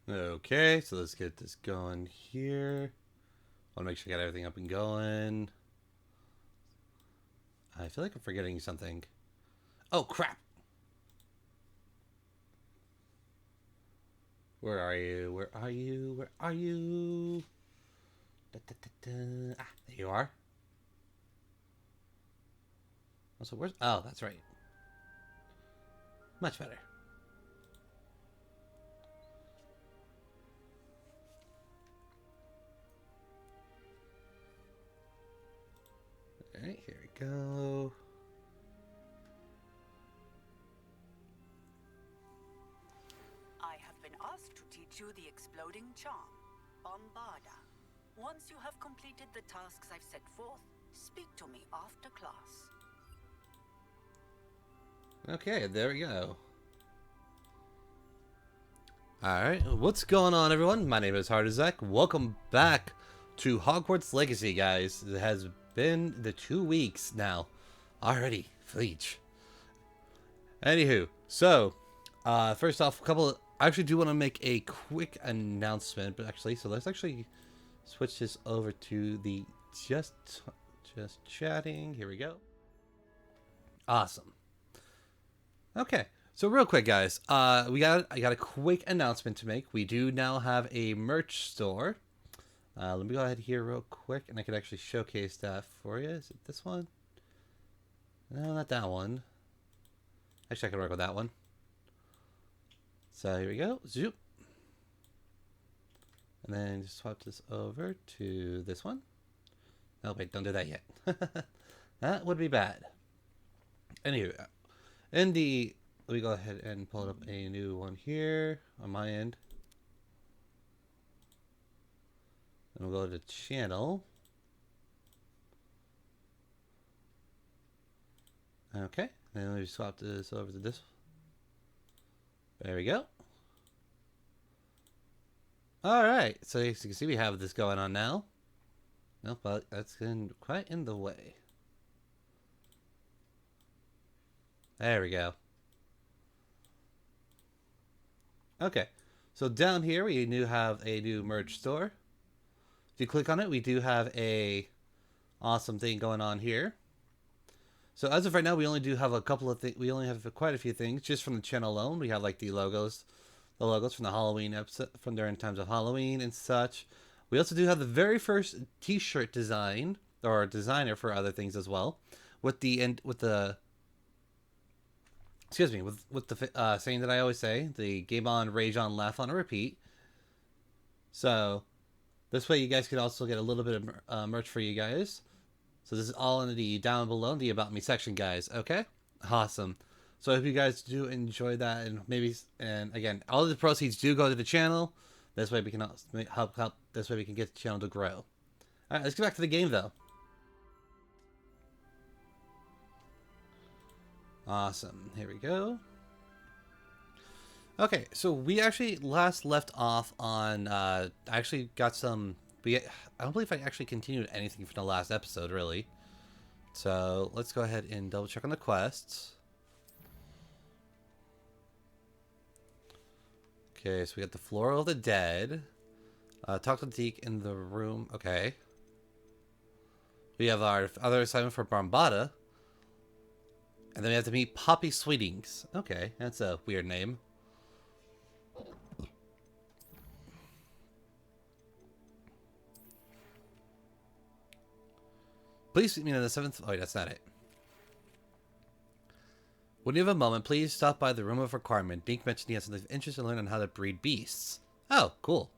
Okay, so let's get this going here. Want to make sure I got everything up and going. I feel like I'm forgetting something. Oh, crap. Where are you? Where are you? Where are you? Da, da, da, da. Ah, there you are. Also, where's... Oh, that's right. Much better. Alright, here we go. I have been asked to teach you the exploding charm, Bombarda. Once you have completed the tasks I've set forth, speak to me after class. Okay, there we go. Alright, what's going on, everyone? My name is HeartaZac. Welcome back to Hogwarts Legacy, guys. It has been the 2 weeks now. Already, Fleech. Anywho, so, first off, I actually do want to make a quick announcement, but actually, so let's actually switch this over to the just chatting. Here we go. Awesome. Okay, so real quick, guys, I got a quick announcement to make. We do now have a merch store. Let me go ahead here real quick, and I can actually showcase that for you. Is it this one? No, not that one. Actually, I can work with that one. So here we go. Zoop. And then just swap this over to this one. Oh, wait, don't do that yet. That would be bad. Anyway, let me go ahead and pull up a new one here on my end. And we'll go to channel. Okay, then we swap this over to this. There we go. Alright, so as you can see, we have this going on now. Nope, but that's quite in the way. There we go. Okay, so down here we do have a new merch store. If you click on it, we do have a awesome thing going on here. So as of right now, we only do have a couple of things. We only have quite a few things just from the channel alone. We have like the logos from the Halloween episode, from during times of Halloween and such. We also do have the very first T-shirt design or designer for other things as well, with the excuse me, with the saying that I always say: the game on, rage on, laugh on, and repeat. So this way, you guys could also get a little bit of merch for you guys. So this is all in the down below in the About Me section, guys. Okay? Awesome. So I hope you guys do enjoy that, and again, all of the proceeds do go to the channel. This way we can help. This way we can get the channel to grow. All right, let's get back to the game, though. Awesome. Here we go. Okay, so we actually last left off on. I actually got some. I don't believe I actually continued anything from the last episode, really. So let's go ahead and double check on the quests. Okay, so we got the Floor of the Dead. Talk to Deke in the room. Okay. We have our other assignment for Bombada. And then we have to meet Poppy Sweetings. Okay, that's a weird name. Please meet me in the 7th... Oh, wait, that's not it. When you have a moment, please stop by the Room of Requirement. Deke mentioned he has some interest in learning how to breed beasts. Oh, cool.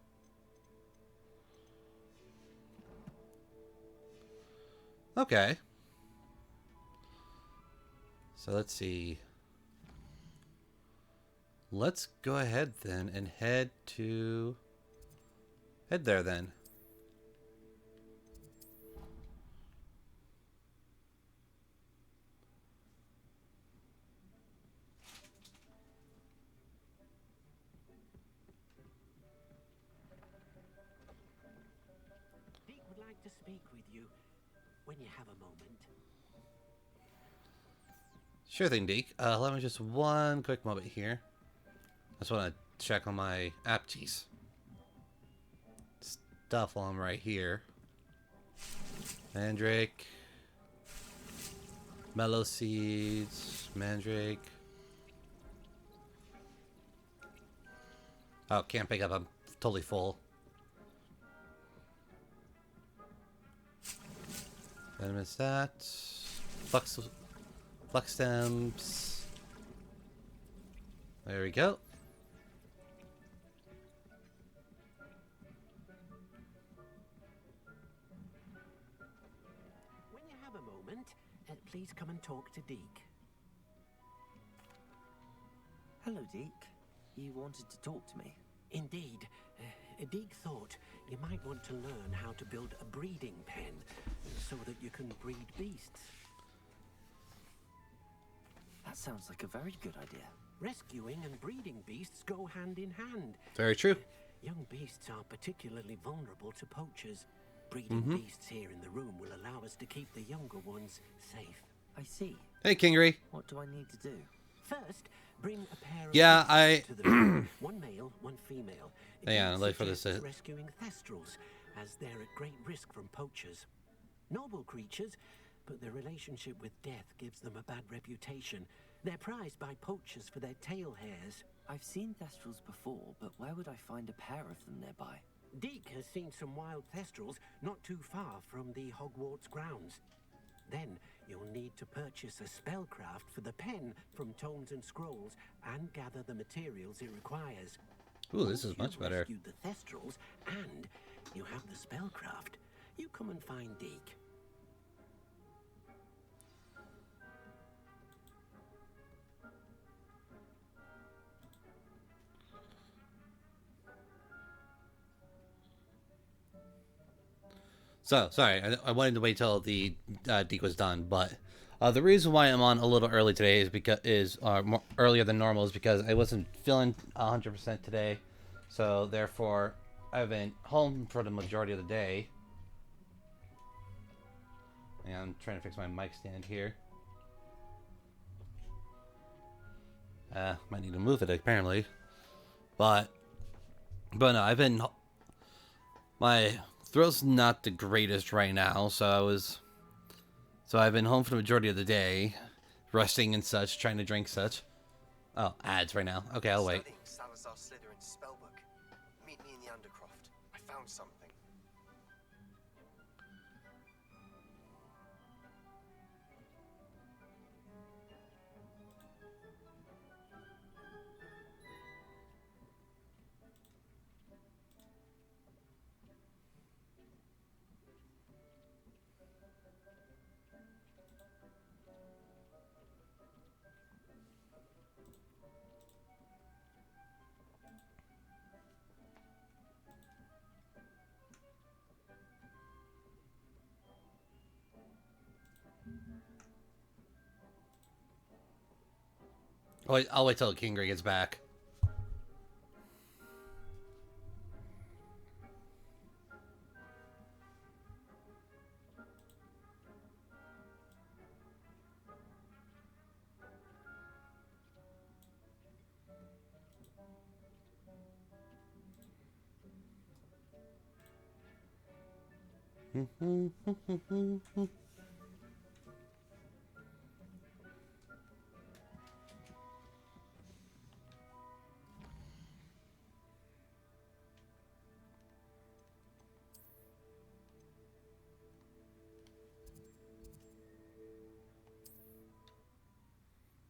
Okay. So let's see. Let's go ahead then and head there then. Deke would like to speak with you when you have a moment. Sure thing, Deke. Let me just one quick moment here. I just want to check on my app. Jeez. stuff while I'm right here. Mandrake. Mellow seeds. Mandrake. Oh, can't pick up. I'm totally full. Venomous that. Flux stems. There we go. When you have a moment, please come and talk to Deke. Hello, Deke. You wanted to talk to me? Indeed. Deke thought you might want to learn how to build a breeding pen so that you can breed beasts. That sounds like a very good idea. Rescuing and breeding beasts go hand in hand. Very true. Young beasts are particularly vulnerable to poachers. Breeding beasts here in the room will allow us to keep the younger ones safe. I see. Hey, Kingery. What do I need to do? First, bring a pair of Yeah, thestrals to the room. One male, one female. Yeah, Deke I'd like for this suggests rescuing thestrals, as they're at great risk from poachers. Noble creatures, but their relationship with death gives them a bad reputation. They're prized by poachers for their tail hairs. I've seen thestrals before, but where would I find a pair of them nearby? Deke has seen some wild thestrals not too far from the Hogwarts grounds. Then you'll need to purchase a spellcraft for the pen from Tomes and Scrolls and gather the materials it requires. Ooh, this is Once much you've better. rescued the thestrals and you have the spellcraft, you come and find Deke. So, sorry, I wanted to wait till the Deke was done, but the reason why I'm on a little early today is because more earlier than normal is because I wasn't feeling 100% today, so therefore I've been home for the majority of the day. And I'm trying to fix my mic stand here. Might need to move it apparently, but no, my throat's not the greatest right now, so I've been home for the majority of the day, resting and such, trying to drink such. Oh, ads right now. Okay, I'll wait. Studying Salazar Slytherin's spellbook. Meet me in the Undercroft. I found something. I'll wait till Kingery gets back.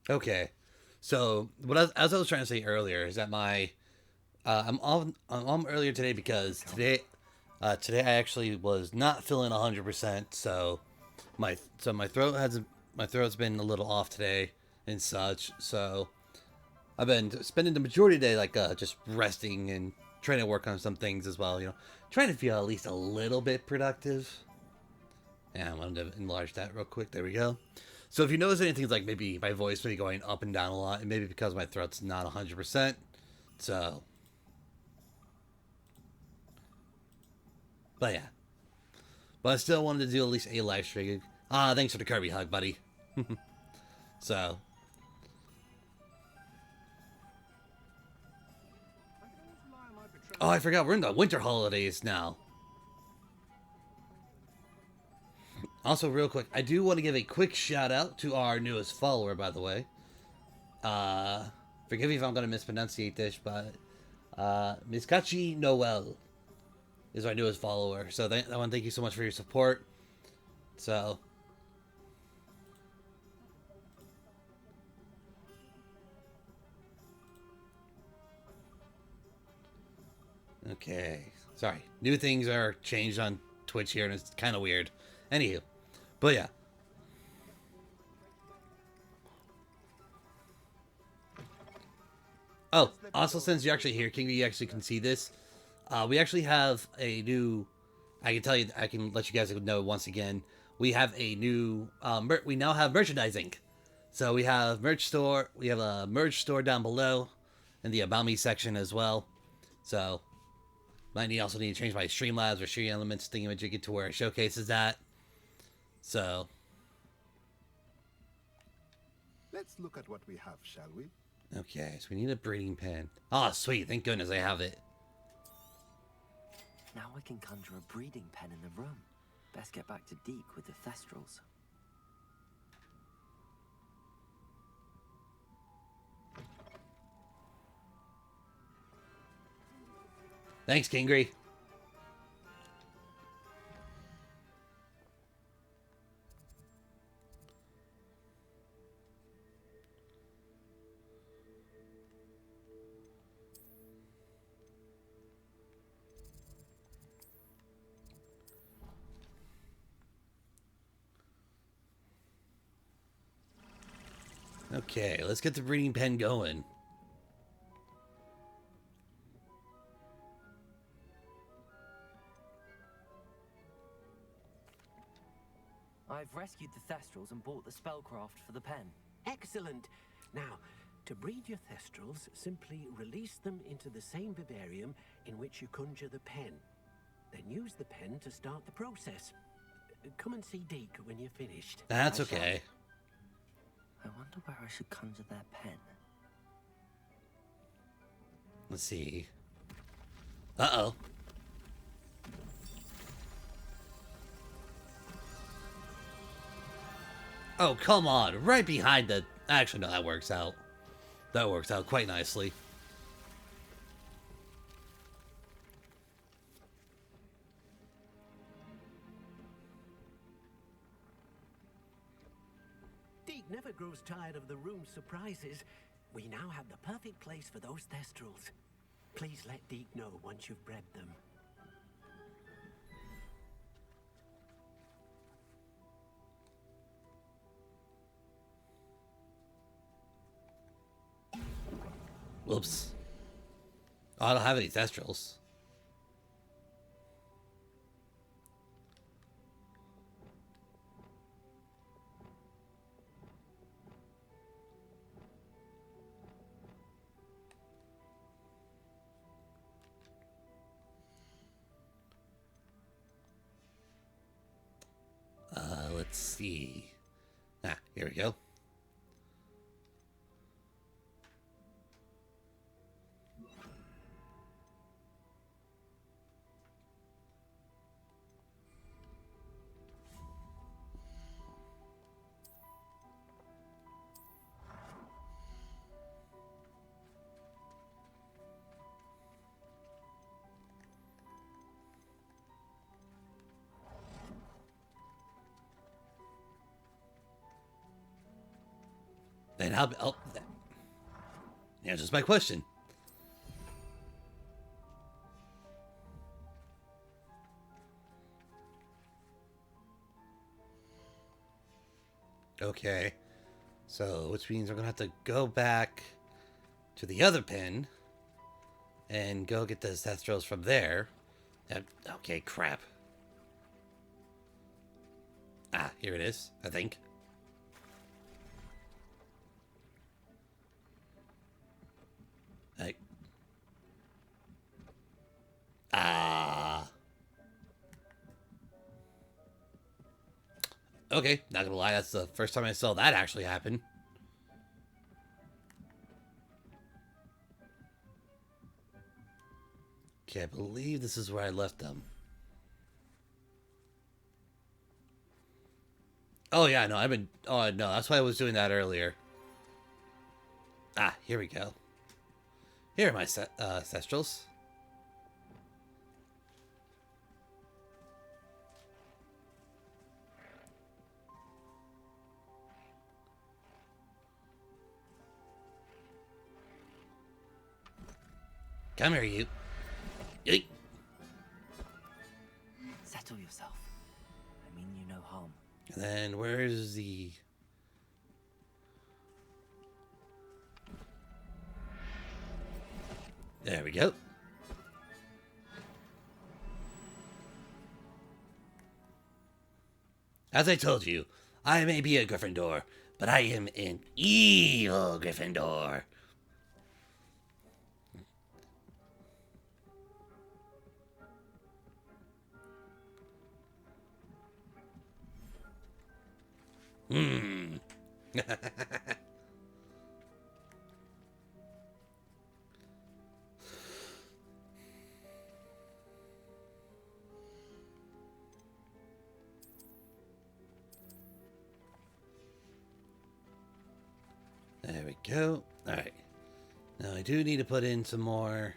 Okay, so as I was trying to say earlier is that I'm on earlier today because today I actually was not feeling 100%, so my throat's been a little off today and such, so I've been spending the majority of the day like just resting and trying to work on some things as well, trying to feel at least a little bit productive. Yeah, I wanted to enlarge that real quick. There we go. So if you notice anything like maybe my voice maybe going up and down a lot, and maybe because my throat's not 100%, so. But yeah. But I still wanted to do at least a live stream. Thanks for the Kirby hug, buddy. So. Oh, I forgot. We're in the winter holidays now. Also, real quick, I do want to give a quick shout out to our newest follower, by the way. Forgive me if I'm going to mispronunciate this, but Miskachi Noel is our newest follower. So I want to thank you so much for your support. So, okay. Sorry. New things are changed on Twitch here, and it's kind of weird. Anywho. But yeah. Oh, also, since you're actually here, King, you actually can see this. We actually have a new... I can tell you, I can let you guys know once again. We have a new... we now have merchandising. So we have merch store. We have a merch store down below in the About Me section as well. So might also need to change my Streamlabs or Stream Elements thingamajiggy to where it showcases that. So let's look at what we have, shall we? Okay, so we need a breeding pen. Oh, sweet. Thank goodness I have it. Now I can conjure a breeding pen in the room. Best get back to Deke with the Thestrals. Thanks, Kingry. Okay, let's get the breeding pen going. I've rescued the Thestrals and bought the spellcraft for the pen. Excellent. Now, to breed your Thestrals, simply release them into the same vivarium in which you conjure the pen. Then use the pen to start the process. Come and see Deke when you're finished. That's okay. I wonder where I should conjure their pen. Let's see. Uh-oh. Oh, come on. Right behind the... Actually, no, that works out. That works out quite nicely. Deke never grows tired of the room's surprises. We now have the perfect place for those Thestrals. Please let Deke know once you've bred them. Whoops. Oh, I don't have any Thestrals. Let's see. Ah, here we go. Then how... Oh, that answers my question. Okay. So, which means we're going to have to go back to the other pen and go get the Thestrals from there. Okay, crap. Ah, here it is, I think. Okay, not gonna lie, that's the first time I saw that actually happen. Okay, I believe this is where I left them. Oh yeah, no, I've been. Oh no, that's why I was doing that earlier. Ah, here we go. Here are my Thestrals. Come here, you. Yeet. Settle yourself. I mean you no harm. And then where's the... There we go. As I told you, I may be a Gryffindor, but I am an evil Gryffindor. Hmm. There we go. Alright. Now I do need to put in some more.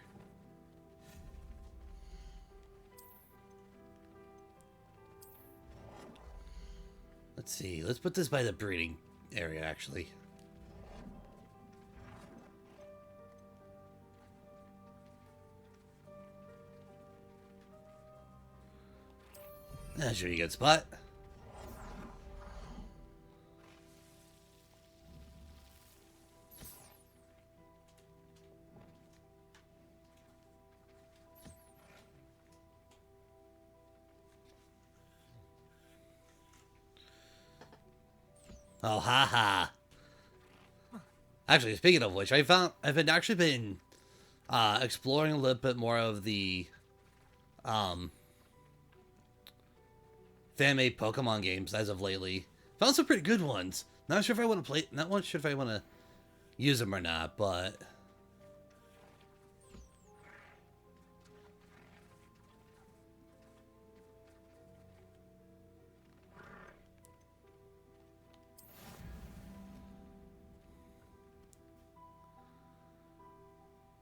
Let's see. Let's put this by the breeding area, actually. That should be a good spot. Oh, haha. Actually, speaking of which, I've been actually been exploring a little bit more of the fan-made Pokemon games as of lately. Found some pretty good ones. Not sure if I want to play. Not sure if I want to use them or not, but.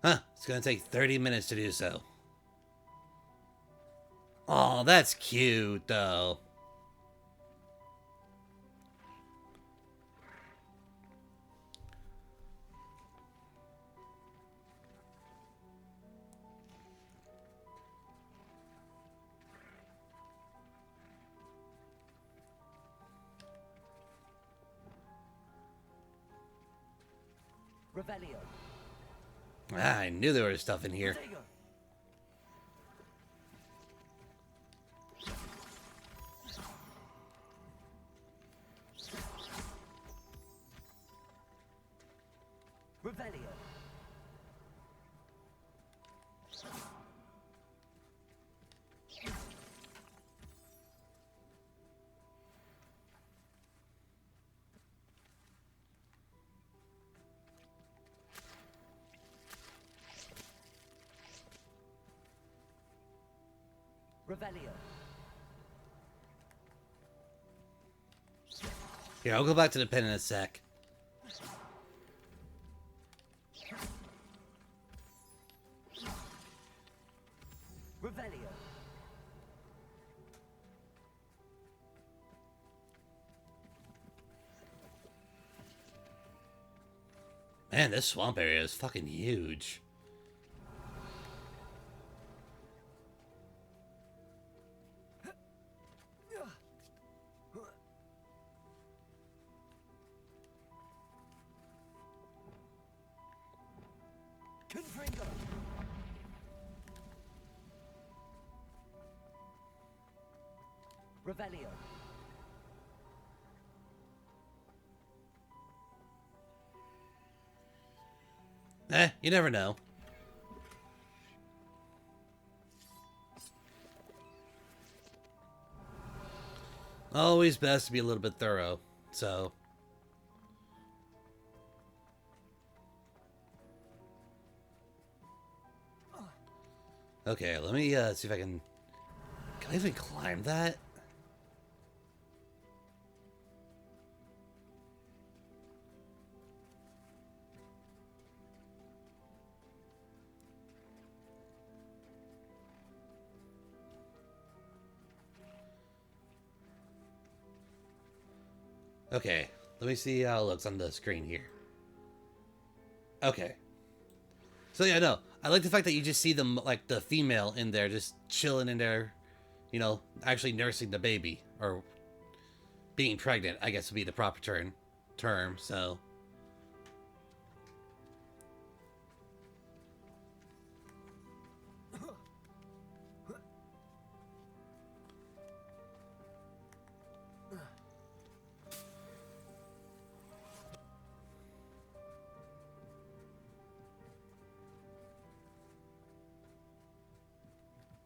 Huh, it's gonna take 30 minutes to do so. Oh, that's cute, though. Revelio. Ah, I knew there was stuff in here. Revelio. Revelio. Here, I'll go back to the pen in a sec. Revelio. Man, this swamp area is fucking huge. Confringo. Revelio. You never know. Always best to be a little bit thorough, so... Okay, let me see if I can... Can I even climb that? Okay, let me see how it looks on the screen here. Okay. So yeah, no, I like the fact that you just see them, like the female in there, just chilling in there, you know, actually nursing the baby, or being pregnant, I guess would be the proper term, so.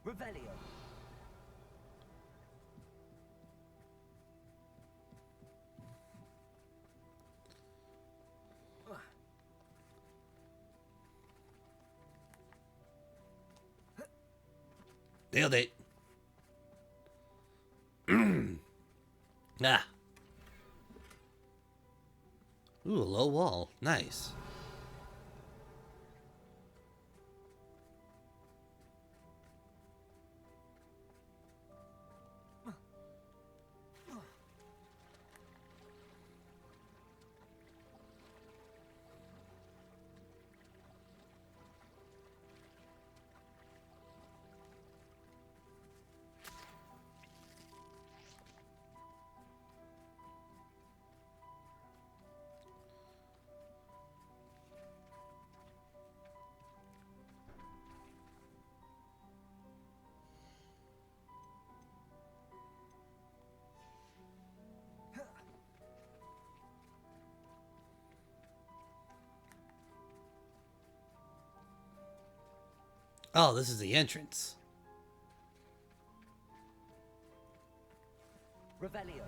Revelio. Nailed it. Ah. Ooh, a low wall. Nice. Oh, this is the entrance. Revelio.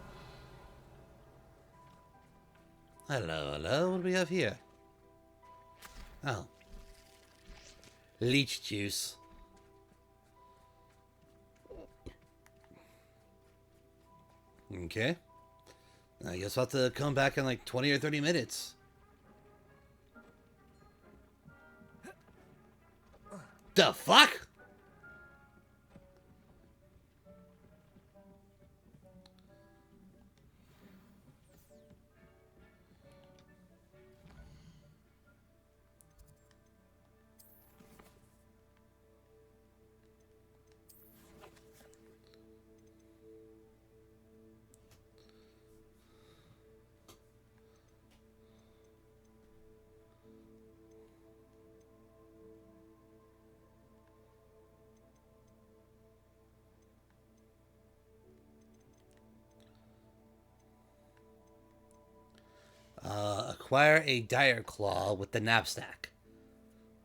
Hello, hello. What do we have here? Oh. Leech juice. Okay. I guess I'll have to come back in like 20 or 30 minutes. The fuck? Acquire a dire claw with the knapsack.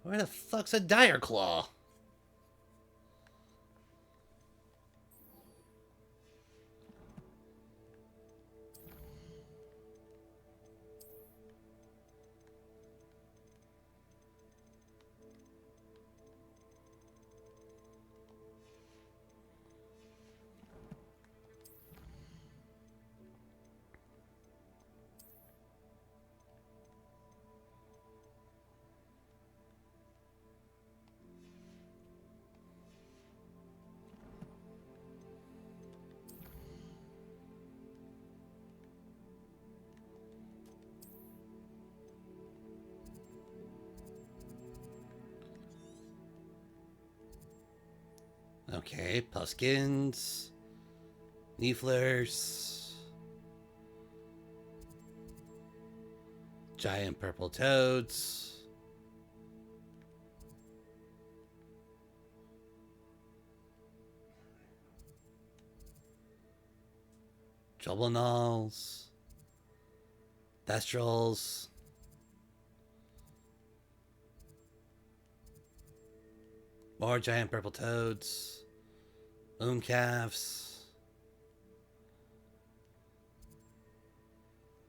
Where the fuck's a dire claw? Okay, puskins, neeflers, giant purple toads, Joblinals, Thestrals, more giant purple toads, mooncalves,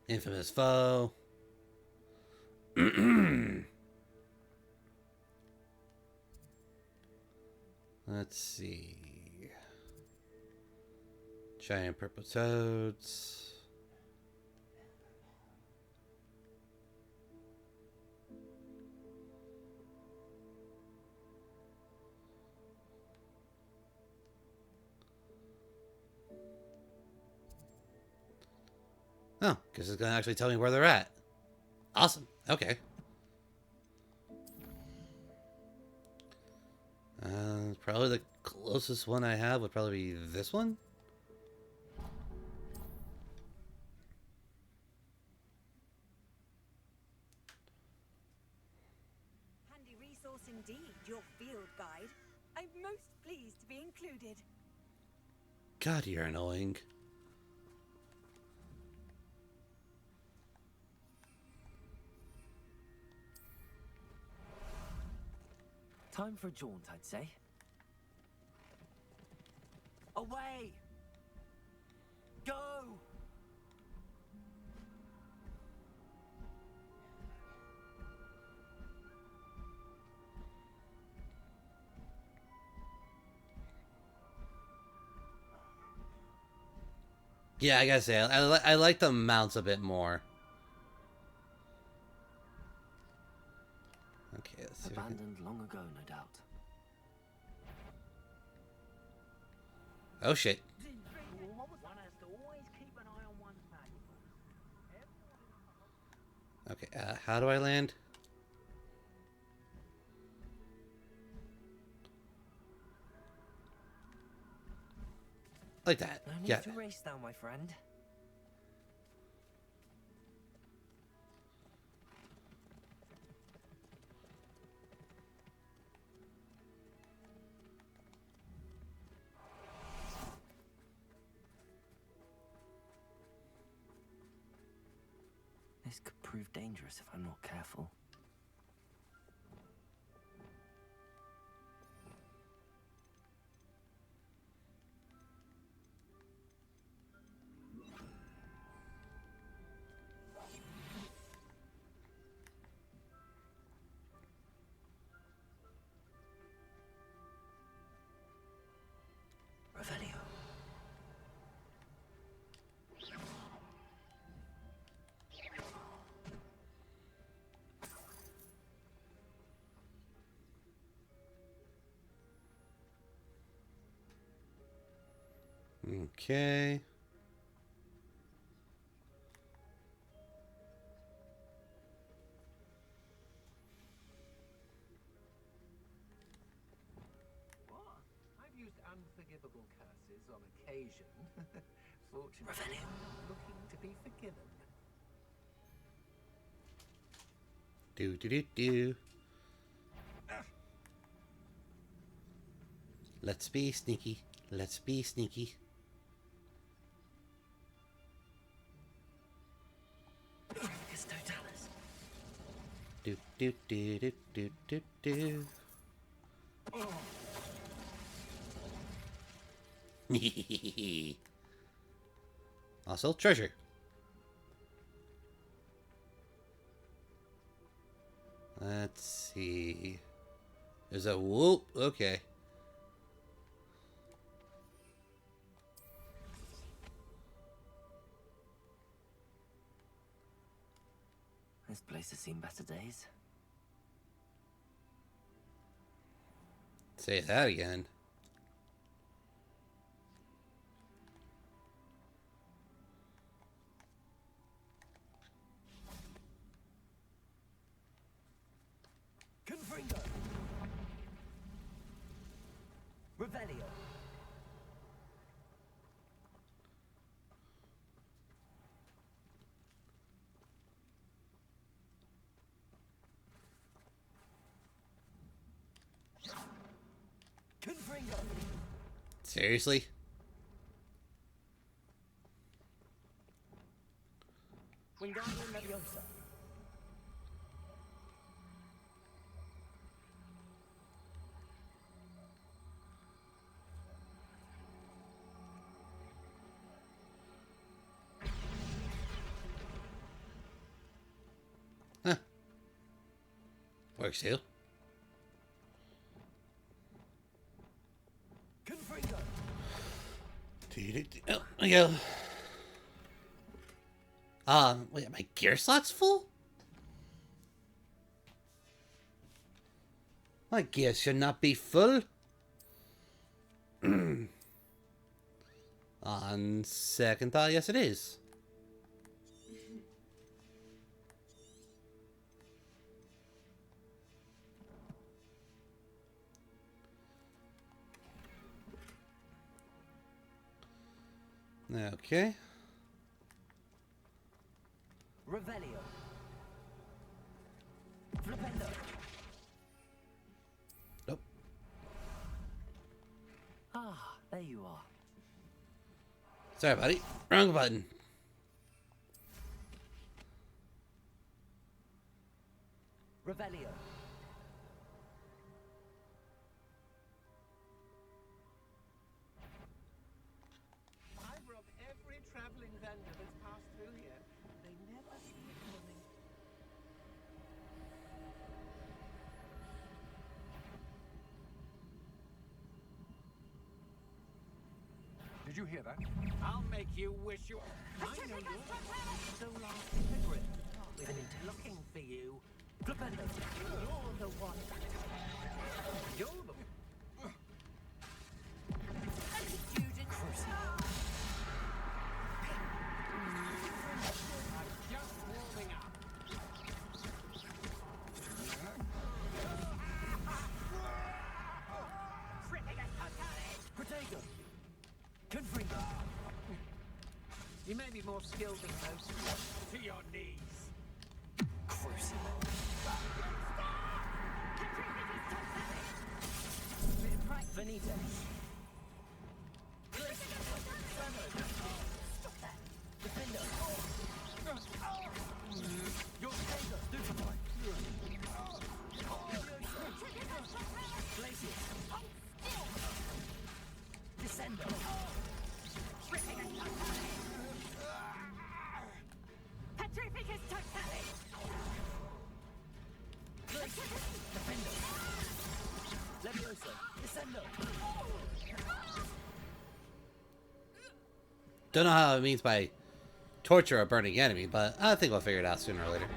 infamous foe. Let's see. Giant purple toads. Oh, because it's gonna actually tell me where they're at. Awesome. Okay. Probably the closest one I have would probably be this one. Handy resource indeed, your field guide. I'm most pleased to be included. God, you're annoying. Time for a jaunt, I'd say. Away! Go! Yeah, I gotta say, I like the mounts a bit more. Okay, let's see if I can... Abandoned long ago, no doubt. Oh shit. Okay, how do I land? Like that. No need Yeah. to race now, my friend. This could prove dangerous if I'm not careful. Revelio. Okay. I've used unforgivable curses on occasion. Fortunately, I'm looking to be forgiven. Do do do do. Let's be sneaky. Let's be sneaky. It's Totalis. Do do do do do do do. Also, treasure. Let's see. There's a whoop. Okay. This place has seen better days. Say that again. Confringo! Revelio! Confringo! Seriously? Wingardium Leviosa! Huh. Works too. Confringo! Oh, yeah. Wait, my gear slot's full? My gear should not be full. On second thought, yes it is. Okay. Revelio. Flipendo. Nope. Ah, there you are. Sorry, buddy. Wrong button. Revelio. I've robbed every traveling vendor that's passed through here. They never see it coming. Did you hear that? I'll make you wish you... I know you're so last hypocrite. We've been looking for you. Flipendo. You're the one. You're the... Just warming up. Protego. Confringo. You may be more skilled than most. To your knees. Crucible. Finito. Defendo. Your Protego. Stupefy. Glacius. Descendo. Petrificus Totalis! Defendo. Levioso. Descendo. Don't know how it means by torture a burning enemy, but I think we'll figure it out sooner or later.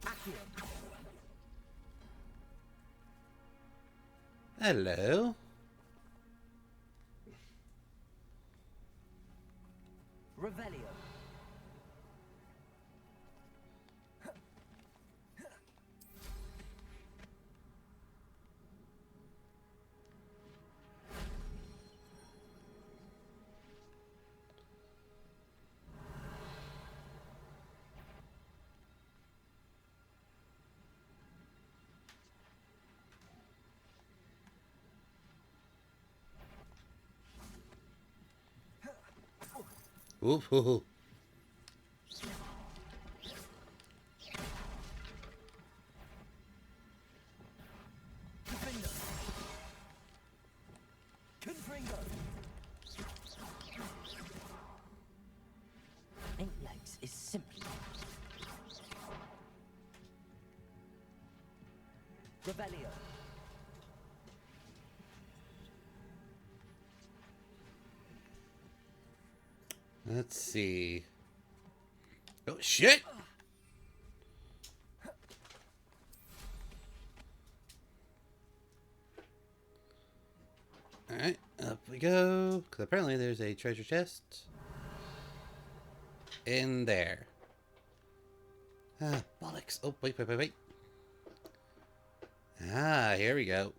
Accio. Hello. Revelio. Ooh, hoo, hoo. Defendo. Confringo. 8 legs is simply... Revelio. Let's see. Oh, shit! Alright, up we go. Because apparently there's a treasure chest in there. Ah, bollocks. Oh, wait, wait, wait, wait. Ah, here we go.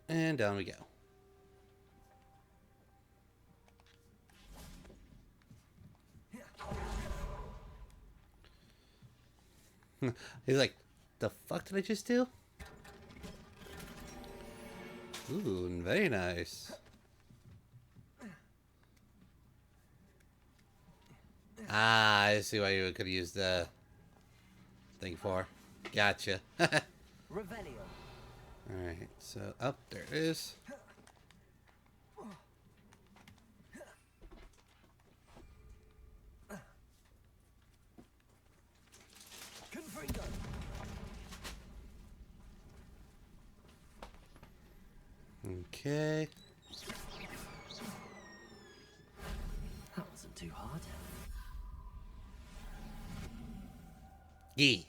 And down we go. He's like, the fuck did I just do? Ooh, very nice. Ah, I see why you could use the thing for. Gotcha. Revelio. Alright, so up there it is. Confringo. Okay. That wasn't too hard. Yee.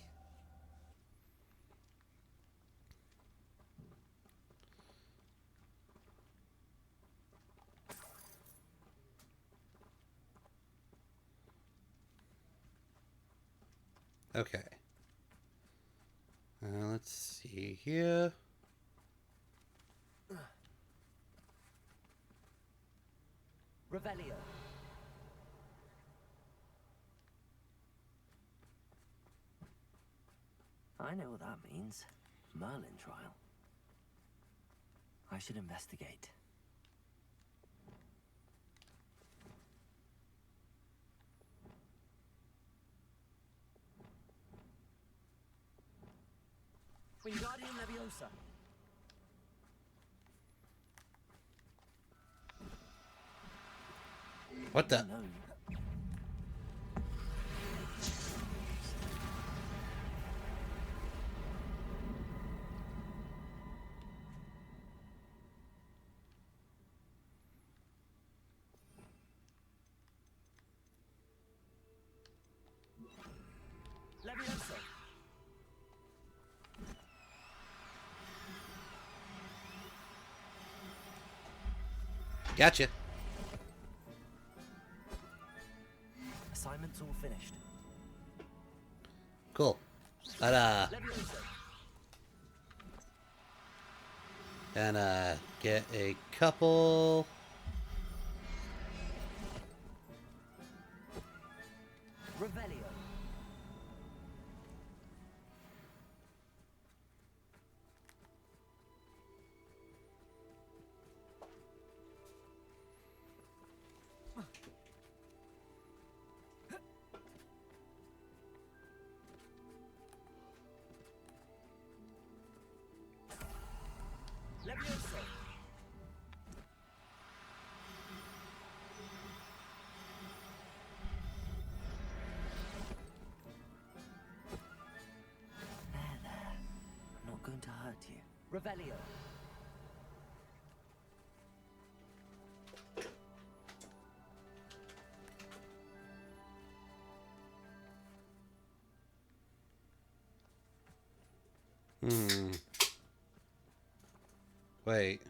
Okay. Let's see here. Revelio. I know what that means. Merlin trial. I should investigate. Wingardium Leviosa. What the? No. Leviosa. Gotcha. Assignment's all finished. Cool. But Leviosa. and get a couple. Revelio. Leviosa. There. I'm not going to hurt you. Revelio. Wait.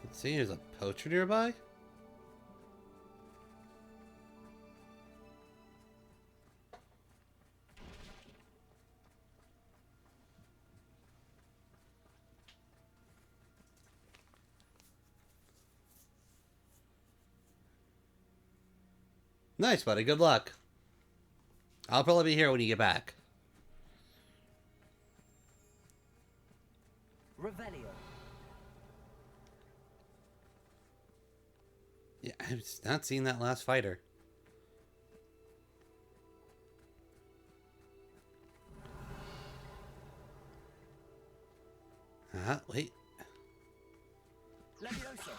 Let's see, there's a poacher nearby? Nice, buddy. Good luck. I'll probably be here when you get back. Revelio. Yeah, I've not seen that last fighter. Wait. Leviosa.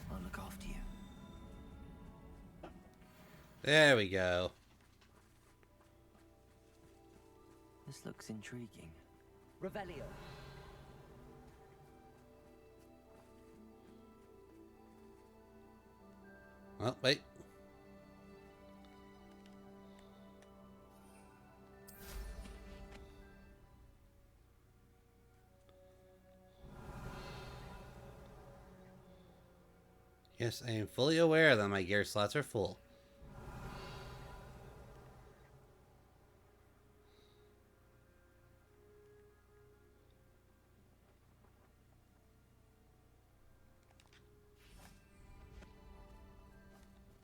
I'll look after you. There we go. This looks intriguing. Revelio. Oh, wait. Yes, I am fully aware that my gear slots are full.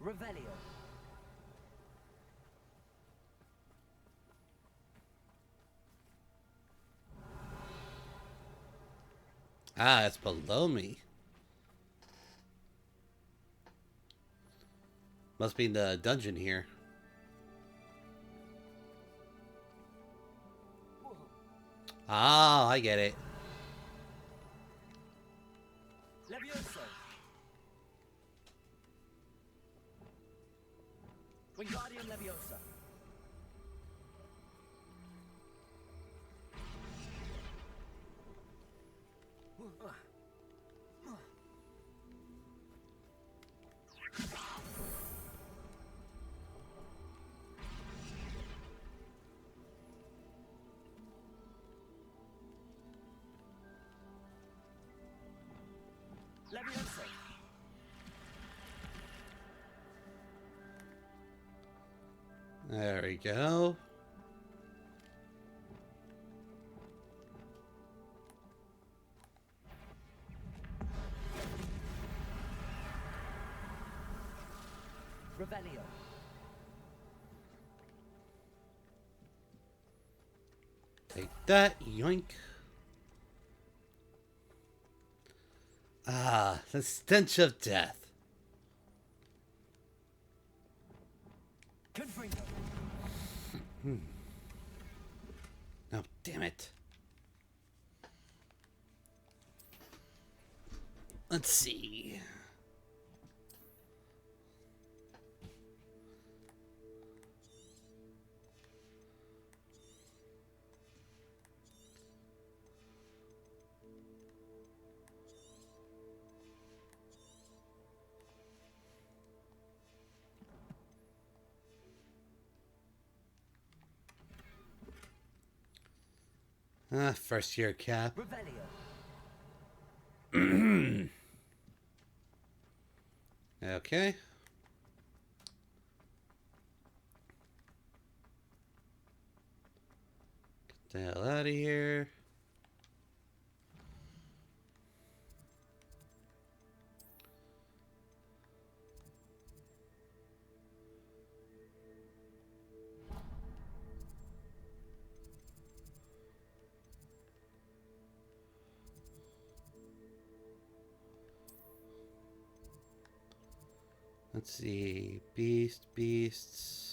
Revelio. Ah, it's below me. Must be the dungeon here. Ah, I get it. Leviosa. Wingardium Leviosa. Leviosa. There we go. Revelio. Take that, yoink. Ah, the stench of death. Confringo. Oh, damn it. Let's see. Ah, first year cap. Revelio. Okay. Get the hell out of here. Let's see. Beasts.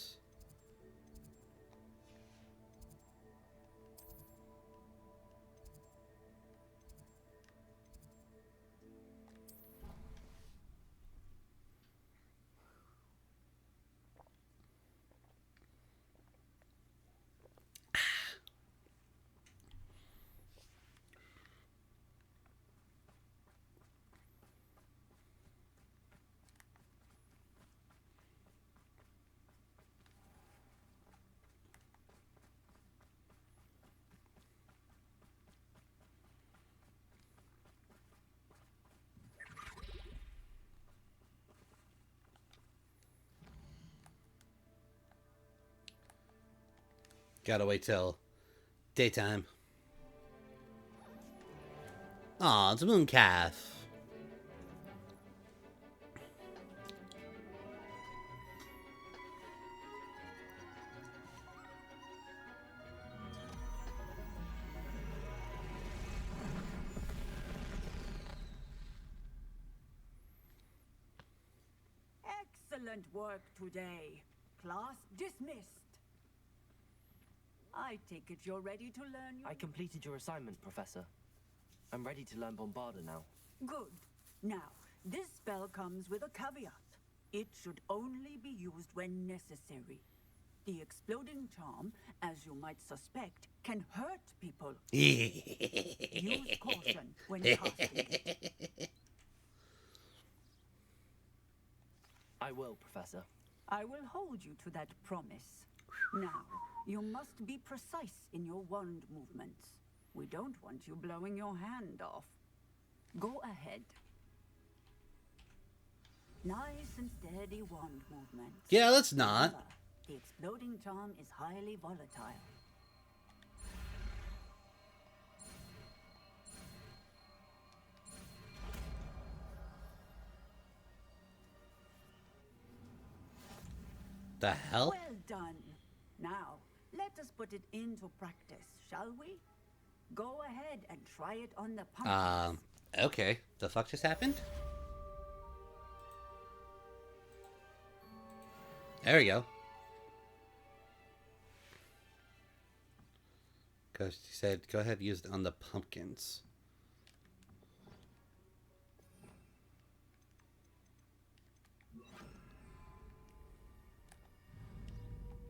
Gotta wait till daytime. Aw, it's a moon calf. Excellent work today. Class dismissed. I take it you're ready to learn your... I completed your assignment, Professor. I'm ready to learn Bombarda now. Good. Now, this spell comes with a caveat. It should only be used when necessary. The exploding charm, as you might suspect, can hurt people. Use caution when casting it. I will, Professor. I will hold you to that promise. Now, you must be precise in your wand movements. We don't want you blowing your hand off. Go ahead. Nice and steady wand movements. Yeah, let's not. Remember, the exploding charm is highly volatile. The hell? Well done. Now, let us put it into practice, shall we? Go ahead and try it on the pumpkins. Okay. The fuck just happened? There we go. Because he said, go ahead and use it on the pumpkins.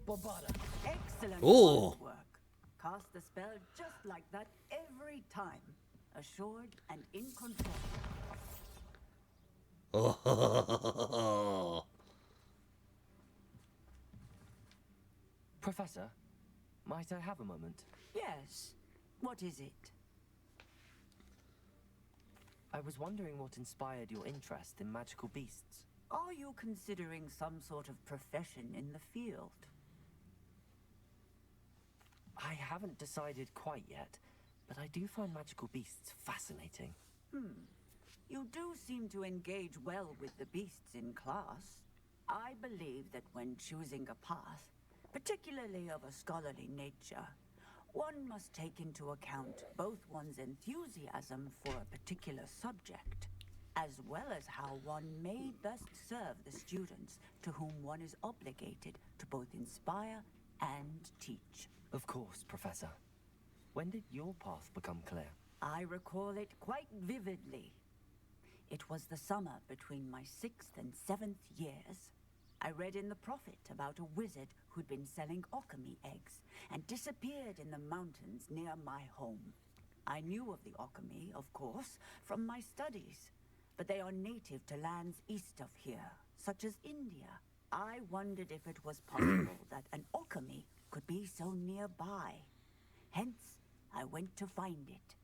Bombarda. Excellent Ooh. work. Cast the spell just like that every time. Assured and in control. Oh. Professor, might I have a moment? Yes. What is it? I was wondering what inspired your interest in magical beasts. Are you considering some sort of profession in the field? I haven't decided quite yet, but I do find magical beasts fascinating. You do seem to engage well with the beasts in class. I believe that when choosing a path, particularly of a scholarly nature, one must take into account both one's enthusiasm for a particular subject, as well as how one may best serve the students to whom one is obligated to both inspire and teach. Of course, Professor. When did your path become clear? I recall it quite vividly. It was the summer between my 6th and 7th years. I read in the Prophet about a wizard who'd been selling alchemy eggs and disappeared in the mountains near my home. I knew of the alchemy, of course, from my studies, but they are native to lands east of here, such as India. I wondered if it was possible that an alchemy could be so nearby. Hence, I went to find it.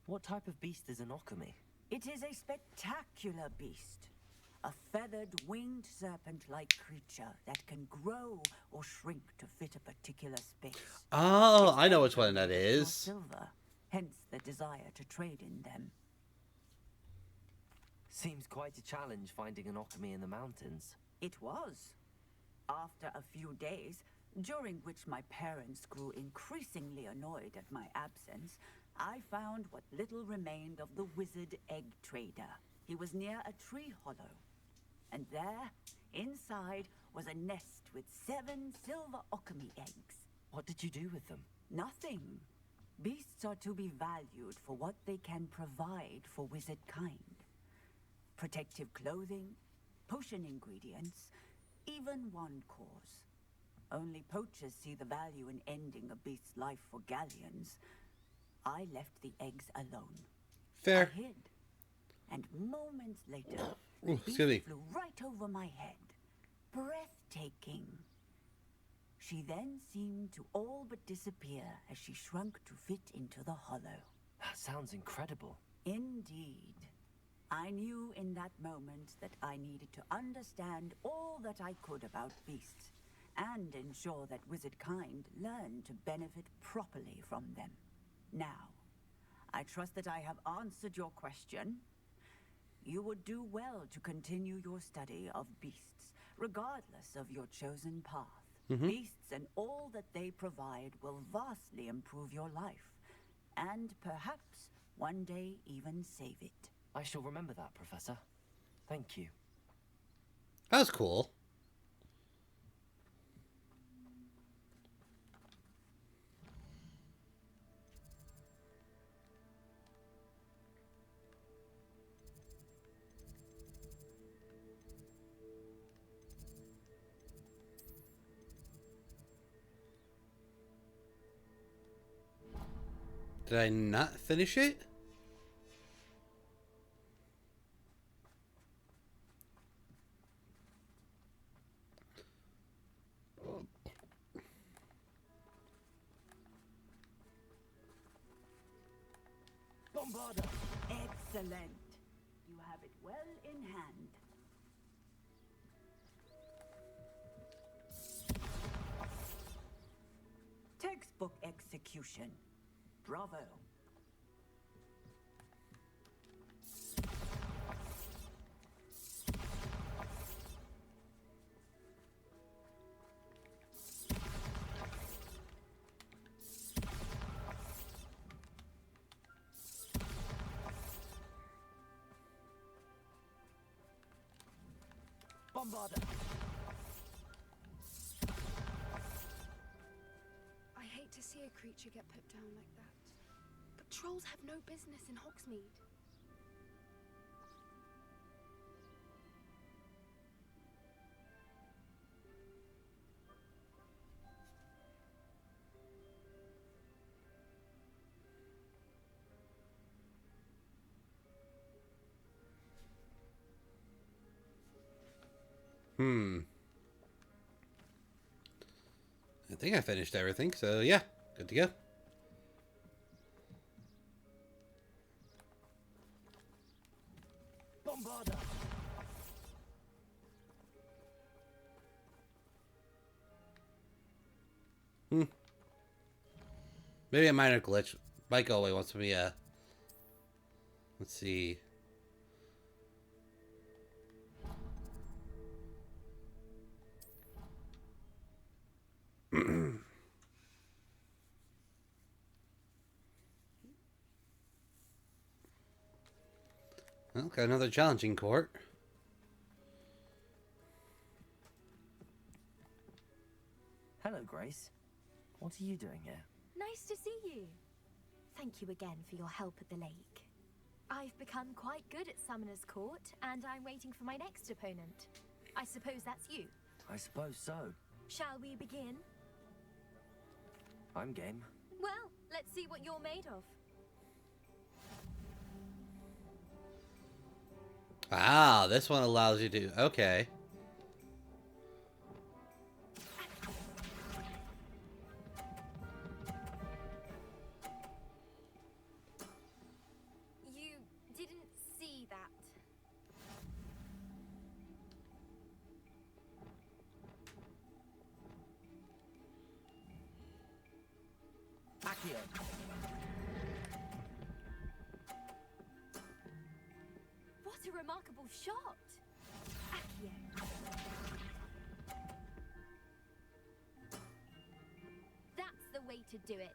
What type of beast is an alchemy? It is a spectacular beast. A feathered, winged serpent-like creature that can grow or shrink to fit a particular space. Oh, Its I know which eggs one are that made of pure is. silver, hence the desire to trade in them. Seems quite a challenge finding an alchemy in the mountains. It was. After a few days, during which my parents grew increasingly annoyed at my absence, I found what little remained of the wizard egg trader. He was near a tree hollow. And there, inside, was a nest with 7 silver alchemy eggs. What did you do with them? Nothing. Beasts are to be valued for what they can provide for wizard kind. Protective clothing, potion ingredients, even wand cores. Only poachers see the value in ending a beast's life for galleons. I left the eggs alone. Fair. I hid. And moments later, Ooh, the excuse me. beast flew right over my head. Breathtaking. She then seemed to all but disappear as she shrunk to fit into the hollow. That sounds incredible. Indeed. I knew in that moment that I needed to understand all that I could about beasts and ensure that wizard kind learned to benefit properly from them. Now, I trust that I have answered your question. You would do well to continue your study of beasts, regardless of your chosen path. Beasts and all that they provide will vastly improve your life, and perhaps one day even save it. I shall remember that, Professor. Thank you. That was cool. Did I not finish it? Bombarda! Excellent. You have it well in hand. Textbook execution. Bravo. Bombarda! I hate to see a creature get put down like that. But trolls have no business in Hogsmeade. I think I finished everything, so yeah, good to go. Bombarda! Maybe a minor glitch. Might go away once we, let's see. Okay, another challenging court. Hello, Grace. What are you doing here? Nice to see you. Thank you again for your help at the lake. I've become quite good at Summoner's Court, and I'm waiting for my next opponent. I suppose that's you. I suppose so. Shall we begin? I'm game. Well, let's see what you're made of. Ah, this one allows you to... Okay. You didn't see that. Accio. What a remarkable shot! Accio. That's the way to do it.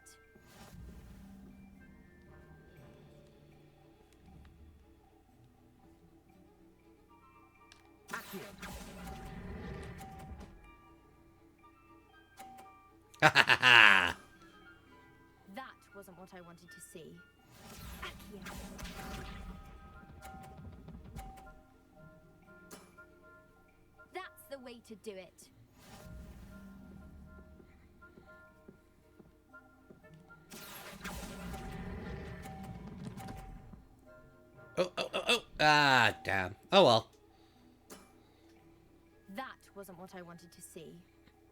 Ha That wasn't what I wanted to see. Accio. That's the way to do it. Oh. Ah, damn. Oh well. That wasn't what I wanted to see.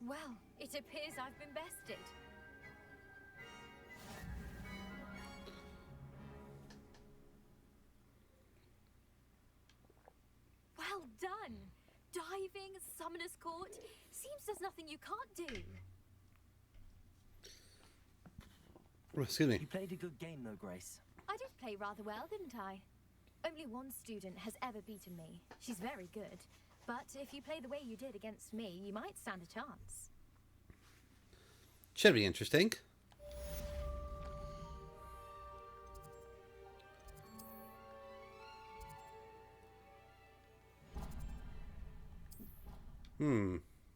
Well, it appears I've been bested. Well done! Diving, Summoner's Court. Seems there's nothing you can't do. Excuse me. You played a good game, though, Grace. I did play rather well, didn't I? Only one student has ever beaten me. She's very good. But if you play the way you did against me, you might stand a chance. Should be interesting.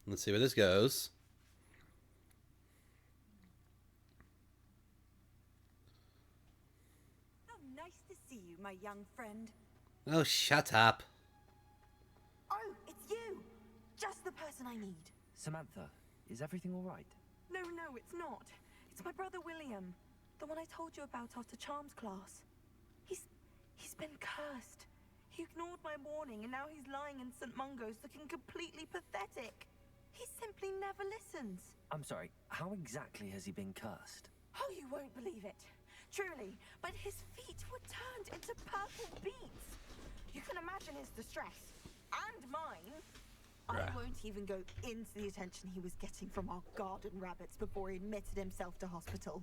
Let's see where this goes. Oh, nice to see you, my young friend. Oh, shut up. Oh, it's you! Just the person I need. Samantha, is everything all right? No, it's not. It's my brother William. The one I told you about after Charms class. He's been cursed. He ignored my warning and now he's lying in St. Mungo's looking completely pathetic. He simply never listens. I'm sorry, how exactly has he been cursed? Oh, you won't believe it. Truly, but his feet were turned into purple beets. You can imagine his distress. And mine. I won't even go into the attention he was getting from our garden rabbits before he admitted himself to hospital.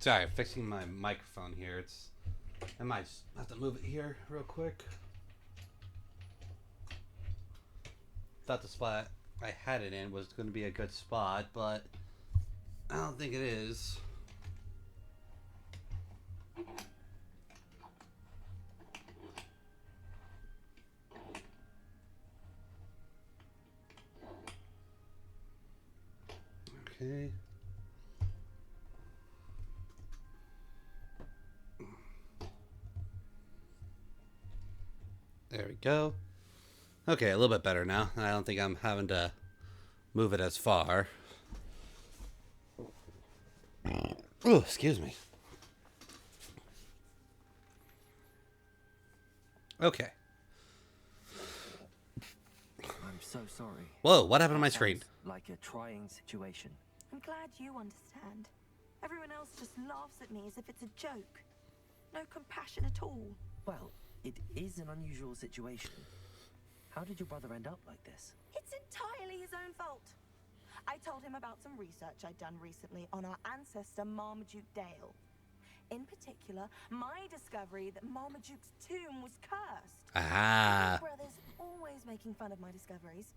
Sorry, I'm fixing my microphone here. I might just have to move it here real quick. Thought the spot I had it in was going to be a good spot, but I don't think it is. Okay. There we go. Okay, a little bit better now. I don't think I'm having to move it as far. Oh, excuse me. Okay. I'm so sorry. Whoa, what happened to my screen? Like a trying situation. I'm glad you understand. Everyone else just laughs at me as if it's a joke. No compassion at all. Well, it is an unusual situation. How did your brother end up like this? It's entirely his own fault. I told him about some research I'd done recently on our ancestor Marmaduke Dale. In particular, my discovery that Marmaduke's tomb was cursed. Ah. My brother's always making fun of my discoveries.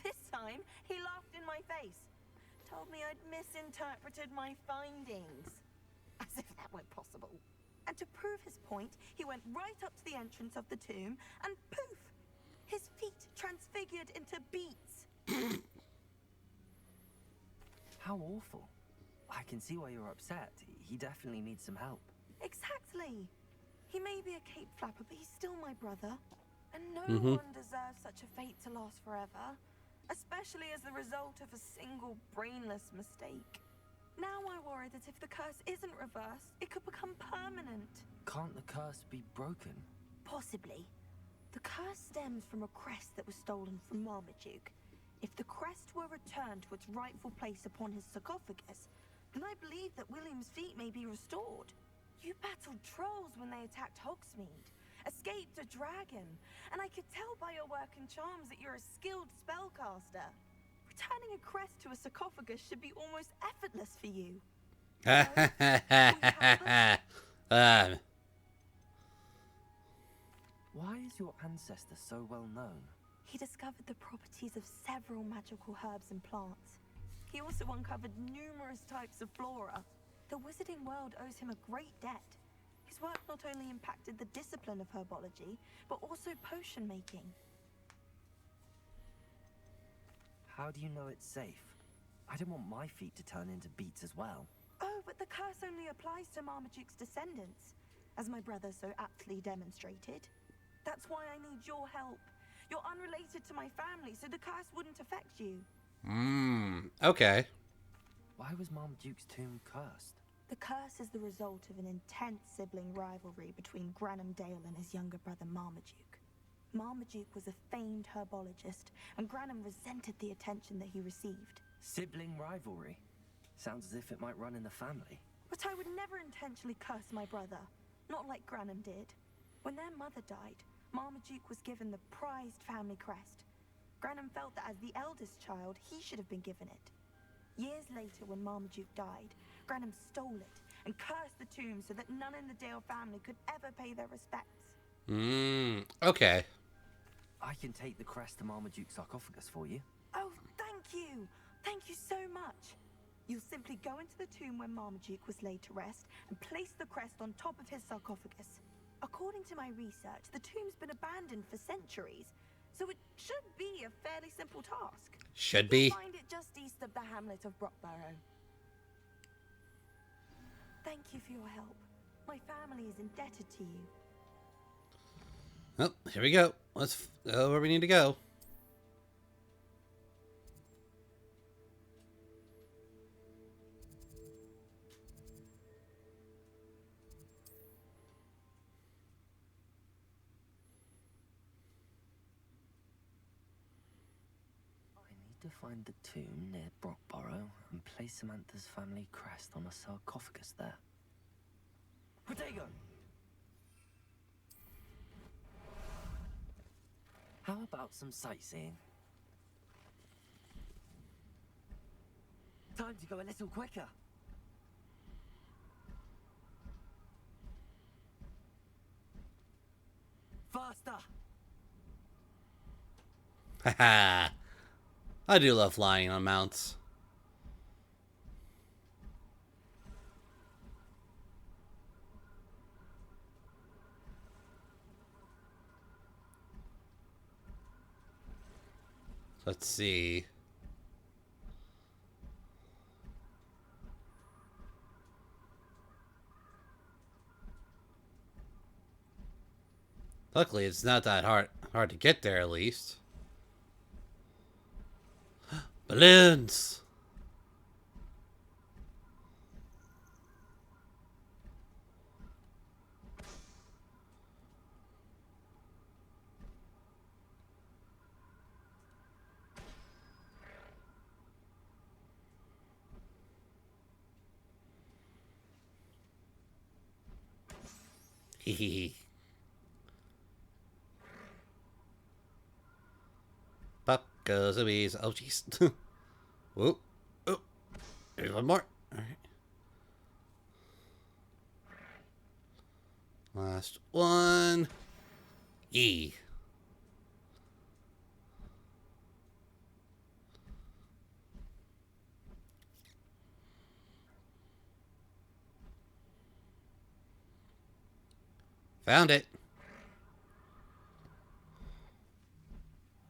This time, he laughed in my face. Told me I'd misinterpreted my findings. As if that were possible. And to prove his point, he went right up to the entrance of the tomb and poof! His feet transfigured into beets. How awful. I can see why you're upset. He definitely needs some help. Exactly. He may be a cape flapper, but he's still my brother. And no one deserves such a fate to last forever. Especially as the result of a single brainless mistake. Now I worry that if the curse isn't reversed, it could become permanent. Can't the curse be broken? Possibly. The curse stems from a crest that was stolen from Marmaduke. If the crest were returned to its rightful place upon his sarcophagus, then I believe that William's feet may be restored. You battled trolls when they attacked Hogsmeade, escaped a dragon, and I could tell by your work and charms that you're a skilled spellcaster. Returning a crest to a sarcophagus should be almost effortless for you. Why is your ancestor so well known? He discovered the properties of several magical herbs and plants. He also uncovered numerous types of flora. The wizarding world owes him a great debt. His work not only impacted the discipline of herbology, but also potion making. How do you know it's safe? I don't want my feet to turn into beets as well. Oh, but the curse only applies to Marmaduke's descendants, as my brother so aptly demonstrated. That's why I need your help. You're unrelated to my family, so the curse wouldn't affect you. Okay. Why was Marmaduke's tomb cursed? The curse is the result of an intense sibling rivalry between Granham Dale and his younger brother Marmaduke. Marmaduke was a famed herbologist, and Granham resented the attention that he received. Sibling rivalry? Sounds as if it might run in the family. But I would never intentionally curse my brother, not like Granham did. When their mother died, Marmaduke was given the prized family crest. Granham felt that as the eldest child, he should have been given it. Years later, when Marmaduke died, Granham stole it and cursed the tomb so that none in the Dale family could ever pay their respects. Okay. I can take the crest to Marmaduke's sarcophagus for you. Oh, thank you! Thank you so much! You'll simply go into the tomb where Marmaduke was laid to rest and place the crest on top of his sarcophagus. According to my research, the tomb's been abandoned for centuries, so it should be a fairly simple task. Should be. You'll find it just east of the hamlet of Brockborough. Thank you for your help. My family is indebted to you. Oh, here we go. Let's go where we need to go. To find the tomb near Brockborough and place Samantha's family crest on a sarcophagus there. Protego! How about some sightseeing? Time to go a little quicker. Faster! Haha. I do love flying on mounts. Let's see. Luckily, it's not that hard to get there, at least. Balloons! Hehehe. Pop goes a bees. Oh, jeez. Whoop. There's one more. All right. Last one. E. Found it.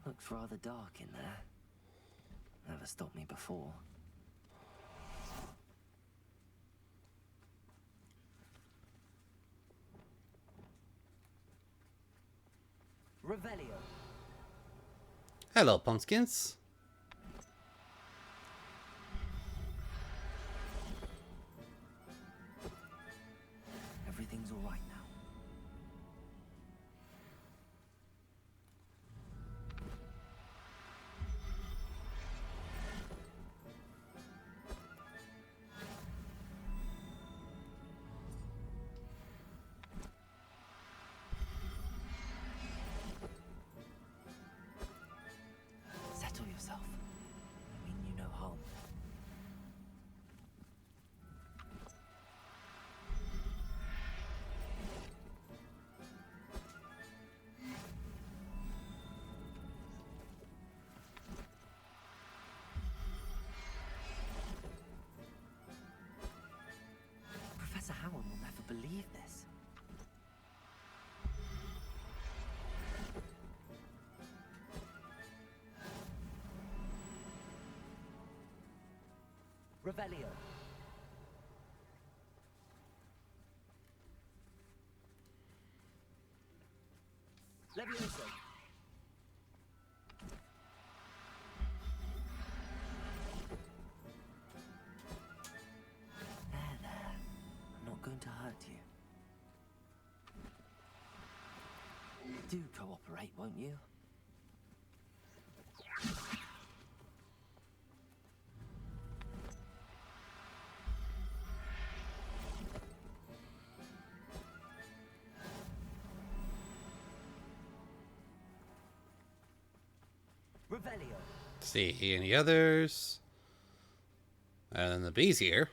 Looks rather dark in there. Never stopped me before. Revelio. Hello, pumpkins. Everything's all right now. Settle yourself. I mean you no harm. Professor Howard will never believe this. Revelio. Levioso. There. I'm not going to hurt you. Do cooperate, won't you? Revelio. See any others? And then the bee's here.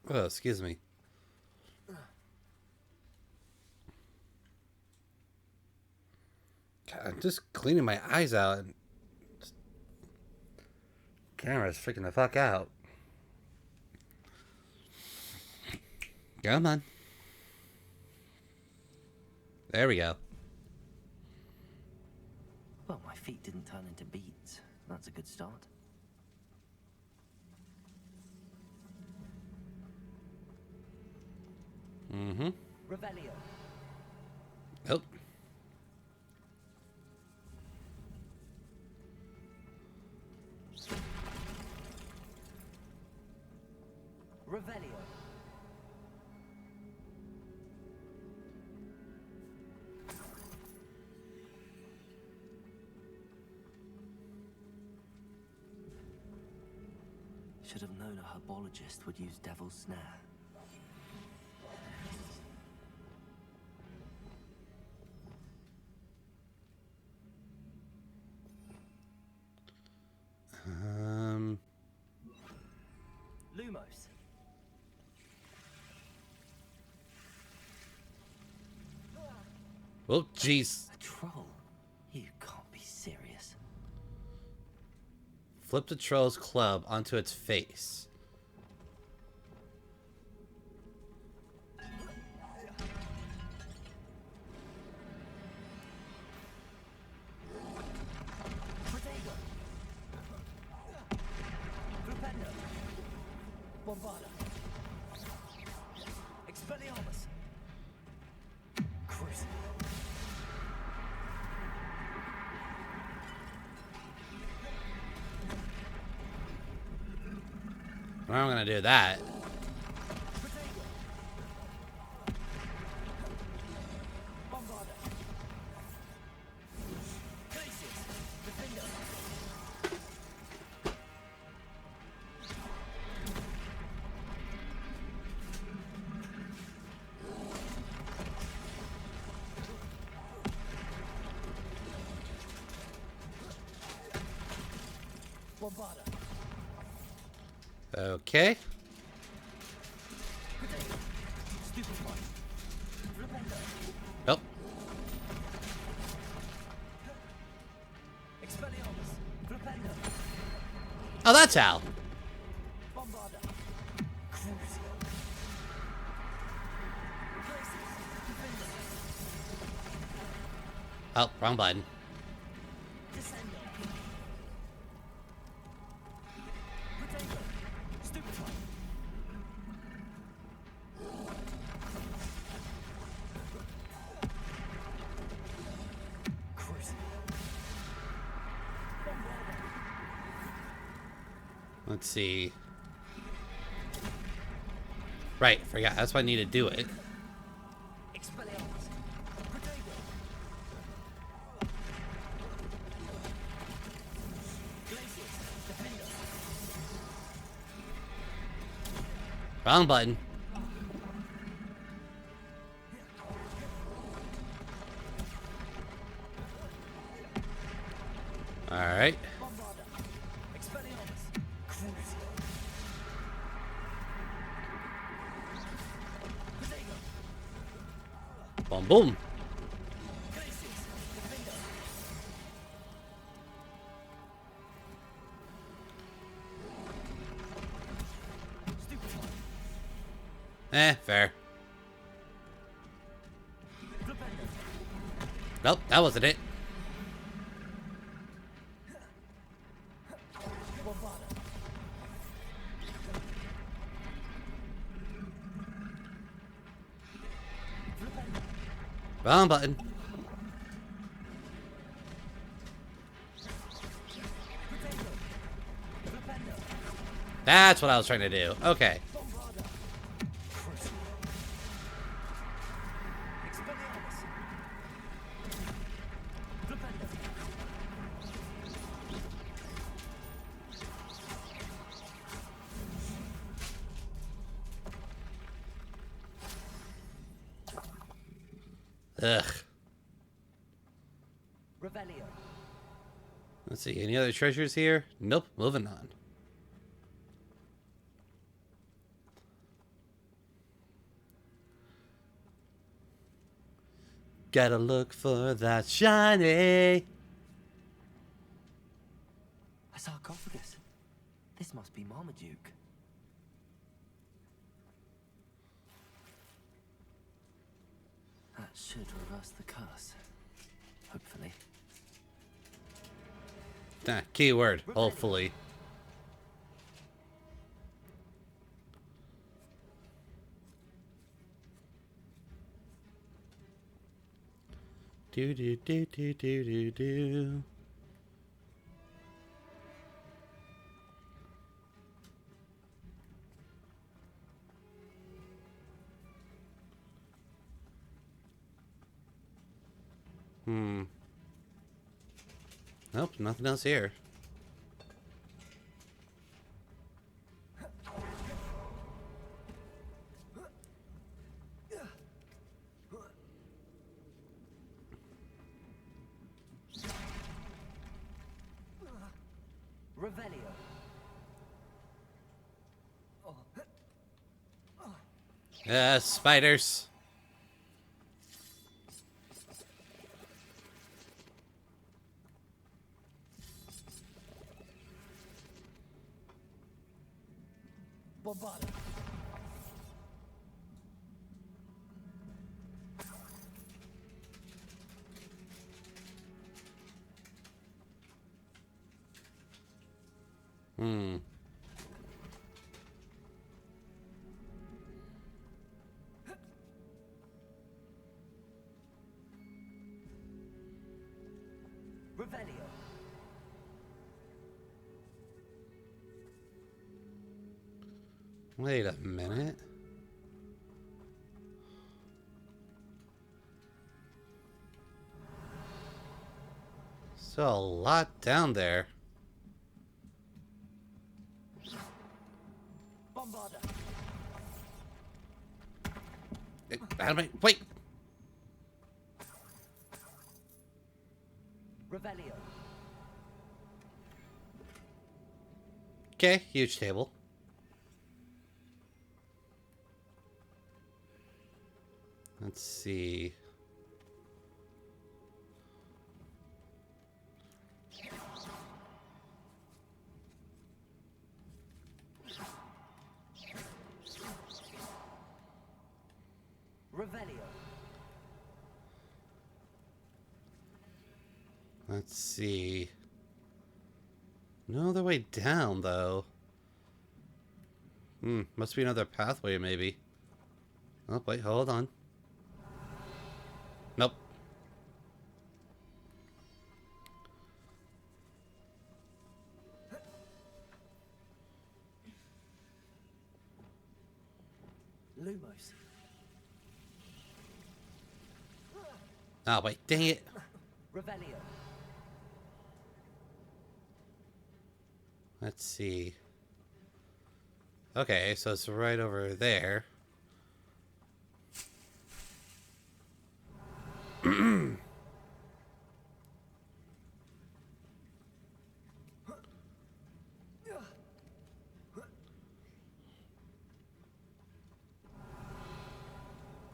Oh, excuse me. God, I'm just cleaning my eyes out. And camera's freaking the fuck out. Come on. There we go. Well, my feet didn't turn into beads. That's a good start. Mm-hmm. Revelio. Nope. Revelio. Should have known a herbologist would use devil's snare. Lumos. Oh, jeez. A troll? You can't be serious. Flip the troll's club onto its face. Protego. Flupendo. Bombarda. Expelliarmus. Crucible. I'm gonna do that. Bombarda. Glacius. Defender. Bombarda. Okay. Oh. Oh, that's how. Oh, wrong button. Let's see. Right, forgot. That's why I need to do it. Wrong button. Alright. Boom, boom. Fair. Nope, that wasn't it. Wrong button. That's what I was trying to do. Okay. Ugh. Let's see, any other treasures here? Nope, moving on. Gotta look for that shiny. A sarcophagus. This must be Marmaduke. That should reverse the curse. Hopefully. Keyword, hopefully. Do do do do do do do. Nope, nothing else here. Spiders. Bombada. Wait a minute. So a lot down there. Bombada. Out of my wait. Revelio. Okay, huge table. Let's see. Revelio. Let's see. No other way down, though. Must be another pathway, maybe. Oh, wait, hold on. Nope. Lumos. Oh, wait, dang it. Revelio. Let's see. Okay, so it's right over there.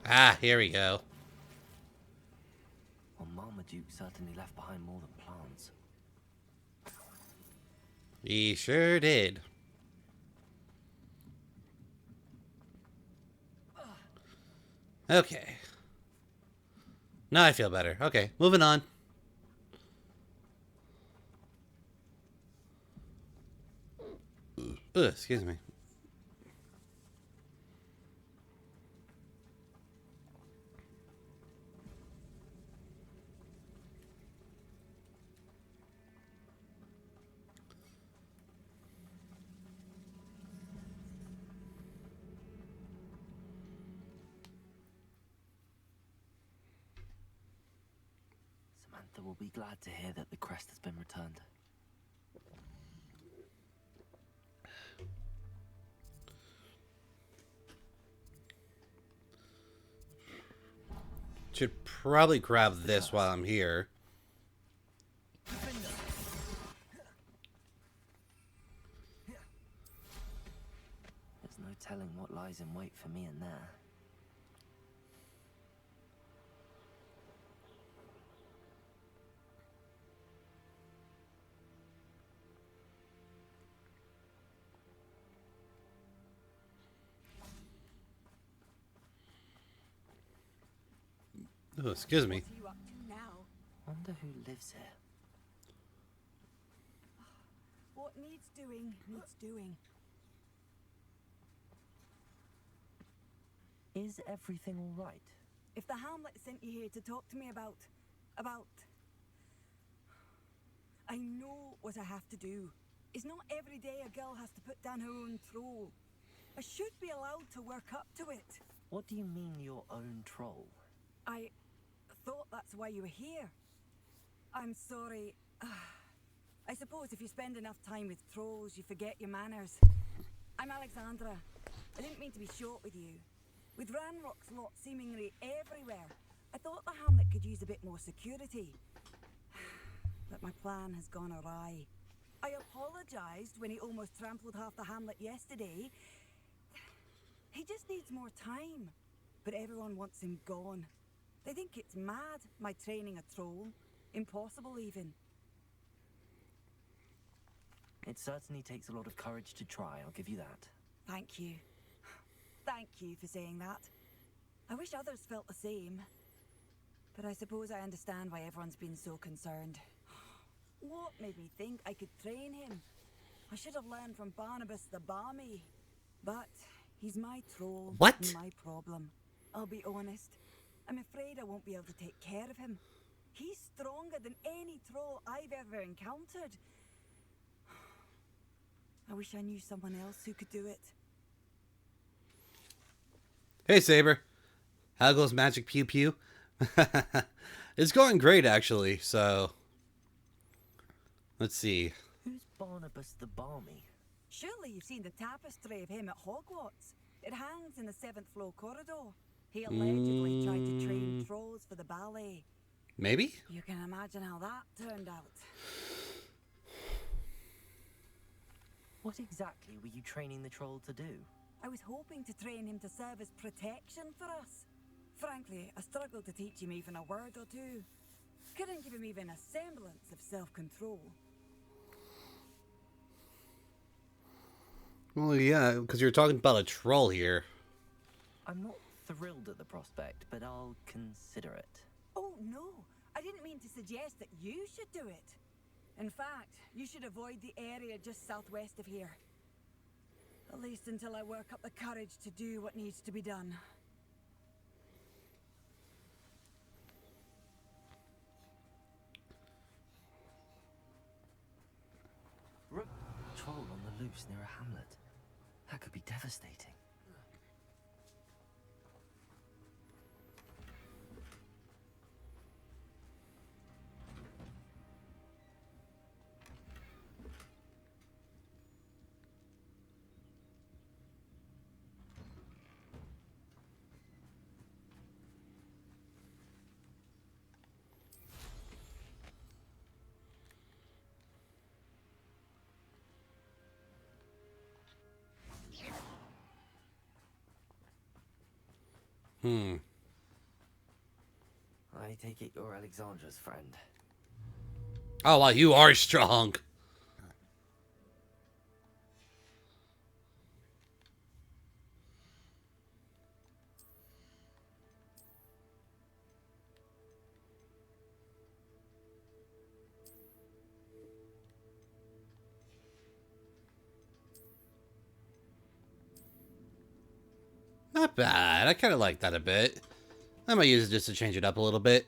Ah, here we go. Well, Marmaduke certainly left behind more than plants. He sure did. Okay. Now I feel better. Okay, moving on. Ugh, excuse me. Samantha will be glad to hear that the crest has been returned. Should probably grab this while I'm here. There's no telling what lies in wait for me in there. Oh, excuse me. What are you up to now? Wonder who lives here. What needs doing, needs doing. Is everything all right? If the Hamlet sent you here to talk to me about... I know what I have to do. It's not every day a girl has to put down her own troll. I should be allowed to work up to it. What do you mean, your own troll? I thought that's why you were here. I'm sorry. I suppose if you spend enough time with trolls, you forget your manners. I'm Alexandra. I didn't mean to be short with you. With Ranrock's lot seemingly everywhere, I thought the Hamlet could use a bit more security. But my plan has gone awry. I apologized when he almost trampled half the Hamlet yesterday. He just needs more time. But everyone wants him gone. They think it's mad, my training a troll. Impossible, even. It certainly takes a lot of courage to try, I'll give you that. Thank you. Thank you for saying that. I wish others felt the same. But I suppose I understand why everyone's been so concerned. What made me think I could train him? I should have learned from Barnabas the Balmy. But he's my troll. What? And my problem. I'll be honest. I'm afraid I won't be able to take care of him. He's stronger than any troll I've ever encountered. I wish I knew someone else who could do it. Hey, Saber. How goes Magic Pew Pew? It's going great, actually, so... Let's see. Who's Barnabas the Balmy? Surely you've seen the tapestry of him at Hogwarts. It hangs in the 7th floor corridor. He allegedly tried to train trolls for the ballet. Maybe? You can imagine how that turned out. What exactly were you training the troll to do? I was hoping to train him to serve as protection for us. Frankly, I struggled to teach him even a word or two. Couldn't give him even a semblance of self-control. Well, yeah, because you're talking about a troll here. I'm not thrilled at the prospect, but I'll consider it. Oh, no. I didn't mean to suggest that you should do it. In fact, you should avoid the area just southwest of here. At least until I work up the courage to do what needs to be done. Troll on the loose near a hamlet. That could be devastating. I take it you're Alexandra's friend. Oh, wow, you are strong. Not bad. I kind of like that a bit. I might use it just to change it up a little bit.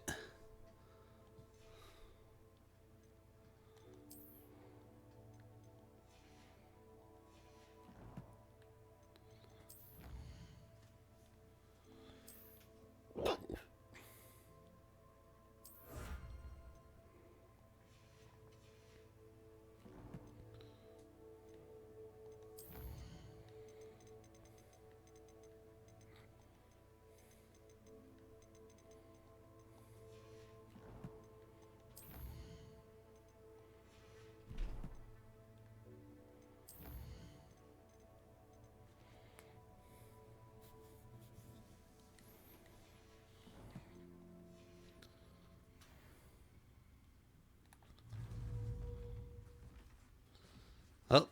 Oh,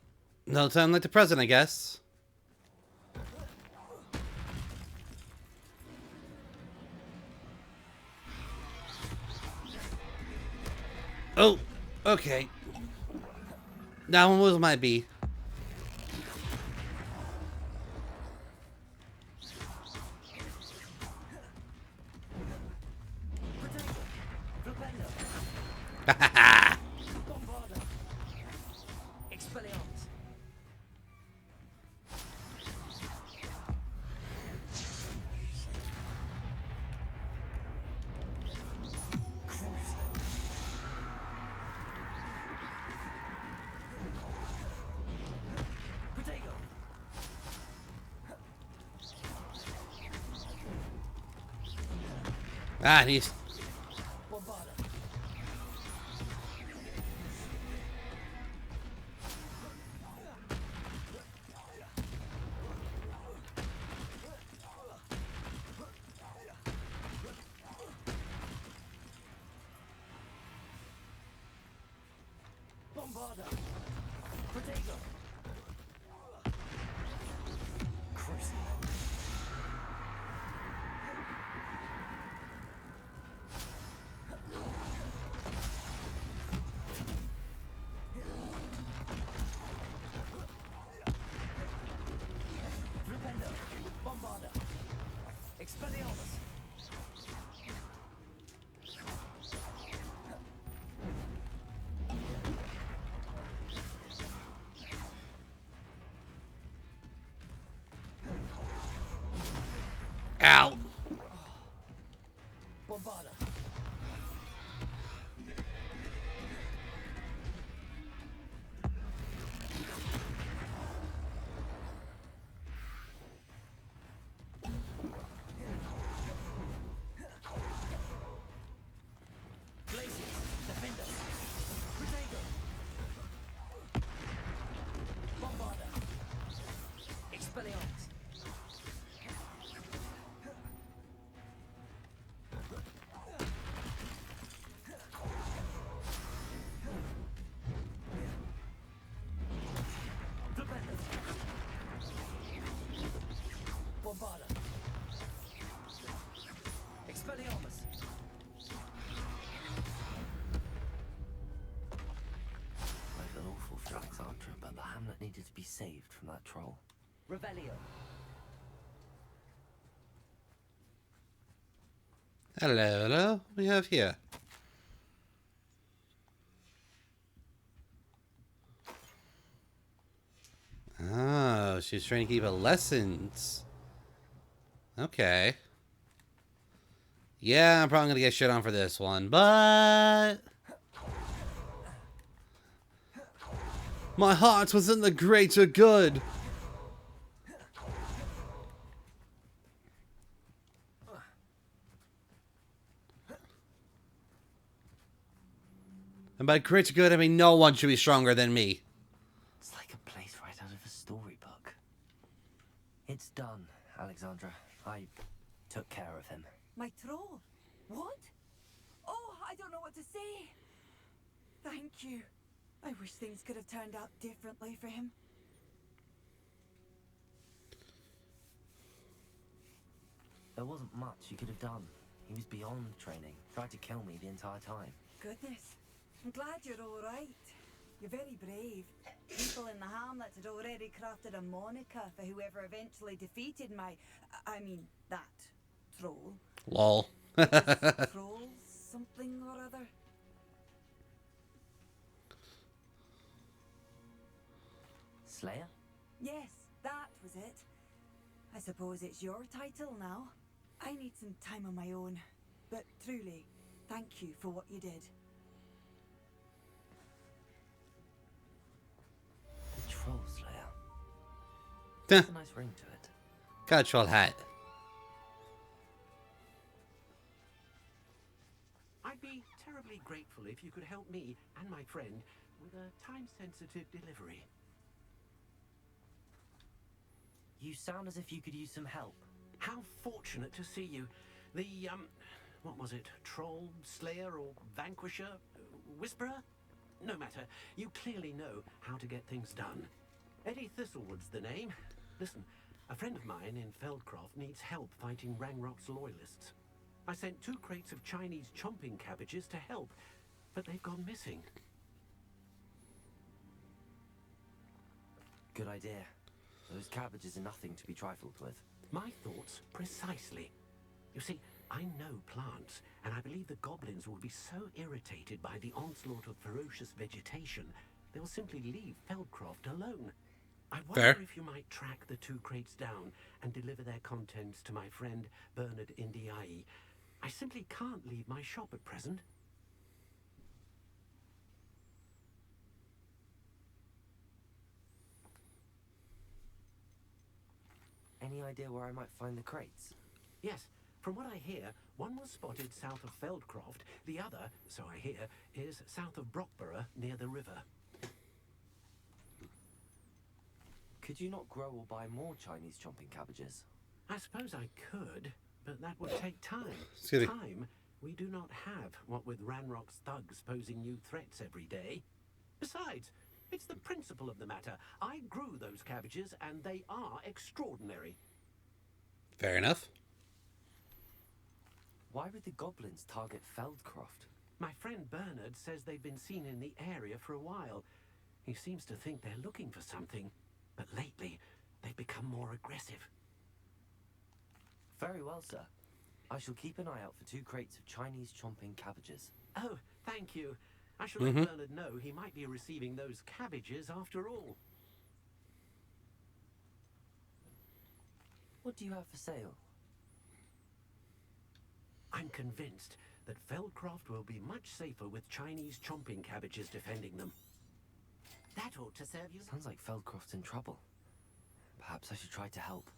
no time like the present, I guess. Oh, okay. That one was my B. Ah, he's... Ow. that troll. Revelio. Hello, hello. What do we have here? Oh, she's trying to keep her lessons. Okay. Yeah, I'm probably gonna get shit on for this one, but my heart was in the greater good. And by greater good, I mean no one should be stronger than me. It's like a place right out of a storybook. It's done, Alexandra. I took care of him. My troll? What? Oh, I don't know what to say. Thank you. I wish things could have turned out differently for him. There wasn't much you could have done. He was beyond training. Tried to kill me the entire time. Goodness. I'm glad you're all right. You're very brave. People in the hamlet had already crafted a moniker for whoever eventually defeated I mean, that troll. Lol. Troll something or other. Slayer? Yes, that was it. I suppose it's your title now. I need some time on my own. But truly, thank you for what you did. The Troll Slayer. Huh. Has a nice ring to it. Got a troll hat. I'd be terribly grateful if you could help me and my friend with a time-sensitive delivery. You sound as if you could use some help. How fortunate to see you. The, what was it? Troll, Slayer, or Vanquisher? Whisperer? No matter. You clearly know how to get things done. Eddie Thistlewood's the name. Listen, a friend of mine in Feldcroft needs help fighting Rangrock's loyalists. I sent 2 crates of Chinese chomping cabbages to help, but they've gone missing. Good idea. Those cabbages are nothing to be trifled with. My thoughts precisely. You see, I know plants, and I believe the goblins will be so irritated by the onslaught of ferocious vegetation, they'll simply leave Feldcroft alone. I wonder Fair. if you might track the 2 crates down and deliver their contents to my friend Bernard Indiai. I simply can't leave my shop at present. Any idea where I might find the crates? Yes, from what I hear, one was spotted south of Feldcroft, the other, so I hear, is south of Brockborough near the river. Could you not grow or buy more Chinese chomping cabbages? I suppose I could, but that would take time. Excuse me. Time we do not have, what with Ranrock's thugs posing new threats every day. Besides, it's the principle of the matter. I grew those cabbages, and they are extraordinary. Fair enough. Why would the goblins target Feldcroft? My friend Bernard says they've been seen in the area for a while. He seems to think they're looking for something, but lately they've become more aggressive. Very well, sir. I shall keep an eye out for 2 crates of Chinese chomping cabbages. Oh, thank you. I shall let Bernard know he might be receiving those cabbages after all. What do you have for sale? I'm convinced that Feldcroft will be much safer with Chinese chomping cabbages defending them. That ought to serve you. Sounds like Feldcroft's in trouble. Perhaps I should try to help.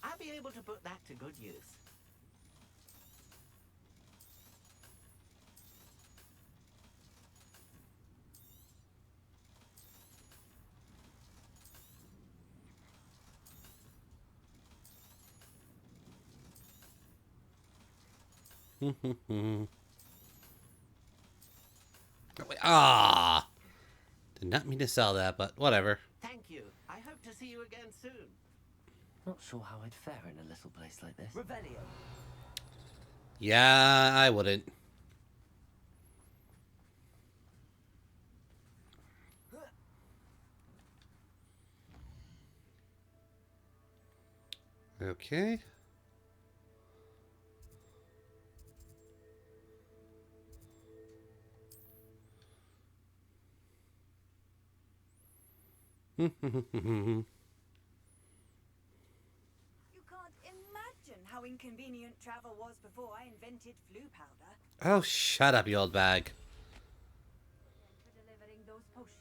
I'll be able to put that to good use. Ah, did not mean to sell that, but whatever. Thank you. I hope to see you again soon. Not sure how I'd fare in a little place like this. Revelio. Yeah, I wouldn't. Okay. You can't imagine how inconvenient travel was before I invented flu powder. Oh, shut up, you old bag. For delivering those potions.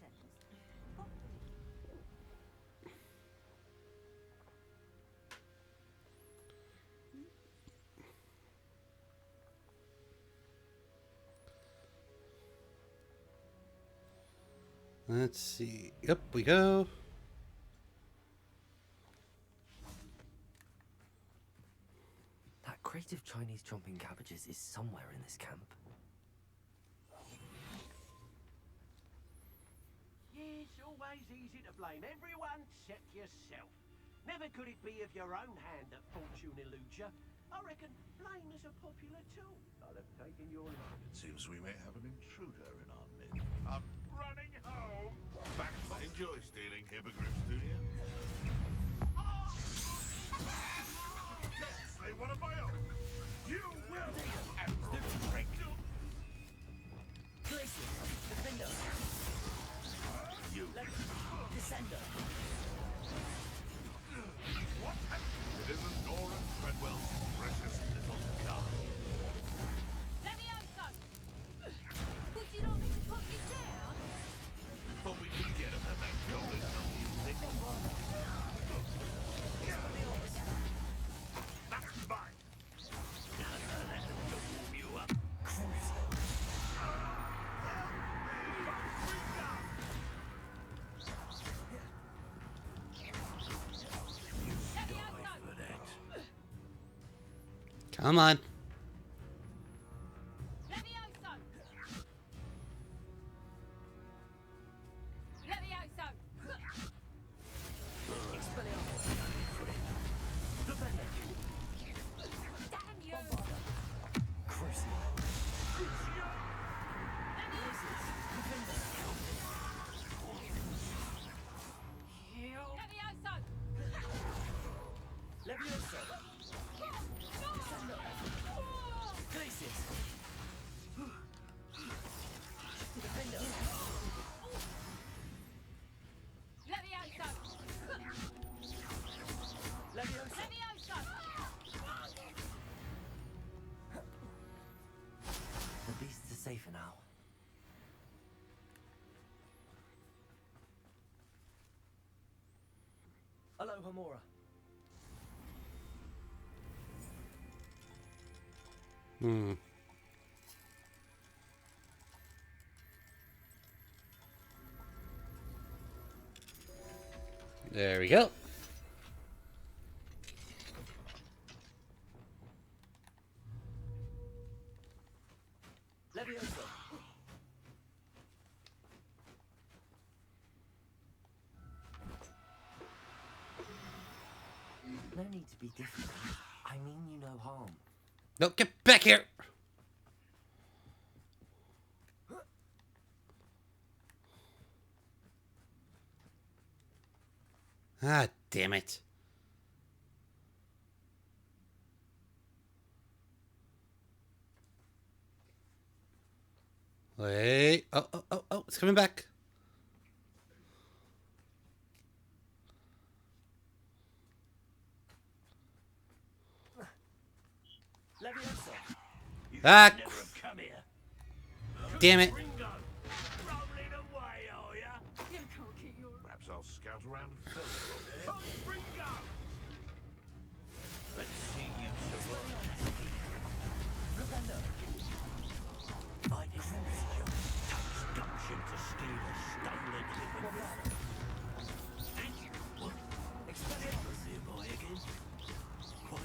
Let's see. Up we go. That crate of Chinese chomping cabbages is somewhere in this camp. It's always easy to blame everyone except yourself. Never could it be of your own hand that fortune eludes you. I reckon blame is a popular tool. I'll have taken your life. It seems we may have an intruder in our midst. I'm running home. Back to enjoy stealing hippogriffs, do you? Yes, they want to buy off. You will. Defender. You. Descender. What? It isn't Nora Treadwell's precious little car. Let me out, son! Would you not need to put me down? But we can get him at that golden music. That's mine. Warm you up. Come on. Let me out, son! Let me out, son! Damn you! Let me out, son! Leviosa. Glacius. Defender. Let me out, son! Leviosa. Let me out, son! The beasts are safer now. Aloha Mora. Hmm. There we go. Leviosa. No need to be difficult. I mean you no harm. No, get back here. Ah, damn it. Wait. Oh, it's coming back. Leviosa. Ah, Never have come here. damn it. Ringo, rolling away, are ya? Perhaps I'll scout around first. Oh, Ringo! Let's see you survive. Defender. I didn't need your touch gumption to steal a stolen hippogriff. And you what? Expelliarmus. Here, boy, again. What?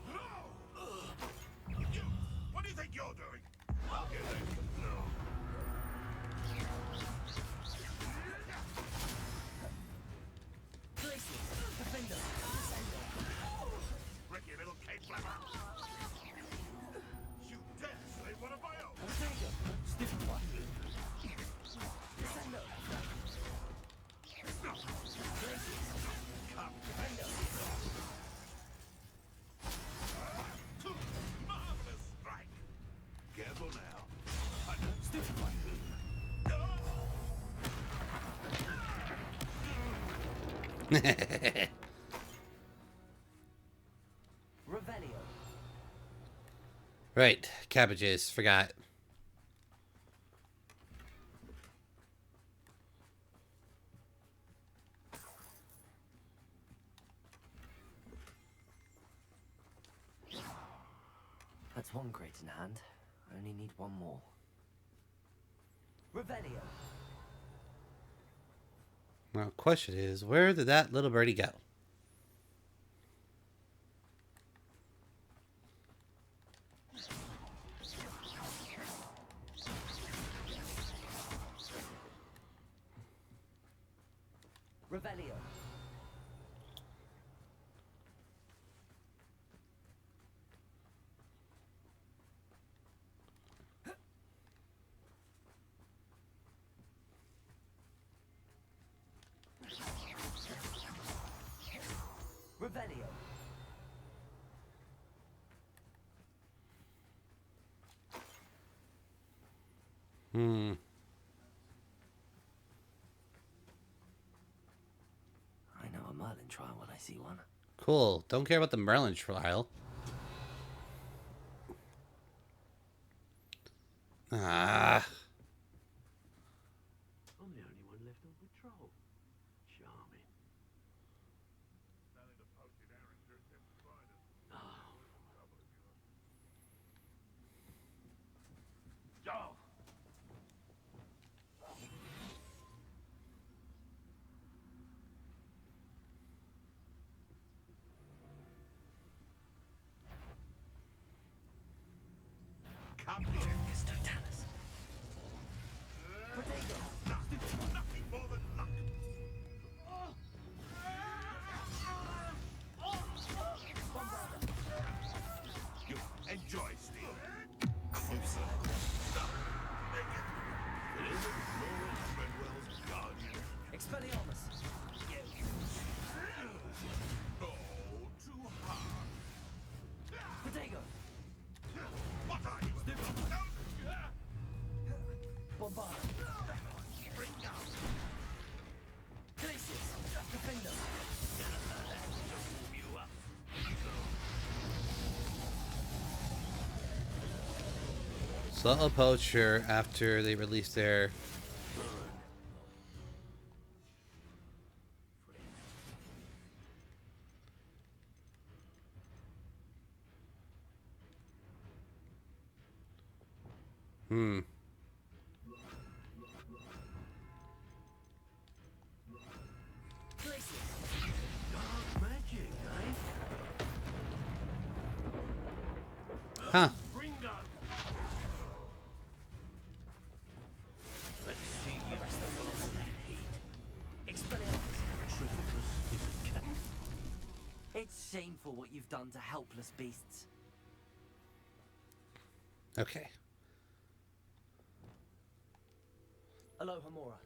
No! You! What do you think you're doing? I'll get it. No. Revelio. Right, cabbages. Forgot. That's one crate in hand. I only need one more. Revelio. Now, question is, where did that little birdie go? Revelio. Revelio. I know a Merlin trial when I see one. Cool. Don't care about the Merlin trial. Ah. I'm the only one left on patrol. Charming. Go! Come here. It's Totalis. Nothing more than luck. You enjoy stealing. Closer. Stop. Make it. Delivered Laura Treadwell's guardian. Expelliarmus. Oh, too hard. Protego. What are you? Bombard. Bring down. Glacius. Defender. You up. Subtle poacher after they release their... Dark magic, eh? Huh. Bring gun. Let's see you. It's shameful what you've done to helpless beasts. Okay. Alohomora.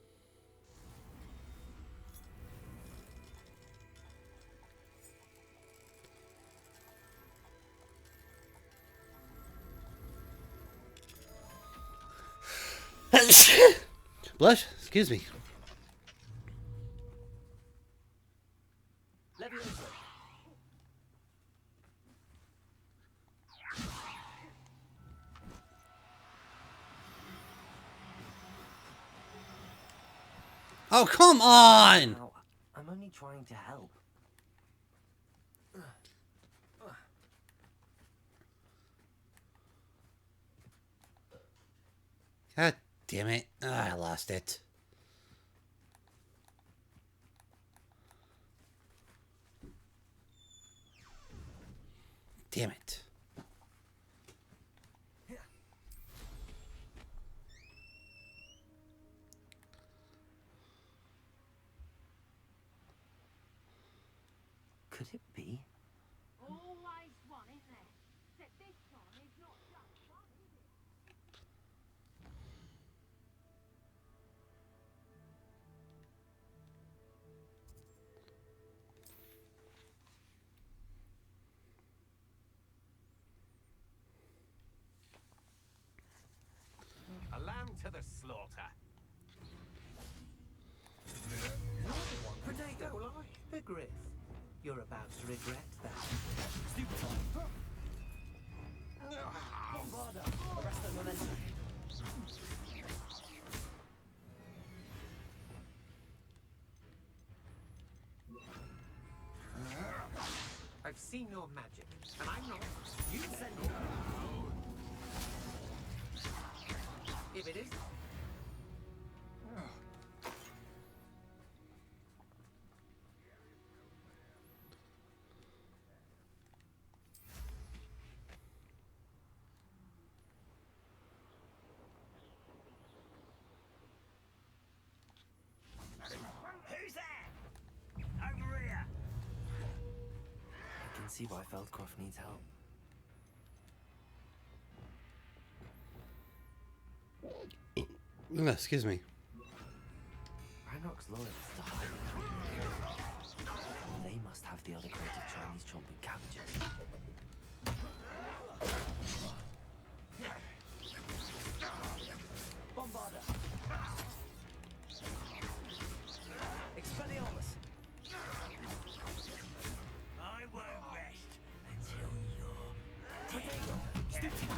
Blush? Excuse me. Levioso. Oh, come on! Now, I'm only trying to help. God damn it. I lost it. Damn it. Could it be? Always one, isn't there? Except this time it's not just one, is it? A lamb to the slaughter. Protego. You're about to regret that. Stupefy. Bombarda. Arrest the momentum. I've seen your magic, and I'm not. You send it. If it is. Who's there? Over here. I can see why Feldcroft needs help. Excuse me. Ranrock's loyalists to hiding. They must have the other crate of Chinese chomping cabbages. Bombarda. Expelliarmus. I won't rest until you're dead.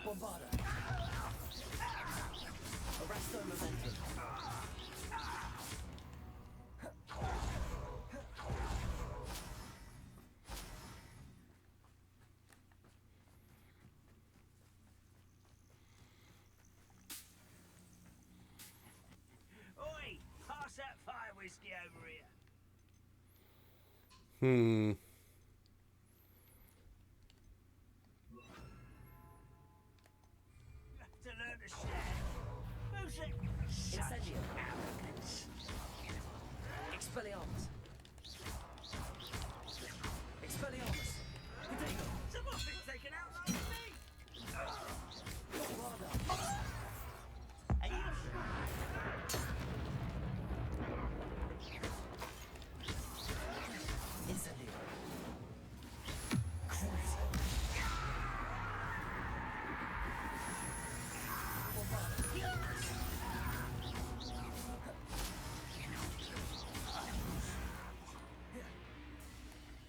Bombarda. Arresto momentum. Oi! Pass that fire whiskey over here. Hmm. You have to learn to share. Who's it? Incendio. Arrogance. Expelliarmus. Expelliarmus. Potato. Someone's been taken out like me. Bombarda. Are you Incendio. Cruise.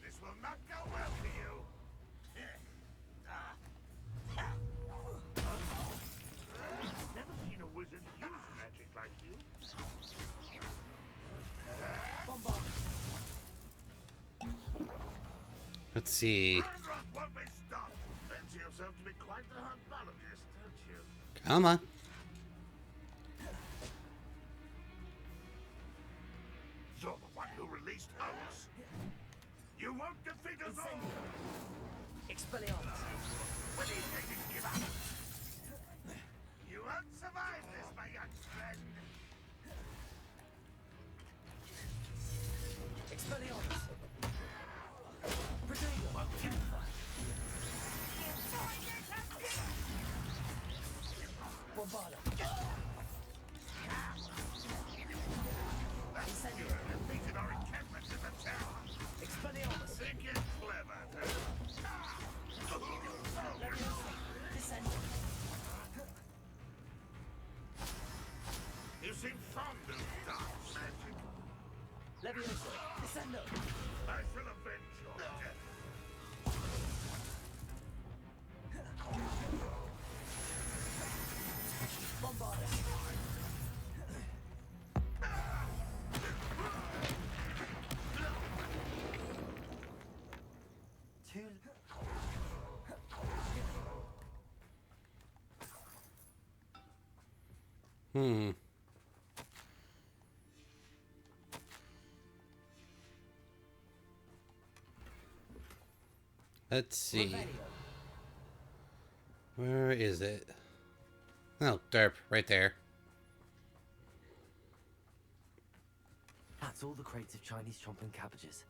This will not go well for you. Never seen a wizard use magic like you. Let's see. Ranrock won't be stopped. Fancy yourself to be quite the herbologist, don't you? Come on. You're the one who released Hogwarts. You won't defeat us all. Expelliarmus. When do you think you give up? You won't survive this, my young friend. Expelliarmus. Potato. Bombarda. That's you have defeated our encampment in the tower. Expelliarmus. Think you're clever, Descend. You seem fond of dark magic. Leviosa. Descendo. I shall avenge your death. Bombarda. Hmm. Let's see. Where is it? Oh, derp, right there. That's all the crates of Chinese chomping cabbages.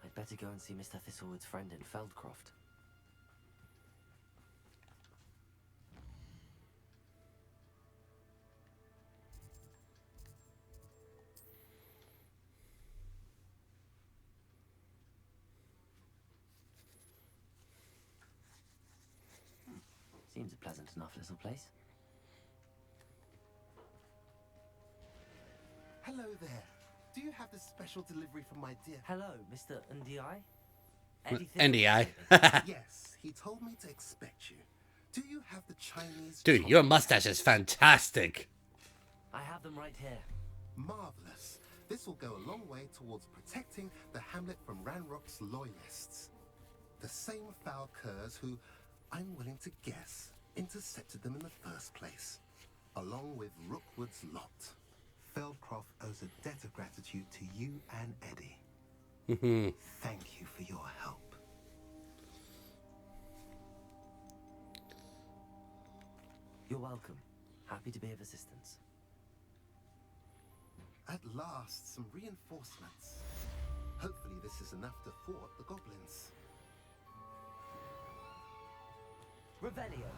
I'd better go and see Mr. Thistlewood's friend in Feldcroft. Seems a pleasant enough little place. Hello there. Do you have the special delivery from my dear? Hello, Mr. NDI? NDI. Yes, he told me to expect you. Do you have the Chinese? Dude, your mustache is fantastic. I have them right here. Marvelous. This will go a long way towards protecting the hamlet from Ranrock's loyalists. The same foul curs who, I'm willing to guess, intercepted them in the first place, along with Rookwood's lot. Feldcroft owes a debt of gratitude to you and Eddie. Thank you for your help. You're welcome. Happy to be of assistance. At last, some reinforcements. Hopefully this is enough to thwart the goblins. Revelio.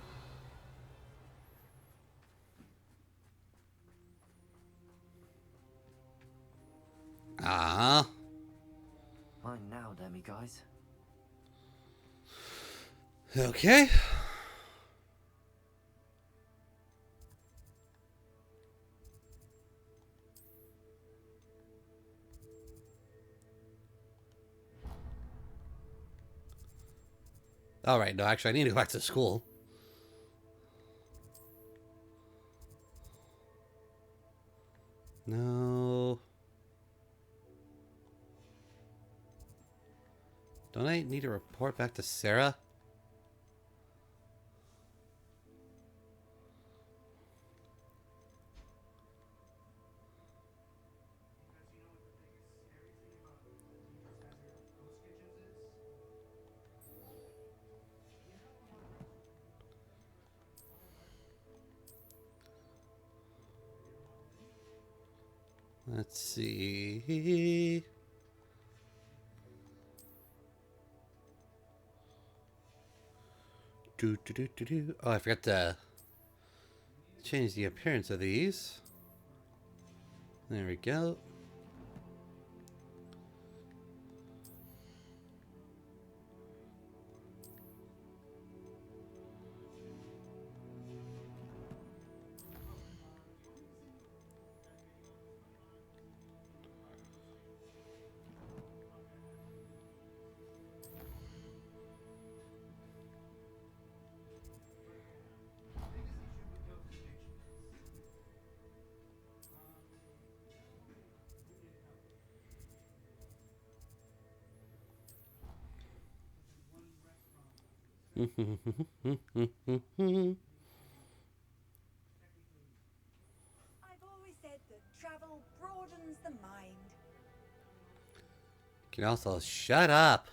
Ah. Mine now, demi guys. Okay. All right, no, actually, I need to go back to school. No. Don't I need to report back to Sarah? Let's see. Oh, I forgot to change the appearance of these. There we go. I've always said that travel broadens the mind. Can also shut up.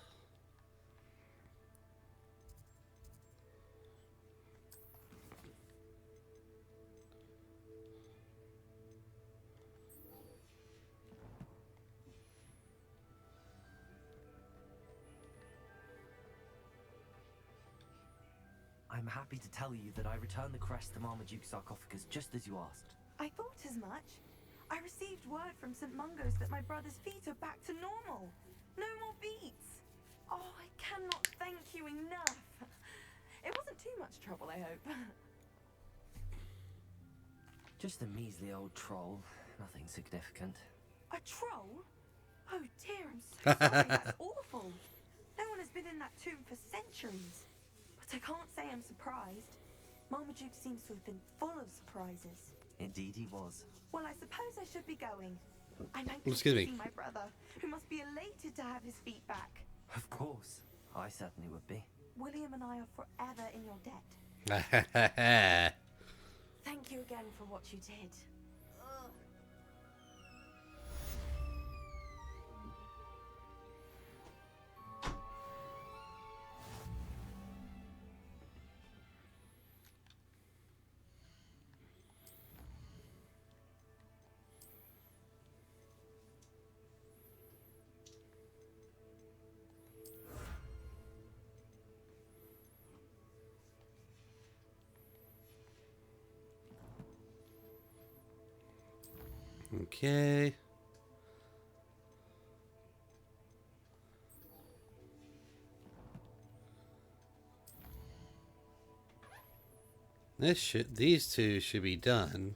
I'm happy to tell you that I returned the crest to Marmaduke's sarcophagus just as you asked. I thought as much. I received word from St. Mungo's that my brother's feet are back to normal. No more beats. Oh, I cannot thank you enough. It wasn't too much trouble, I hope. Just a measly old troll. Nothing significant. A troll? Oh dear, I'm so sorry. That's awful. No one has been in that tomb for centuries. But I can't say I'm surprised. Marmaduke seems to have been full of surprises. Indeed he was. Well, I suppose I should be going. I'm anxious to see my brother, who must be elated to have his feet back. Of course. I certainly would be. William and I are forever in your debt. Thank you again for what you did. Okay. These two should be done.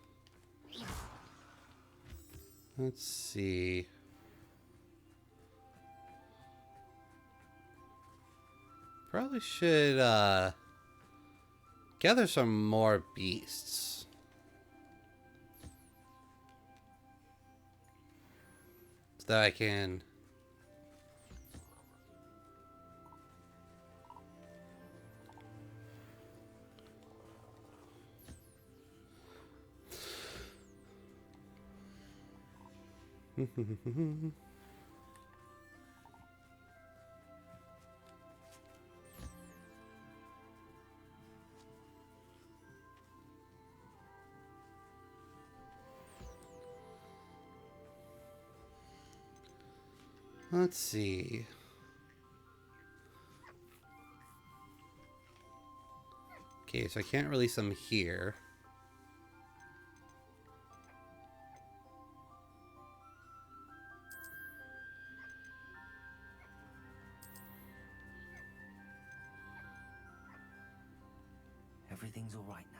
Let's see. Probably should gather some more beasts. So that I can let's see. Okay, so I can't release them here. Everything's all right now.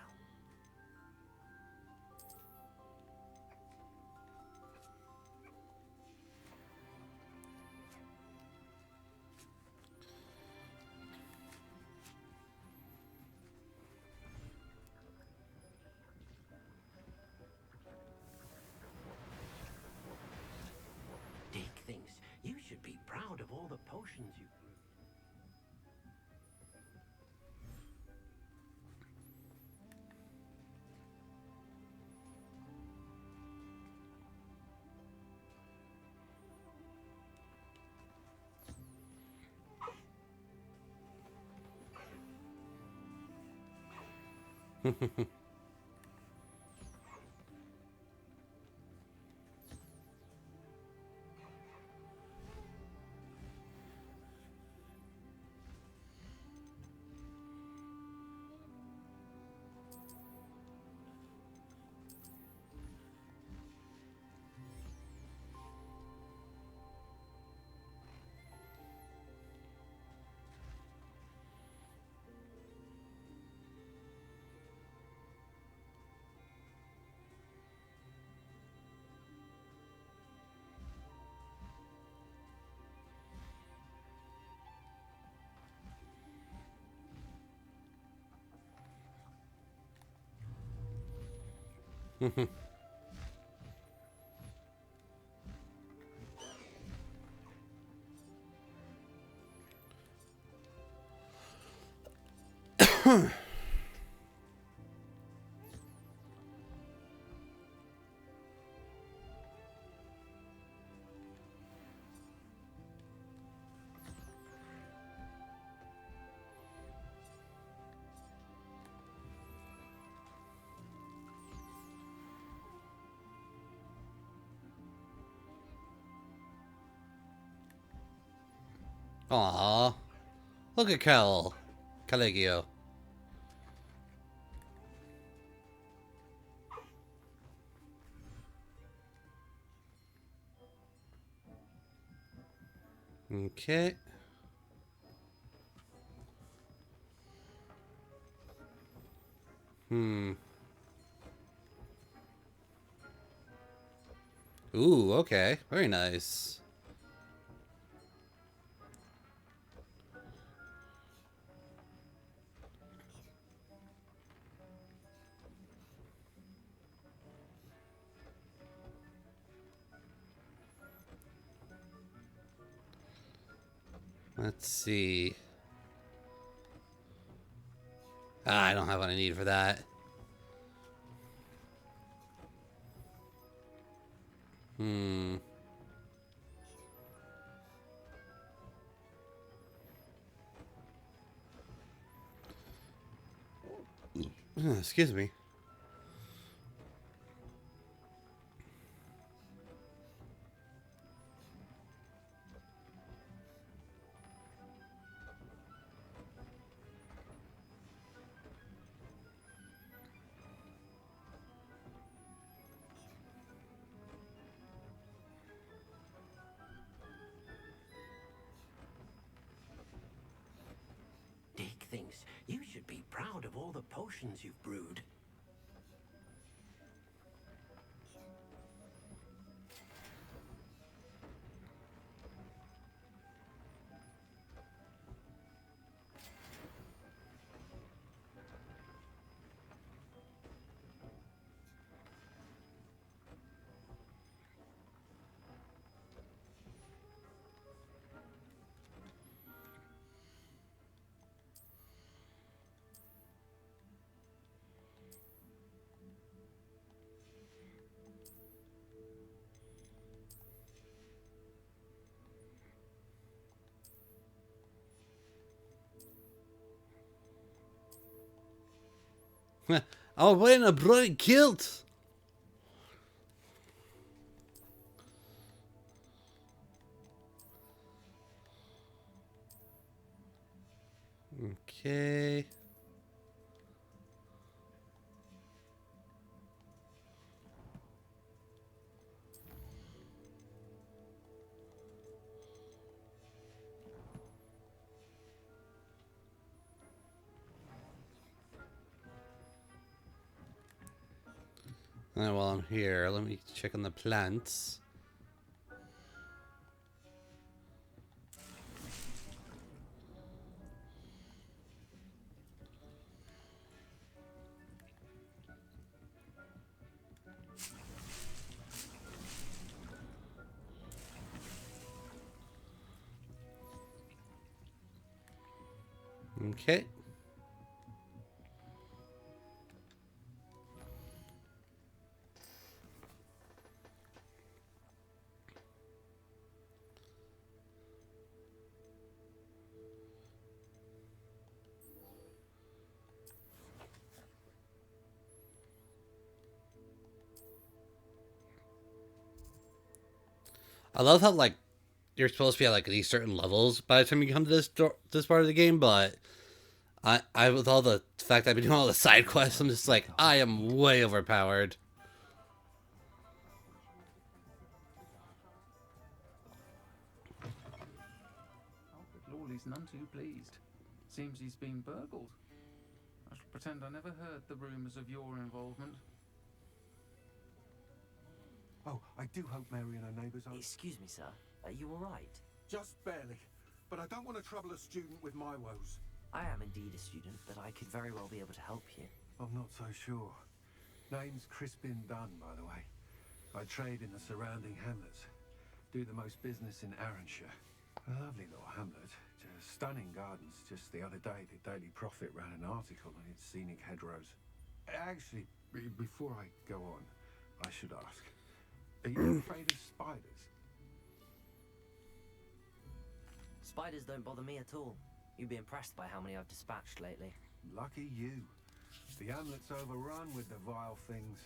Dick thinks you should be proud of all the potions you brewed. Aww. Look at Caligio. Okay. Ooh, okay. Very nice. Let's see. I don't have what I need for that. Excuse me. Dick thinks you should be proud of all the potions you've brewed. I'm wearing a bright kilt. Okay. And while I'm here, let me check on the plants. Okay. I love how like you're supposed to be at like these certain levels by the time you come to this part of the game, but I with all the fact I've been doing all the side quests, I'm just like I am way overpowered. Lawley's none too pleased. Seems he's been burgled. I shall pretend I never heard the rumours of your involvement. Oh, I do hope Mary and her neighbours are... Excuse me, sir. Are you all right? Just barely. But I don't want to trouble a student with my woes. I am indeed a student, but I could very well be able to help you. I'm not so sure. Name's Crispin Dunn, by the way. I trade in the surrounding hamlets. Do the most business in Arranshire. A lovely little hamlet. Just stunning gardens. Just the other day, the Daily Prophet ran an article on its scenic hedgerows. Actually, before I go on, I should ask. Are you afraid of spiders? Spiders don't bother me at all. You'd be impressed by how many I've dispatched lately. Lucky you. The hamlet's overrun with the vile things,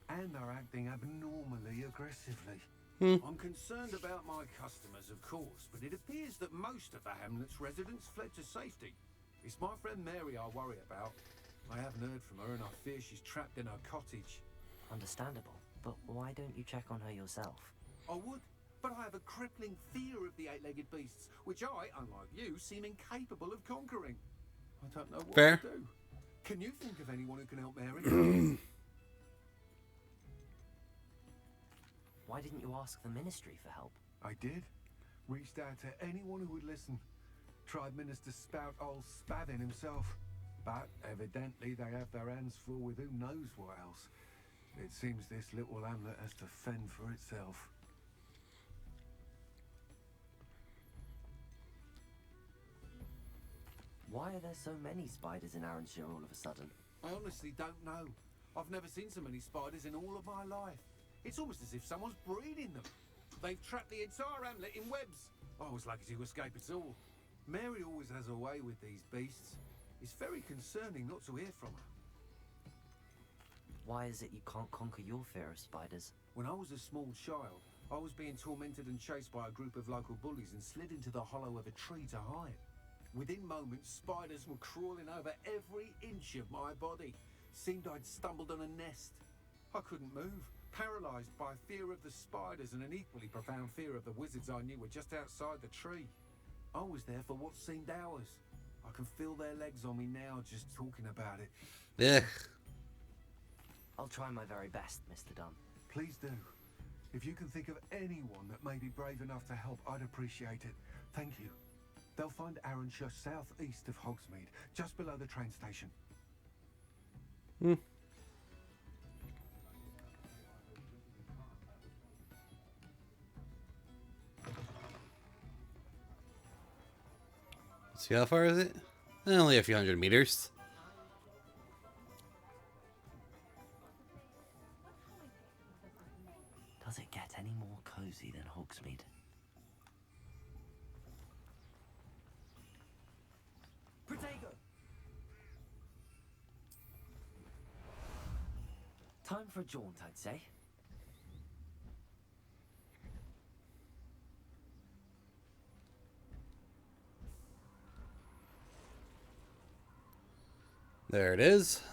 and they're acting abnormally aggressively. I'm concerned about my customers, of course, but it appears that most of the hamlet's residents fled to safety. It's my friend Mary I worry about. I haven't heard from her, and I fear she's trapped in her cottage. Understandable. But why don't you check on her yourself? I would, but I have a crippling fear of the eight-legged beasts, which I, unlike you, seem incapable of conquering. I don't know what to do. Can you think of anyone who can help Mary? Why didn't you ask the ministry for help? I did. Reached out to anyone who would listen. Tried Minister Spout old Spavin himself. But evidently they have their hands full with who knows what else. It seems this little hamlet has to fend for itself. Why are there so many spiders in Arranshire all of a sudden? I honestly don't know. I've never seen so many spiders in all of my life. It's almost as if someone's breeding them. They've trapped the entire hamlet in webs. I was lucky to escape it all. Mary always has a way with these beasts. It's very concerning not to hear from her. Why is it you can't conquer your fear of spiders? When I was a small child, I was being tormented and chased by a group of local bullies and slid into the hollow of a tree to hide. Within moments, spiders were crawling over every inch of my body. Seemed I'd stumbled on a nest. I couldn't move, paralysed by fear of the spiders and an equally profound fear of the wizards I knew were just outside the tree. I was there for what seemed hours. I can feel their legs on me now just talking about it. Yeah. I'll try my very best, Mr. Dunn. Please do. If you can think of anyone that may be brave enough to help, I'd appreciate it. Thank you. They'll find Arranshire southeast of Hogsmeade, just below the train station. See how far is it? Only a few hundred meters. Does it get any more cozy than Hogsmeade? Protego! Time for a jaunt, I'd say. There it is.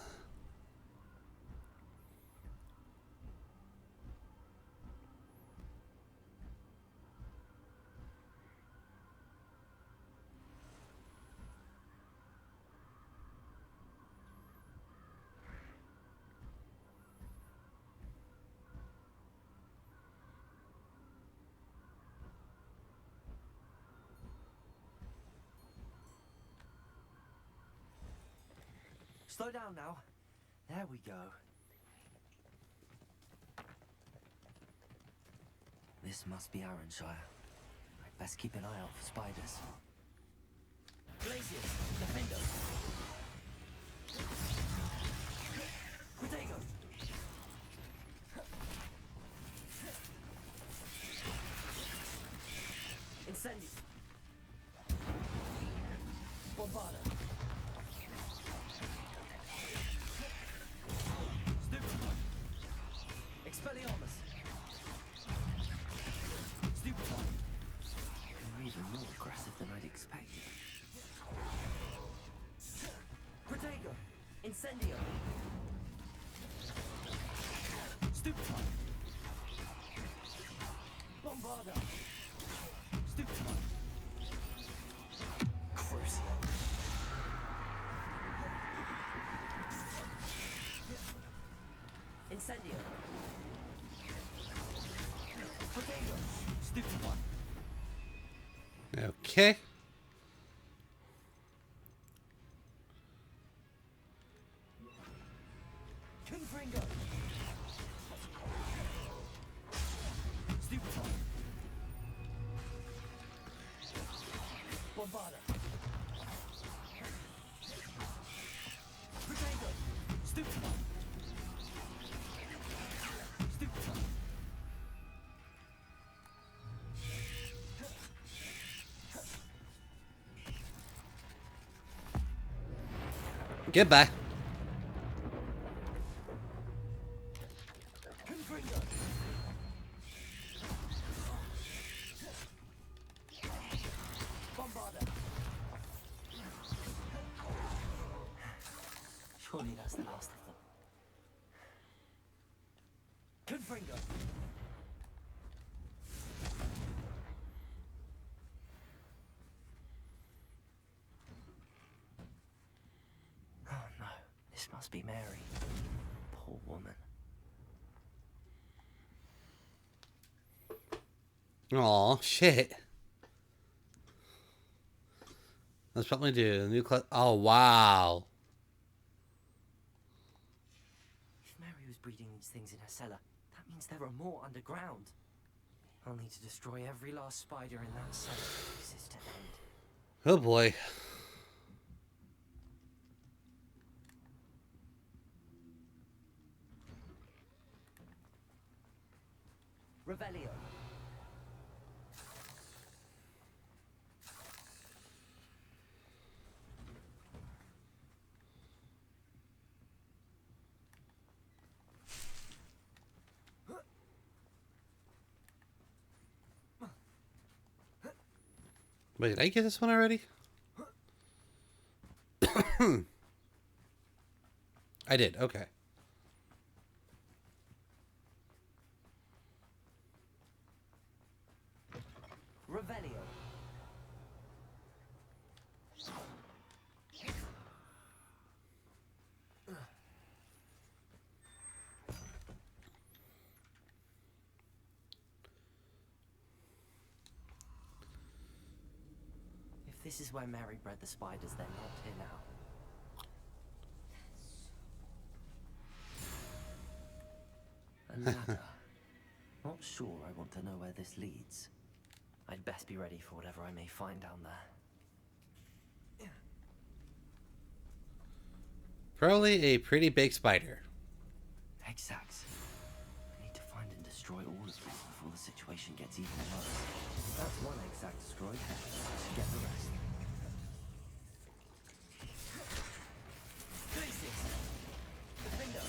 Slow down now. There we go. This must be Arranshire. I'd best keep an eye out for spiders. Glaciers, defender. Protego. Incendio. Bombarda. Expelliarmus. Stupefy. You're even more aggressive than I'd expected. Protego. Incendio. Stupefy. Bombarda. Stupefy. Crucial. Incendio. Okay. Confringo. Stupefy. Bombarda. Protego. Stupefy. Stupefy. Goodbye. Confringo. Bombarda. Surely that's the last of them. Confringo. Oh no, this must be Mary. Poor woman. Aw, shit. Let's probably do a new class. Oh, wow. If Mary was breeding these things in her cellar, that means there are more underground. I'll need to destroy every last spider in that cellar for this to end. Oh boy. Revelio. Wait, did I get this one already? I did, okay. Revelio. If this is where Mary bred the spiders, they're not here now. A ladder. Not sure I want to know where this leads. I'd best be ready for whatever I may find down there. Probably a pretty big spider. HeartaZacs. I need to find and destroy all of them before the situation gets even worse. That's one HeartaZac destroyed. To get the rest. Glaciers. Defender.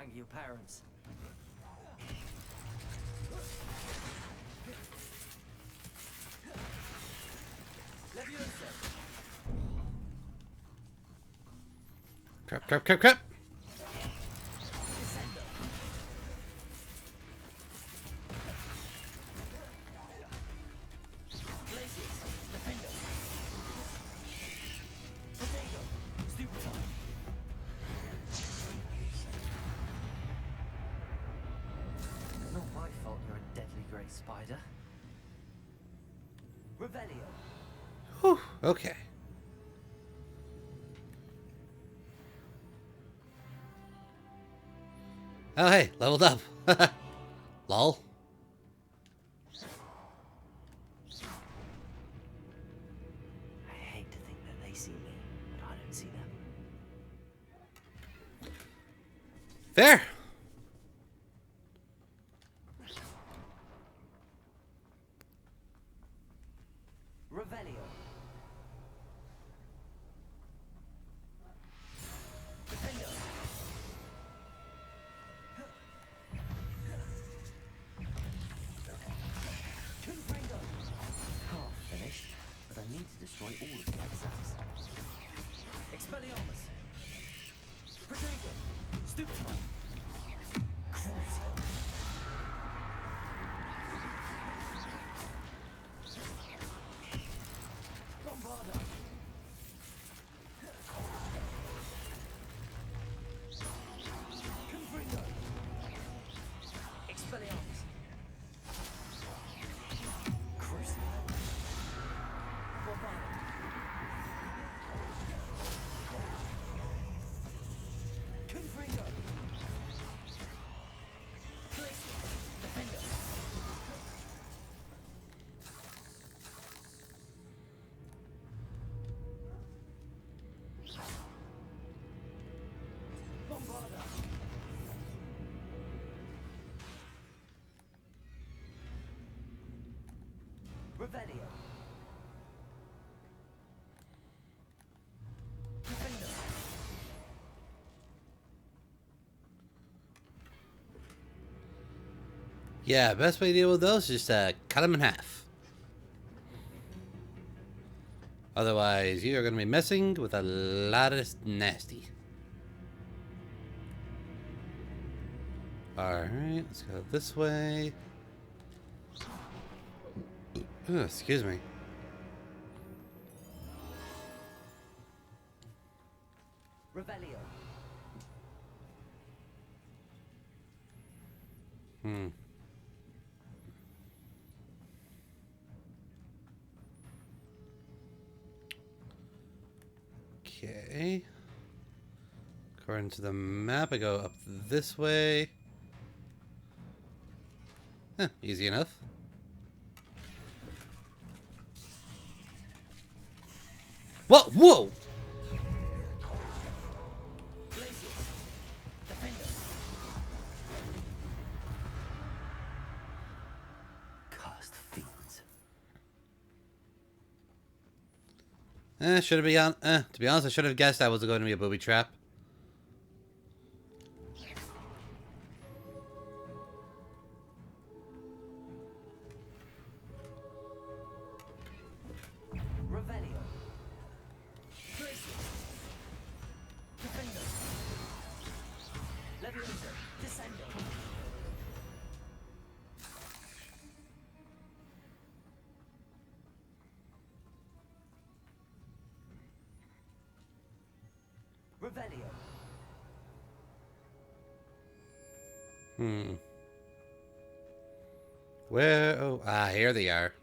anger your parents. Crap, crap, crap, crap. Not my fault you're a deadly grey spider. Revelio. Whew, okay. Oh, hey, leveled up. Lol. I hate to think that they see me, but I don't see them. Fair. Revelio. Half finished, but I need to destroy all of the exits. Expelliarmus. Protego. Stupefy. Crucio. Bombarda. Confringo. Expelliarmus. Crucio. Bombarda. Confringo. Glacier. Defender. Bombarda. Revelio. Defender. Yeah, best way to deal with those is just cut them in half. Otherwise, you are going to be messing with a lot of nasty. Alright, let's go this way. Ooh, excuse me. Revelio. Okay. According to the map, I go up this way. Easy enough. Whoa! Whoa! Cursed fiends. Should have been on. To be honest, I should have guessed that was going to be a booby trap. Revelio. Glacier. Defender. Leviosa. Descendo. Revelio. Where? Oh, here they are.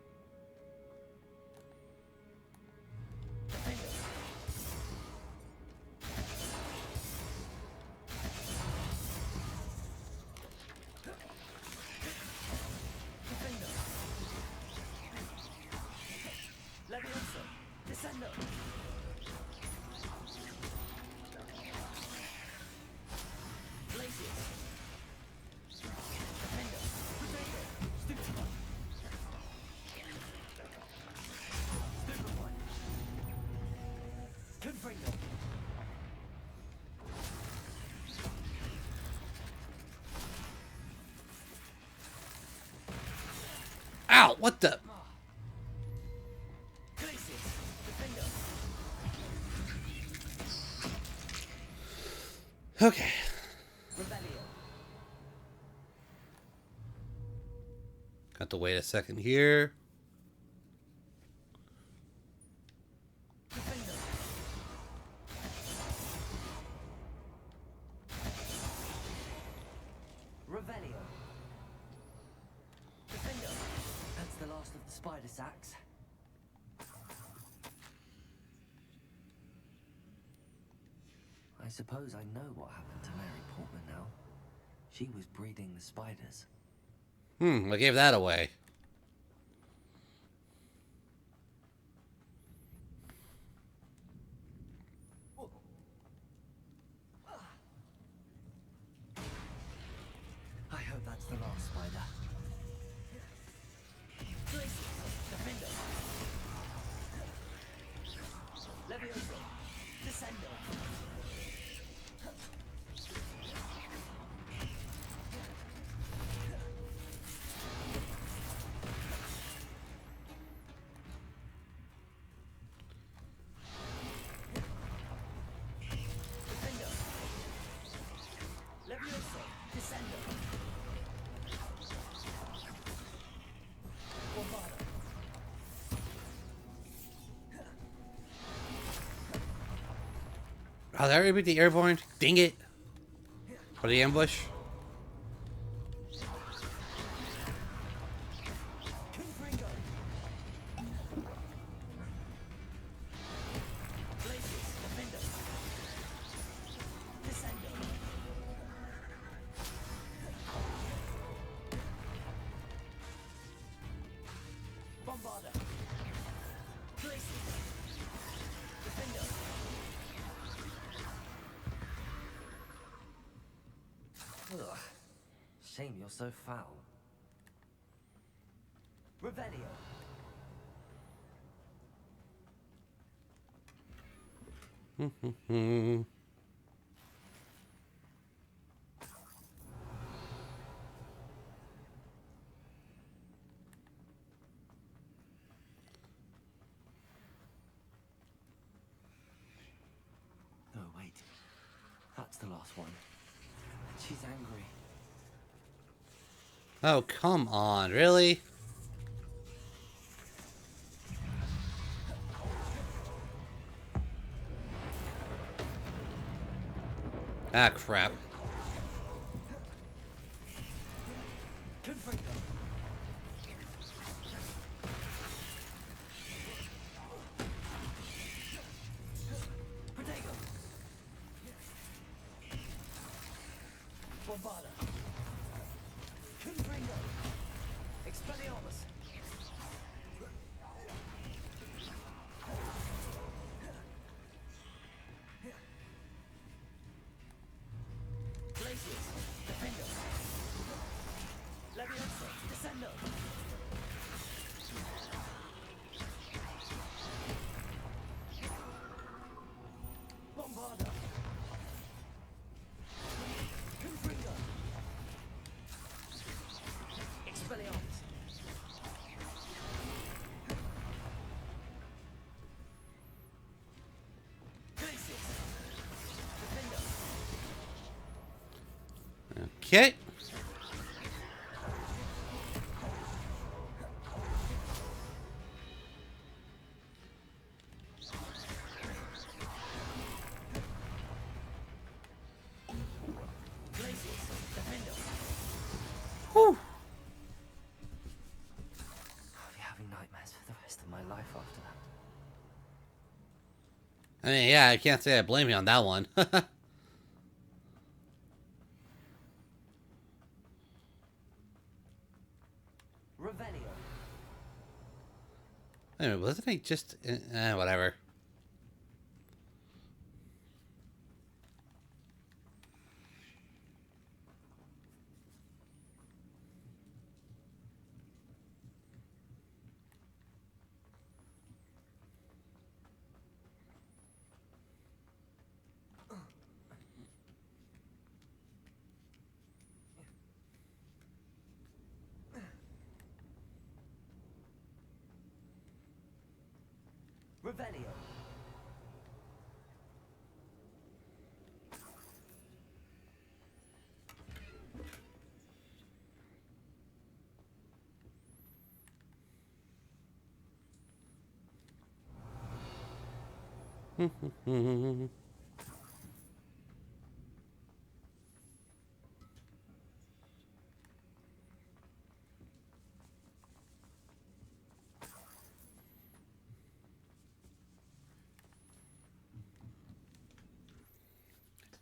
Leviosa. Descendo. Glacier. Defender. Protego. Stupefy. Ow! What the? Okay. Got to wait a second here. Revelio. Defender. That's the last of the HeartaZacs. I suppose I know what happened to Mary Portman now. She was breeding the spiders. I gave that away. I hope that's the last spider. Defender. Levioso. Descendo. Levioso. Descendo. Bombado. Oh, that would be the airborne. Dang it. For the ambush. Bombarda. Places. Defender. Ugh. Shame you're so foul. Revelio. Oh, wait. That's the last one. She's angry. Oh, come on. Really? Ah, crap. Bombarda. Confringo. Expelliarmus. Places. Defender. Levioso. Descendo. Bombarda. Confringo. Expelliarmus. Places. Defender. Okay. Places. Defender. Whew. I'll be having nightmares for the rest of my life after that. I mean, yeah, I can't say I blame you on that one. Revelio. Anyway, wasn't he just... whatever. Revelio.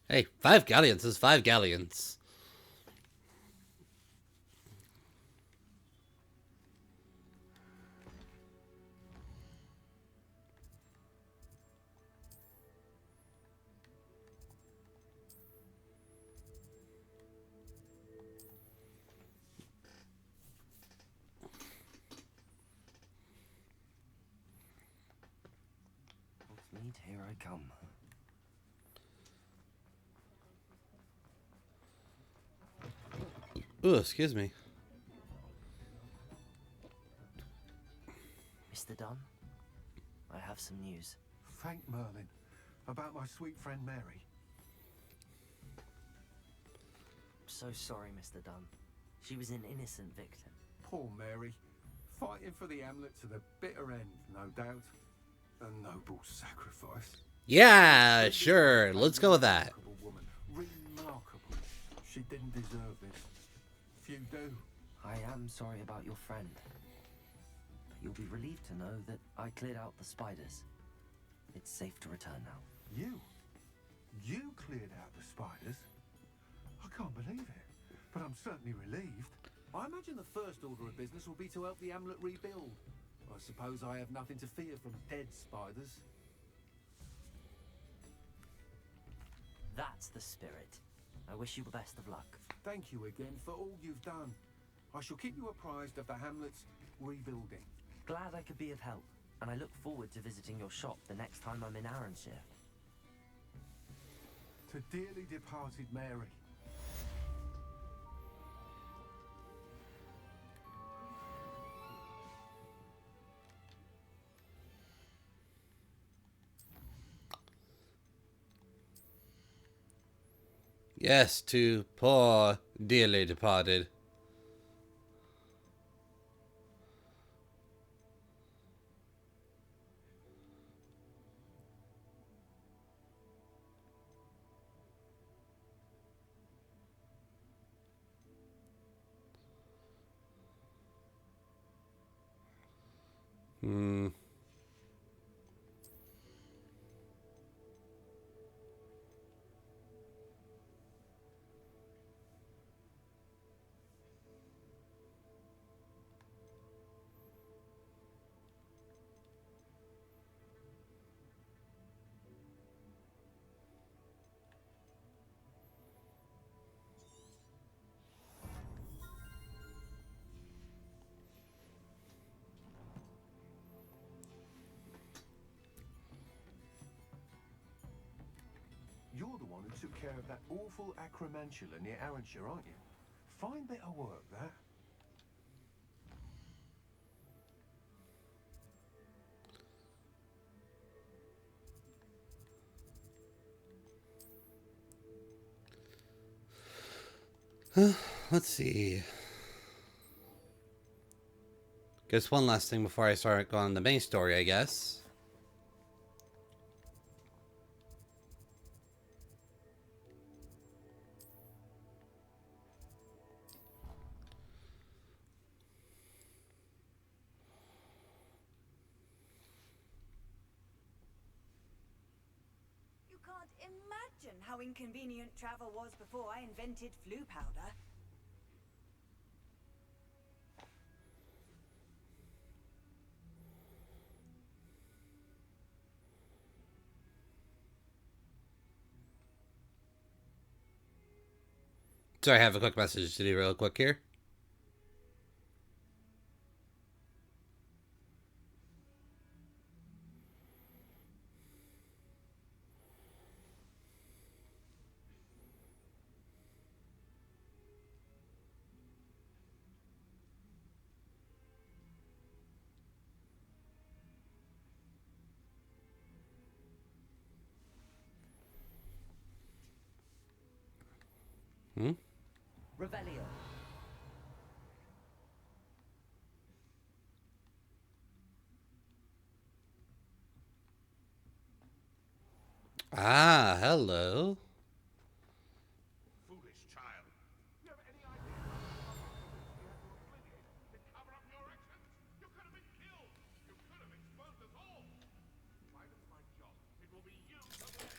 Hey, 5 galleons is 5 galleons. Meet, here I come. Ooh, excuse me. Mr. Dunn, I have some news. Thank Merlin. About my sweet friend Mary. I'm so sorry, Mr. Dunn. She was an innocent victim. Poor Mary. Fighting for the amulet to the bitter end, no doubt. A noble sacrifice. Yeah, sure. Let's go with that. Woman. Remarkable. She didn't deserve this. Few do. I am sorry about your friend. But you'll be relieved to know that I cleared out the spiders. It's safe to return now. You? You cleared out the spiders? I can't believe it. But I'm certainly relieved. I imagine the first order of business will be to help the amulet rebuild. I suppose I have nothing to fear from dead spiders. That's the spirit. I wish you the best of luck. Thank you again for all you've done. I shall keep you apprised of the hamlet's rebuilding. Glad I could be of help, and I look forward to visiting your shop the next time I'm in Arranshire. To dearly departed Mary. Yes, to poor dearly departed. Hmm. You're the one who took care of that awful acromantula near Arranshire, aren't you? Fine bit of work, that. Let's see. Guess one last thing before I start going on the main story, I guess. You can't imagine how inconvenient travel was before I invented flu powder. So I have a quick message to do real quick here. Revelio. Ah, hello. Foolish child. You have any idea how you had to obliviate to cover up your actions? You could have been killed. You could have exposed us all. If I lose my job, it will be you to blame.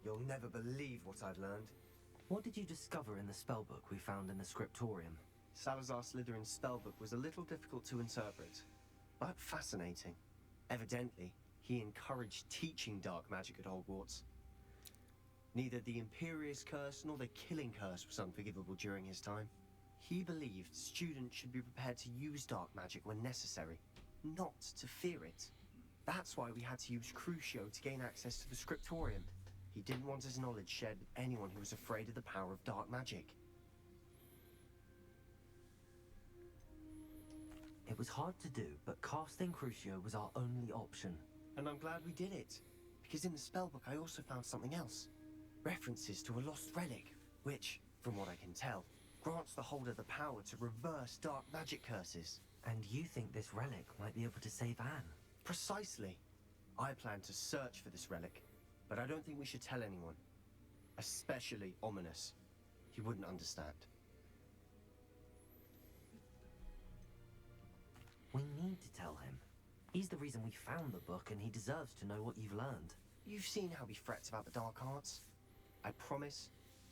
You'll never believe what I've learned. What did you discover in the spellbook we found in the scriptorium? Salazar Slytherin's spellbook was a little difficult to interpret, but fascinating. Evidently, he encouraged teaching dark magic at Hogwarts. Neither the Imperious Curse nor the Killing Curse was unforgivable during his time. He believed students should be prepared to use dark magic when necessary, not to fear it. That's why we had to use Crucio to gain access to the scriptorium. He didn't want his knowledge shared with anyone who was afraid of the power of dark magic. It was hard to do, but casting Crucio was our only option. And I'm glad we did it, because in the spellbook I also found something else. References to a lost relic, which, from what I can tell, grants the holder the power to reverse dark magic curses. And you think this relic might be able to save Anne? Precisely. I plan to search for this relic, but I don't think we should tell anyone. Especially Ominous. He wouldn't understand. We need to tell him. He's the reason we found the book, and he deserves to know what you've learned. You've seen how he frets about the dark arts. I promise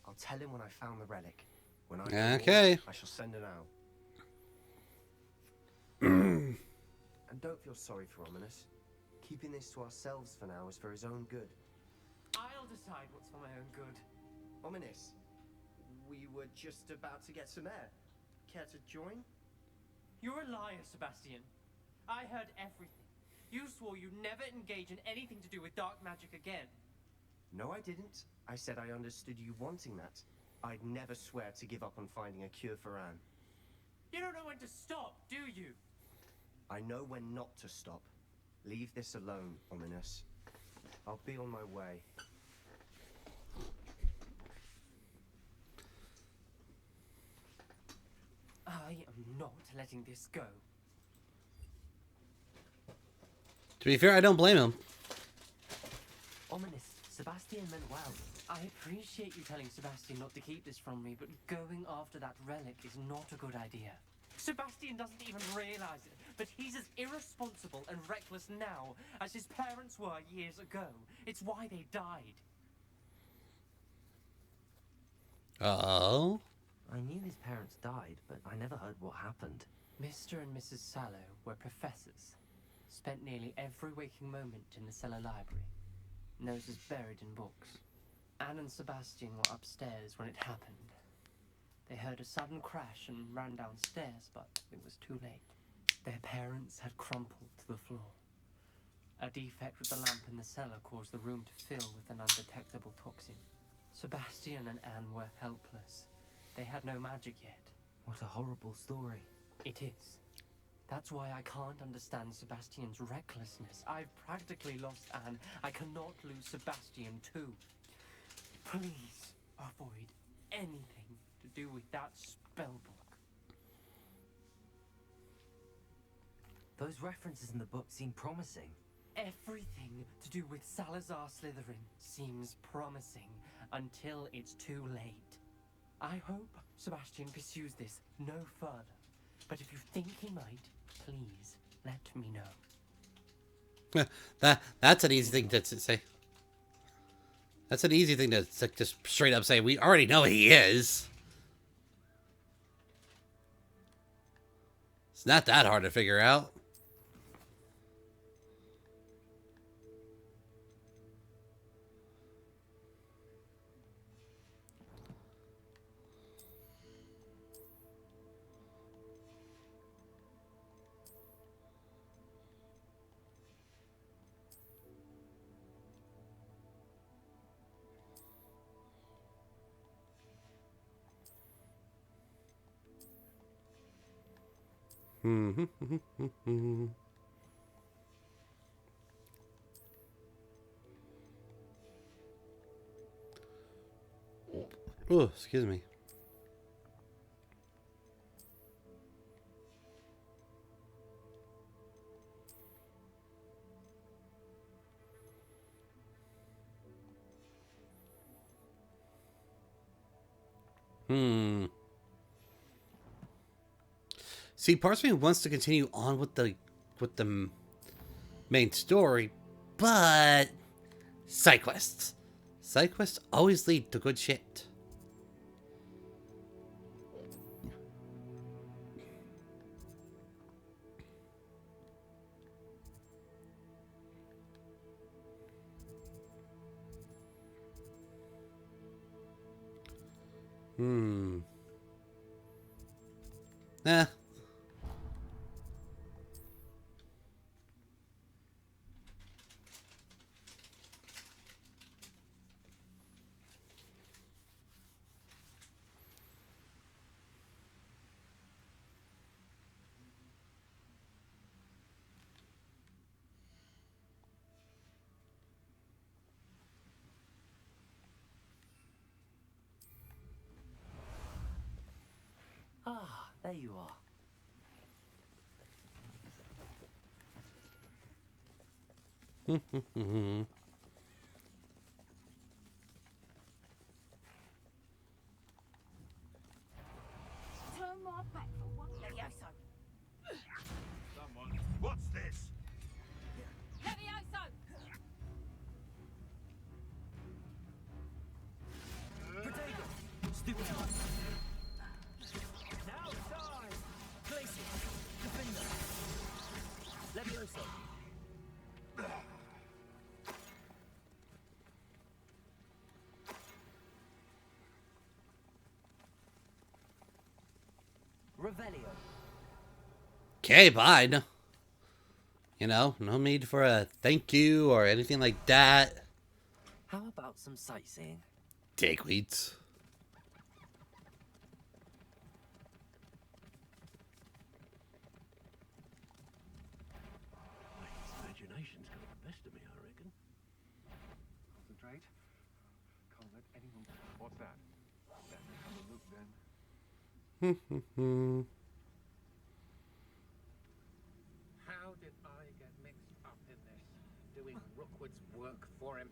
I'll tell him when I found the relic. When I know Okay. more, I shall send it out. And don't feel sorry for Ominous. Keeping this to ourselves for now is for his own good. I'll decide what's for my own good. Ominous, we were just about to get some air. Care to join? You're a liar, Sebastian. I heard everything. You swore you'd never engage in anything to do with dark magic again. No, I didn't. I said I understood you wanting that. I'd never swear to give up on finding a cure for Anne. You don't know when to stop, do you? I know when not to stop. Leave this alone, Ominous. I'll be on my way. I am not letting this go. To be fair, I don't blame him. Ominous, Sebastian meant well. I appreciate you telling Sebastian not to keep this from me, but going after that relic is not a good idea. Sebastian doesn't even realize it, but he's as irresponsible and reckless now as his parents were years ago. It's why they died. Oh? I knew his parents died, but I never heard what happened. Mr. and Mrs. Sallow were professors. Spent nearly every waking moment in the cellar library. Noses buried in books. Anne and Sebastian were upstairs when it happened. They heard a sudden crash and ran downstairs, but it was too late. Their parents had crumpled to the floor. A defect with the lamp in the cellar caused the room to fill with an undetectable toxin. Sebastian and Anne were helpless. They had no magic yet. What a horrible story. It is. That's why I can't understand Sebastian's recklessness. I've practically lost Anne. I cannot lose Sebastian too. Please avoid anything to do with that spellbook. Those references in the book seem promising. Everything to do with Salazar Slytherin seems promising until it's too late. I hope Sebastian pursues this no further. But if you think he might, please let me know. That's an easy thing to say. That's an easy thing to just straight up say. We already know he is. It's not that hard to figure out. Oh, excuse me. See, parts of me wants to continue on with the main story, but side quests. Side quests always lead to good shit. Eh. Ah, there you are. Turn my back for one. Levioso. Someone. What's this? Levioso. Potato. Stupid. Now side. Place it. Defender. Levioso. Revelio. Okay, bye. No, you know, no need for a thank you or anything like that. How about some sightseeing? Dickweeds. Imagination's got the best of me, I reckon. Concentrate. Can't let anyone... What's that? Let me have a look then. How did I get mixed up in this? Doing Rookwood's work for him?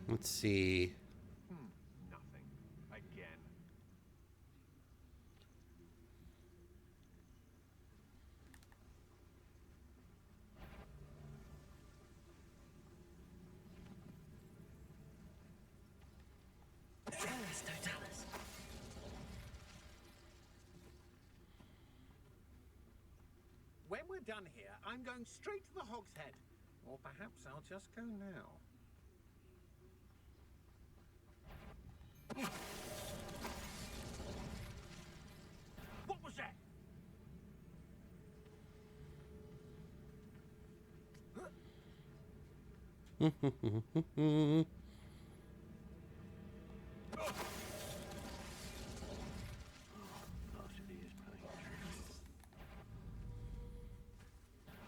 Let's see. Nothing. Again. When we're done here, I'm going straight to the Hog's Head. Or perhaps I'll just go now. What was that?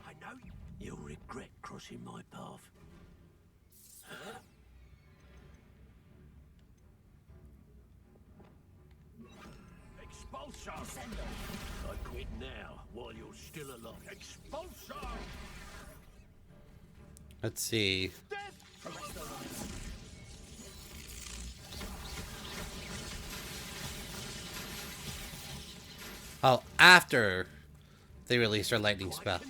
I know you'll regret crossing my path. Expulsar! I quit now, while you're still alive. Expulsar! Let's see. Oh, after they released their lightning spell.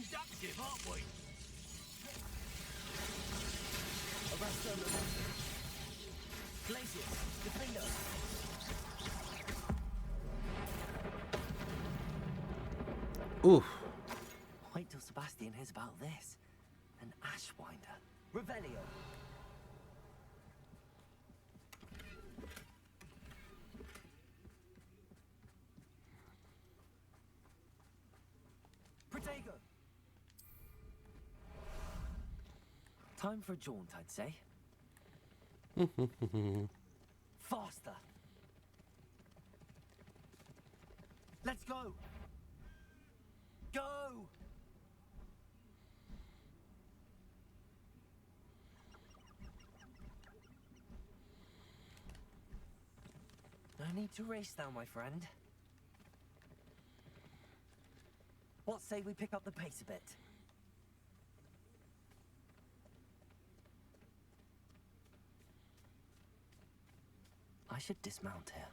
Oof. Wait till Sebastian hears about this. An Ashwinder. Revelio. Diego! Time for a jaunt, I'd say. Faster! Let's go! Go! No need to race now, my friend. What say we pick up the pace a bit? I should dismount here.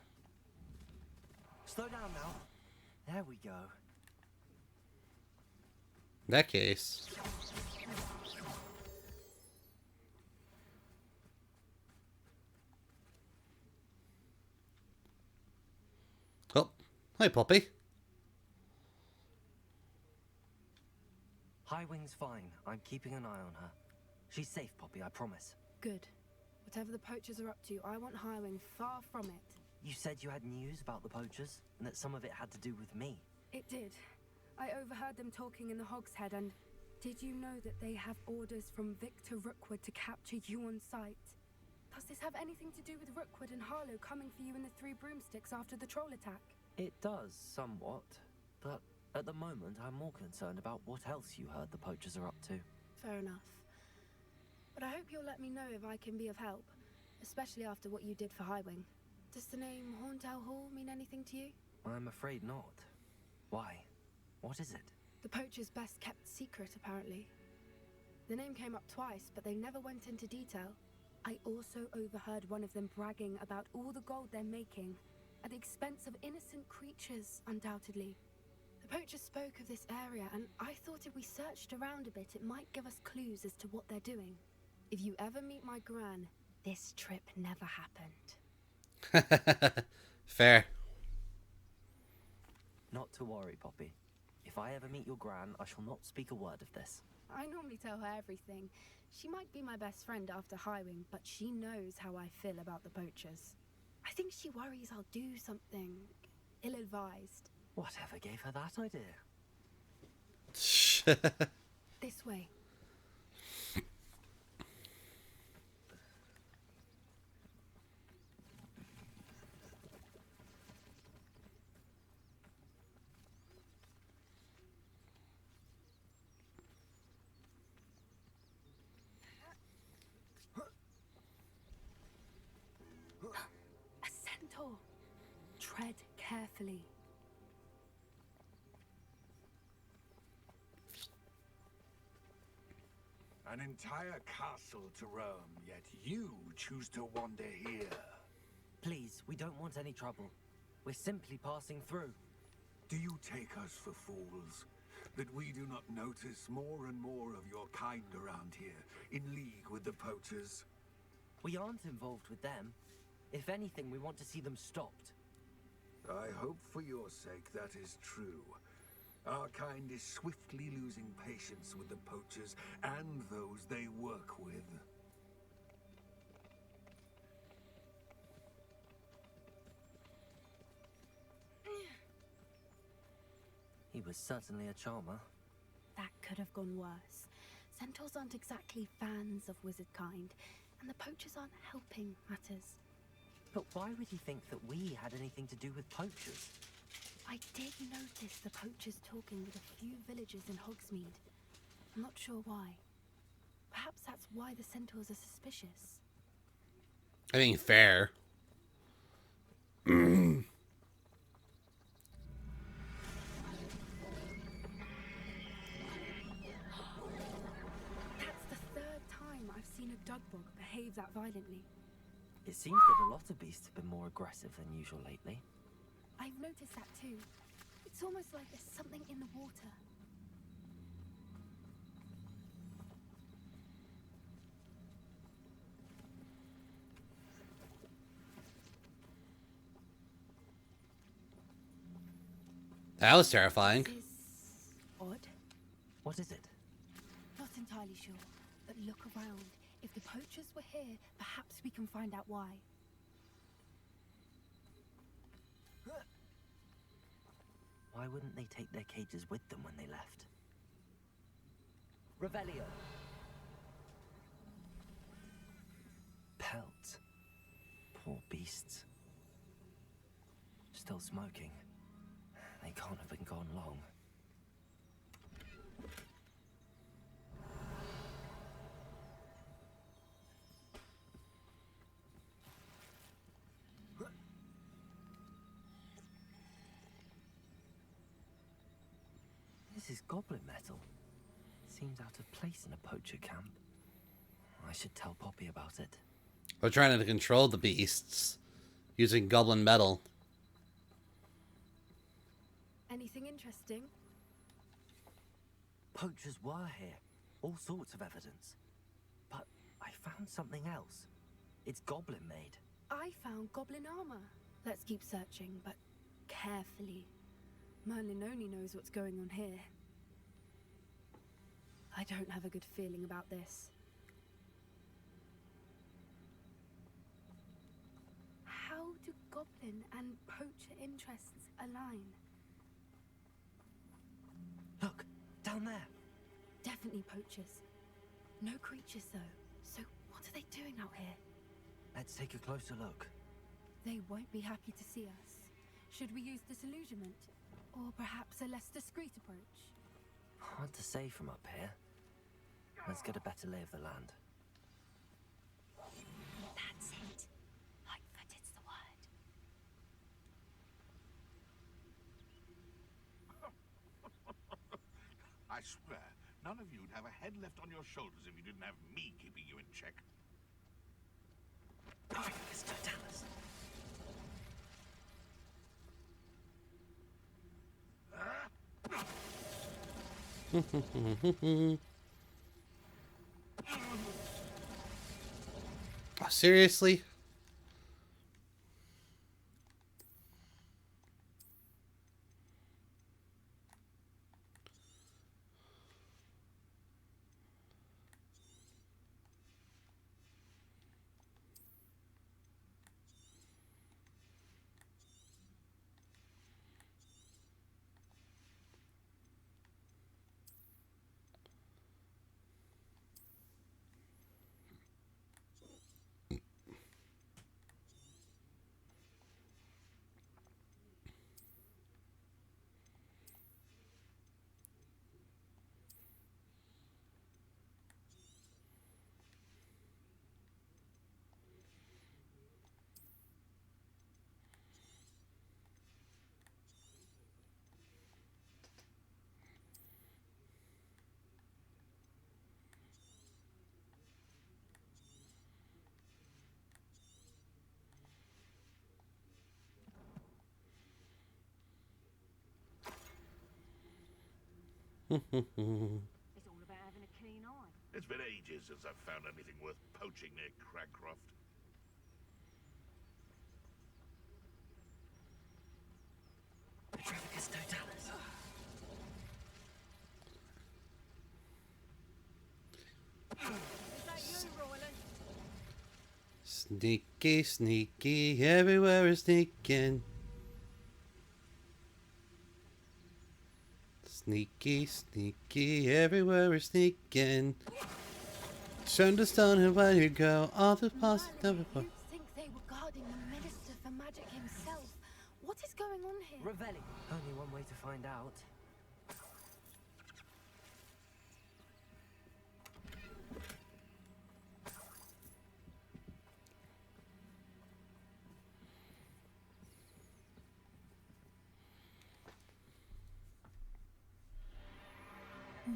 Slow down now. There we go. In that case. Oh, hi, Poppy. Highwing's fine. I'm keeping an eye on her. She's safe, Poppy, I promise. Good. Whatever the poachers are up to, I want Highwing far from it. You said you had news about the poachers, and that some of it had to do with me. It did. I overheard them talking in the Hogshead, and did you know that they have orders from Victor Rookwood to capture you on sight? Does this have anything to do with Rookwood and Harlow coming for you in the Three Broomsticks after the troll attack? It does, somewhat. But at the moment, I'm more concerned about what else you heard the poachers are up to. Fair enough. But I hope you'll let me know if I can be of help, especially after what you did for Highwing. Does the name Horndale Hall mean anything to you? I'm afraid not. Why? What is it? The poacher's best kept secret, apparently. The name came up twice, but they never went into detail. I also overheard one of them bragging about all the gold they're making, at the expense of innocent creatures, undoubtedly. The poachers spoke of this area, and I thought if we searched around a bit, it might give us clues as to what they're doing. If you ever meet my gran, this trip never happened. Fair. Not to worry, Poppy. If I ever meet your gran, I shall not speak a word of this. I normally tell her everything. She might be my best friend after Highwing, but she knows how I feel about the poachers. I think she worries I'll do something ill-advised. Whatever gave her that idea? This way. A centaur. Tread carefully. An entire castle to roam, yet you choose to wander here. Please, we don't want any trouble. We're simply passing through. Do you take us for fools? That we do not notice more and more of your kind around here, in league with the poachers? We aren't involved with them. If anything, we want to see them stopped. I hope for your sake that is true. Our kind is swiftly losing patience with the poachers and those they work with. He was certainly a charmer. That could have gone worse. Centaurs aren't exactly fans of wizard kind, and the poachers aren't helping matters. But why would he think that we had anything to do with poachers? I did notice the poachers talking with a few villagers in Hogsmeade. I'm not sure why. Perhaps that's why the centaurs are suspicious. I mean, fair. That's the third time I've seen a dugbog behave that violently. It seems that a lot of beasts have been more aggressive than usual lately. I've noticed that too. It's almost like there's something in the water. That was terrifying. This is odd. What is it? Not entirely sure, but look around. If the poachers were here, perhaps we can find out why. Why wouldn't they take their cages with them when they left? Revelio. Pelt. Poor beasts. Still smoking. They can't have been gone long. This is goblin metal. Seems out of place in a poacher camp. I should tell Poppy about it. We're trying to control the beasts using goblin metal. Anything interesting? Poachers were here. All sorts of evidence. But I found something else. It's goblin made. I found goblin armor. Let's keep searching, but carefully. Merlin only knows what's going on here. I don't have a good feeling about this. How do goblin and poacher interests align? Look, down there. Definitely poachers. No creatures though. So what are they doing out here? Let's take a closer look. They won't be happy to see us. Should we use disillusionment? Or perhaps a less discreet approach? Hard to say from up here. Let's get a better lay of the land. That's it. Lightfooted's the word. I swear, none of you'd have a head left on your shoulders if you didn't have me keeping you in check. Mr. Dallas. Oh, seriously? It's all about having a keen eye. It's been ages since I've found anything worth poaching near Cragcroft. Petrificus totalis. Is that you, Royland? Sneaky, sneaky, everywhere is sneaking. Sneaky, sneaky, everywhere is sneaking. Turn to stone and where you go, all the past never You'd think they were guarding the Minister for Magic himself. What is going on here? Revelli. Only one way to find out.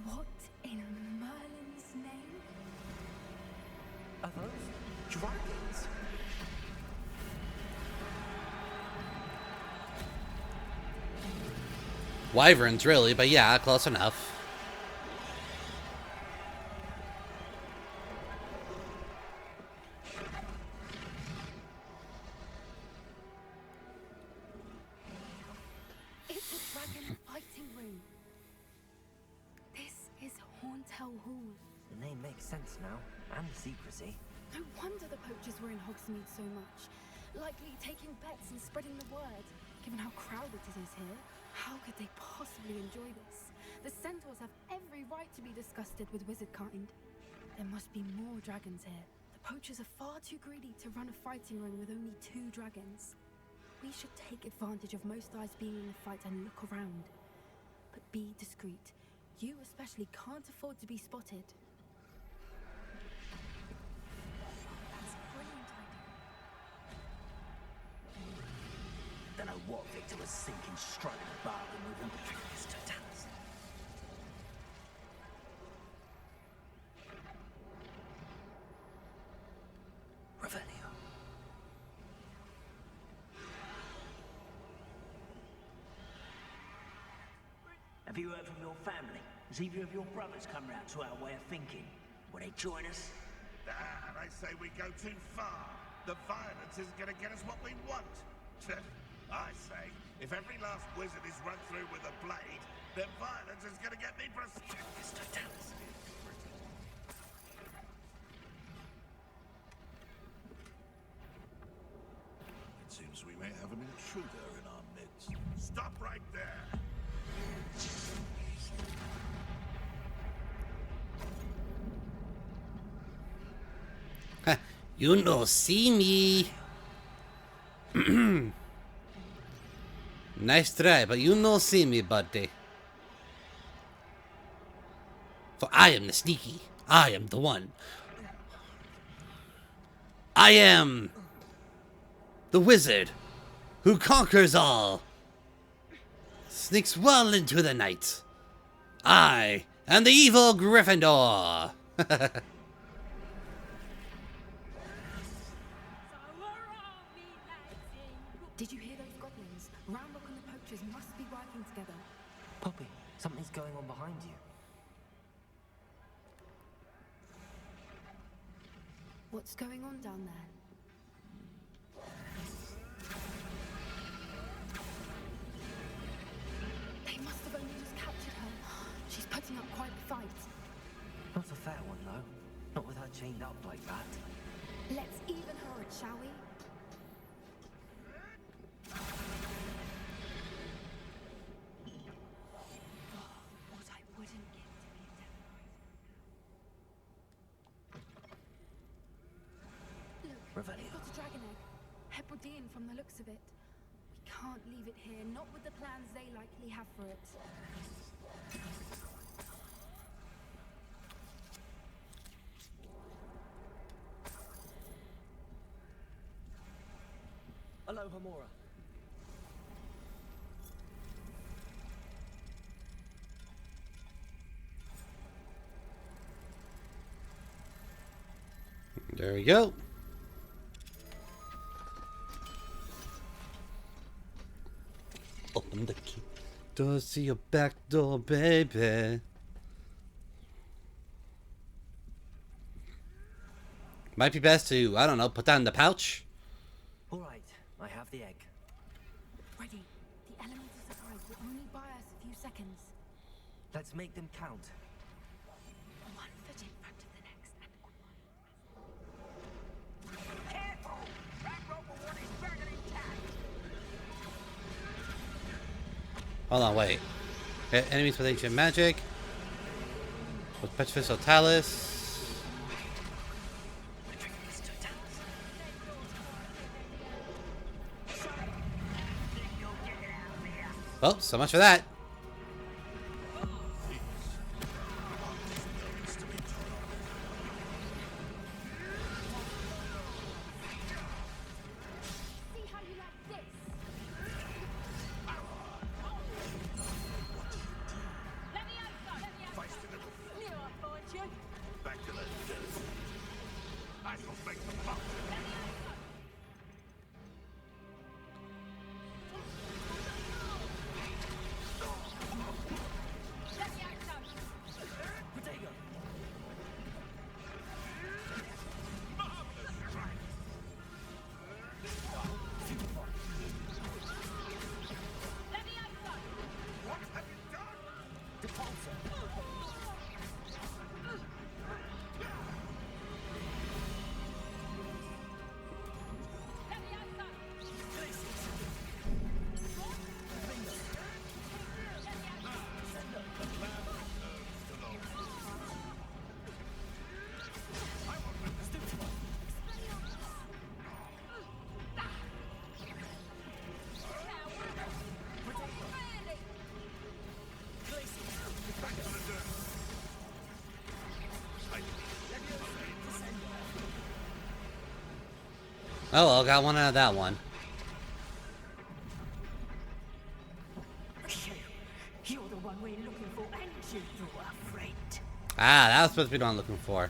What in Merlin's name? Are those dragons? Wyverns, really, but yeah, close enough. It's a dragon fighting room. This is Hauntel Hall. The name makes sense now, and secrecy. No wonder the poachers were in Hogsmeade so much. Likely taking bets and spreading the word. Given how crowded it is here, how could they possibly enjoy this? The centaurs have every right to be disgusted with wizard kind. There must be more dragons here. The poachers are far too greedy to run a fighting ring with only 2 dragons. We should take advantage of most eyes being in the fight and look around. But be discreet. You especially can't afford to be spotted. That's a brilliant idea. Don't know what Victor was thinking, striking a bargain with him. It's Totalis. Revelio. Have you heard from your family? Has either of your brothers come round to our way of thinking? Will they join us? Ah, they say we go too far. The violence isn't going to get us what we want. I say, if every last wizard is run through with a blade, then violence is going to get me It's Totalis. It seems we may have an intruder in our midst. Stop right there! You no see me. Nice try, but you no see me, buddy. For I am the sneaky. I am the one. I am the wizard who conquers all. Sneaks well into the night. I am the evil Gryffindor. Did you hear those goblins? Rambock and the poachers must be working together. Poppy, something's going on behind you. What's going on down there? They must have only just captured her. She's putting up quite a fight. Not a fair one, though. Not with her chained up like that. Let's even her it, shall we? What I wouldn't give to be a Look, we've got a dragon egg. Hebridean from the looks of it. We can't leave it here, not with the plans they likely have for it. Hello, Hamora. There we go. Open the key. Doors to your back door, baby. Might be best to, I don't know, put that in the pouch. All right, I have the egg. Ready. The element of surprise will only buy us a few seconds. Let's make them count. One foot in front of the next and Careful! That rope will want his dragon intact! Hold on, wait. Okay, enemies with ancient magic. With Petrificial Talus. Well, so much for that. see how you like this. Let me out, son. Let me out. Knew I'd find you. Back to the dirt. I shall make the box. Oh well, got one out of that one. You're the one we're looking for, and you, friend. Ah, that was supposed to be the one I'm looking for.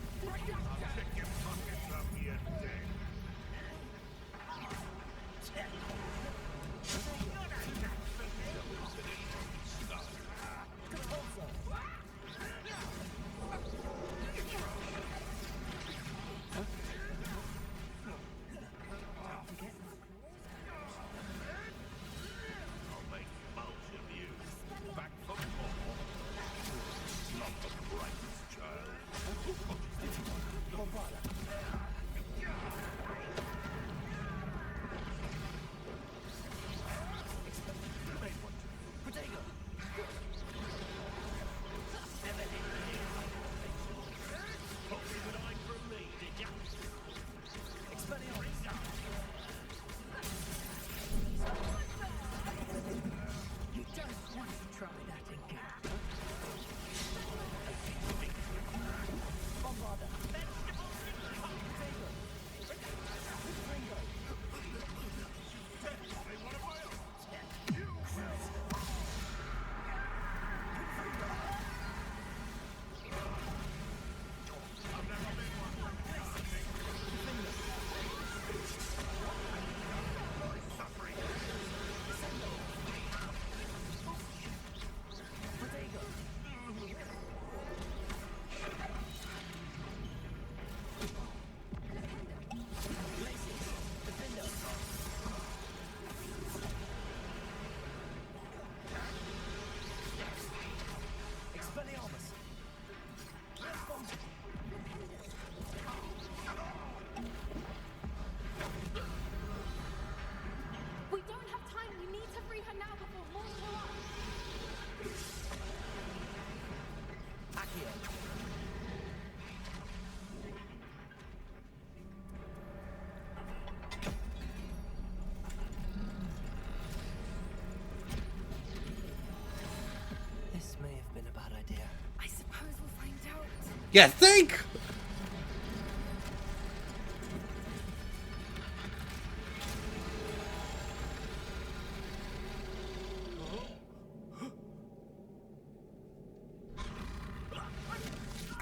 We don't have time. We need to free her now before more show up. This may have been a bad idea. I suppose we'll find out. Yeah, think.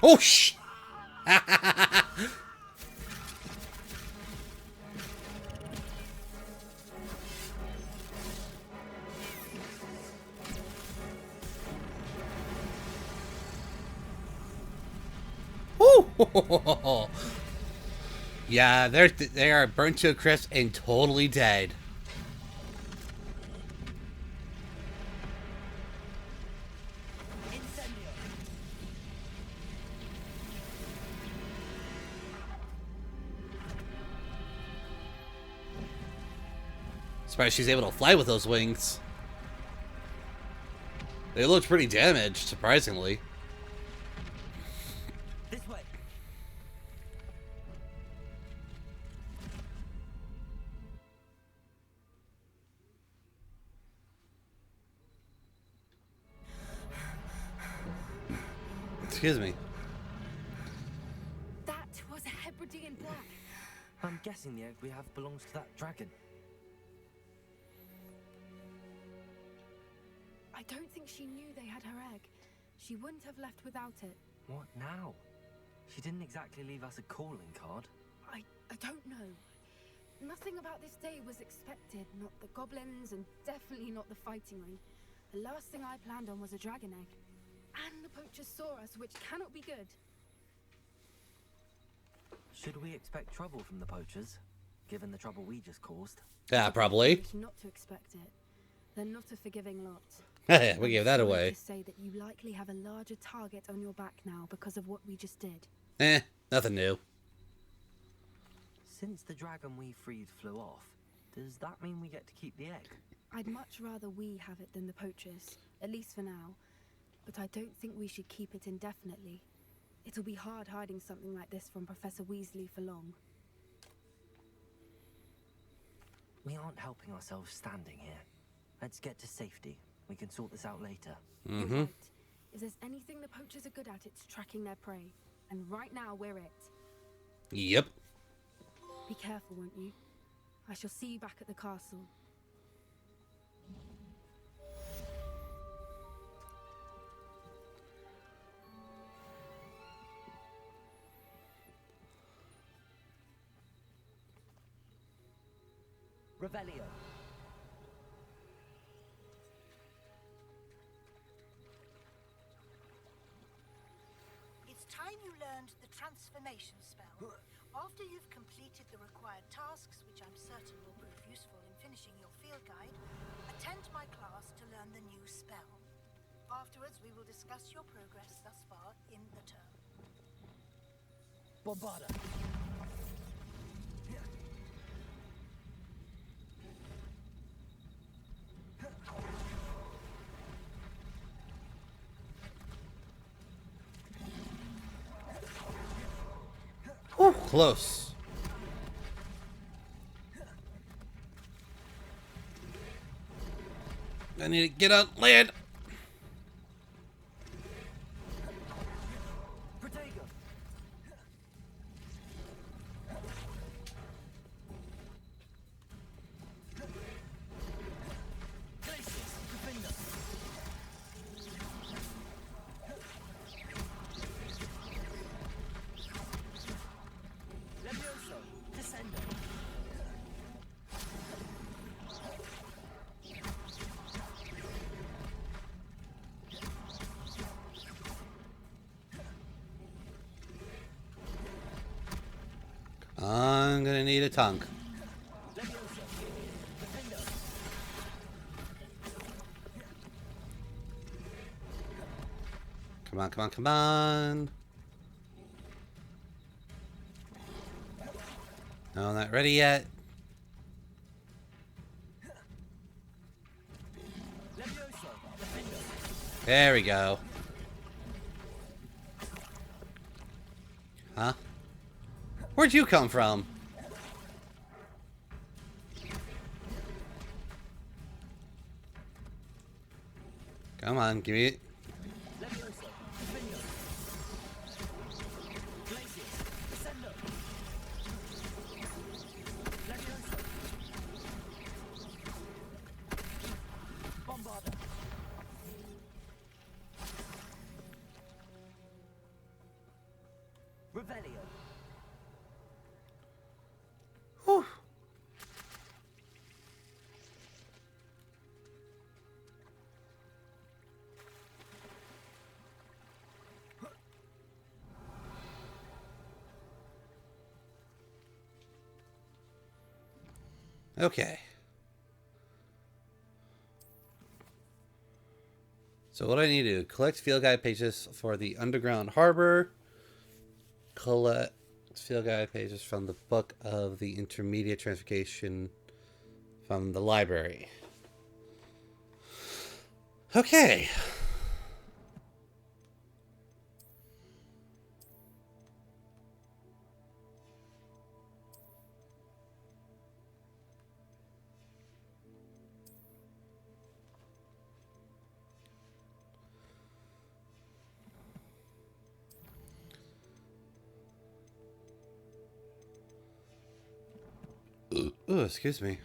Oh sh! Woo! Yeah, they are burnt to a crisp and totally dead. Surprised she's able to fly with those wings. They look pretty damaged, surprisingly. This way. Excuse me. That was a Hebridean black. I'm guessing the egg we have belongs to that dragon. I don't think she knew they had her egg. She wouldn't have left without it. What now? She didn't exactly leave us a calling card. I don't know. Nothing about this day was expected. Not the goblins, and definitely not the fighting ring. The last thing I planned on was a dragon egg. And the poachers saw us, which cannot be good. Should we expect trouble from the poachers, given the trouble we just caused? Yeah, probably. Not to expect it. They're not a forgiving lot. We gave that away. To say that you likely have a larger target on your back now because of what we just did. Nothing new. Since the dragon we freed flew off, does that mean we get to keep the egg? I'd much rather we have it than the poachers, at least for now. But I don't think we should keep it indefinitely. It'll be hard hiding something like this from Professor Weasley for long. We aren't helping ourselves standing here. Let's get to safety. We can sort this out later. You're right. If there's anything the poachers are good at, it's tracking their prey. And right now, we're it. Yep. Be careful, won't you? I shall see you back at the castle. Revelio. It's time you learned the transformation spell. After you've completed the required tasks, which I'm certain will prove useful in finishing your field guide, attend my class to learn the new spell. Afterwards, we will discuss your progress thus far in the term. Bombarda. Whew, close. I need to get on land. Protego. Glacius. Defender. Levioso. Descendo. I'm gonna need a tongue. Levioso. Defender. Come on, come on, come on. No, I'm not ready yet. Levioso. Defender. There we go. Huh? Where'd you come from? Come on, give me it. Levioso. Defender. Glacius. Descendo. Levioso. Bombarda. Revelio. Whew. Okay. So what I need to do, collect field guide pages for the underground harbor, collect field guide pages from the book of the intermediate transformation from the library. Okay. Oh, excuse me.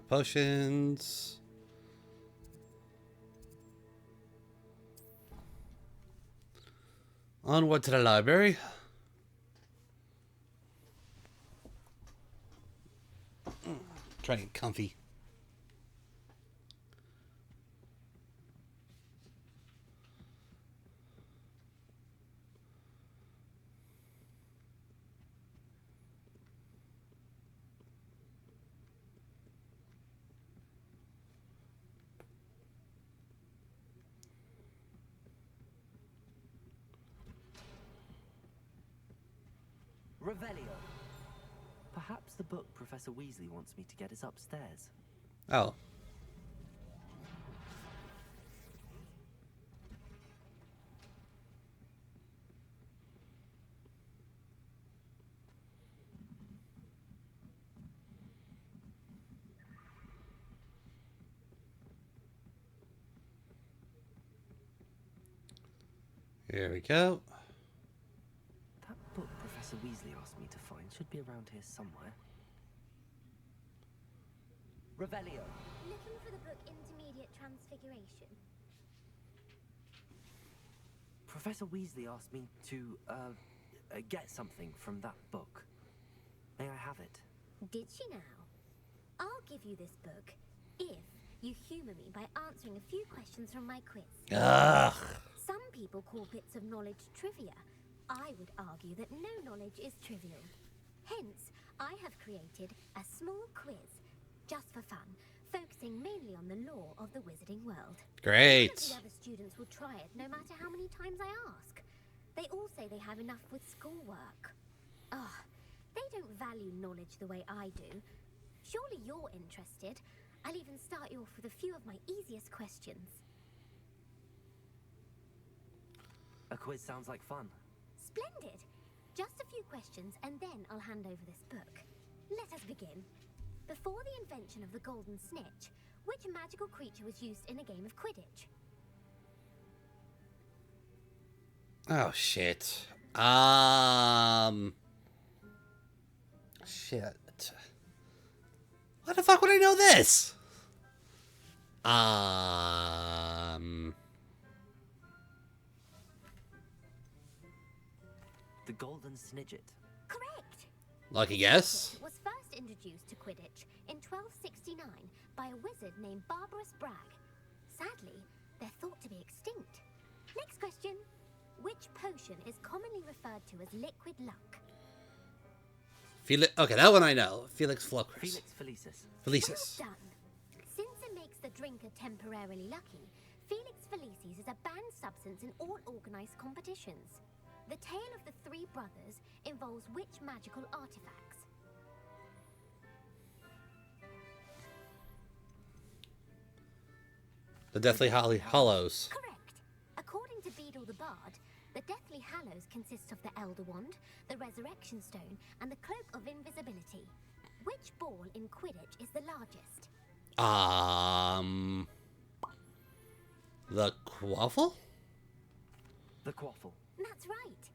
Potions. Onward to the library. Try to get comfy. Revelio. Perhaps the book Professor Weasley wants me to get is upstairs. Oh. Here we go. That book Professor Weasley asked me to find should be around here somewhere. Revelio. Looking for the book Intermediate Transfiguration. Professor Weasley asked me to, get something from that book. May I have it? Did she now? I'll give you this book if you humour me by answering a few questions from my quiz. Ugh. Some people call bits of knowledge trivia. I would argue that no knowledge is trivial. Hence, I have created a small quiz, just for fun, focusing mainly on the lore of the wizarding world. Great. None of the other students will try it, no matter how many times I ask. They all say they have enough with schoolwork. Ugh, they don't value knowledge the way I do. Surely you're interested. I'll even start you off with a few of my easiest questions. A quiz sounds like fun. Splendid! Just a few questions and then I'll hand over this book. Let us begin. Before the invention of the golden snitch, which magical creature was used in a game of Quidditch? Oh, shit. Shit. Why the fuck would I know this? The golden snidget. Correct! Lucky guess. It was first introduced to Quidditch in 1269 by a wizard named Barbarous Bragg. Sadly, they're thought to be extinct. Next question. Which potion is commonly referred to as liquid luck? Okay, that one I know. Felix Flocris. Felix Felicis. Felicis. Well done. Since it makes the drinker temporarily lucky, Felix Felicis is a banned substance in all organized competitions. The tale of the three brothers involves which magical artifacts? The Deathly Hallows. Correct. According to Beedle the Bard, the Deathly Hallows consist of the Elder Wand, the Resurrection Stone, and the Cloak of Invisibility. Which ball in Quidditch is the largest? The Quaffle? The Quaffle. That's right.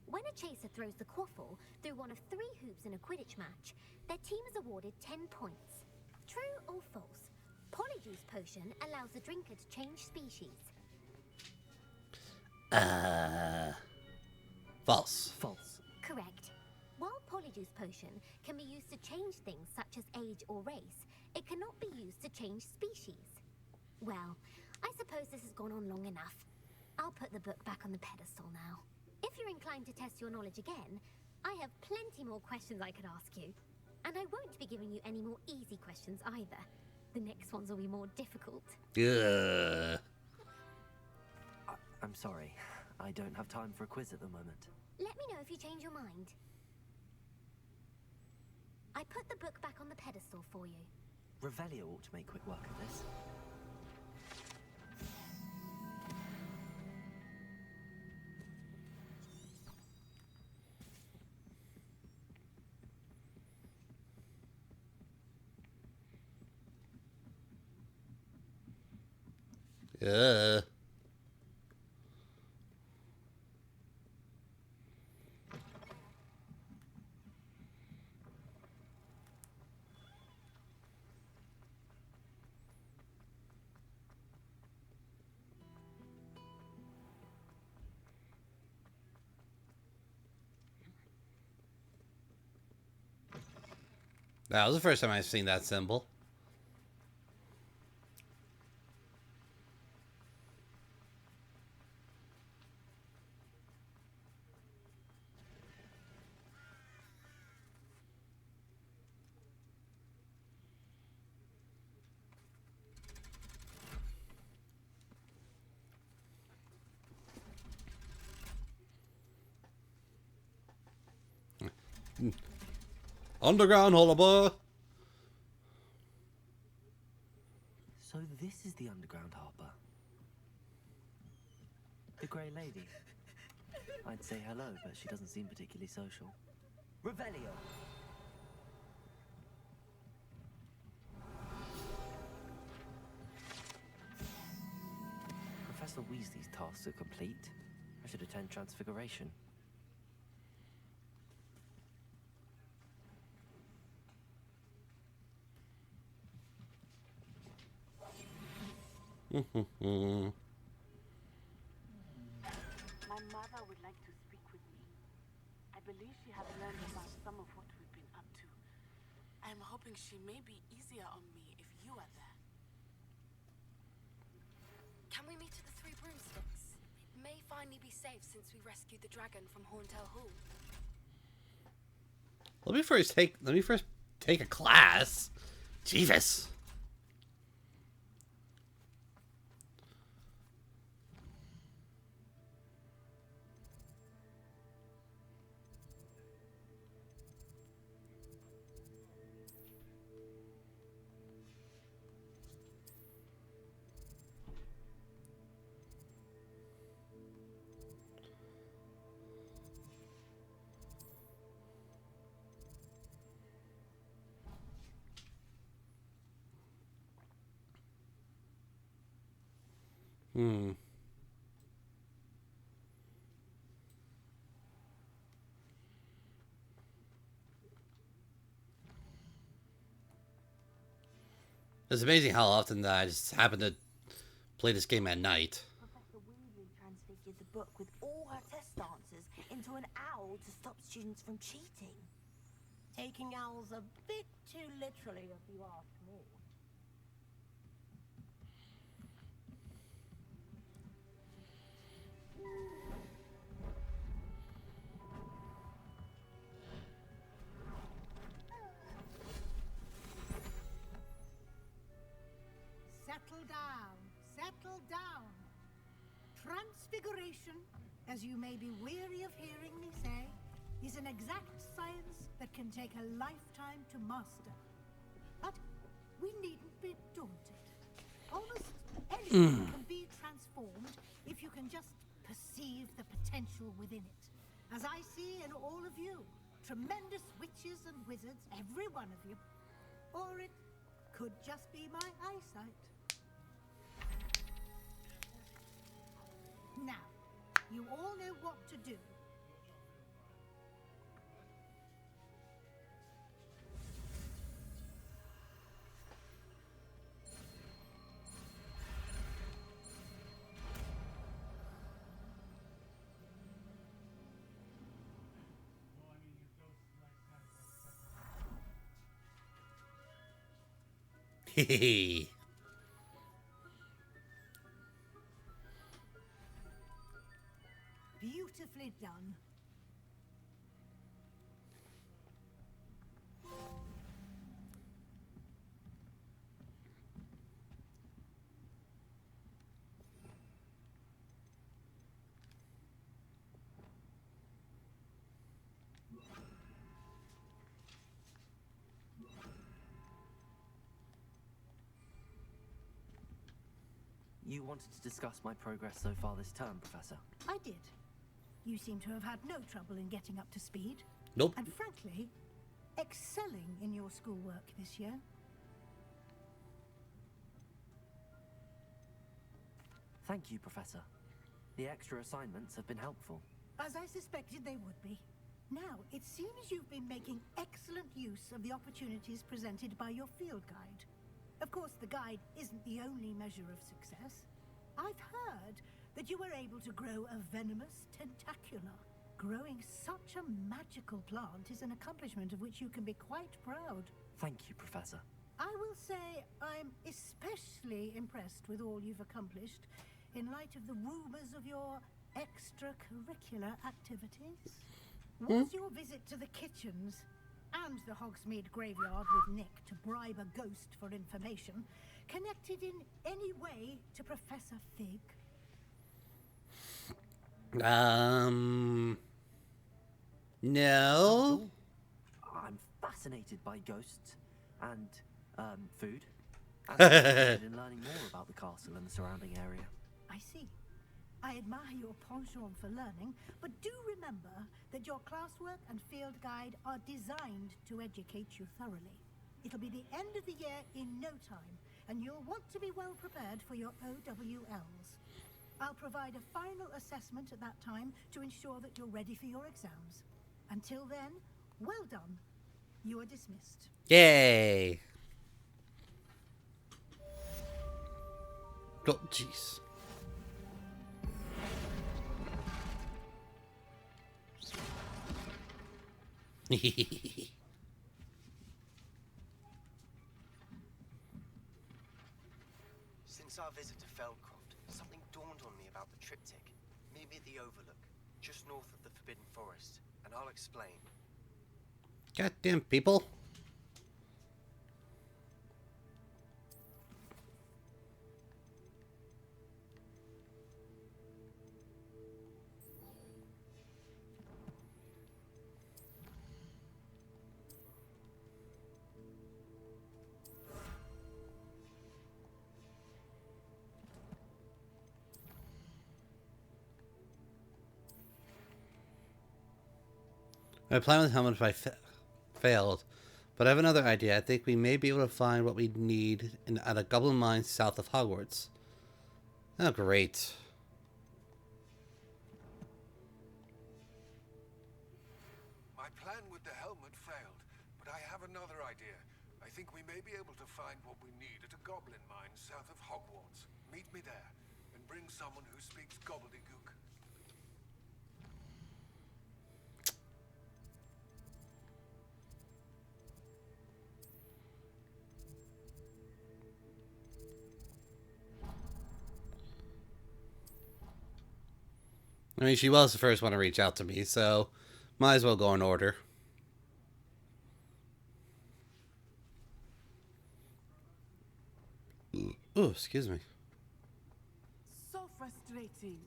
When a chaser throws the quaffle through one of 3 hoops in a Quidditch match, their team is awarded 10 points. True or false? Polyjuice Potion allows the drinker to change species. False. False. Correct. While Polyjuice Potion can be used to change things such as age or race, it cannot be used to change species. Well, I suppose this has gone on long enough. I'll put the book back on the pedestal now. If you're inclined to test your knowledge again, I have plenty more questions I could ask you. And I won't be giving you any more easy questions either. The next ones will be more difficult. Ugh. I'm sorry. I don't have time for a quiz at the moment. Let me know if you change your mind. I put the book back on the pedestal for you. Revelio ought to make quick work of this. That was the first time I've seen that symbol. Underground Hullabaloo. So this is the underground harbour. The Grey Lady. I'd say hello, but she doesn't seem particularly social. Revelio. Professor Weasley's tasks are complete. I should attend Transfiguration. My mother would like to speak with me. I believe she has learned about some of what we've been up to. I'm hoping she may be easier on me if you are there. Can we meet at the Three Broomsticks? It may finally be safe since we rescued the dragon from Horntail Hall. Let me first take a class. Jesus. It's amazing how often that I just happen to play this game at night. Professor Weasley transfigured the book with all her test answers into an owl to stop students from cheating. Taking owls a bit too literally, if you ask me. Settle down. Settle down. Transfiguration, as you may be weary of hearing me say, is an exact science that can take a lifetime to master. But we needn't be daunted. Almost anything can be transformed if you can just perceive the potential within it. As I see in all of you, tremendous witches and wizards, every one of you. Or it could just be my eyesight. Now, you all know what to do. Hehehe. Beautifully done. You wanted to discuss my progress so far this term, Professor. I did. You seem to have had no trouble in getting up to speed. Nope. And frankly, excelling in your schoolwork this year. Thank you, Professor. The extra assignments have been helpful. As I suspected they would be. Now, it seems you've been making excellent use of the opportunities presented by your field guide. Of course, the guide isn't the only measure of success. I've heard that you were able to grow a venomous tentacula. Growing such a magical plant is an accomplishment of which you can be quite proud. Thank you, Professor. I will say I'm especially impressed with all you've accomplished in light of the rumors of your extracurricular activities. Was your visit to the kitchens and the Hogsmeade graveyard with Nick to bribe a ghost for information connected in any way to Professor Fig? No. fascinated by ghosts and food. I'm interested in learning more about the castle and the surrounding area. I see. I admire your penchant for learning, but do remember that your classwork and field guide are designed to educate you thoroughly. It'll be the end of the year in no time, and you'll want to be well prepared for your OWLs. I'll provide a final assessment at that time to ensure that you're ready for your exams. Until then, well done. You are dismissed. Yay! Oh, jeez. Since our visit to Feldcroft, something dawned on me about the triptych. Meet me at the Overlook, just north of the Forbidden Forest, and I'll explain. Goddamn people. My plan with helmet failed, but I have another idea. I think we may be able to find what we need at a goblin mine south of Hogwarts. Oh, great. My plan with the helmet failed, but I have another idea. I think we may be able to find what we need at a goblin mine south of Hogwarts. Meet me there, and bring someone who speaks gobbledygook. I mean, she was the first one to reach out to me, so might as well go in order. Oh, excuse me. So frustrating.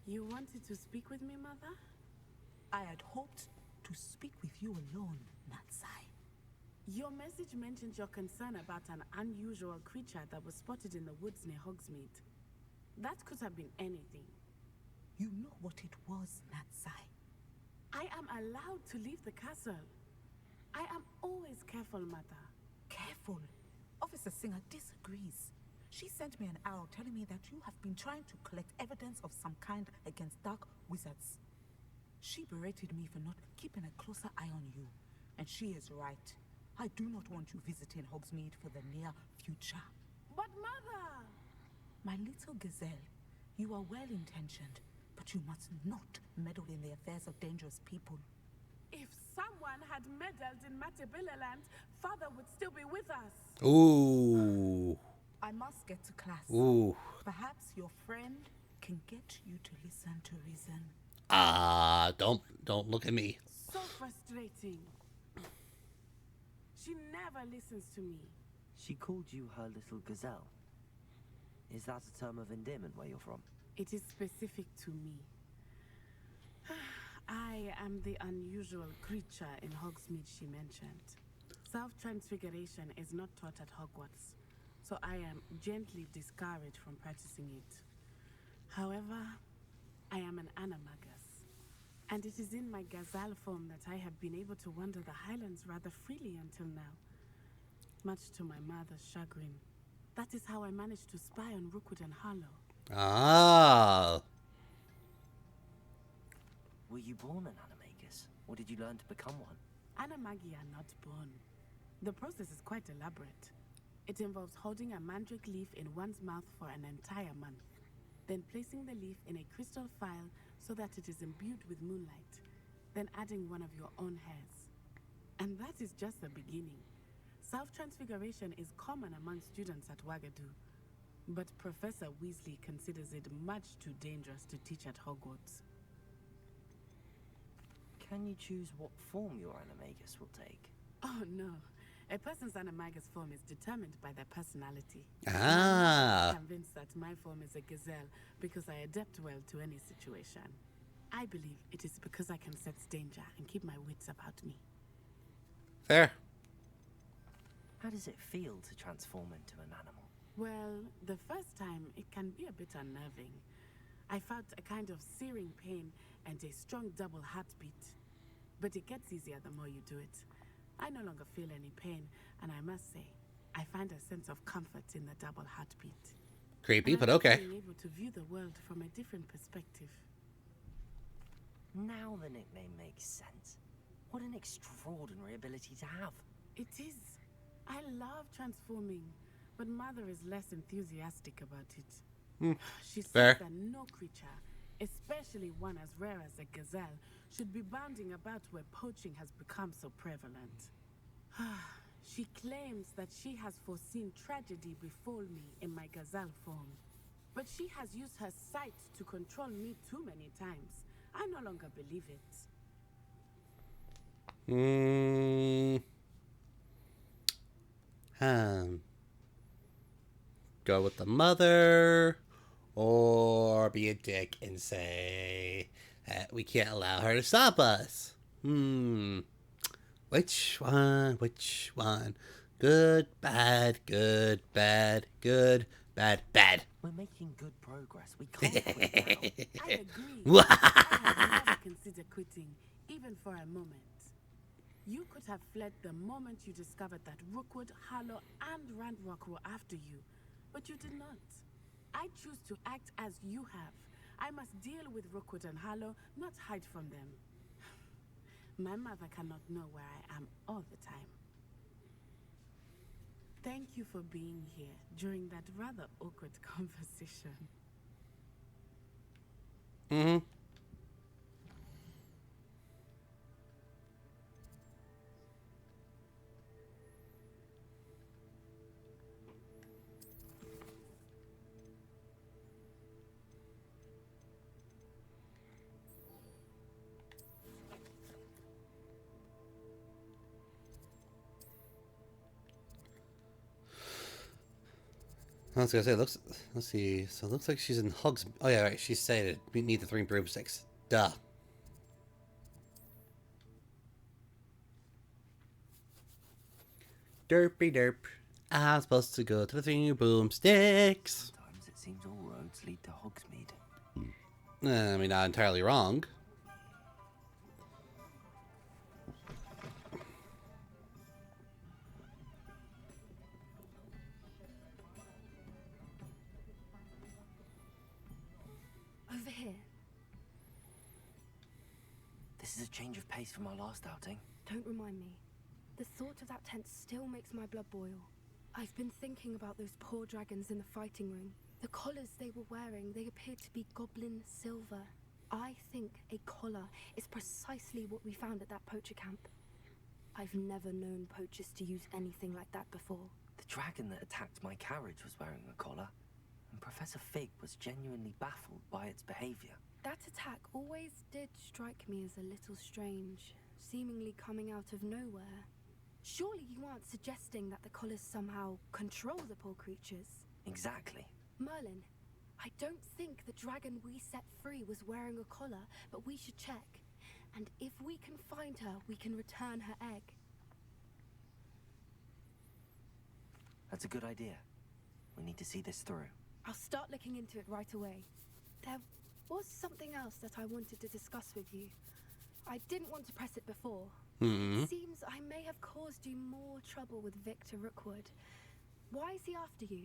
You wanted to speak with me, Mother? I had hoped to speak with you alone, Natsai. Your message mentioned your concern about an unusual creature that was spotted in the woods near Hogsmeade. That could have been anything. You know what it was, Natsai. I am allowed to leave the castle. I am always careful, Mother. Careful. Officer Singer disagrees. She sent me an arrow telling me that you have been trying to collect evidence of some kind against dark wizards. She berated me for not keeping a closer eye on you, and she is right. I do not want you visiting Hogsmeade for the near future. But Mother! My little gazelle, you are well-intentioned, but you must not meddle in the affairs of dangerous people. If someone had meddled in Matabeleland, Father would still be with us. Ooh. I must get to class. Ooh. Perhaps your friend can get you to listen to reason. Don't look at me. So frustrating. She never listens to me. She called you her little gazelle. Is that a term of endearment where you're from? It is specific to me. I am the unusual creature in Hogsmeade she mentioned. Self-transfiguration is not taught at Hogwarts, so I am gently discouraged from practicing it. However, I am an animagus, and it is in my gazelle form that I have been able to wander the Highlands rather freely until now. Much to my mother's chagrin. That is how I managed to spy on Rookwood and Harlow. Ah. Were you born an animagus, or did you learn to become one? Animagi are not born. The process is quite elaborate. It involves holding a mandrake leaf in one's mouth for an entire month, then placing the leaf in a crystal phial so that it is imbued with moonlight, then adding one of your own hairs. And that is just the beginning. Self-transfiguration is common among students at Wagadu, but Professor Weasley considers it much too dangerous to teach at Hogwarts. Can you choose what form your animagus will take? Oh no. A person's animagus form is determined by their personality. Ah. I'm convinced that my form is a gazelle because I adapt well to any situation. I believe it is because I can sense danger and keep my wits about me. Fair. How does it feel to transform into an animal? Well, the first time it can be a bit unnerving. I felt a kind of searing pain and a strong double heartbeat. But it gets easier the more you do it. I no longer feel any pain, and I must say, I find a sense of comfort in the double heartbeat. Creepy, and but I like okay. being able to view the world from a different perspective. Now the nickname makes sense. What an extraordinary ability to have. It is. I love transforming, but Mother is less enthusiastic about it. She Fair. says that no creature, especially one as rare as a gazelle, should be bounding about where poaching has become so prevalent. She claims that she has foreseen tragedy befall me in my gazelle form. But she has used her sight to control me too many times. I no longer believe it. Go with the mother, or be a dick and say that we can't allow her to stop us. Which one? Which one? Good, bad, good, bad, good, bad, bad. We're making good progress. We can't quit now. I agree. I have never considered quitting, even for a moment. You could have fled the moment you discovered that Rookwood, Harlow, and Randrock were after you, but you did not. I choose to act as you have. I must deal with Rookwood and Harlow, not hide from them. My mother cannot know where I am all the time. Thank you for being here during that rather awkward conversation. I was gonna say, let's see. So it looks like she's in Hogs. Oh yeah, right. She said we need the 3 broomsticks. Duh. Derpy derp. I'm supposed to go to the 3 broomsticks. Sometimes it seems all roads lead to Hogsmeade. I mean, not entirely wrong. Over here. This is a change of pace from our last outing. Don't remind me. The thought of that tent still makes my blood boil. I've been thinking about those poor dragons in the fighting room. The collars they were wearing, they appeared to be goblin silver. I think a collar is precisely what we found at that poacher camp. I've never known poachers to use anything like that before. The dragon that attacked my carriage was wearing a collar, and Professor Fig was genuinely baffled by its behavior. That attack always did strike me as a little strange, seemingly coming out of nowhere. Surely you aren't suggesting that the collars somehow control the poor creatures? Exactly. Merlin, I don't think the dragon we set free was wearing a collar, but we should check. And if we can find her, we can return her egg. That's a good idea. We need to see this through. I'll start looking into it right away. There was something else that I wanted to discuss with you. I didn't want to press it before. It seems I may have caused you more trouble with Victor Rookwood. Why is he after you?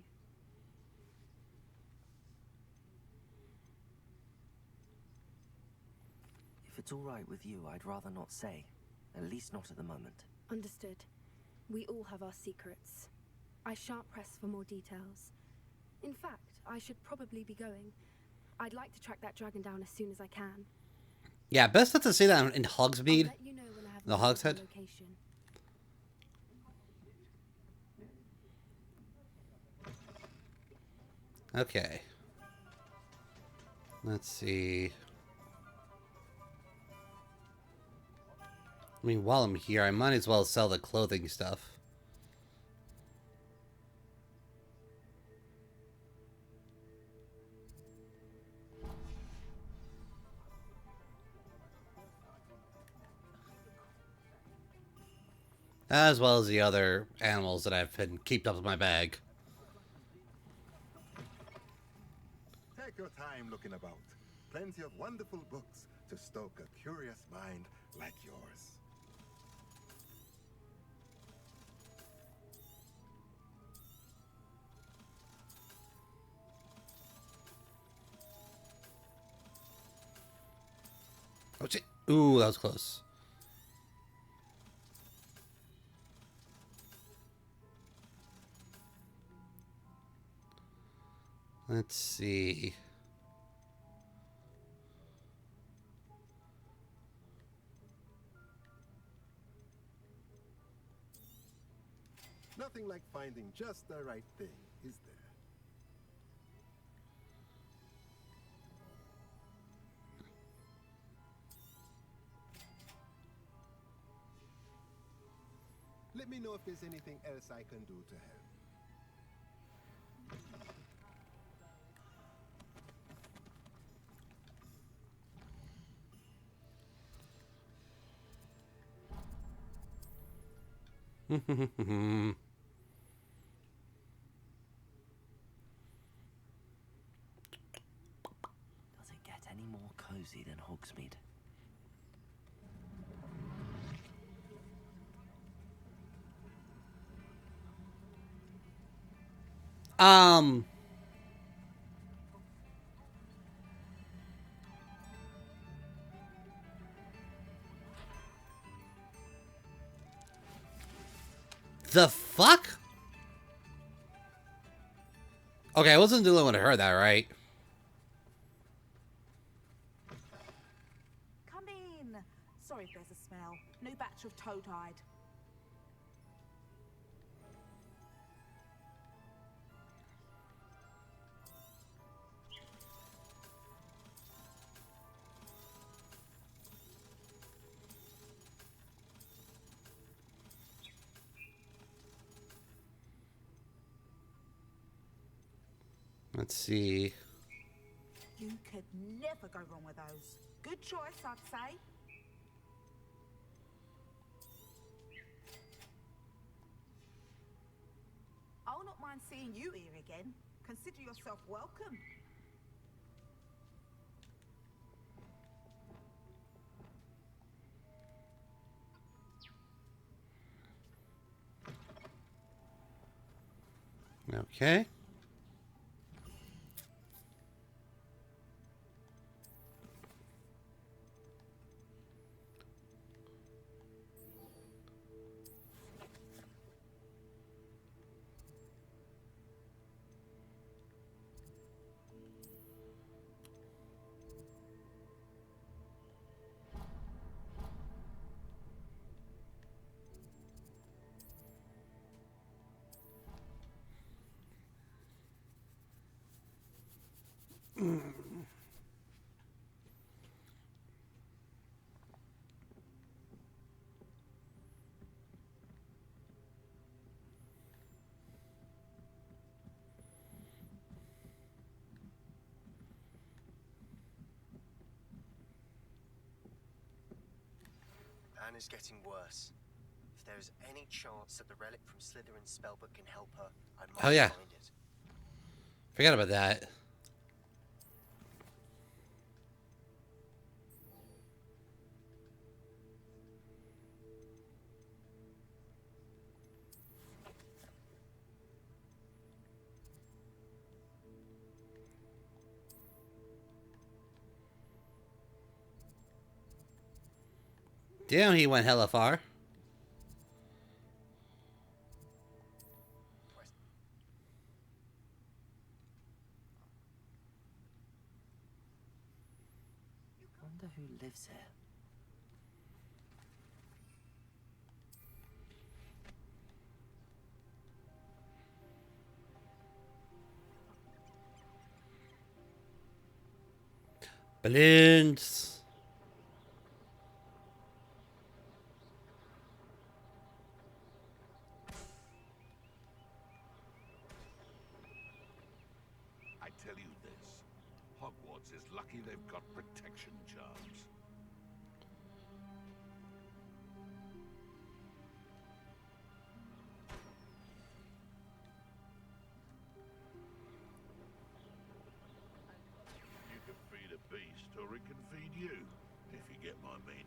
If it's all right with you, I'd rather not say. At least not at the moment. Understood. We all have our secrets. I shan't press for more details. In fact, I should probably be going. I'd like to track that dragon down as soon as I can. Yeah, best not to say that in Hogsmeade. I'll let you know when I have The more Hogshead. location. Okay. Let's see. I mean, while I'm here, I might as well sell the clothing stuff. as well as the other animals that I've been keeping up in my bag. Take your time looking about. Plenty of wonderful books to stoke a curious mind like yours. Oh shit! Ooh, that was close. Let's see. Nothing like finding just the right thing, is there? Let me know if there's anything else I can do to help. Does it get any more cozy than Hogsmeade? The fuck? Okay, I wasn't the only one who heard that, right? Come in. Sorry if there's a smell. New batch of toad-hide. Let's see. You could never go wrong with those. Good choice, I'd say. I'll not mind seeing you here again. Consider yourself welcome. Okay. Anne is getting worse. If there is any chance that the relic from Slytherin's spellbook can help her, I must Oh yeah. find it. Forgot about that. Damn, he went hella far. Wonder who lives here. Balloons. I tell you this, Hogwarts is lucky they've got protection charms. you, if you get my meaning.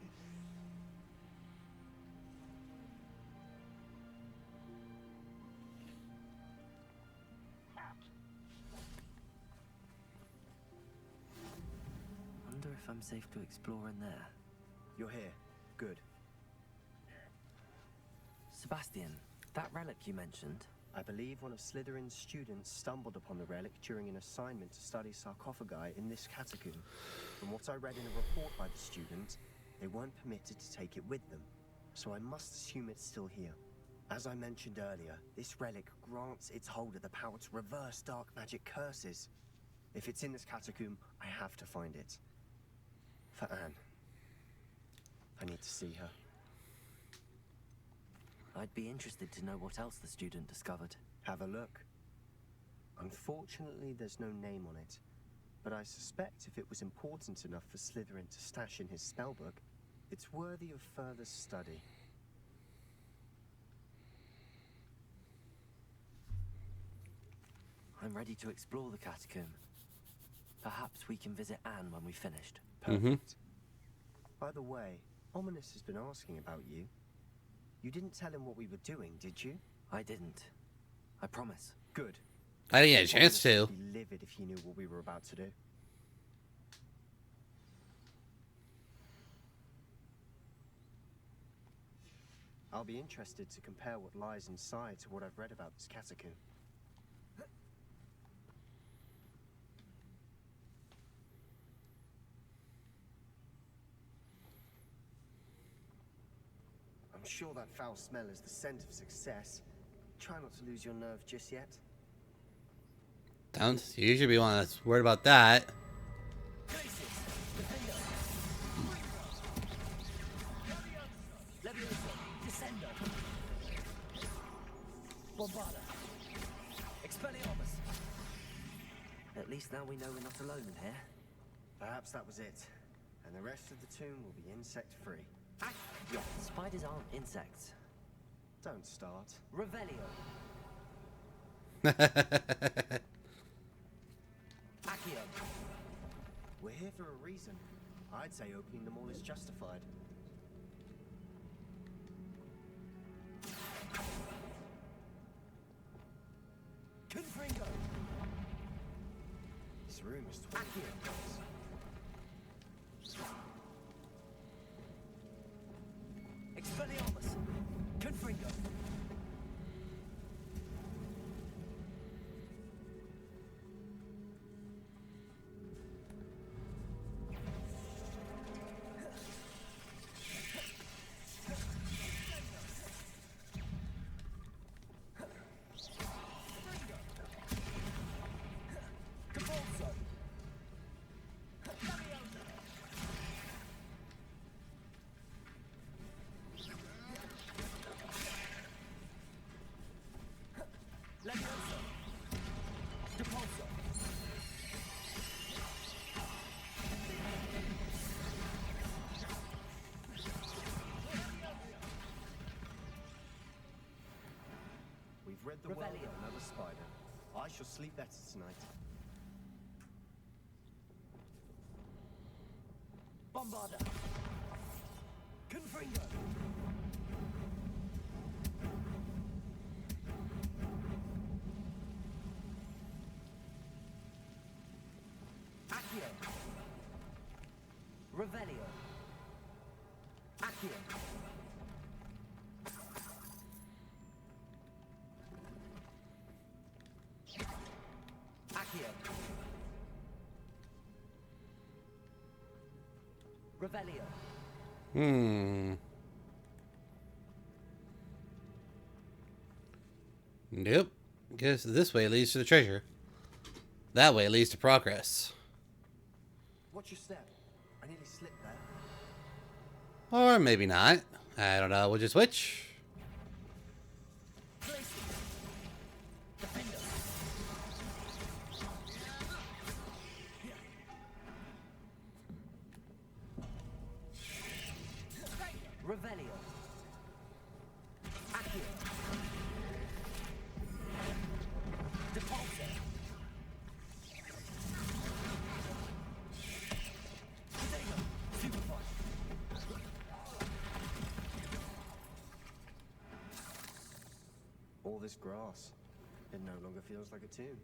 Wonder if I'm safe to explore in there. You're here. Good. Sebastian, that relic you mentioned. I believe one of Slytherin's students stumbled upon the relic during an assignment to study sarcophagi in this catacomb. From what I read in a report by the student, they weren't permitted to take it with them, so I must assume it's still here. As I mentioned earlier, this relic grants its holder the power to reverse dark magic curses. If it's in this catacomb, I have to find it. For Anne. I need to see her. I'd be interested to know what else the student discovered. Have a look. Unfortunately, there's no name on it, but I suspect if it was important enough for Slytherin to stash in his spellbook, it's worthy of further study. I'm ready to explore the catacomb. Perhaps we can visit Anne when we've finished. Perfect. By the way, Ominous has been asking about you. You didn't tell him what we were doing, did you? I didn't. I promise. Good. I didn't get a chance to. Ominous would be livid if he knew what we were about to do. I'll be interested to compare what lies inside to what I've read about this catacomb. I'm sure that foul smell is the scent of success. Try not to lose your nerve just yet. Don't you should be one that's worried about that. At least now we know we're not alone in here. Perhaps that was it. And the rest of the tomb will be insect-free. Yeah, spiders aren't insects. Don't start. Revelio. Accio. We're here for a reason. I'd say opening them all is justified. Confringo. This room is 20 years. Expelliarmus. Confringo. We've read the world of another spider. I shall sleep better tonight. Bombarda. Confringo. Accio. Revelio. Accio. Accio. Revelio. Nope. Guess this way leads to the treasure. That way leads to progress. Watch your step. I nearly slipped there. Or maybe not. I don't know. We'll just switch. Revelio. Accio. Depulso. Potato. this grass. It no longer feels like a tomb.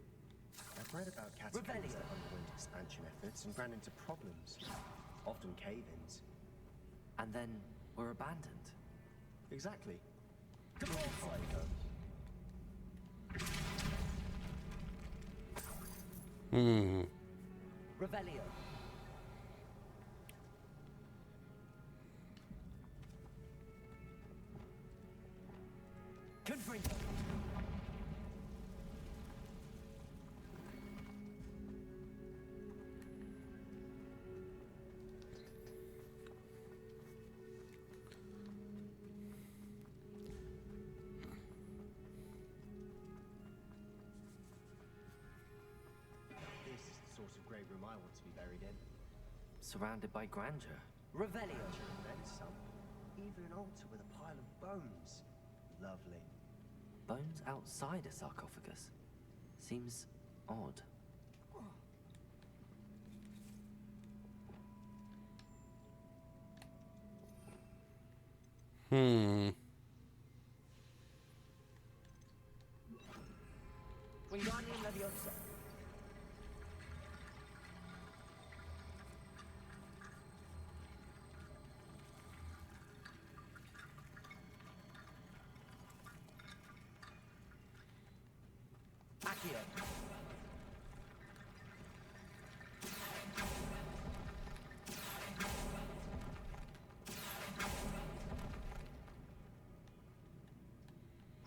I've read about catacombs that underwent expansion efforts and ran into problems, often cave-ins. And then were abandoned. Exactly. Revelio. Confringo. This is the sort of grave room I want to be buried in. Surrounded by grandeur. Revelio. And then some. Even an altar with a pile of bones. Lovely. Bones outside a sarcophagus. Seems odd. Wingardium Leviosa. Accio.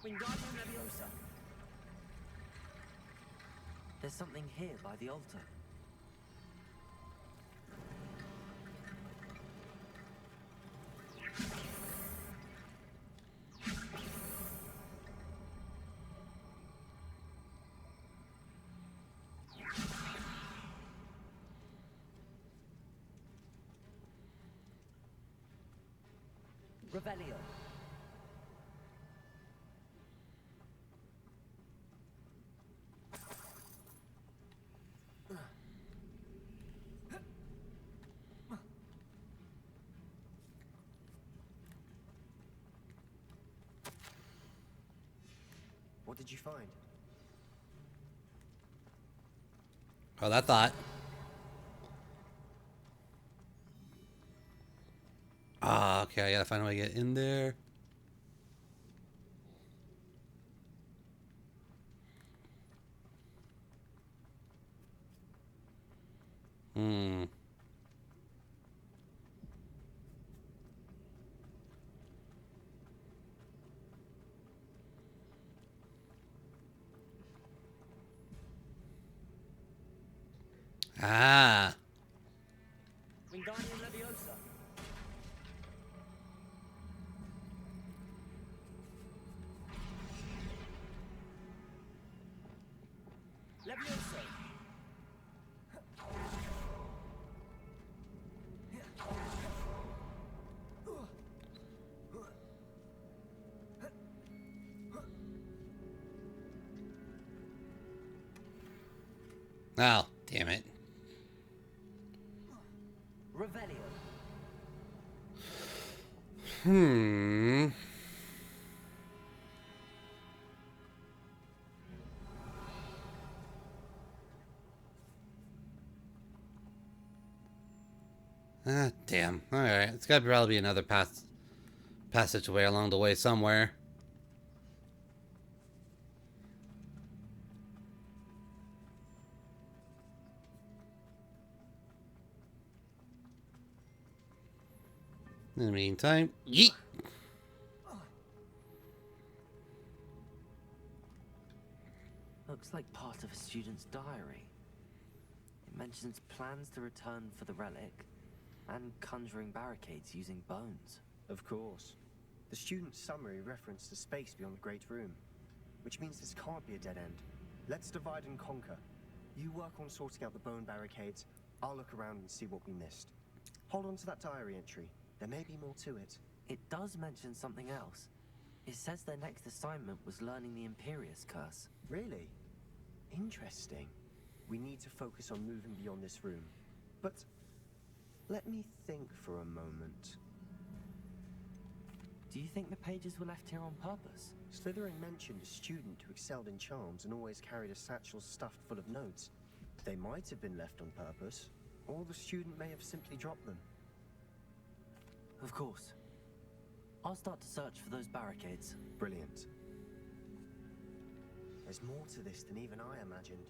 Wingardium Leviosa. There's something here by the altar. Revelio. What did you find? Oh, that thought. Ah, okay, I gotta find a way to get in there. Ah. Wingardium Leviosa. Leviosa. Oh, damn it. Revelio. Ah, damn. Alright, it's gotta probably be another passageway along the way somewhere. In the meantime, yeet! Looks like part of a student's diary. It mentions plans to return for the relic and conjuring barricades using bones. Of course. The student's summary referenced a space beyond the Great Room, which means this can't be a dead end. Let's divide and conquer. You work on sorting out the bone barricades. I'll look around and see what we missed. Hold on to that diary entry. There may be more to it. It does mention something else. It says their next assignment was learning the Imperius Curse. Really? Interesting. We need to focus on moving beyond this room. But let me think for a moment. Do you think the pages were left here on purpose? Slytherin mentioned a student who excelled in charms and always carried a satchel stuffed full of notes. They might have been left on purpose, or the student may have simply dropped them. Of course. I'll start to search for those barricades. Brilliant. There's more to this than even I imagined.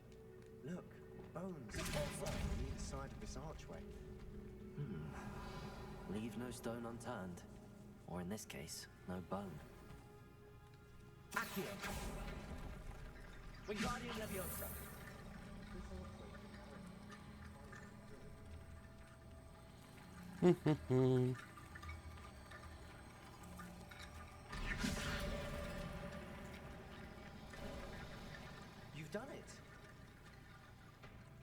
Look, bones on either side of this archway. Leave no stone unturned. Or in this case, no bone. Accio! Wingardium Leviosa! You've done it!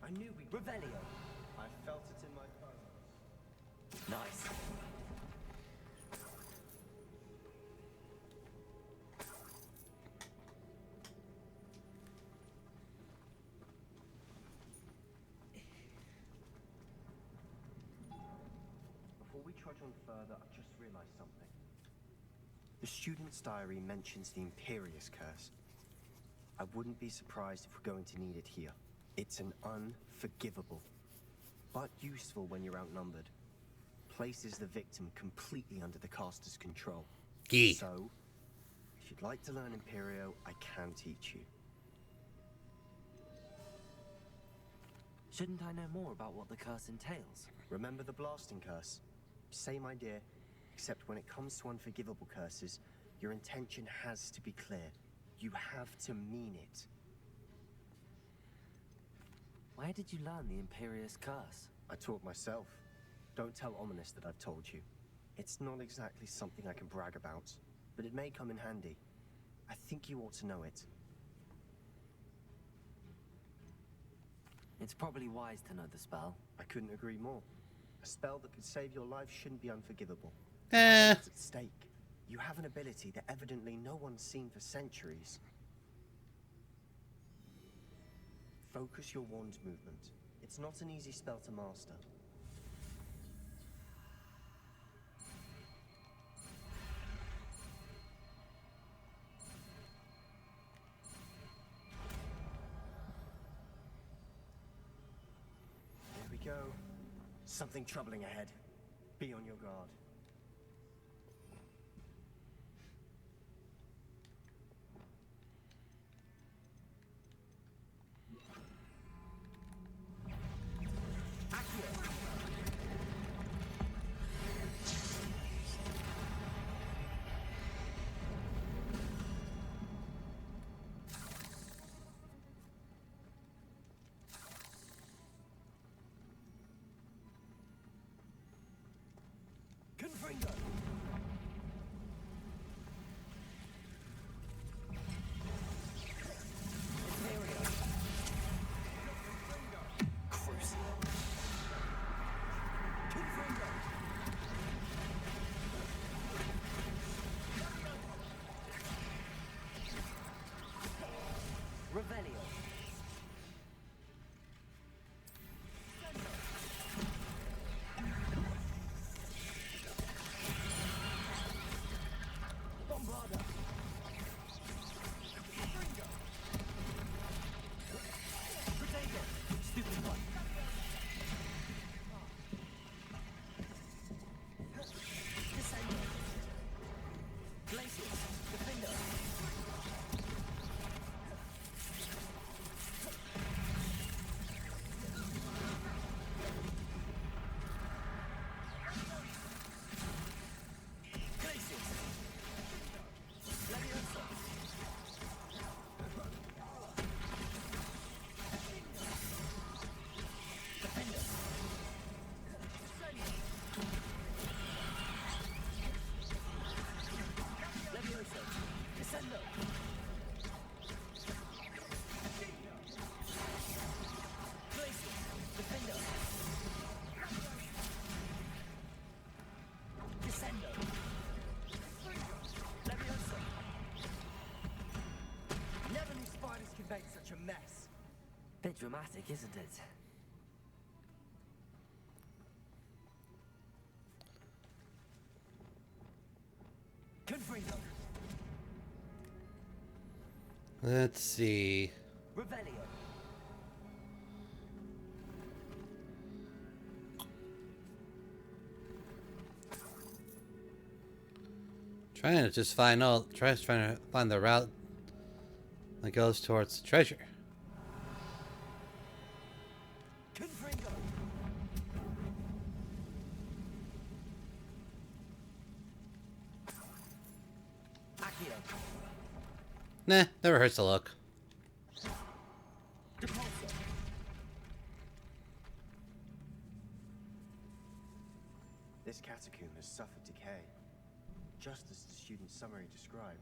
I knew we... Revelio! I felt it in my bones. Nice. Before we trudge on further, I've just realized something. The student's diary mentions the Imperious Curse. I wouldn't be surprised if we're going to need it here. It's an unforgivable, but useful when you're outnumbered. Places the victim completely under the caster's control. So, if you'd like to learn Imperio, I can teach you. Shouldn't I know more about what the curse entails? Remember the blasting curse? Same idea, except when it comes to unforgivable curses, your intention has to be clear. You have to mean it. Where did you learn the Imperious Curse? I taught myself. Don't tell Ominous that I've told you. It's not exactly something I can brag about, but it may come in handy. I think you ought to know it. It's probably wise to know the spell. I couldn't agree more. A spell that could save your life shouldn't be unforgivable. What's at stake? You have an ability that evidently no one's seen for centuries. Focus your wand movement. It's not an easy spell to master. Here we go. Something troubling ahead. Be on your guard. Confringo! Revelio. Bombarda! Protego! Stupid one! Descendo! Glacius! Defender! Such a mess. Bit dramatic, isn't it? Let's see. Revelio. Trying to just find out. Trying to find the route that goes towards the treasure. Nah, never hurts to look. This catacomb has suffered decay, just as the student's summary described.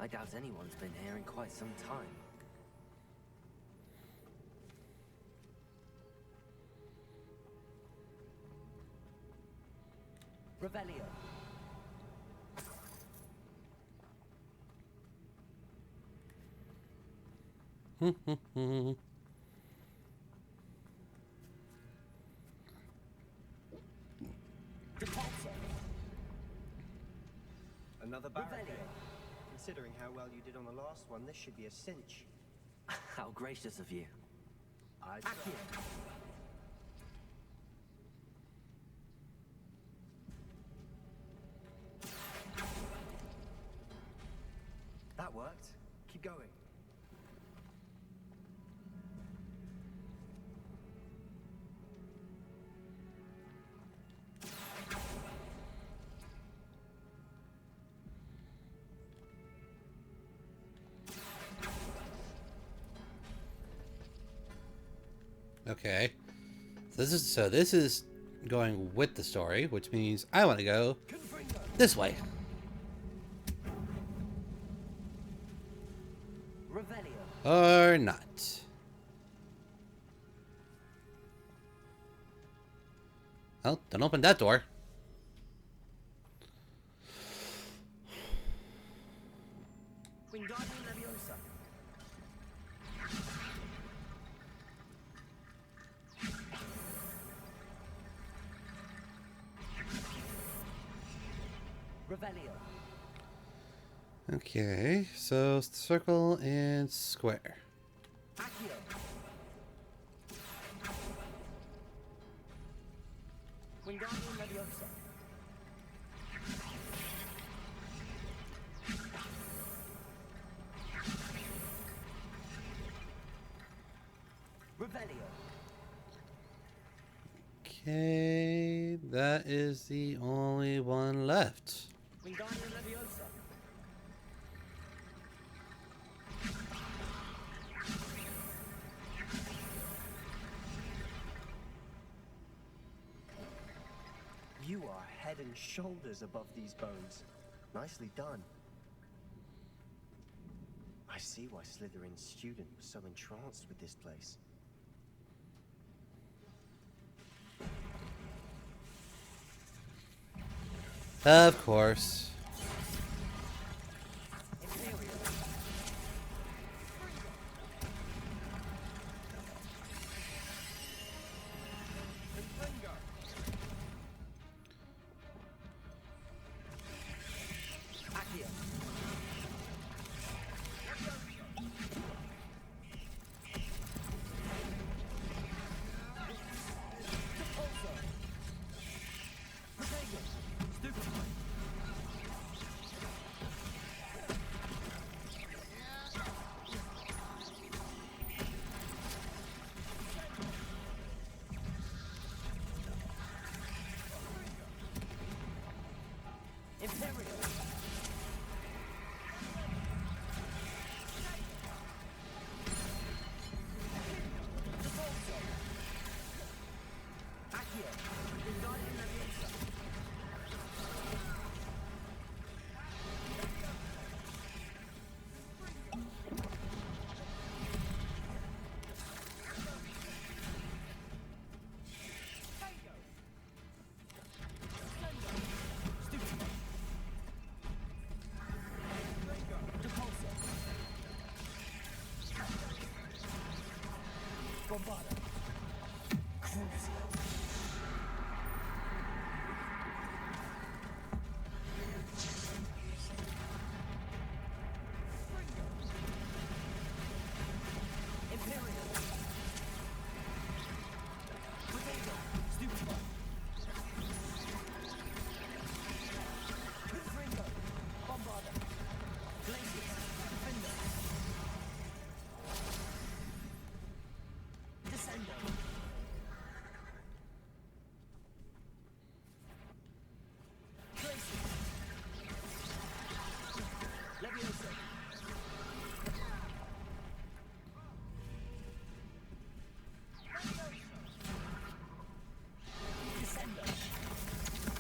I doubt anyone's been here in quite some time. Revelio. Another barricade. Considering how well you did on the last one, this should be a cinch. How gracious of you. That worked. Keep going. Okay. This is going with the story, which means I want to go this way. Or not. Oh, don't open that door. Okay, so circle and square. Okay, that is the only one left. You are head and shoulders above these bones. Nicely done. I see why Slytherin's student was so entranced with this place. Of course.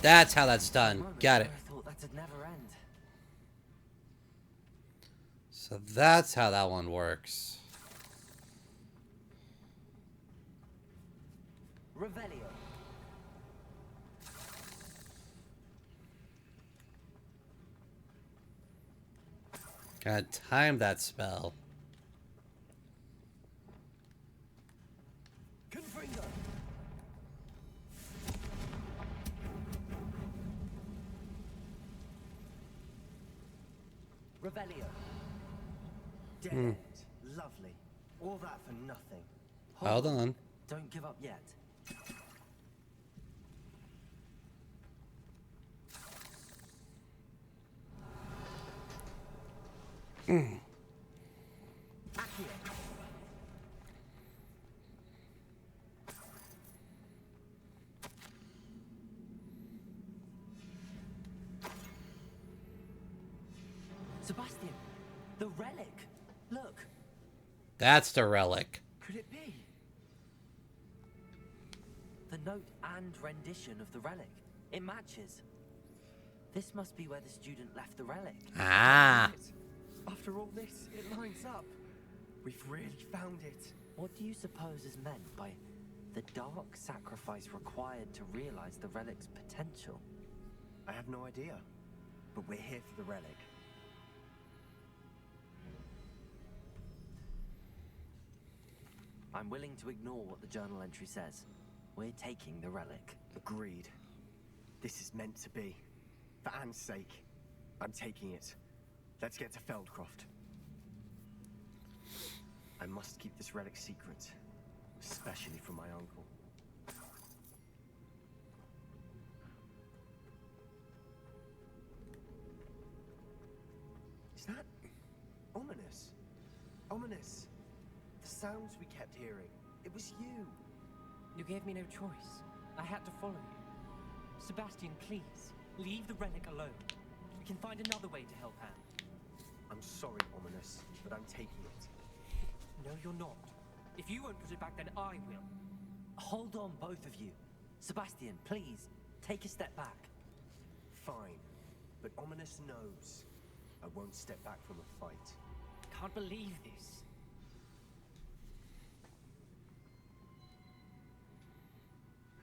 That's how that's done. Got it. I thought that'd never end. So that's how that one works. Revelio. Gotta time that spell. Confringo. Revelio. Dead Hmm. end. Lovely. All that for nothing. Hold on. Don't give up yet. Mm. Sebastian, the relic. Look. That's the relic. Could it be? The note and rendition of the relic. It matches. This must be where the student left the relic. Ah. After all this, it lines up. We've really found it. What do you suppose is meant by the dark sacrifice required to realize the relic's potential? I have no idea. But we're here for the relic. I'm willing to ignore what the journal entry says. We're taking the relic. Agreed. This is meant to be. For Anne's sake, I'm taking it. Let's get to Feldcroft. I must keep this relic secret, especially from my uncle. Is that ominous? Ominous. The sounds we kept hearing. It was you. You gave me no choice. I had to follow you. Sebastian, please, leave the relic alone. We can find another way to help Anne. I'm sorry, Ominous, but I'm taking it. No, you're not. If you won't put it back, then I will. Hold on, both of you. Sebastian, please, take a step back. Fine, but Ominous knows I won't step back from a fight. Can't believe this.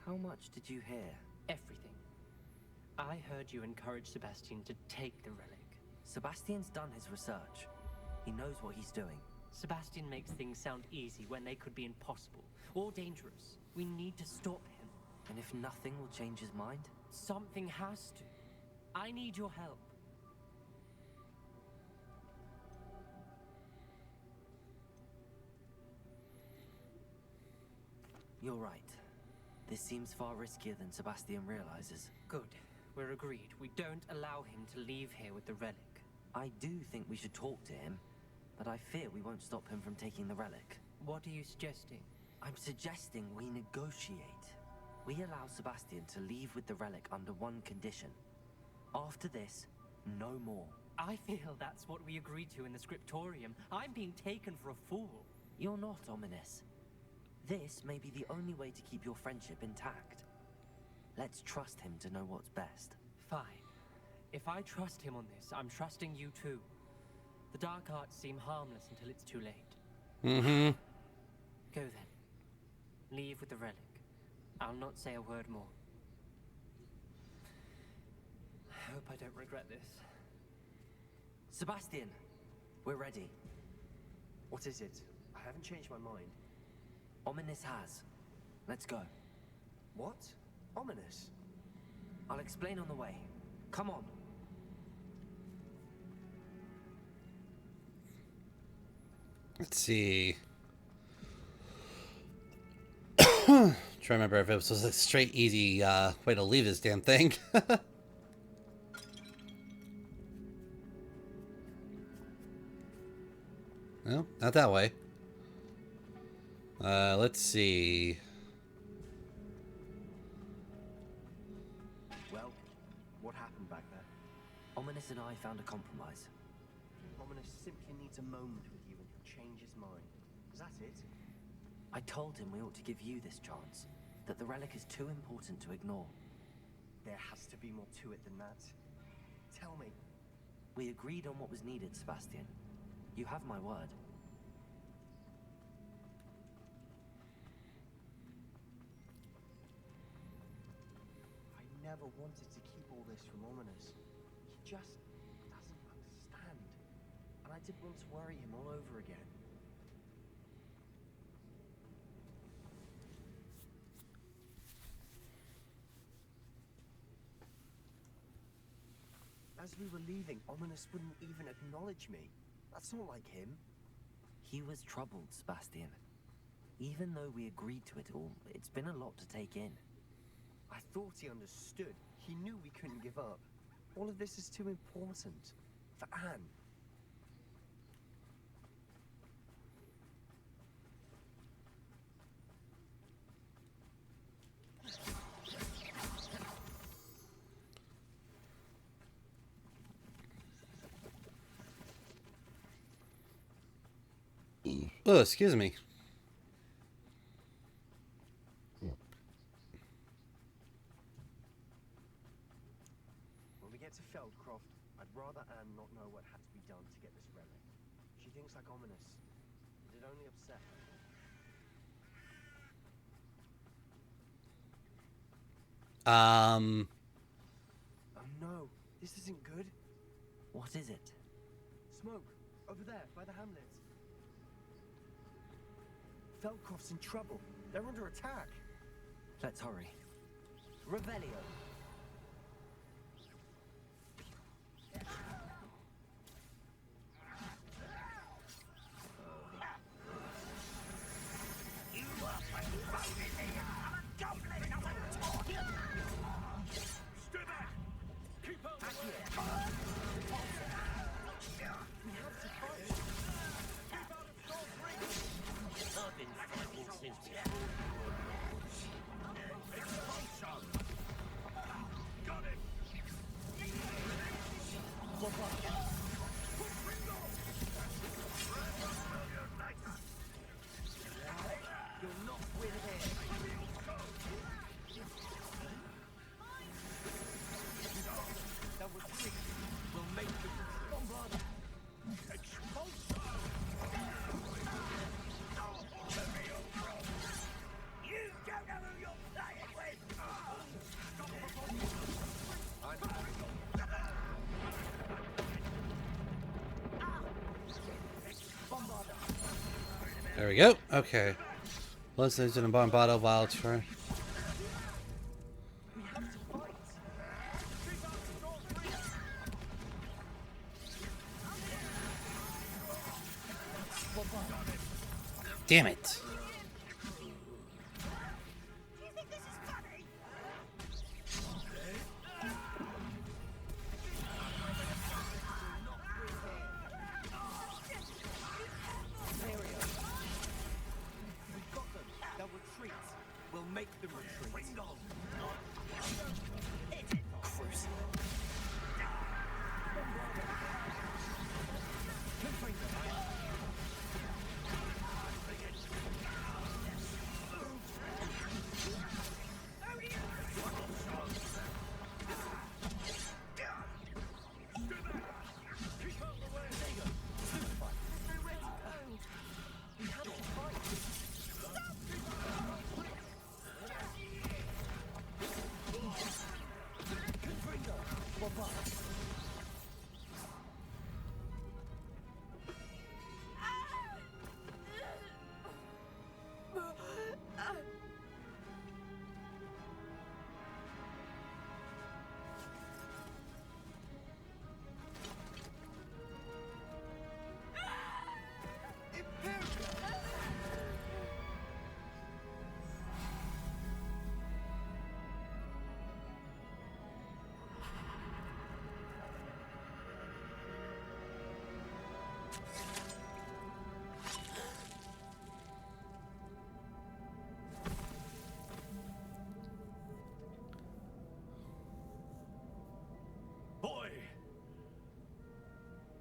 How much did you hear? Everything. I heard you encourage Sebastian to take the relic. Sebastian's done his research. He knows what he's doing. Sebastian makes things sound easy when they could be impossible or dangerous. We need to stop him. And if nothing will change his mind? Something has to. I need your help. You're right. This seems far riskier than Sebastian realizes. Good. We're agreed. We don't allow him to leave here with the relic. I do think we should talk to him, but I fear we won't stop him from taking the relic. What are you suggesting? I'm suggesting we negotiate. We allow Sebastian to leave with the relic under one condition. After this, no more. I feel that's what we agreed to in the scriptorium. I'm being taken for a fool. You're not, Ominous. This may be the only way to keep your friendship intact. Let's trust him to know what's best. Fine. If I trust him on this, I'm trusting you too. The dark arts seem harmless until it's too late. Mm-hmm. Go then. Leave with the relic. I'll not say a word more. I hope I don't regret this. Sebastian, we're ready. What is it? I haven't changed my mind. Ominous has. Let's go. What? Ominous? I'll explain on the way. Come on. Let's see. Try to remember if it was a straight, easy way to leave this damn thing. No, not that way. Let's see. Well, what happened back there? Ominous and I found a compromise. Ominous simply needs a moment with you and he'll change his mind. Is that it? I told him we ought to give you this chance, that the relic is too important to ignore. There has to be more to it than that. Tell me. We agreed on what was needed, Sebastian. You have my word. I never wanted to keep all this from Ominous. He just doesn't understand. And I didn't want to worry him all over again. As we were leaving, Ominous wouldn't even acknowledge me. That's not like him. He was troubled, Sebastian. Even though we agreed to it all, it's been a lot to take in. I thought he understood. He knew we couldn't give up. All of this is too important. For Anne. Oh, excuse me. When we get to Feldcroft, I'd rather Anne not know what had to be done to get this relic. She thinks like Ominous. It'd only upset her. Oh no, this isn't good. What is it? Smoke, over there, by the hamlet. Feldcroft's in trouble. They're under attack. Let's hurry. Revelio. There we go. Okay. Let's enter the Bombado while trying. Damn it.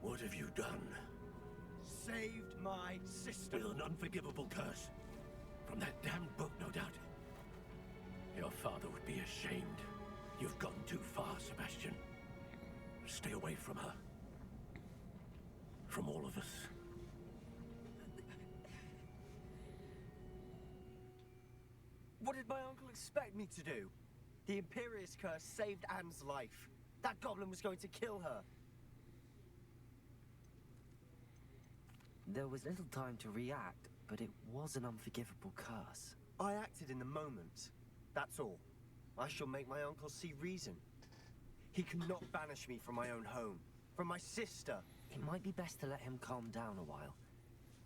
What have you done? Saved my sister. With an unforgivable curse. From that damned book, no doubt. Your father would be ashamed. You've gone too far, Sebastian. Stay away from her. From all of us. What did my uncle expect me to do? The Imperious curse saved Anne's life. That goblin was going to kill her. There was little time to react, but it was an unforgivable curse. I acted in the moment. That's all. I shall make my uncle see reason. He cannot banish me from my own home, from my sister. It might be best to let him calm down a while.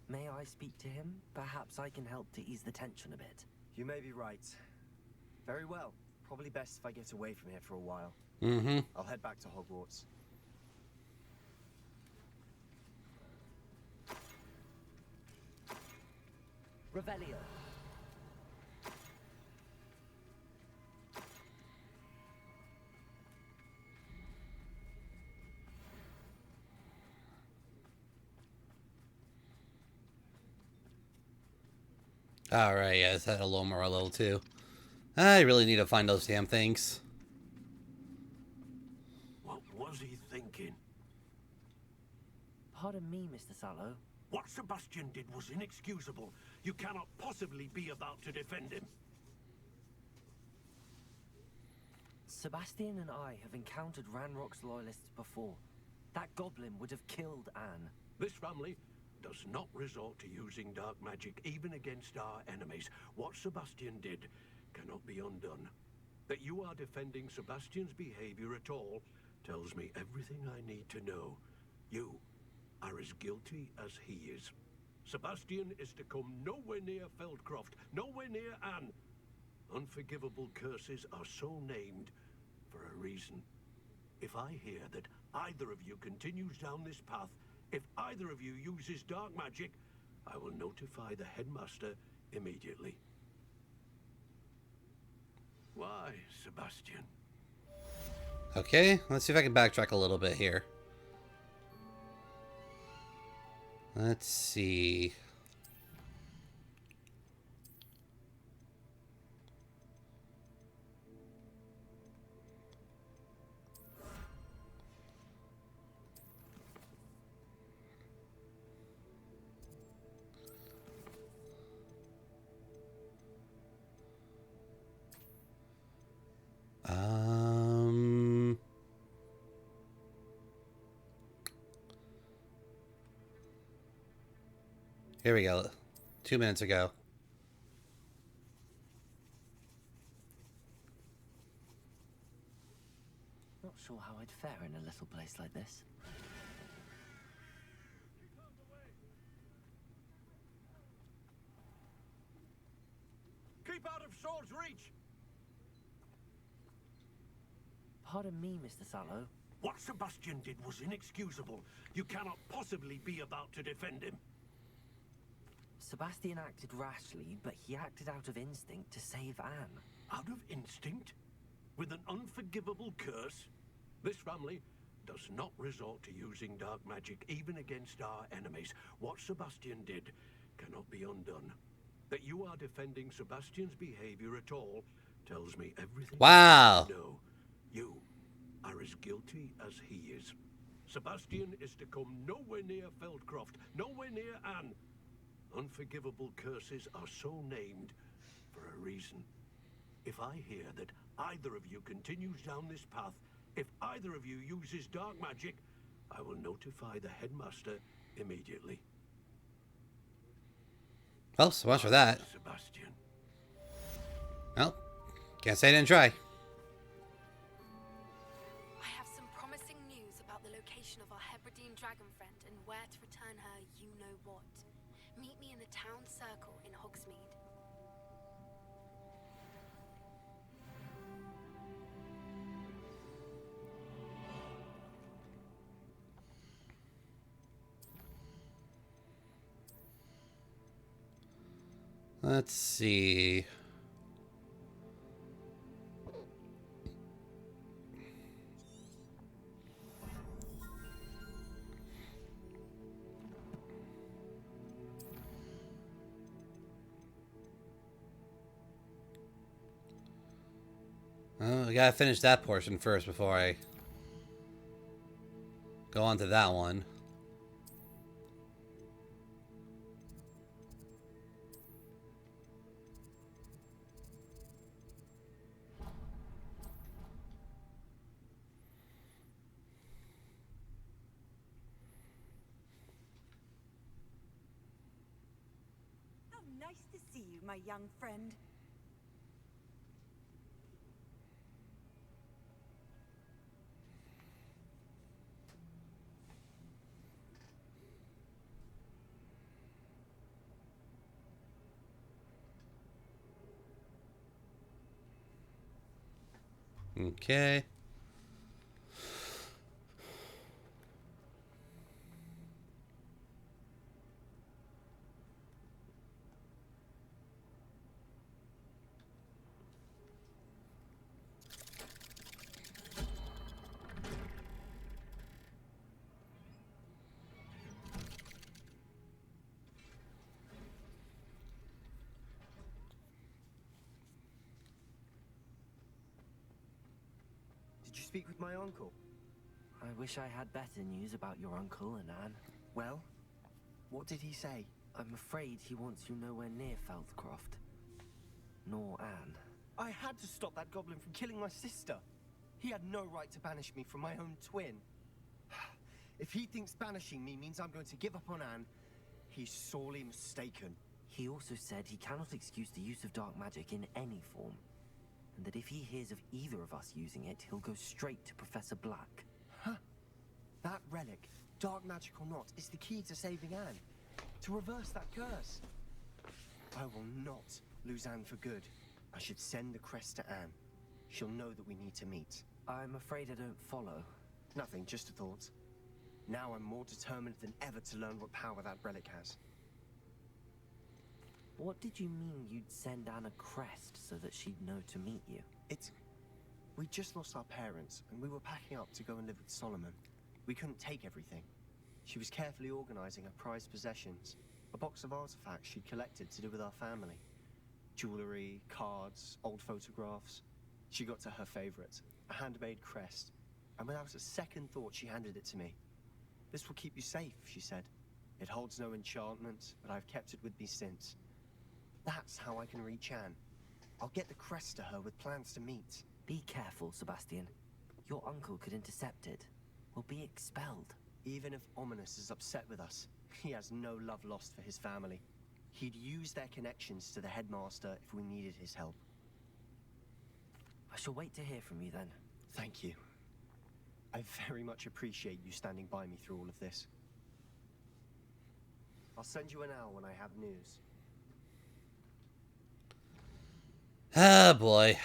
May I speak to him? Perhaps I can help to ease the tension a bit. You may be right. Very well. Probably best if I get away from here for a while. Mm-hmm. I'll head back to Hogwarts. Revelio. Alright, yeah, it's at a low more level 2. I really need to find those damn things. What was he thinking? Pardon me, Mr. Sallow. What Sebastian did was inexcusable. You cannot possibly be about to defend him. Sebastian and I have encountered Ranrock's loyalists before. That goblin would have killed Anne. This family does not resort to using dark magic even against our enemies. What Sebastian did cannot be undone. That you are defending Sebastian's behavior at all tells me everything I need to know. You are as guilty as he is. Sebastian is to come nowhere near Feldcroft, nowhere near Anne. Unforgivable curses are so named for a reason. If I hear that either of you continues down this path, if either of you uses dark magic, I will notify the headmaster immediately. Why, Sebastian? Okay, let's see if I can backtrack a little bit here. Let's see. Here we go. 2 minutes ago. Not sure how I'd fare in a little place like this. Keep out of sword's reach! Pardon me, Mr. Sallow. What Sebastian did was inexcusable. You cannot possibly be about to defend him. Sebastian acted rashly, but he acted out of instinct to save Anne. Out of instinct? With an unforgivable curse? This family does not resort to using dark magic even against our enemies. What Sebastian did cannot be undone. That you are defending Sebastian's behavior at all tells me everything. Wow. No, you are as guilty as he is. Sebastian is to come nowhere near Feldcroft, nowhere near Anne. Unforgivable curses are so named for a reason. If I hear that either of you continues down this path, if either of you uses dark magic, I will notify the headmaster immediately. Well, so much for that. Sebastian. Well, can't say I didn't try. I have some promising news about the location of our Hebridean dragon friend and where to return her you-know-what. Meet me in the town circle in Hogsmeade. Let's see. I gotta finish that portion first before I go on to that one. How nice to see you, my young friend. Okay. Did you speak with my uncle? I wish I had better news about your uncle and Anne. Well, what did he say? I'm afraid he wants you nowhere near Feldcroft. Nor Anne. I had to stop that goblin from killing my sister. He had no right to banish me from my own twin. If he thinks banishing me means I'm going to give up on Anne, he's sorely mistaken. He also said he cannot excuse the use of dark magic in any form. And that if he hears of either of us using it, he'll go straight to Professor Black. Huh. That relic, dark magic or not, is the key to saving Anne. To reverse that curse. I will not lose Anne for good. I should send the crest to Anne. She'll know that we need to meet. I'm afraid I don't follow. Nothing, just a thought. Now I'm more determined than ever to learn what power that relic has. What did you mean you'd send Anne a crest so that she'd know to meet you? We just lost our parents, and we were packing up to go and live with Solomon. We couldn't take everything. She was carefully organizing her prized possessions, a box of artifacts she'd collected to do with our family. Jewelry, cards, old photographs. She got to her favorite, a handmade crest, and without a second thought she handed it to me. This will keep you safe, she said. It holds no enchantment, but I've kept it with me since. That's how I can reach Anne. I'll get the crest to her with plans to meet. Be careful, Sebastian. Your uncle could intercept it. We'll be expelled. Even if Ominous is upset with us, he has no love lost for his family. He'd use their connections to the headmaster if we needed his help. I shall wait to hear from you then. Thank you. I very much appreciate you standing by me through all of this. I'll send you an owl when I have news. Ah, boy.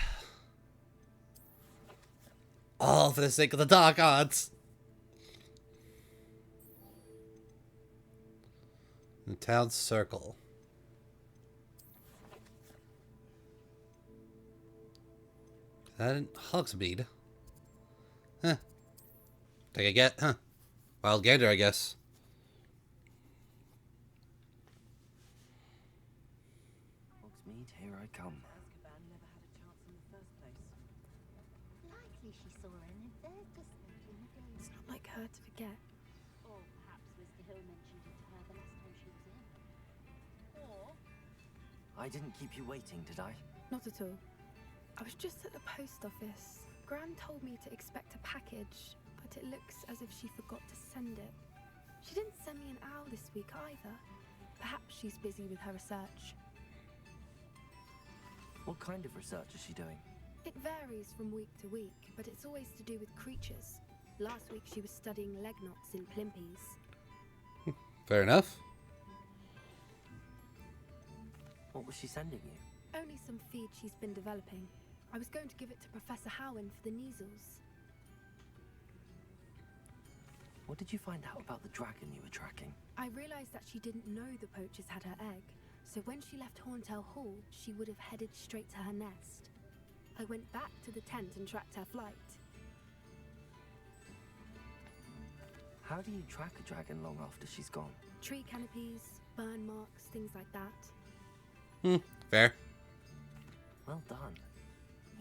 All for the sake of the dark arts. The town circle. Is that in Hogsmeade? Huh. Take a get, huh? Wild gander, I guess. Hogsmeade, here I come. Likely she saw her in there just in the day. It's not like her to forget. Or perhaps Mr. Hill mentioned it to her the last time she was in. Or I didn't keep you waiting, did I? Not at all. I was just at the post office. Gran told me to expect a package, but it looks as if she forgot to send it. She didn't send me an owl this week either. Perhaps she's busy with her research. What kind of research is she doing? It varies from week to week, but it's always to do with creatures. Last week she was studying leg knots in plimpies. Fair enough. What was she sending you? Only some feed she's been developing. I was going to give it to Professor Howen for the measles. What did you find out about the dragon you were tracking? I realized that she didn't know the poachers had her egg, so when she left Horntail Hall, she would have headed straight to her nest. I went back to the tent and tracked her flight. How do you track a dragon long after she's gone? Tree canopies, burn marks, things like that. Fair. Well done.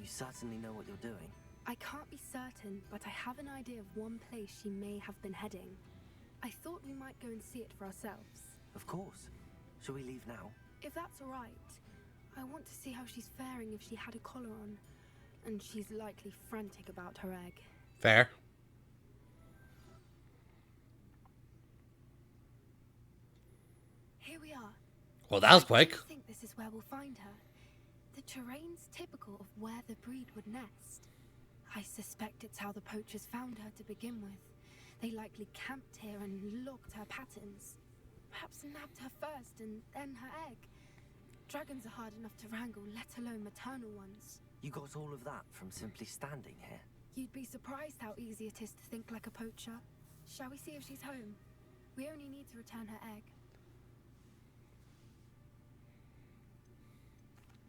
You certainly know what you're doing. I can't be certain, but I have an idea of one place she may have been heading. I thought we might go and see it for ourselves. Of course. Shall we leave now? If that's all right. I want to see how she's faring if she had a collar on. And she's likely frantic about her egg. Fair. Here we are. Well, that was quick. I think this is where we'll find her. The terrain's typical of where the breed would nest. I suspect it's how the poachers found her to begin with. They likely camped here and logged her patterns. Perhaps nabbed her first and then her egg. Dragons are hard enough to wrangle, let alone maternal ones. You got all of that from simply standing here? You'd be surprised how easy it is to think like a poacher. Shall we see if she's home? We only need to return her egg.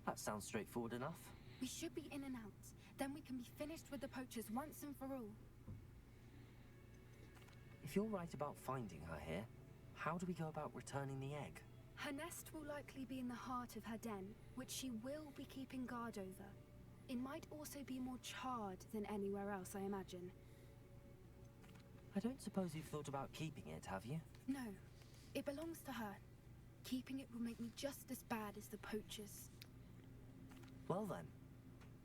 That sounds straightforward enough. We should be in and out. Then we can be finished with the poachers once and for all. If you're right about finding her here, how do we go about returning the egg? Her nest will likely be in the heart of her den, which she will be keeping guard over. It might also be more charred than anywhere else, I imagine. I don't suppose you've thought about keeping it, have you? No, it belongs to her. Keeping it will make me just as bad as the poachers. Well then,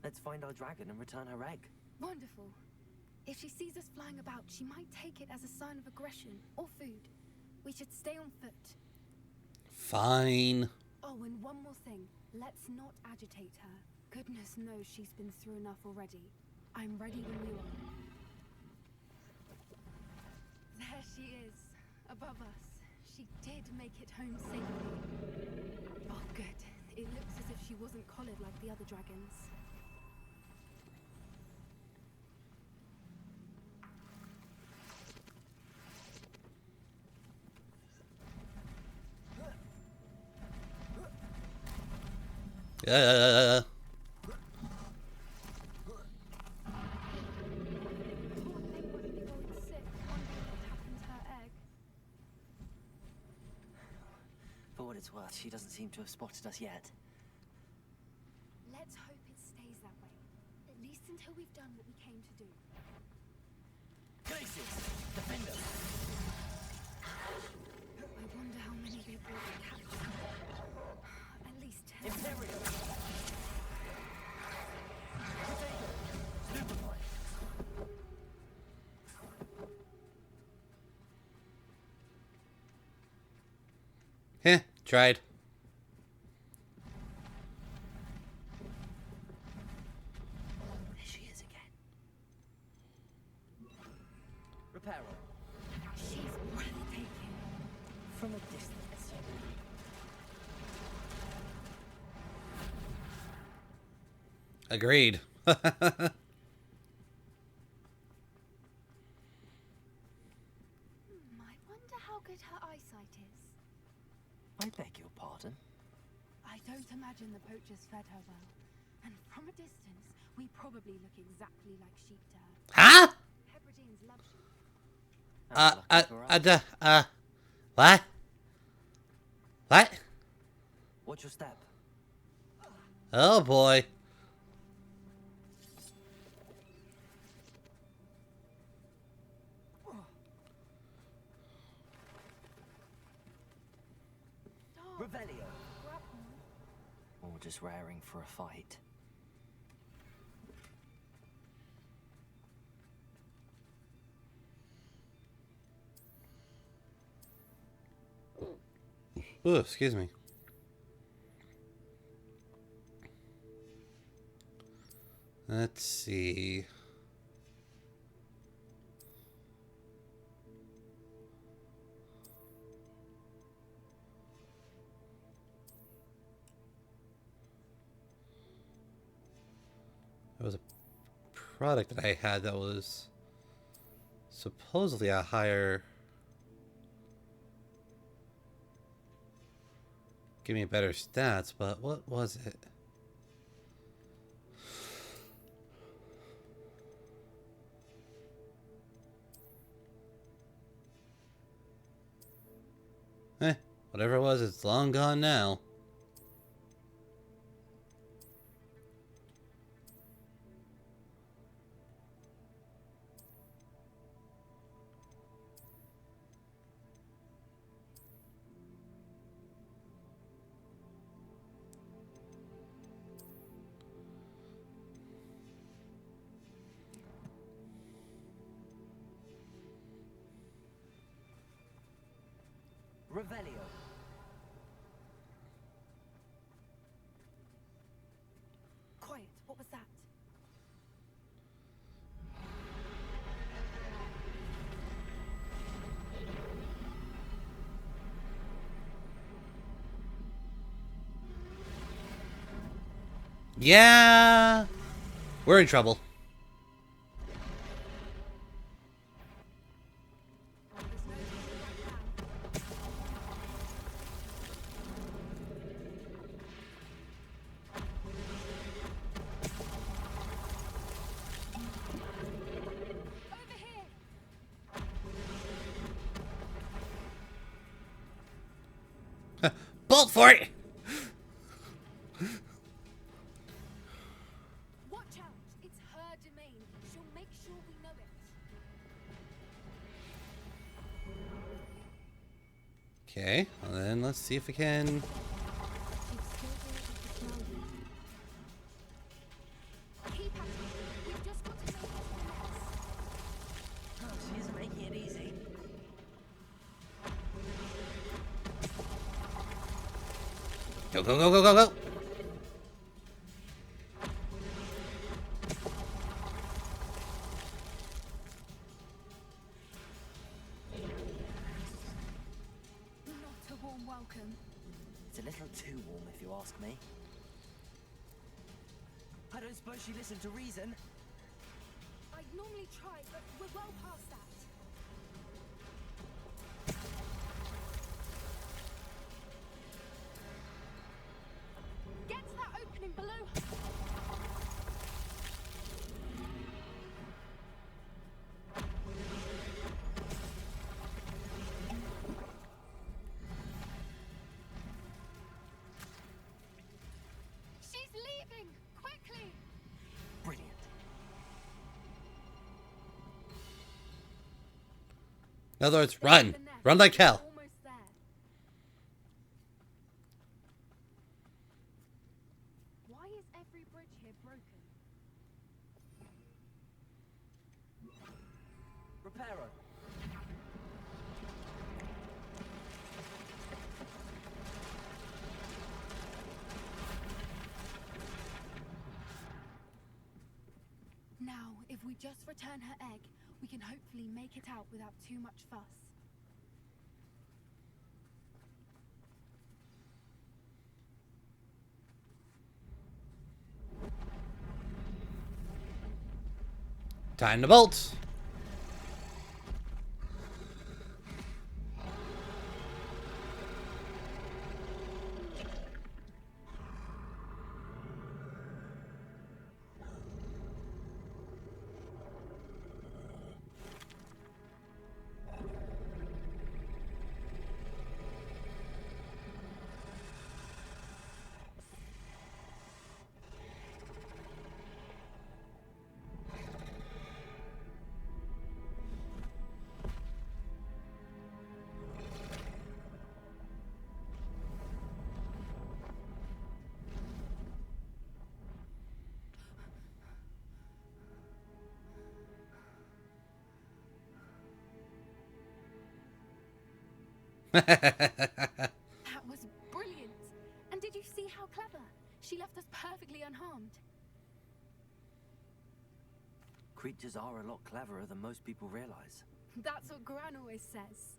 let's find our dragon and return her egg. Wonderful. If she sees us flying about, she might take it as a sign of aggression or food. We should stay on foot. Fine. Oh, and one more thing. Let's not agitate her. Goodness knows she's been through enough already. I'm ready when you are. There she is, above us. She did make it home safely. Oh, good. It looks as if she wasn't collared like the other dragons. Yeah. For what it's worth, she doesn't seem to have spotted us yet. Let's hope it stays that way. At least until we've done what we came to do. Glaciers! Defenders! I wonder how many they brought to capture. At least 10. Imperial! Stupefy! Heh, tried. There she is again. Reparo. She's breathtaking. From a distance. Agreed. I wonder how good her eyesight is. I beg your pardon? I don't imagine the poachers fed her well. And from a distance, we probably look exactly like sheep to her. Huh? Hebrideans love sheep. What? What? Watch your step. Oh boy. Revelio. Or just raring for a fight. Ooh, excuse me. Let's see. There was a product that I had that was supposedly a higher... Give me better stats, but what was it? Whatever it was, it's long gone now. Revelio. Quiet, what was that? Yeah, we're in trouble. Bolt for it! Watch out! It's her domain. She'll make sure we know it. Okay, well then let's see if we can. Keep at it. We've just got to make it to the next. Oh, she isn't making it easy. Go, go, go, go, go, go! Not a warm welcome. It's a little too warm, if you ask me. I don't suppose she listened to reason. I'd normally try, but we're well past that. Get to that opening below. She's leaving! Quickly! Brilliant. In other words, run! Run like hell! Almost there. Why is every bridge here broken? Reparo. Now, if we just return her egg, we can hopefully make it out without too much fuss. Time to bolt! That was brilliant! And did you see how clever? She left us perfectly unharmed. Creatures are a lot cleverer than most people realize. That's what Gran always says.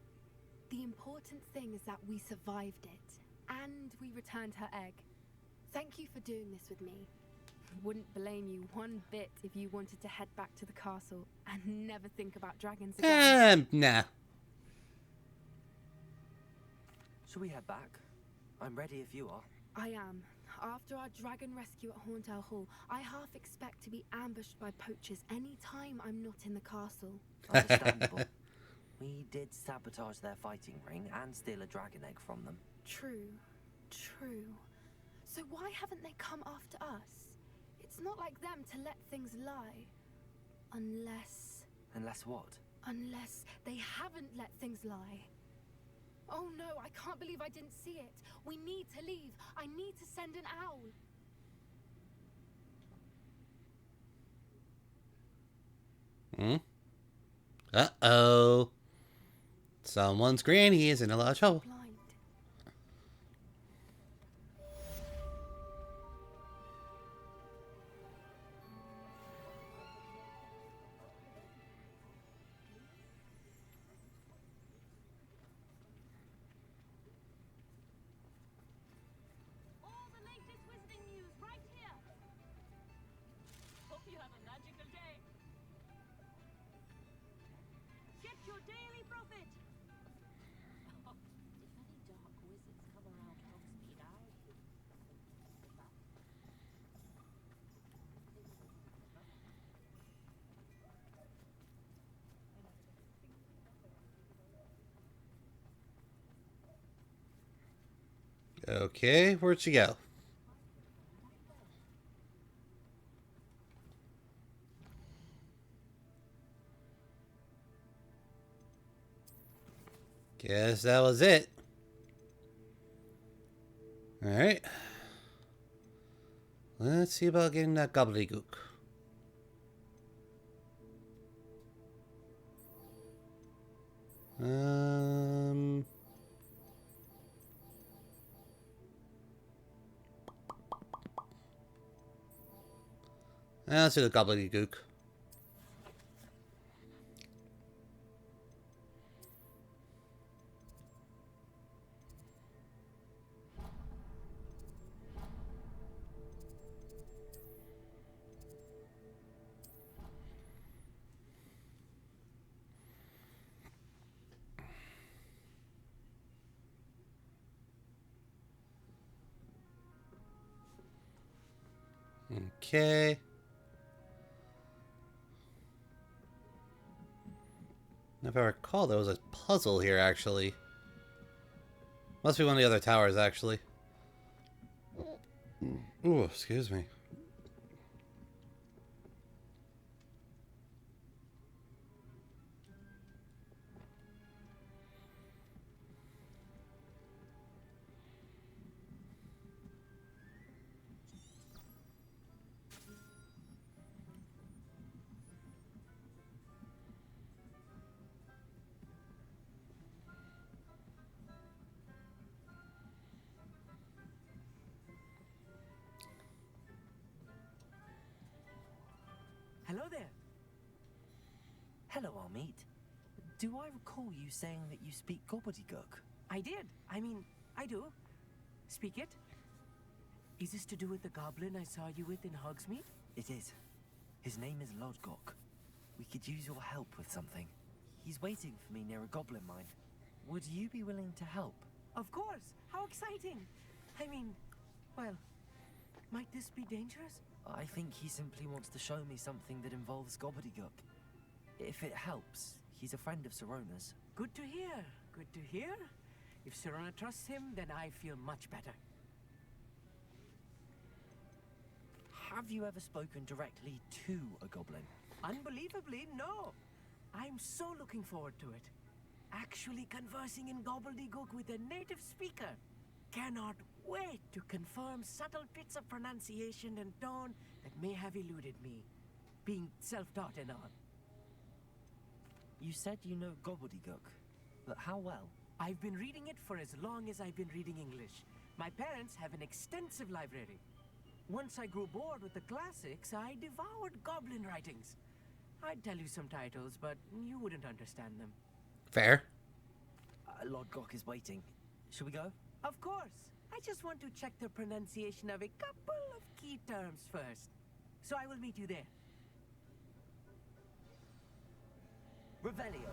The important thing is that we survived it. And we returned her egg. Thank you for doing this with me. Wouldn't blame you one bit if you wanted to head back to the castle and never think about dragons again. Nah. Shall we head back? I'm ready if you are. I am. After our dragon rescue at Hauntel Hall, I half expect to be ambushed by poachers any time I'm not in the castle. Understandable. We did sabotage their fighting ring and steal a dragon egg from them. True. True. So why haven't they come after us? It's not like them to let things lie. Unless... Unless what? Unless they haven't let things lie. Oh no, I can't believe I didn't see it. We need to leave. I need to send an owl. Uh-oh. Someone's granny is in a lot of trouble. Blind. You have a magical day. Get your daily profit. Oh, if any dark wizards come around Hogsmeade, Okay, where'd she go? Guess that was it. Alright. Let's see about getting that gobbledygook. Let's do the gobbledygook. Okay. If I recall, there was a puzzle here, actually. Must be one of the other towers, actually. Ooh, excuse me. Hello there. Hello, Armit. Do I recall you saying that you speak gobbledygook? I did. I mean, I do. Speak it. Is this to do with the goblin I saw you with in Hogsmeade? It is. His name is Lodgok. We could use your help with something. He's waiting for me near a goblin mine. Would you be willing to help? Of course. How exciting. I mean, well, might this be dangerous? I think he simply wants to show me something that involves gobbledygook. If it helps, he's a friend of Sirona's. Good to hear. Good to hear. If Sirona trusts him, then I feel much better. Have you ever spoken directly to a goblin? Unbelievably, no. I'm so looking forward to it. Actually conversing in gobbledygook with a native speaker. Cannot wait to confirm subtle bits of pronunciation and tone that may have eluded me, being self-taught and all. You said you know gobbledygook, but how well? I've been reading it for as long as I've been reading English. My parents have an extensive library. Once I grew bored with the classics, I devoured goblin writings. I'd tell you some titles, but you wouldn't understand them. Fair. Lodgok is waiting. Should we go? Of course. I just want to check the pronunciation of a couple of key terms first. So I will meet you there. Revelio.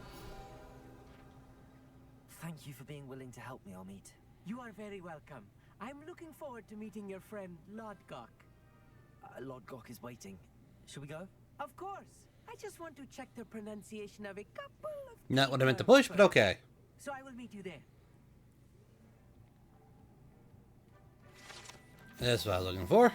Thank you for being willing to help me, Armit. You are very welcome. I'm looking forward to meeting your friend, Lodgok. Lodgok is waiting. Should we go? Of course. I just want to check the pronunciation of a couple of Not what I meant to push, but okay. So I will meet you there. That's what I was looking for.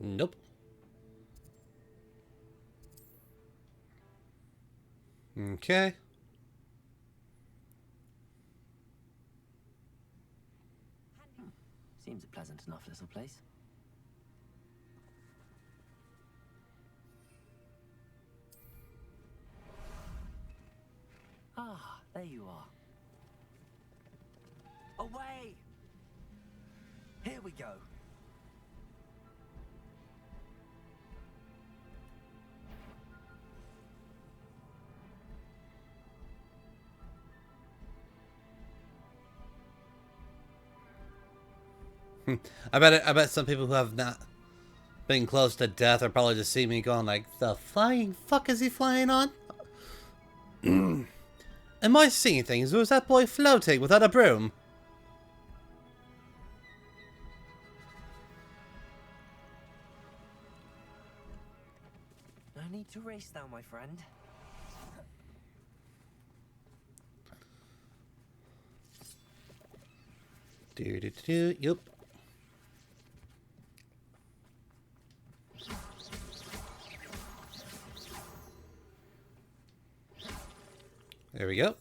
Nope. Okay. Seems a pleasant enough little place. Ah, there you are. Away! Here we go. I bet some people who have not been close to death are probably just seeing me going like, the flying fuck is he flying on? Am I seeing things, or is that boy floating without a broom? No need to race now, my friend. Yep. There we go.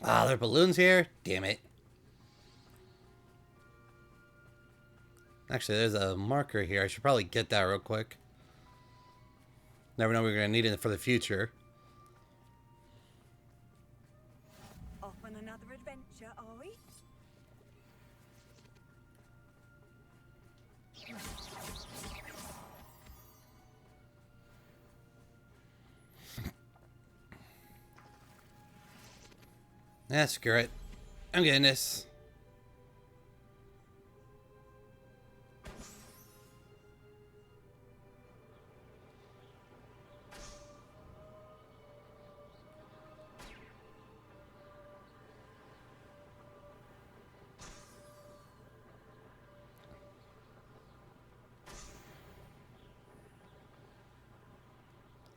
Ah, there are balloons here? Damn it. Actually, there's a marker here. I should probably get that real quick. Never know we're going to need it for the future. Off on another adventure, are we? Ah, screw it. I'm getting this.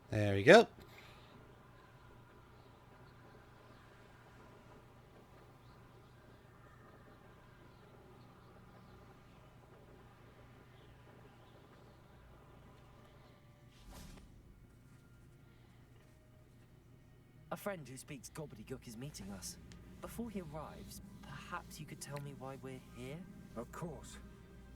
There we go. A friend who speaks gobbledygook is meeting us. Before he arrives, perhaps you could tell me why we're here? Of course.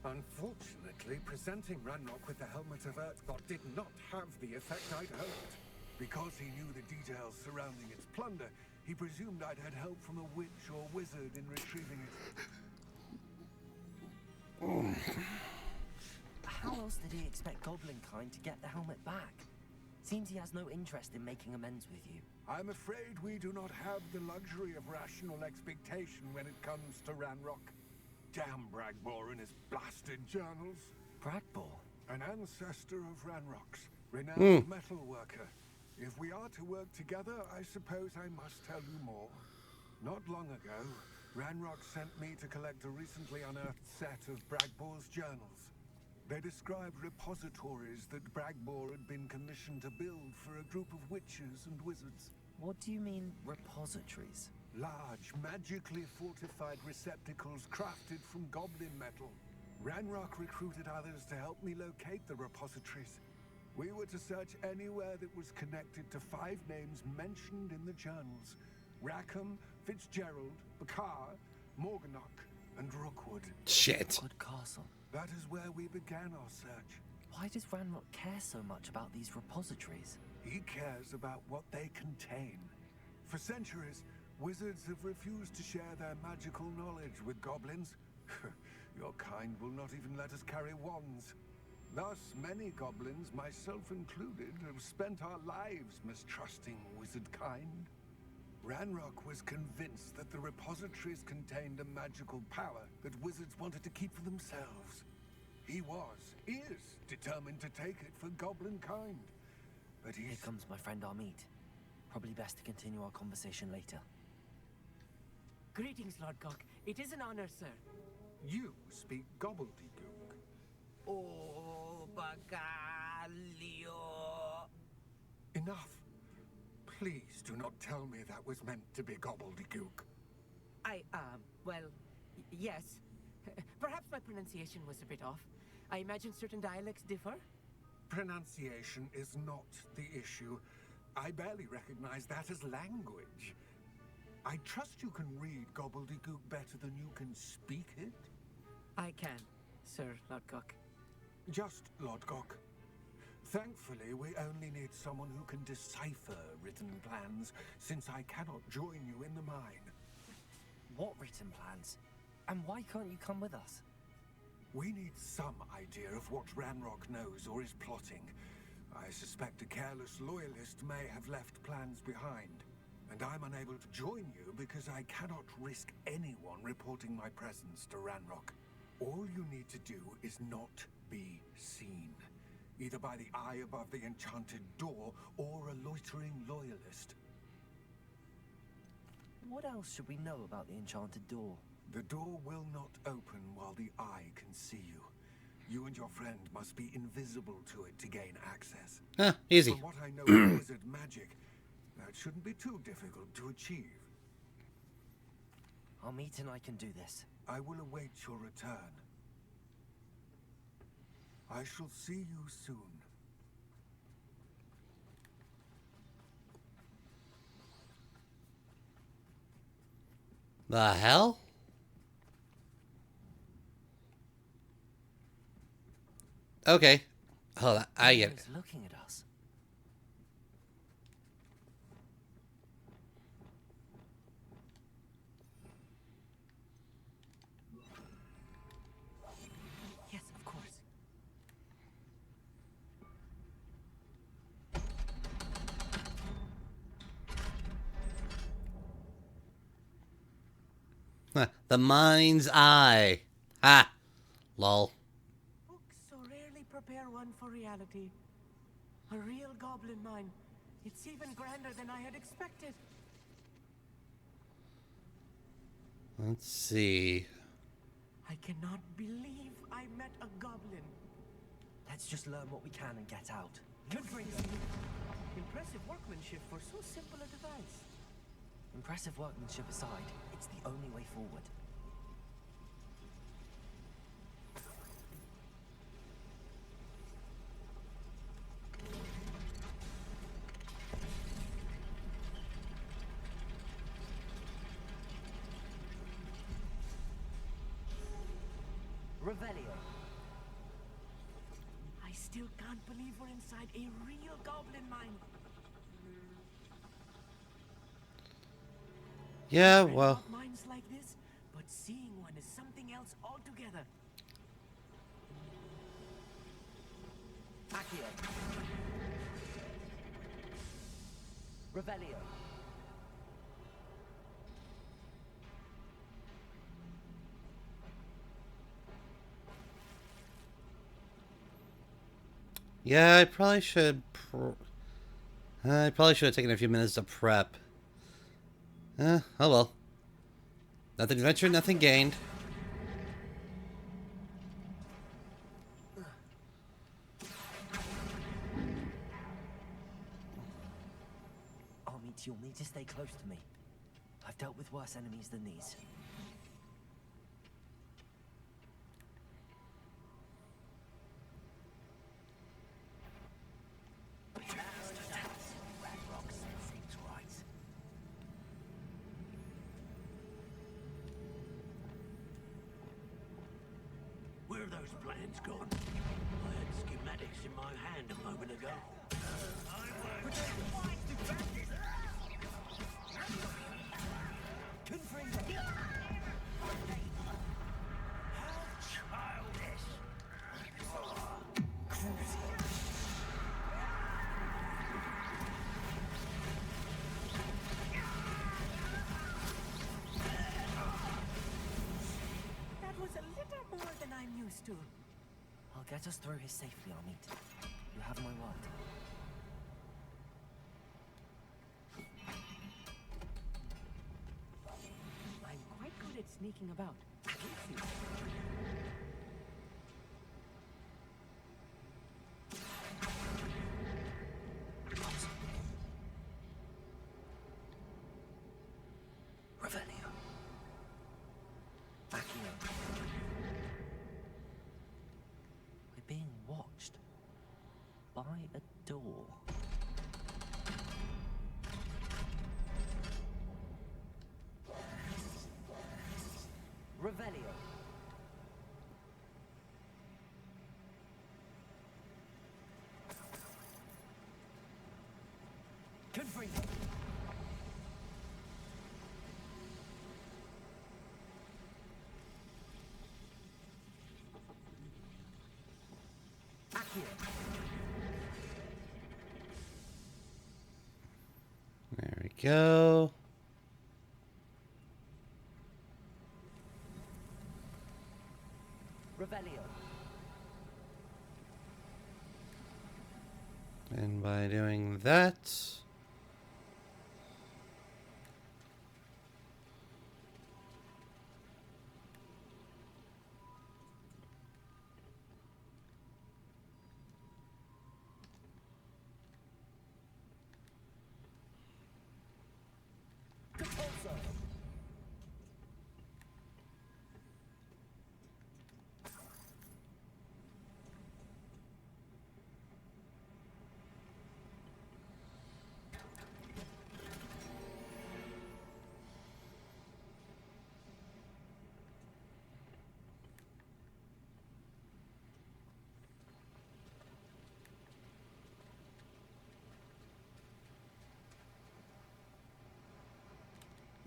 Unfortunately, presenting Ranrock with the Helmet of Earthgod did not have the effect I'd hoped. Because he knew the details surrounding its plunder, he presumed I'd had help from a witch or wizard in retrieving it. How else did he expect Goblinkind to get the helmet back? Seems he has no interest in making amends with you. I'm afraid we do not have the luxury of rational expectation when it comes to Ranrock. Damn Bragbor and his blasted journals. Bragbor? An ancestor of Ranrock's, renowned metal worker. If we are to work together, I suppose I must tell you more. Not long ago, Ranrock sent me to collect a recently unearthed set of Bragbor's journals. They described repositories that Bragbor had been commissioned to build for a group of witches and wizards. What do you mean, repositories? Large, magically fortified receptacles crafted from goblin metal. Ranrock recruited others to help me locate the repositories. We were to search anywhere that was connected to 5 names mentioned in the journals. Rackham, Fitzgerald, Bakar, Morganach, and Rookwood. Shit. Rookwood Castle. That is where we began our search. Why does Ranrock care so much about these repositories? He cares about what they contain. For centuries, wizards have refused to share their magical knowledge with goblins. Your kind will not even let us carry wands. Thus, many goblins, myself included, have spent our lives mistrusting wizard kind. Ranrock was convinced that the repositories contained a magical power that wizards wanted to keep for themselves. He is determined to take it for goblin kind. But Here comes my friend Amit. Probably best to continue our conversation later. Greetings, Lord Cock. It is an honor, sir. You speak gobbledygook. Oh, Bagalio. Enough. Please do not tell me that was meant to be gobbledygook. Well, yes. Perhaps my pronunciation was a bit off. I imagine certain dialects differ. Pronunciation is not the issue. I barely recognize that as language. I trust you can read gobbledygook better than you can speak it? I can, Sir Lodgok. Just Lodgok. Thankfully, we only need someone who can decipher written plans, since I cannot join you in the mine. What written plans? And why can't you come with us? We need some idea of what Ranrock knows or is plotting. I suspect a careless loyalist may have left plans behind, and I'm unable to join you because I cannot risk anyone reporting my presence to Ranrock. All you need to do is not be seen, either by the eye above the enchanted door or a loitering loyalist. What else should we know about the enchanted door? The door will not open while the eye can see you. You and your friend must be invisible to it to gain access. Easy. From what I know of wizard magic, that shouldn't be too difficult to achieve. I'll meet and I can do this. I will await your return. I shall see you soon. The hell? Okay. Hold on. I get it. He's looking at us. Yes, of course. The mind's eye. Ha! Lol. Books so rarely prepare one for reality. A real goblin mine. It's even grander than I had expected. Let's see. I cannot believe I met a goblin. Let's just learn what we can and get out. Good for you. Impressive workmanship for so simple a device. Impressive workmanship aside, it's the only way forward. Revelio. I still can't believe we're inside a real goblin mine. Yeah, Read well. about mines like this, but seeing one is something else altogether. Accio. Revelio. Yeah, I probably should. I probably should have taken a few minutes to prep. Oh well. Nothing ventured, nothing gained. Armit, you'll need to stay close to me. I've dealt with worse enemies than these. Where are those plans gone? I had schematics in my hand a moment ago. That was a little more than I'm used to. I'll get us through here safely, Armit. You have my word. I'm quite good at sneaking about. We'll see. Revelio. Accio. We're being watched by a door. Revelio. Confringo. Accio. go. Revelio. And by doing that,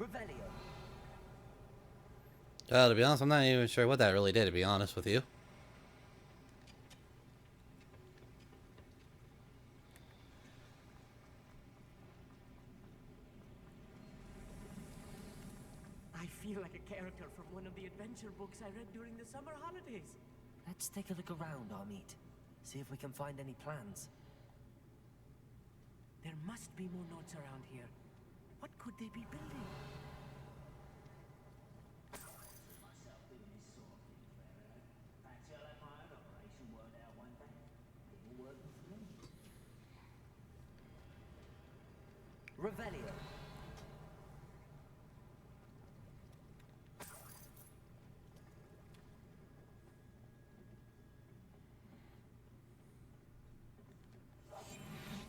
Revelio. to be honest, I'm not even sure what that really did, to be honest with you. I feel like a character from one of the adventure books I read during the summer holidays. Let's take a look around, Amit. See if we can find any plans. There must be more notes around here. What could they be building? Revelio.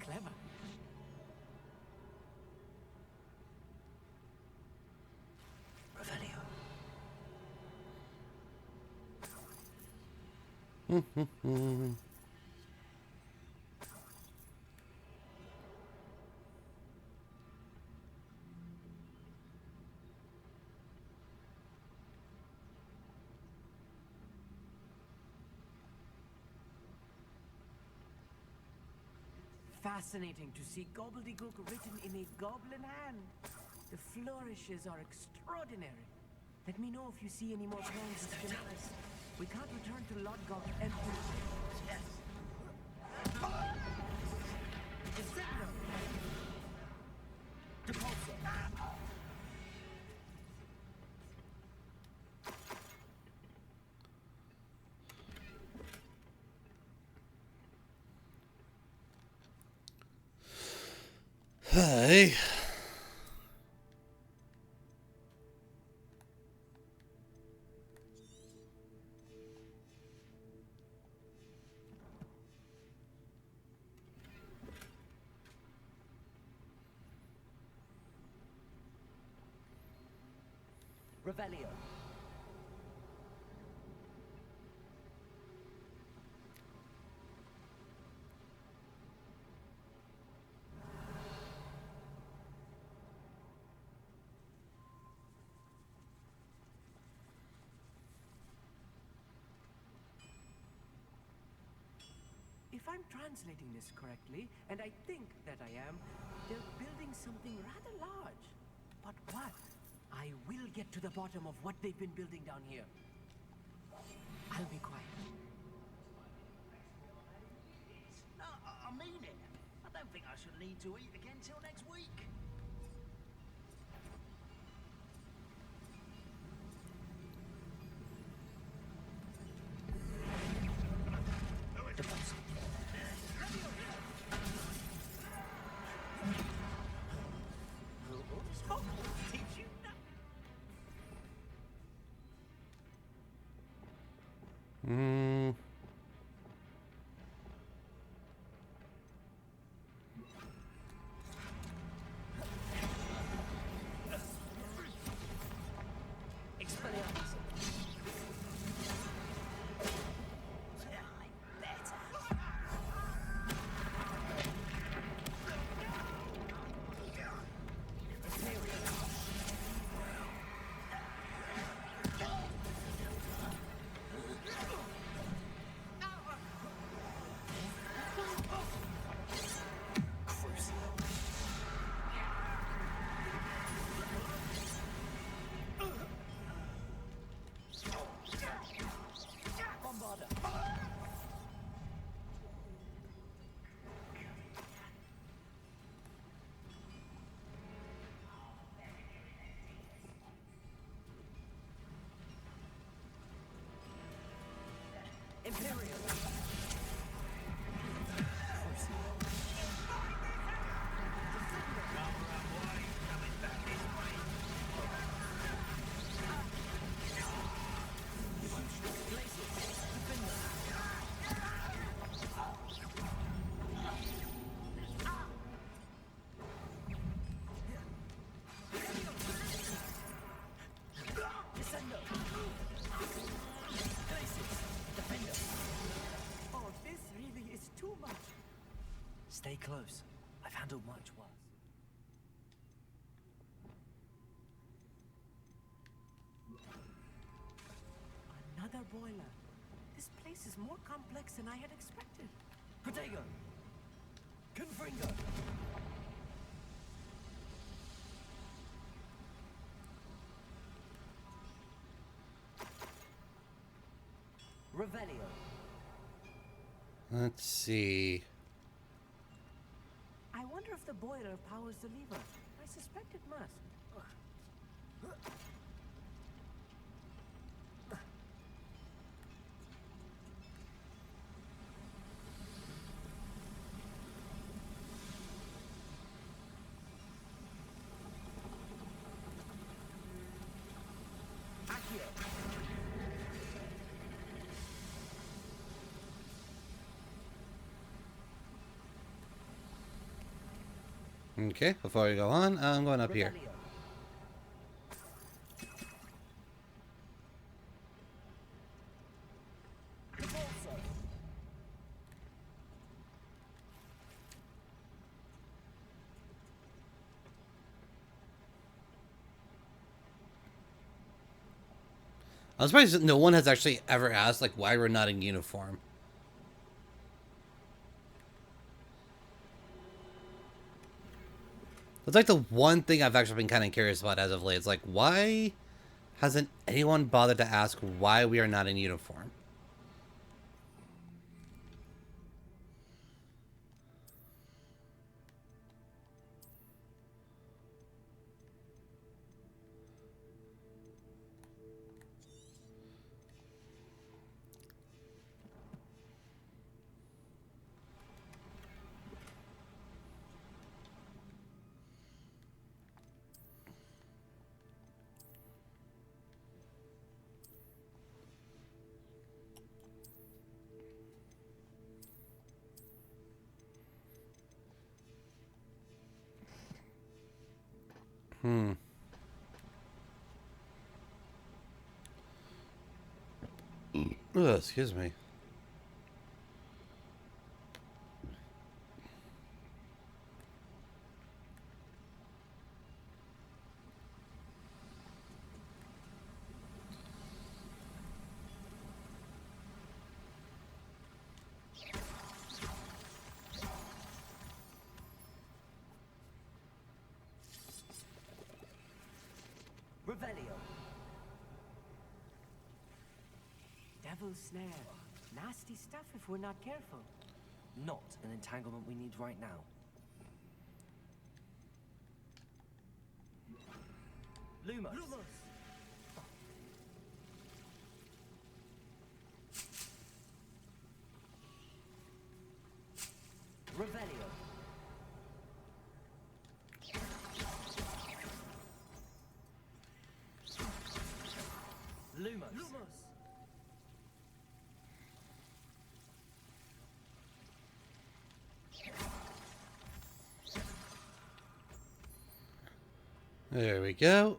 Clever. Revelio. Fascinating to see gobbledygook written in a goblin hand. The flourishes are extraordinary. Let me know if you see any more plans and schematics. We can't return to Lodgok empty. Yes. Incendio. Depulso. Hey. Revelio. If I'm translating this correctly, and I think that I am, they're building something rather large. But what? I will get to the bottom of what they've been building down here. I'll be quiet. No, I mean it. I don't think I should need to eat again till next week. Hmm. Stay close. I've handled much worse. Another boiler. This place is more complex than I had expected. Protego! Confringo! Revelio. Let's see. I wonder if the boiler powers the lever. I suspect it must. Okay, before we go on, I'm going up here. I'm surprised that no one has actually ever asked like why we're not in uniform. That's like the one thing I've actually been kind of curious about as of late. It's like, why hasn't anyone bothered to ask why we are not in uniform? Ugh, excuse me. Revelio. Devil's snare. Nasty stuff if we're not careful. Not an entanglement we need right now. Lumos. Revelio. Lumos. There we go.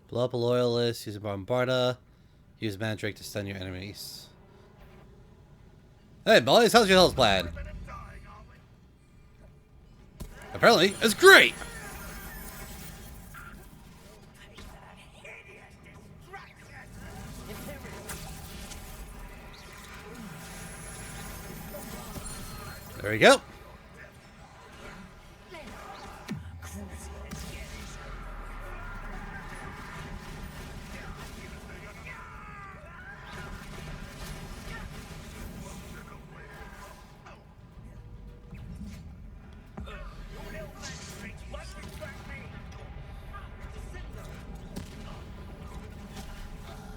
Blow up a loyalist, use a bombarda, use mandrake to stun your enemies. Hey, boys, how's your health plan? Apparently, it's great! There we go.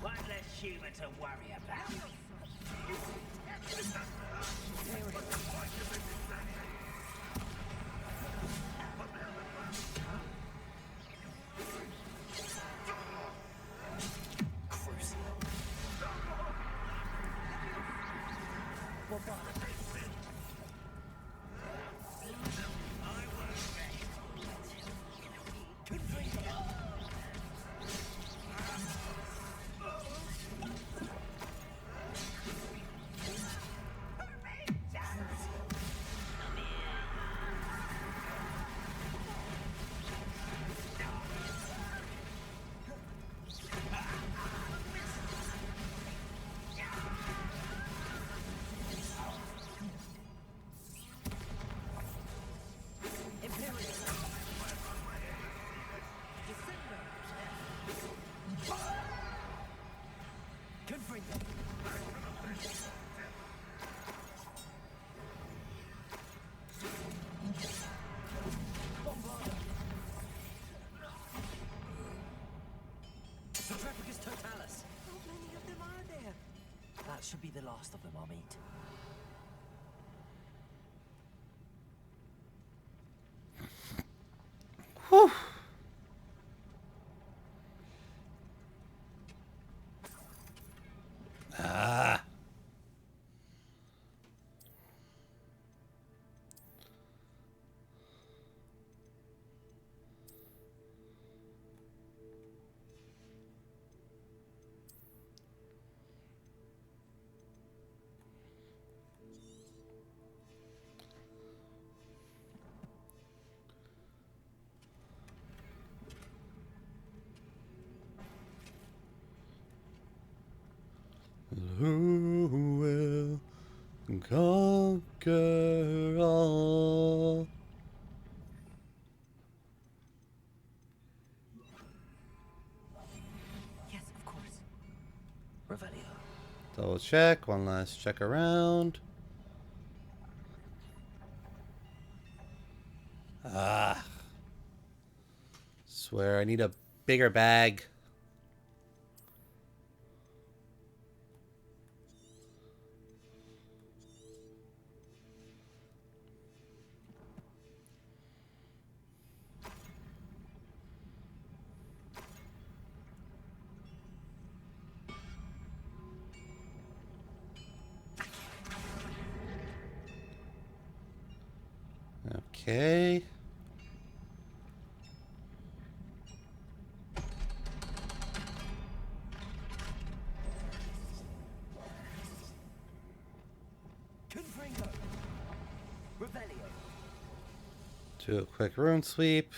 One less human to worry about. That should be the last of them I'll meet. Whew. Ah. Who will conquer all? Yes, of course. Revelio. Double check. One last check around. Ah. Swear I need a bigger bag. Okay. Confringo. Revelio. Do a quick rune sweep.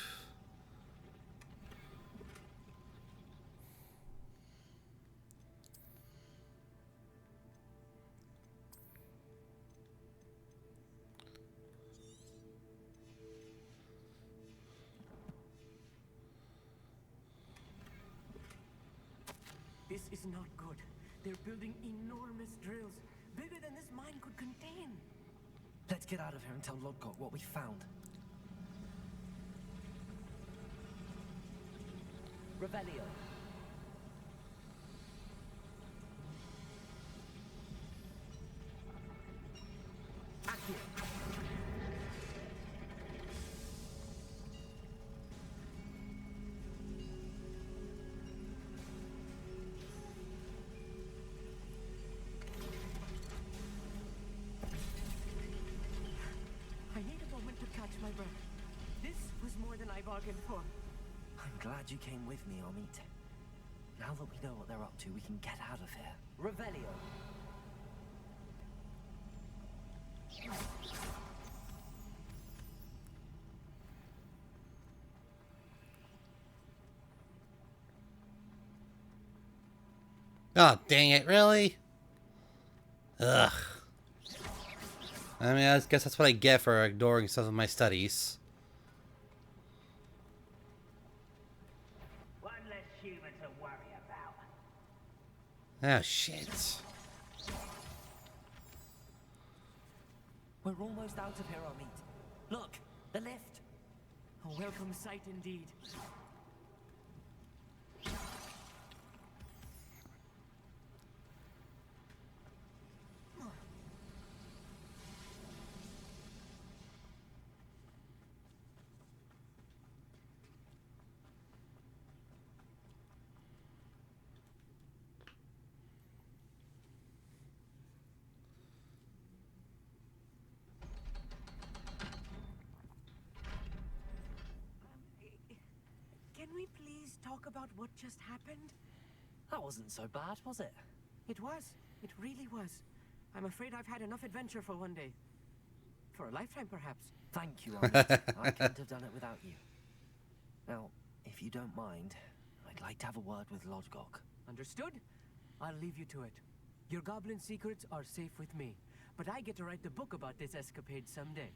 This is not good. They're building enormous drills, bigger than this mine could contain. Let's get out of here and tell Lodgok what we found. Revelio. Accio. I need a moment to catch my breath. This was more than I bargained for. I'm glad you came with me, Amit. Now that we know what they're up to, we can get out of here. Revelio. Oh, dang it, really? Ugh. I mean, I guess that's what I get for ignoring some of my studies. One less human to worry about. Oh, shit. We're almost out of here, Amit. Look, the lift. A welcome sight indeed. Can we please talk about what just happened? That wasn't so bad, was it? It was. It really was. I'm afraid I've had enough adventure for one day. For a lifetime, perhaps. Thank you, Amit. I couldn't have done it without you. Now, if you don't mind, I'd like to have a word with Lodgok. Understood? I'll leave you to it. Your goblin secrets are safe with me, but I get to write the book about this escapade someday.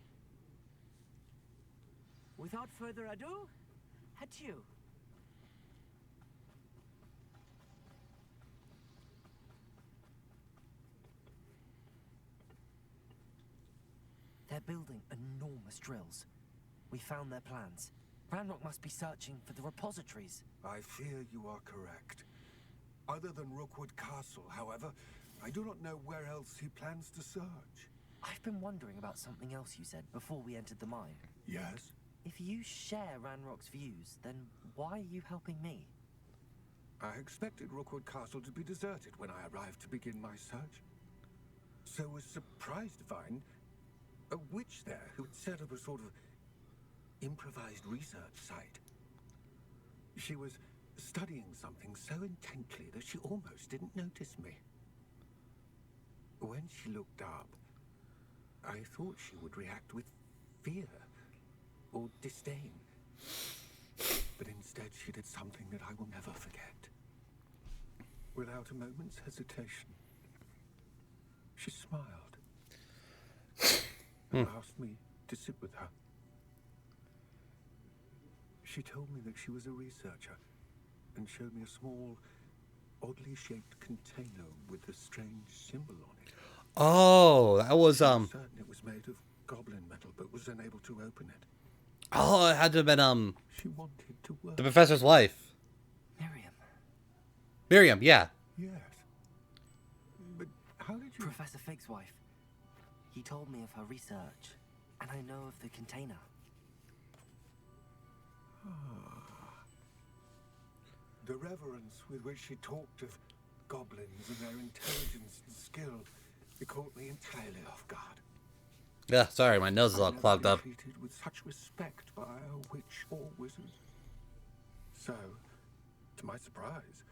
Without further ado, adieu. They're building enormous drills. We found their plans. Ranrock must be searching for the repositories. I fear you are correct. Other than Rookwood Castle, however, I do not know where else he plans to search. I've been wondering about something else you said before we entered the mine. Yes? If you share Ranrock's views, then why are you helping me? I expected Rookwood Castle to be deserted when I arrived to begin my search. So was surprised to find a witch there who had set up a sort of improvised research site. She was studying something so intently that she almost didn't notice me. When she looked up, I thought she would react with fear or disdain. But instead she did something that I will never forget. Without a moment's hesitation, she smiled and asked me to sit with her. She told me that she was a researcher and showed me a small, oddly shaped container with a strange symbol on it. Oh, that was I was certain it was made of goblin metal, but was unable to open it. Oh, it had to have been She wanted to work. the professor's wife. Miriam. Miriam, yeah. Yes. But how did you... Professor Fig's wife. He told me of her research, and I know of the container. The reverence with which she talked of goblins and their intelligence and skill, it caught me entirely off guard. Yeah, sorry, my nose is all clogged up. Treated with such respect by a witch or wizard. So, to my surprise,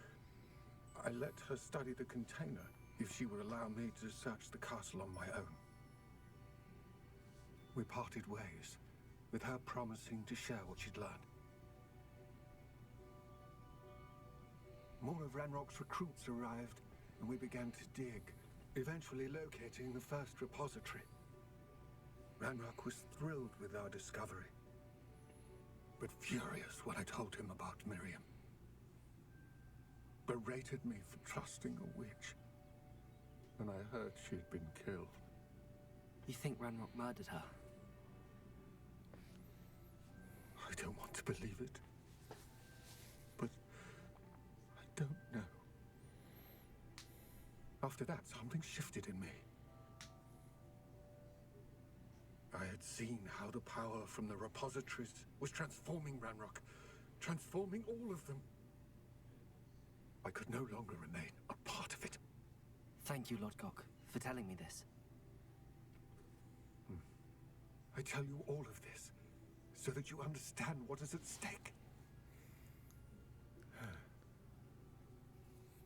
I let her study the container if she would allow me to search the castle on my own. We parted ways, with her promising to share what she'd learned. More of Ranrock's recruits arrived, and we began to dig, eventually locating the first repository. Ranrock was thrilled with our discovery, but furious when I told him about Miriam. Berated me for trusting a witch, and I heard she'd been killed. You think Ranrock murdered her? I don't want to believe it, but I don't know. After that, something shifted in me. I had seen how the power from the repositories was transforming Ranrock, transforming all of them. I could no longer remain a part of it. Thank you, Lord Cock, for telling me this. I tell you all of this so that you understand what is at stake.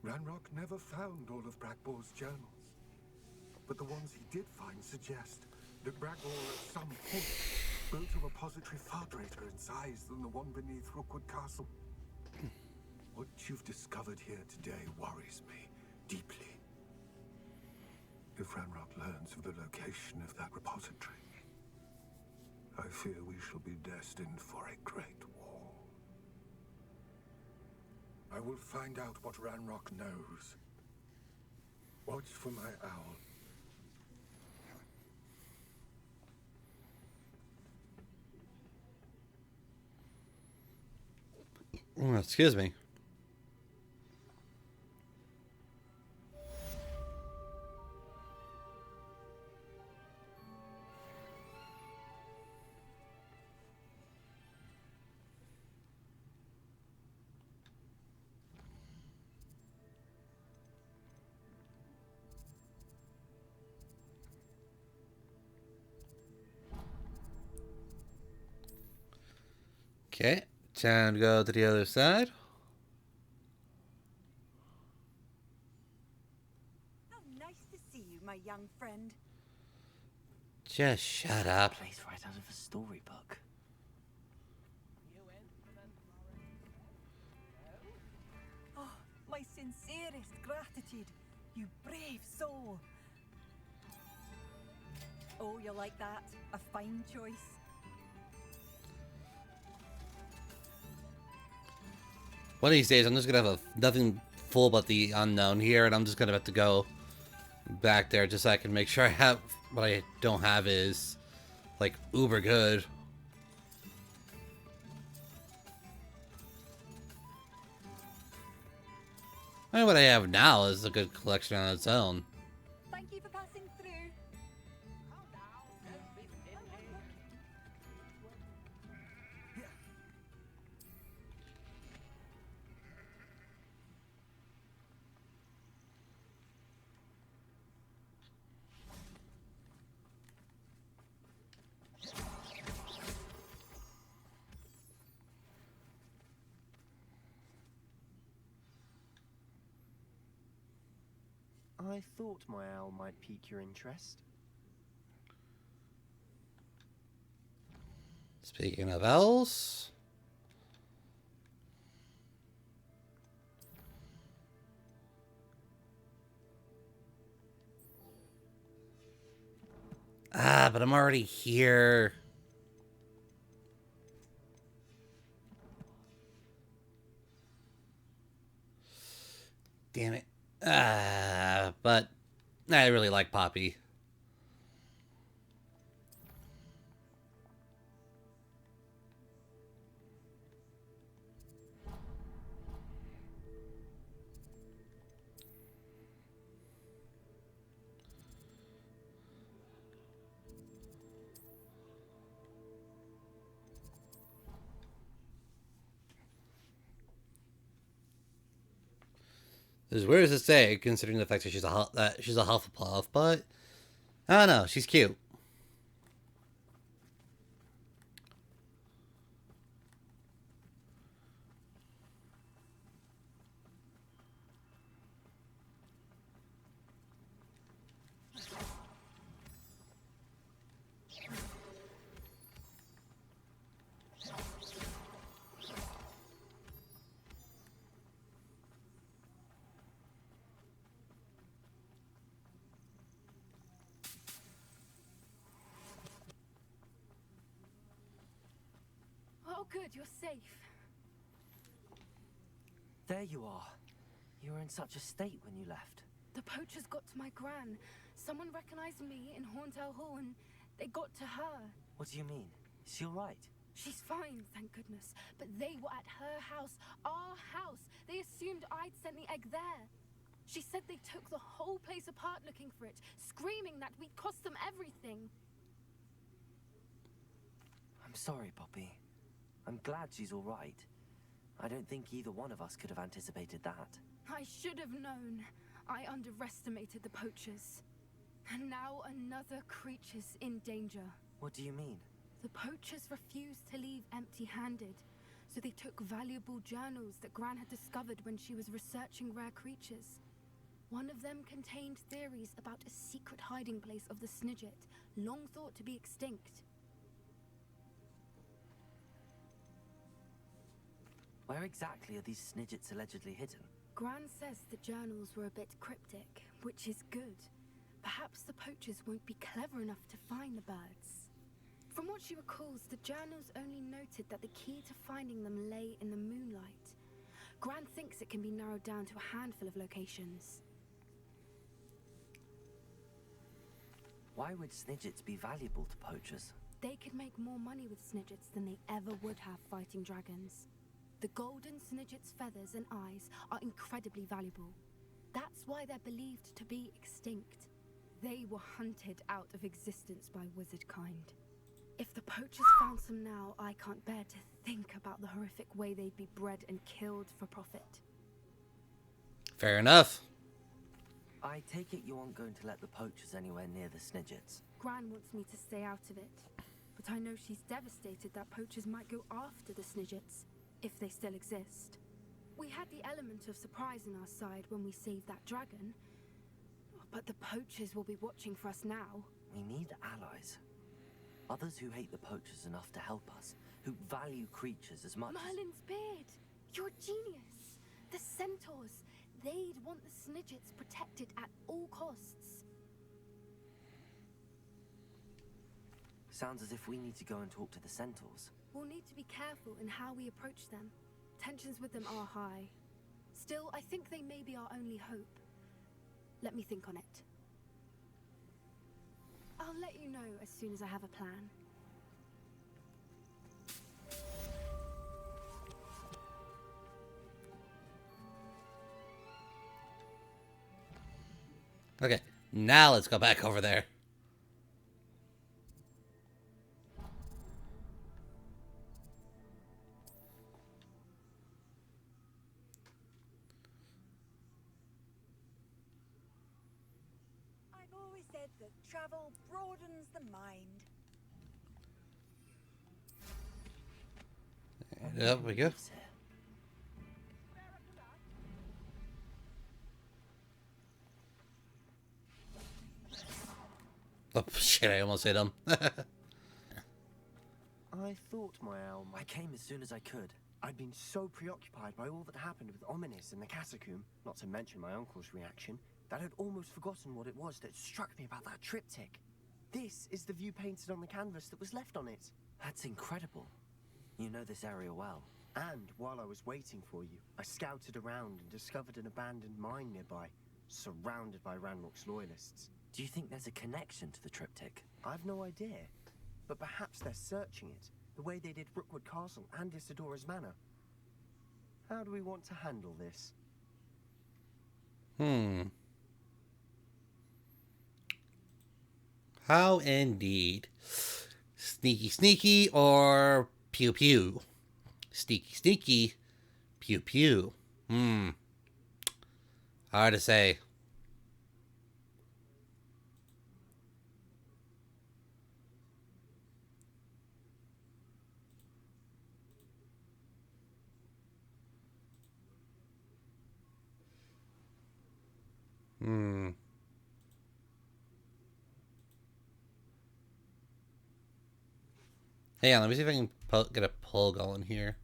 Ranrock never found all of Brackball's journals, but the ones he did find suggest that Brackball at some point built a repository far greater in size than the one beneath Rookwood Castle. What you've discovered here today worries me deeply. If Ranrock learns of the location of that repository, I fear we shall be destined for a great war. I will find out what Ranrock knows. Watch for my owl. Oh, excuse me. Okay, time to go to the other side. How nice to see you, my young friend. Just shut up. Place right out of a storybook. Oh, my sincerest gratitude, you brave soul. Oh, you like that? A fine choice. One of these days, I'm just gonna have nothing full about the unknown here, and I'm just gonna have to go back there just so I can make sure I have what I don't have is like uber good. I mean, what I have now is a good collection on its own. you for passing through. I thought my owl might pique your interest. Speaking of owls, but I'm already here. Damn it. But I really like Poppy. As weird as to say, considering the fact that she's a Hufflepuff, but I don't know, she's cute. Oh, good, you're safe. There you are. You were in such a state when you left. The poachers got to my gran. Someone recognized me in Horntail Hall and they got to her. What do you mean? Is she all right? She's fine, thank goodness. But they were at her house, our house. They assumed I'd sent the egg there. She said they took the whole place apart looking for it, screaming that we'd cost them everything. I'm sorry, Poppy. I'm glad she's all right. I don't think either one of us could have anticipated that. I should have known. I underestimated the poachers. And now another creature's in danger. What do you mean? The poachers refused to leave empty-handed, so they took valuable journals that Gran had discovered when she was researching rare creatures. One of them contained theories about a secret hiding place of the Snidget, long thought to be extinct. Where exactly are these Snidgets allegedly hidden? Gran says the journals were a bit cryptic, which is good. Perhaps the poachers won't be clever enough to find the birds. From what she recalls, the journals only noted that the key to finding them lay in the moonlight. Gran thinks it can be narrowed down to a handful of locations. Why would Snidgets be valuable to poachers? They could make more money with Snidgets than they ever would have fighting dragons. The golden Snidget's feathers and eyes are incredibly valuable. That's why they're believed to be extinct. They were hunted out of existence by wizard kind. If the poachers found some now, I can't bear to think about the horrific way they'd be bred and killed for profit. Fair enough. I take it you aren't going to let the poachers anywhere near the Snidgets. Gran wants me to stay out of it, but I know she's devastated that poachers might go after the Snidgets, if they still exist. We had the element of surprise on our side when we saved that dragon, but the poachers will be watching for us now. We need allies. Others who hate the poachers enough to help us, who value creatures as much Merlin's beard! You're a genius! The centaurs! They'd want the Snidgets protected at all costs. Sounds as if we need to go and talk to the centaurs. We'll need to be careful in how we approach them. Tensions with them are high. Still, I think they may be our only hope. Let me think on it. I'll let you know as soon as I have a plan. Okay, Now let's go back over there. I've always said that travel broadens the mind. There we go. Oh shit, I almost hit him. I thought, my owl. I came as soon as I could. I'd been so preoccupied by all that happened with Ominis and the catacomb, not to mention my uncle's reaction, that I'd almost forgotten what it was that struck me about that triptych. This is the view painted on the canvas that was left on it. That's incredible. You know this area well. And while I was waiting for you, I scouted around and discovered an abandoned mine nearby, surrounded by Ranrock's loyalists. Do you think there's a connection to the triptych? I've no idea, but perhaps they're searching it, the way they did Rookwood Castle and Isidora's Manor. How do we want to handle this? How indeed. Sneaky sneaky or pew pew? Sneaky sneaky, pew pew. Hard to say. Hang on, let me see if I can get a pull going here.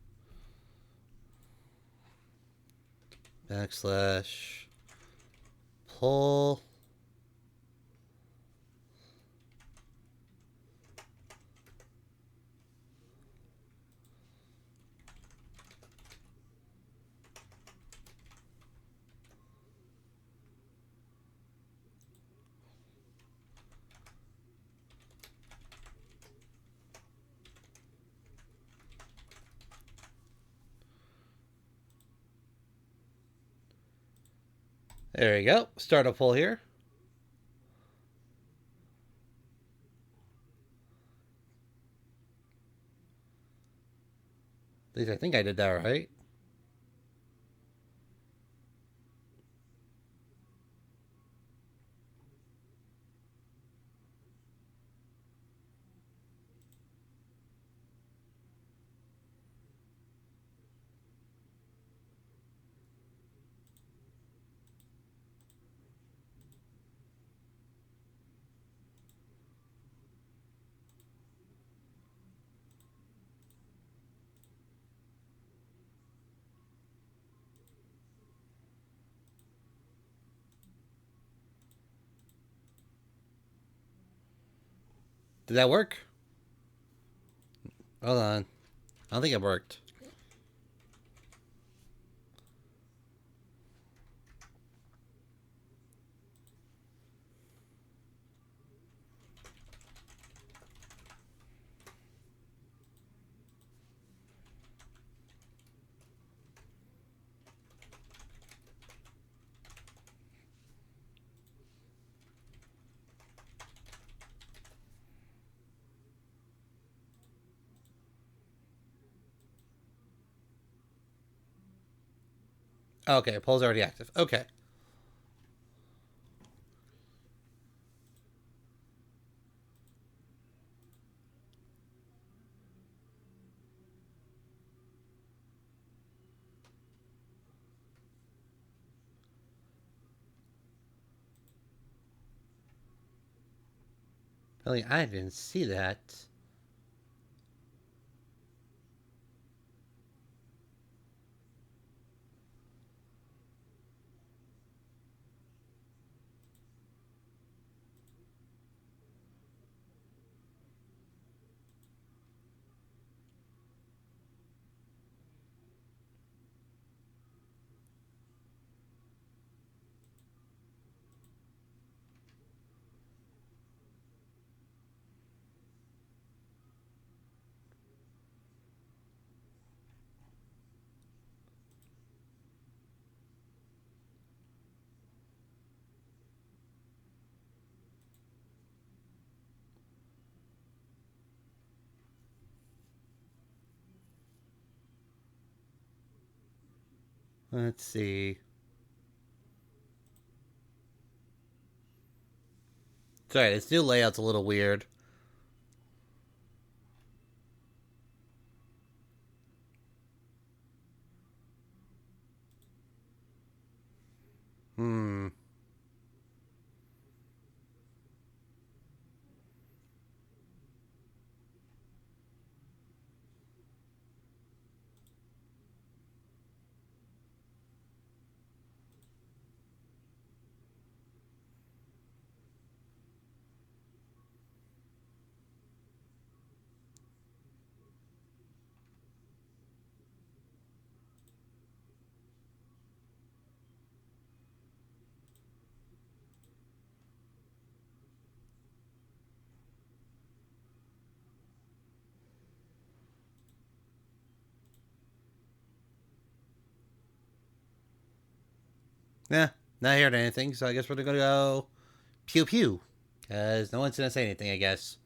Backslash pull. There we go. Start a pull here. At least I think I did that right. Did that work? Hold on. I don't think it worked. Okay, poll's already active. Okay. Apparently, I didn't see that. Let's see. Sorry, this new layout's a little weird. Hmm. Yeah, not hearing anything, so I guess we're gonna go pew pew. Because no one's gonna say anything, I guess.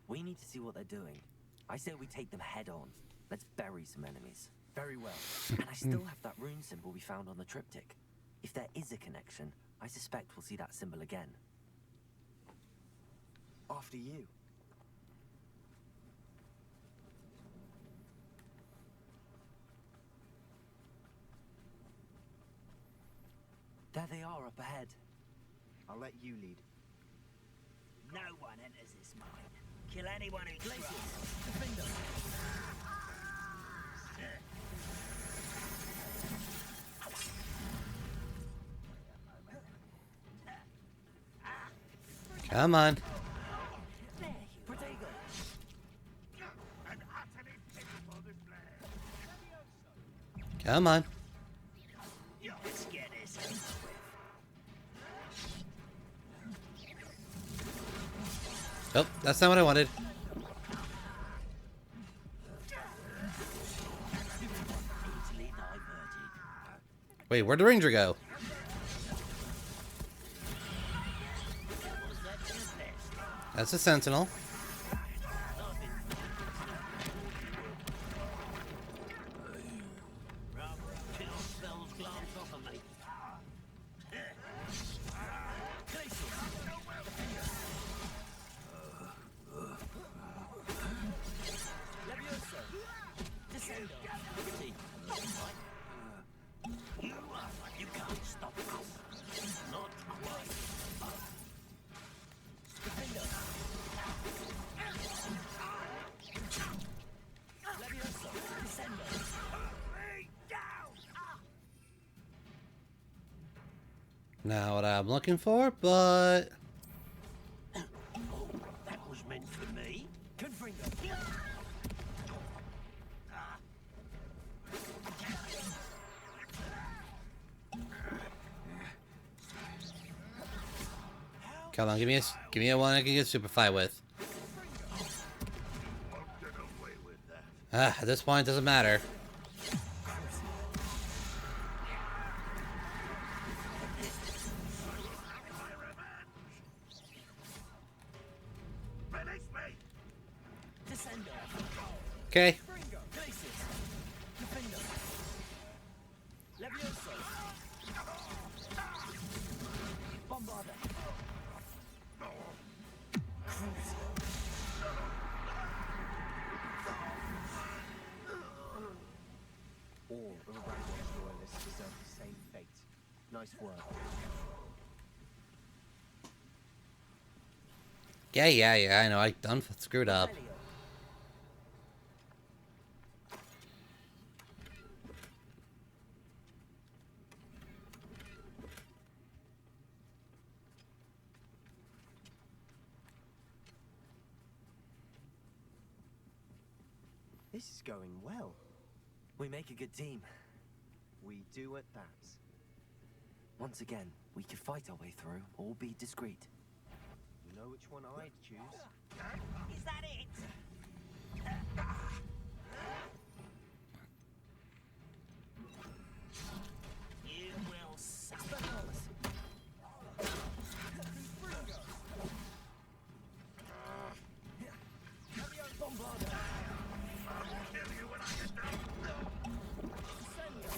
We need to see what they're doing. I say we take them head on. Let's bury some enemies. Very well. And I still have that rune symbol we found on the triptych. If there is a connection, I suspect we'll see that symbol again. After you. There they are up ahead. I'll let you lead. No one enters this mine. Kill anyone who tries. Defender. Come on. Come on. Let's get this. Oh, that's not what I wanted. Wait, where'd the ranger go? That's a sentinel. Not what I'm looking for, but... That was meant for me. Confringo. Come on, give me a one I can get super fight with. Ah, at this point, it doesn't matter. Okay. All of the Hogwarts loyalists deserve the same fate. Nice work. Yeah, I know. I done screwed up. This is going well. We make a good team. We do at that. Once again, we could fight our way through or be discreet. You know which one I'd choose? Is that it? You will suffer.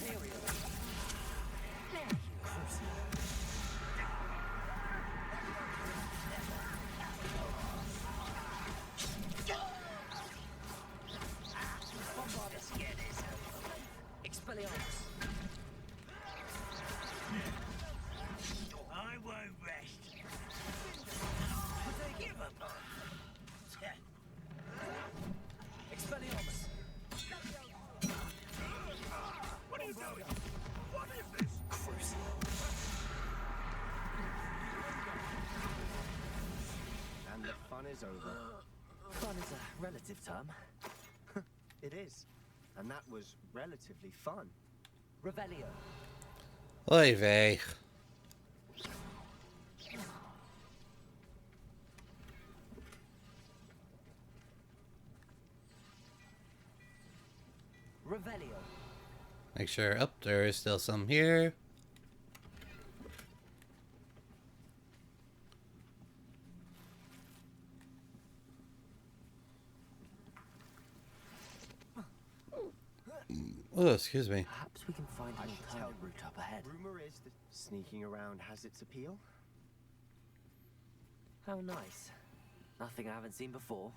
Here we fun is over. Fun is a relative term. It is. And that was relatively fun. Revelio. Oy vey. Revelio. Make sure. Up there is still some here. Oh, excuse me. Perhaps we can find an alternate route up ahead. Rumor is that sneaking around has its appeal. How nice. Nothing I haven't seen before.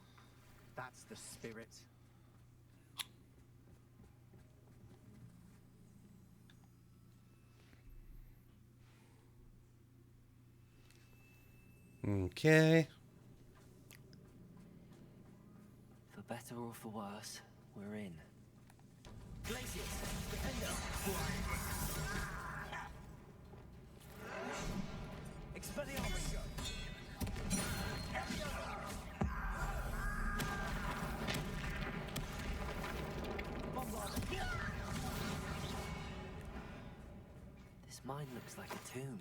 That's the spirit. Okay. For better or for worse, we're in. Glacius, defender. Expelliarmus. This mine looks like a tomb.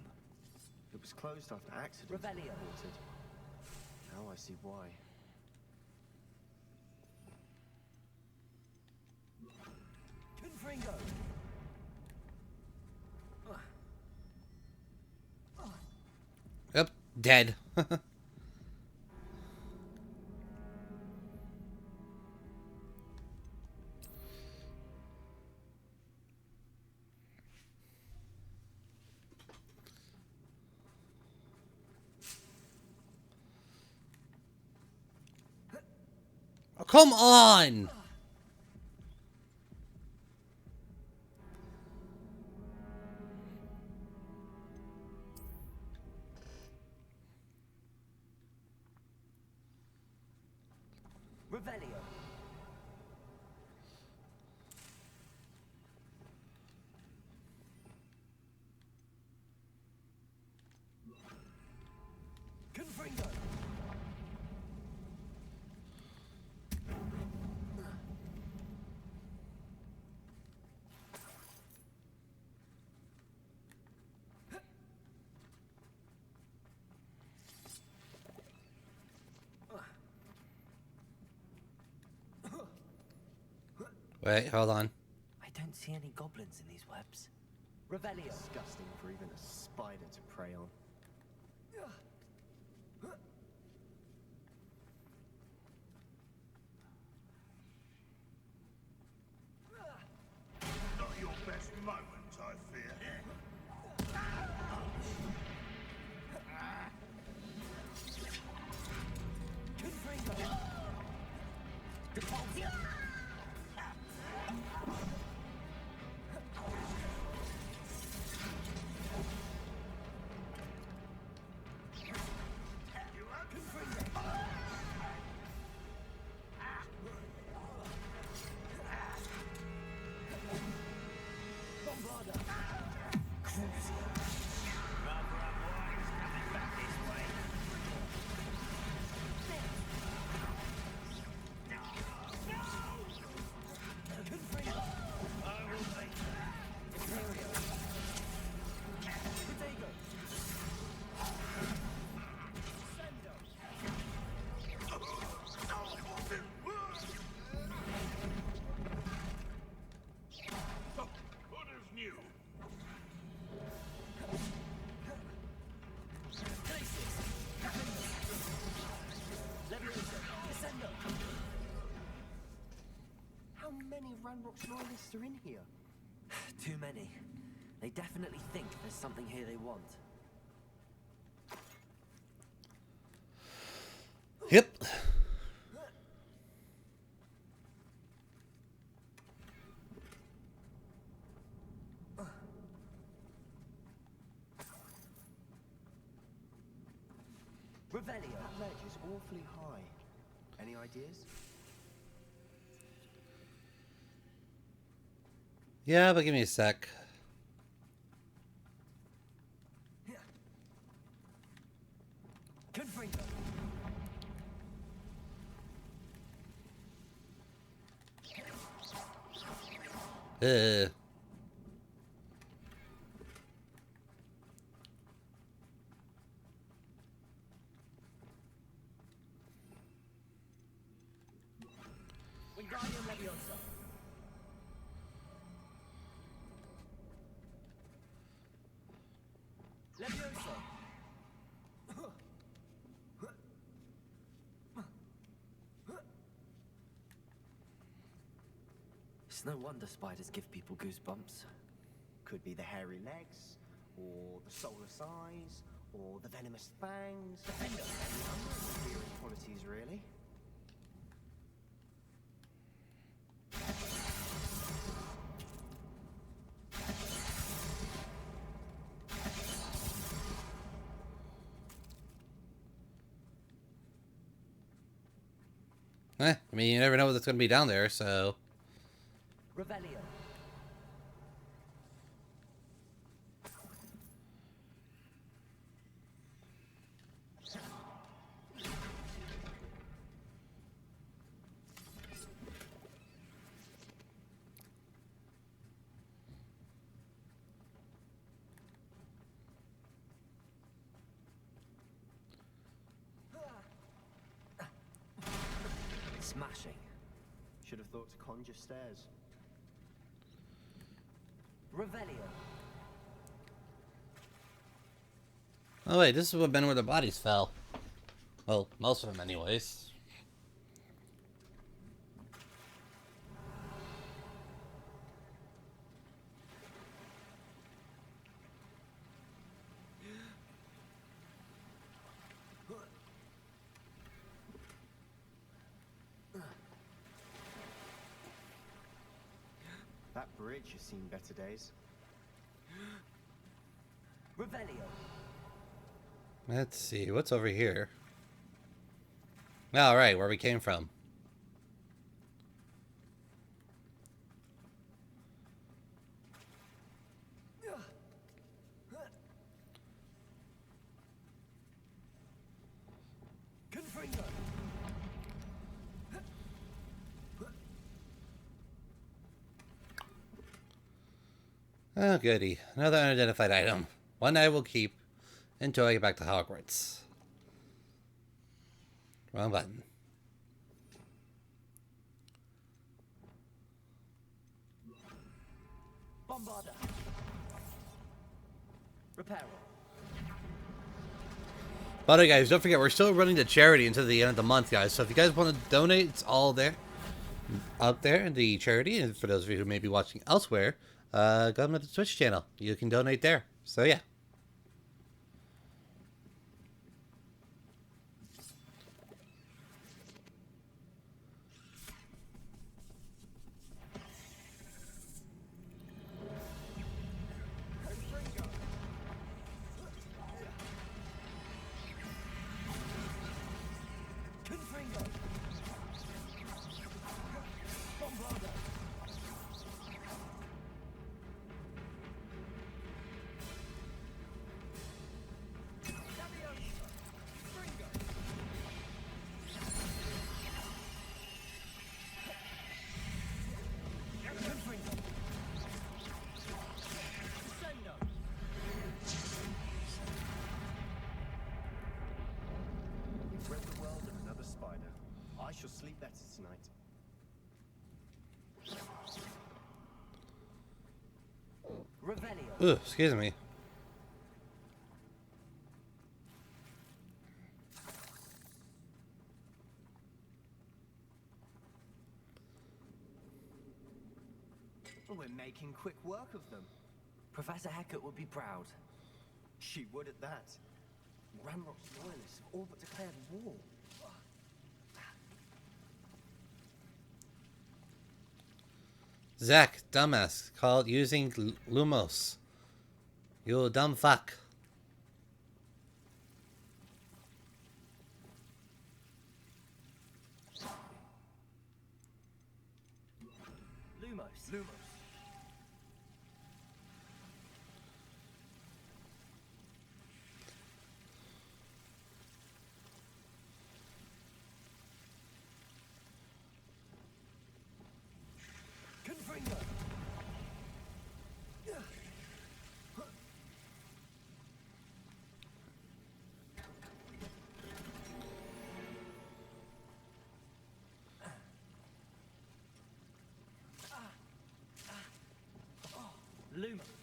It was closed after accidents were Revelio. reported. Now I see why. Confringo. Yep, dead. Oh, come on! Revelio. Confringo. Wait, hold on. I don't see any goblins in these webs. Revelio. Disgusting for even a spider to prey on. Not your best moment, I fear. Confringo. Default. How many Ranrock's loyalists are in here? Too many. They definitely think there's something here they want. Yep. Revelio. That ledge is awfully high. Any ideas? Yeah, but give me a sec. Confringo. Uh. Wingardium Leviosa. Leviosa. It's no wonder spiders give people goosebumps. Could be the hairy legs, or the soulless eyes, or the venomous fangs. Any number of superior qualities, really. I mean, you never know what's going to be down there, so... Revelio. Smashing. Should have thought to conjure stairs. Revelio. Oh wait, this is what been where the bodies fell. Well, most of them anyways. That bridge has seen better days. Revelio. Let's see, what's over here? Alright, where we came from. Confringo. Oh goody, another unidentified item. One I will keep until I get back to Hogwarts. Wrong button. Bombarda. Reparo. By the way, guys, don't forget, we're still running the charity until the end of the month, guys. So if you guys want to donate, it's all there. Out there, the charity. And for those of you who may be watching elsewhere, go to the Twitch channel. You can donate there. So yeah. Confringo. Bombarda. You've read the world of another spider. I shall sleep better tonight. Revelio. Ugh, excuse me. We're making quick work of them. Professor Hecat would be proud. She would at that. Ramrock's loyalists have all but declared war. Zac, dumbass, called using Lumos. You dumb fuck. Lumos. Lumos. Confringo.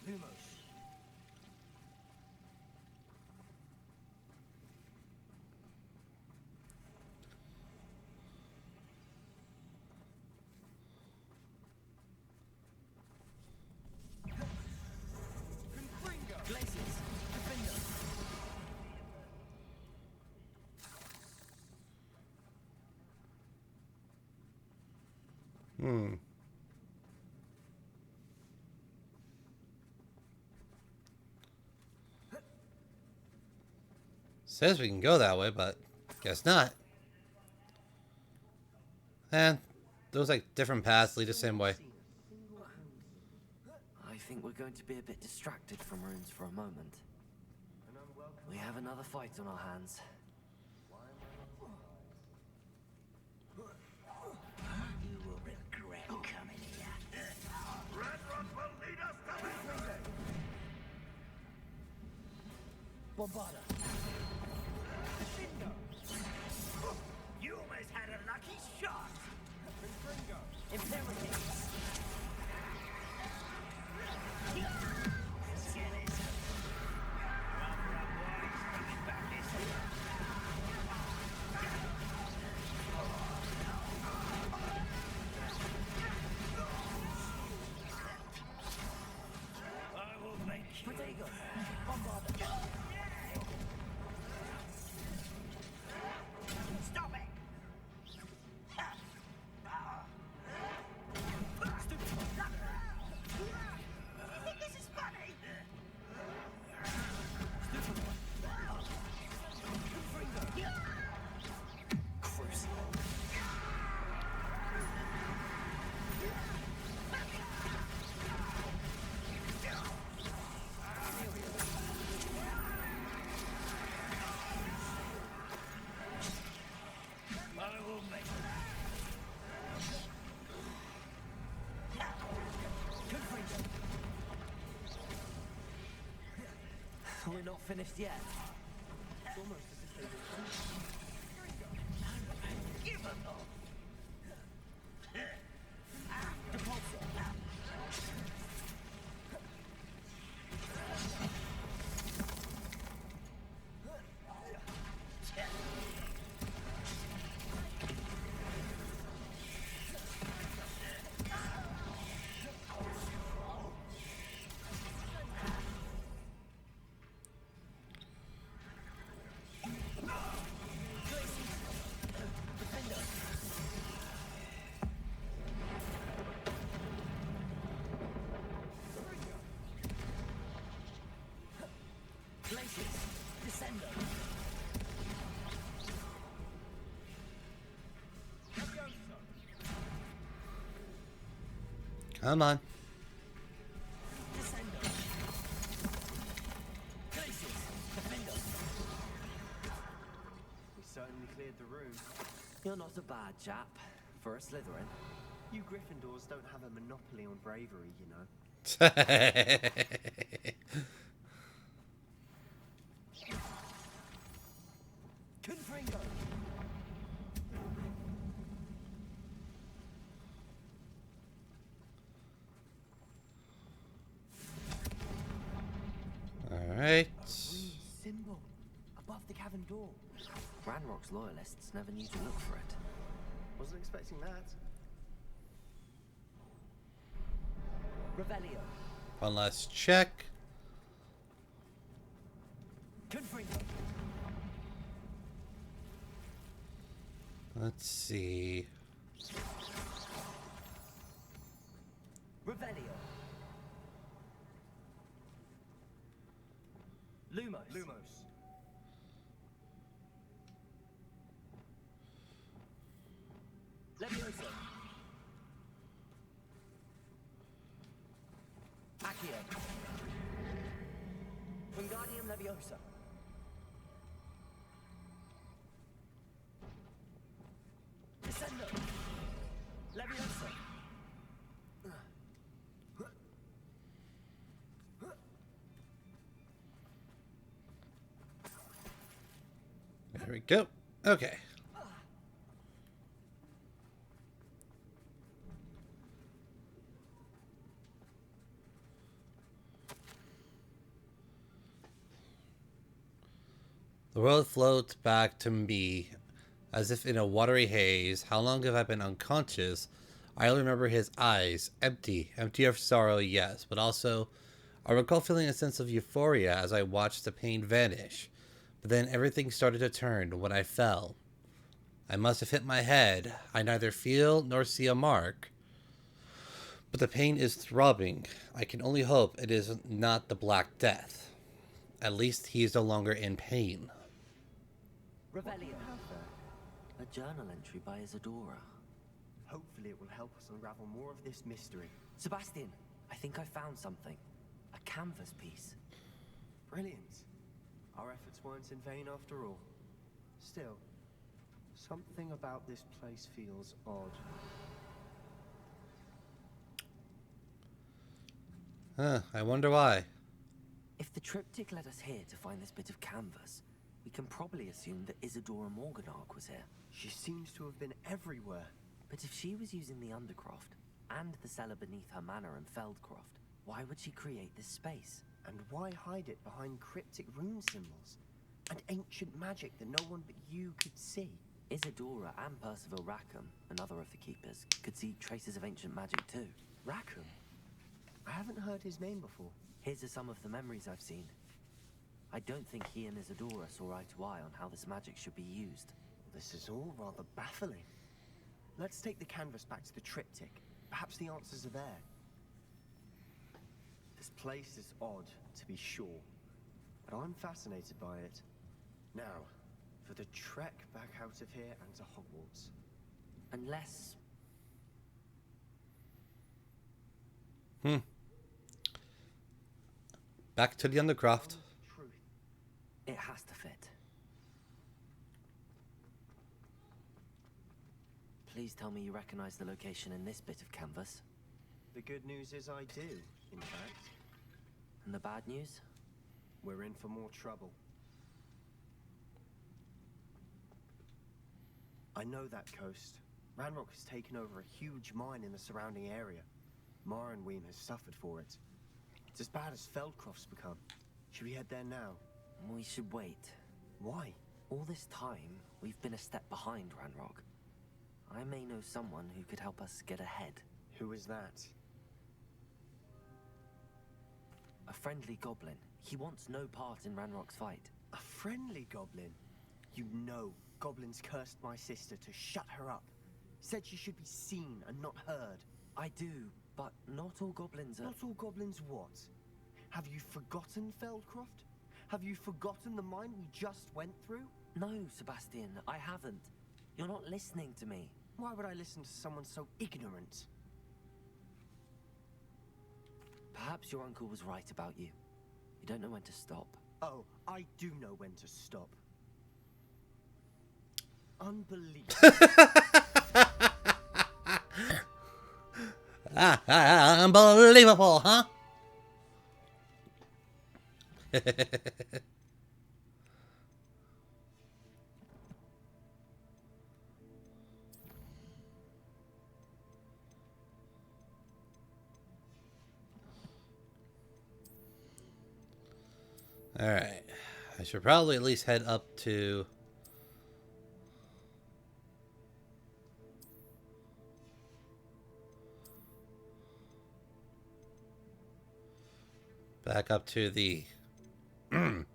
Lumos. Glaciers, defender. Hmm. Says we can go that way, but guess not. And those like different paths lead the same way. I think we're going to be a bit distracted from runes for a moment. We have another fight on our hands. You will regret coming here. Red Rock will lead us to victory! Bombarda. You almost had a lucky shot. Imperative. Protego. Bombarda. Stop it! You think this is funny? We're not finished yet. Give them all. Glaciers, descendo. Come on. Descendo. Glaciers, defender. We certainly cleared the room. You're not a bad chap for a Slytherin. You Gryffindors don't have a monopoly on bravery, you know. Confringo. All right. Symbol above the cavern door. Ranrock's loyalists never knew to look for it. Wasn't expecting that. Revelio. One last check. Confringo. Let's see. Revelio. Lumos. Lumos. Levioso. Accio. Wingardium Leviosa. Descendo. Leviosa. There we go. Okay. The world floats back to me as if in a watery haze. How long have I been unconscious? I only remember his eyes, empty of sorrow, yes, but also I recall feeling a sense of euphoria as I watched the pain vanish. But then everything started to turn when I fell. I must have hit my head. I neither feel nor see a mark. But the pain is throbbing. I can only hope it is not the Black Death. At least he is no longer in pain. Revelio. A journal entry by Isadora. Hopefully it will help us unravel more of this mystery. Sebastian, I think I found something. A canvas piece. Brilliant. Our efforts weren't in vain after all. Still, something about this place feels odd. I wonder why. If the triptych led us here to find this bit of canvas, we can probably assume that Isadora Morganark was here. She seems to have been everywhere. But if she was using the Undercroft and the cellar beneath her manor in Feldcroft, why would she create this space? And why hide it behind cryptic rune symbols? And ancient magic that no one but you could see? Isadora and Percival Rackham, another of the Keepers, could see traces of ancient magic too. Rackham? I haven't heard his name before. His are some of the memories I've seen. I don't think he and Isadora saw eye to eye on how this magic should be used. This is all rather baffling. Let's take the canvas back to the triptych. Perhaps the answers are there. This place is odd, to be sure, but I'm fascinated by it. Now, for the trek back out of here and to Hogwarts. Unless... Back to the Undercroft. It has to fit. Please tell me you recognize the location in this bit of canvas. The good news is I do, in fact. And the bad news? We're in for more trouble. I know that coast. Ranrock has taken over a huge mine in the surrounding area. Marrenweem has suffered for it. It's as bad as Feldcroft's become. Should we head there now? We should wait. Why? All this time, we've been a step behind Ranrock. I may know someone who could help us get ahead. Who is that? A friendly goblin. He wants no part in Ranrock's fight. A friendly goblin? You know, goblins cursed my sister to shut her up. Said she should be seen and not heard. I do, but not all goblins are... Not all goblins what? Have you forgotten Feldcroft? Have you forgotten the mine we just went through? No, Sebastian, I haven't. You're not listening to me. Why would I listen to someone so ignorant? Perhaps your uncle was right about you. You don't know when to stop. Oh, I do know when to stop. Unbelievable. Unbelievable, huh? Alright. I should probably at least head up to... back up to the... to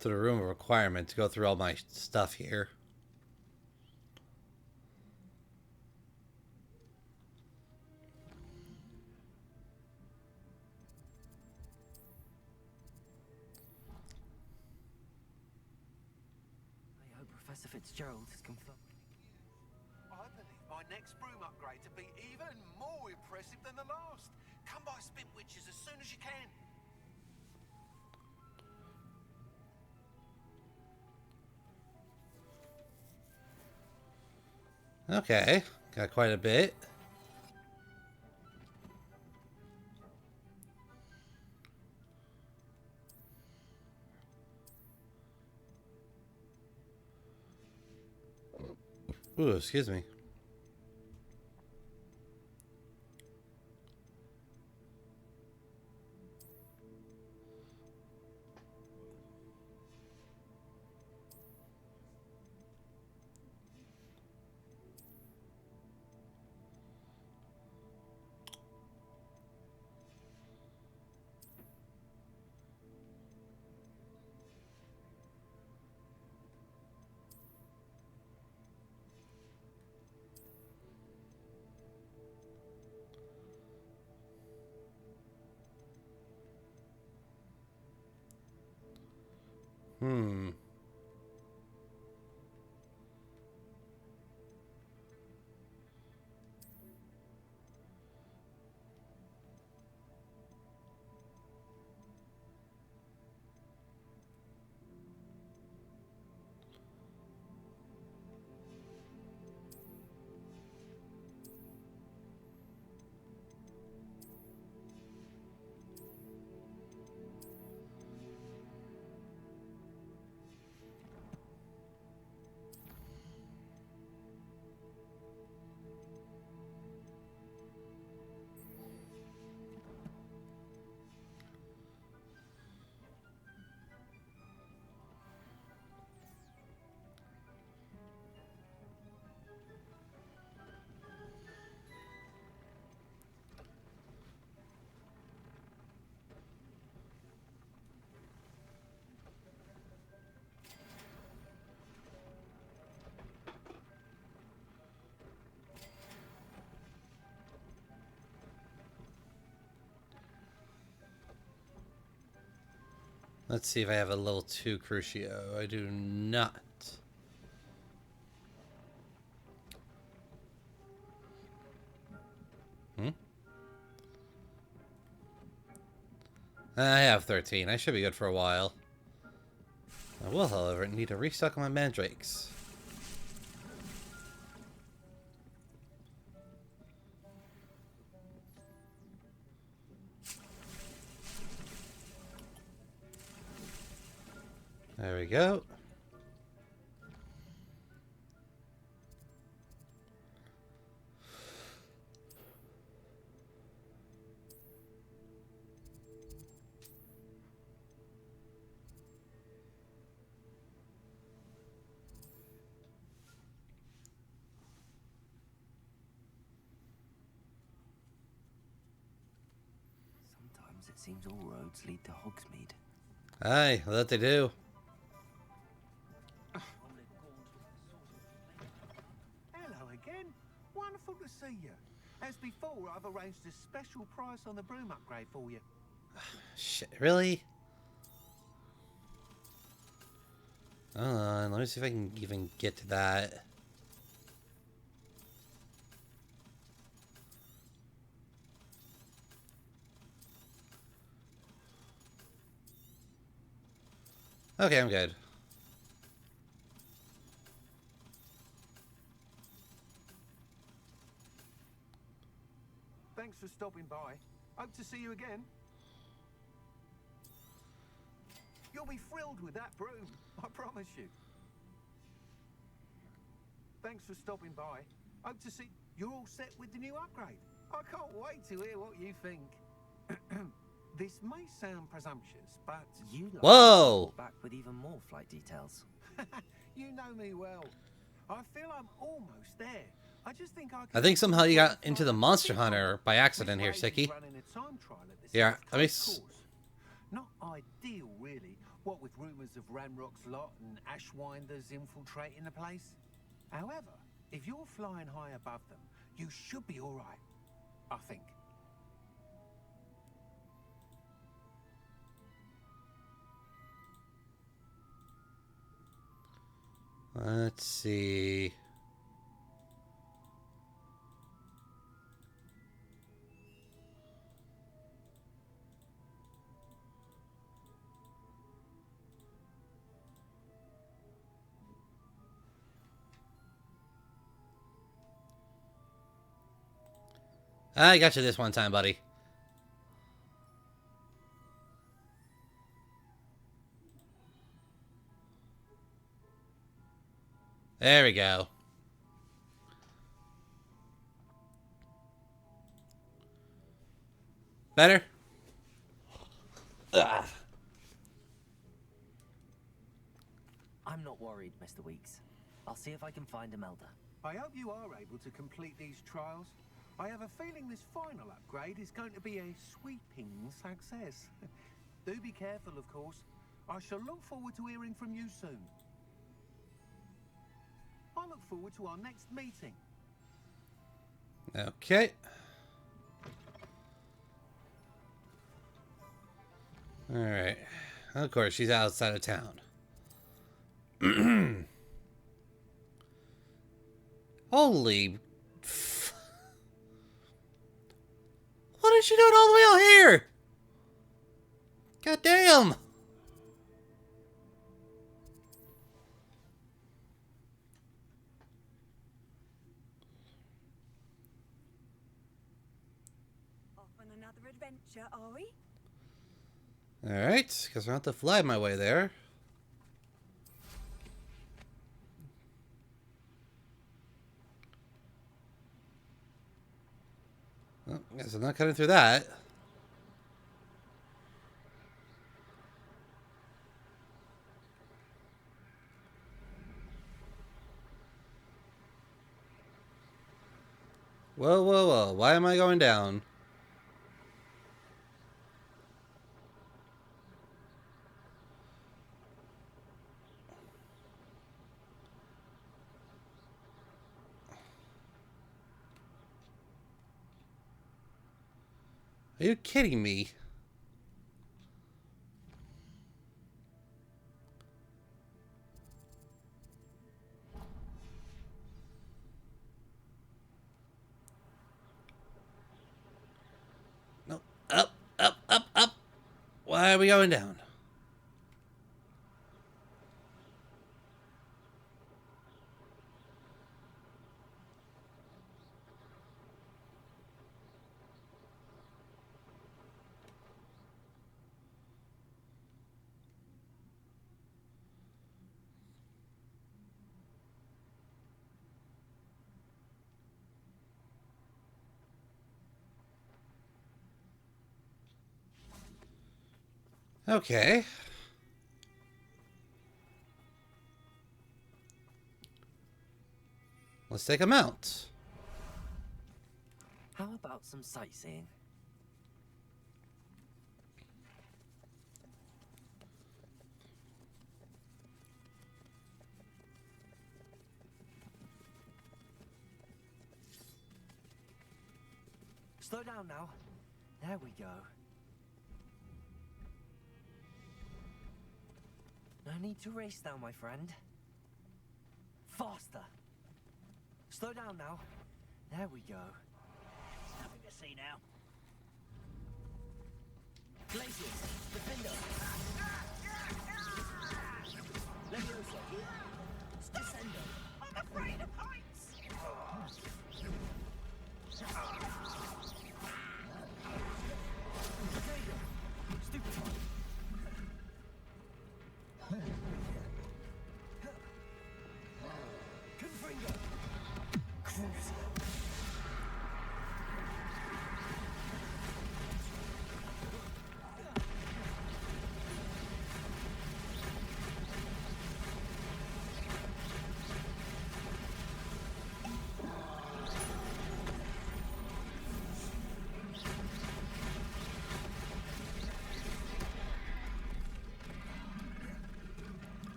the room of requirement to go through all my stuff here. I hope Professor Fitzgerald has confirmed. I believe my next broom upgrade to be even more impressive than the last. Come by Spintwitches as soon as you can. Okay, got quite a bit. Ooh, excuse me. Hmm. Let's see if I have a level 2 Crucio. I do not. Hmm? I have 13. I should be good for a while. I will, however, need to restock my mandrakes. There we go. Sometimes it seems all roads lead to Hogsmeade. Aye, that they do. Hello again. Wonderful to see you. As before, I've arranged a special price on the broom upgrade for you. Shit, really? Hold on, let me see if I can even get to that. Okay, I'm good. Thanks for stopping by. Hope to see you again. You'll be thrilled with that broom, I promise you. Thanks for stopping by. Hope to see you're all set with the new upgrade. I can't wait to hear what you think. This may sound presumptuous, but You like Whoa! back with even more flight details. you know me well. I feel I'm almost there. I just think I I think somehow you got into the Monster Hunter by accident here, Sticky. Yeah, let me... Not ideal, really. What with rumours of Ranrock's lot and Ashwinders infiltrating the place. However, if you're flying high above them, you should be all right. I think. Let's see. I got you this one time, buddy. There we go. Better? Ugh. I'm not worried, Mr. Weeks. I'll see if I can find Imelda. I hope you are able to complete these trials. I have a feeling this final upgrade is going to be a sweeping success. Do be careful, of course. I shall look forward to hearing from you soon. I look forward to our next meeting. Okay. Alright. Of course, she's outside of town. Holy... What is she doing all the way out here? God damn! Off on another adventure, are we? Alright, guess I have to fly my way there. Well, guess I'm not cutting through that. Whoa, whoa, whoa. Why am I going down? Are you kidding me? No. Up, up, up, up. Why are we going down? Okay. Let's take him out. How about some sightseeing? Slow down now. There we go. No need to race now, my friend. Faster. Slow down now. There we go. Nothing to see now. Glaciers, Defender. Leviosa here. Descender. I'm afraid of heights. Stupefy. Confringo. Cruiser.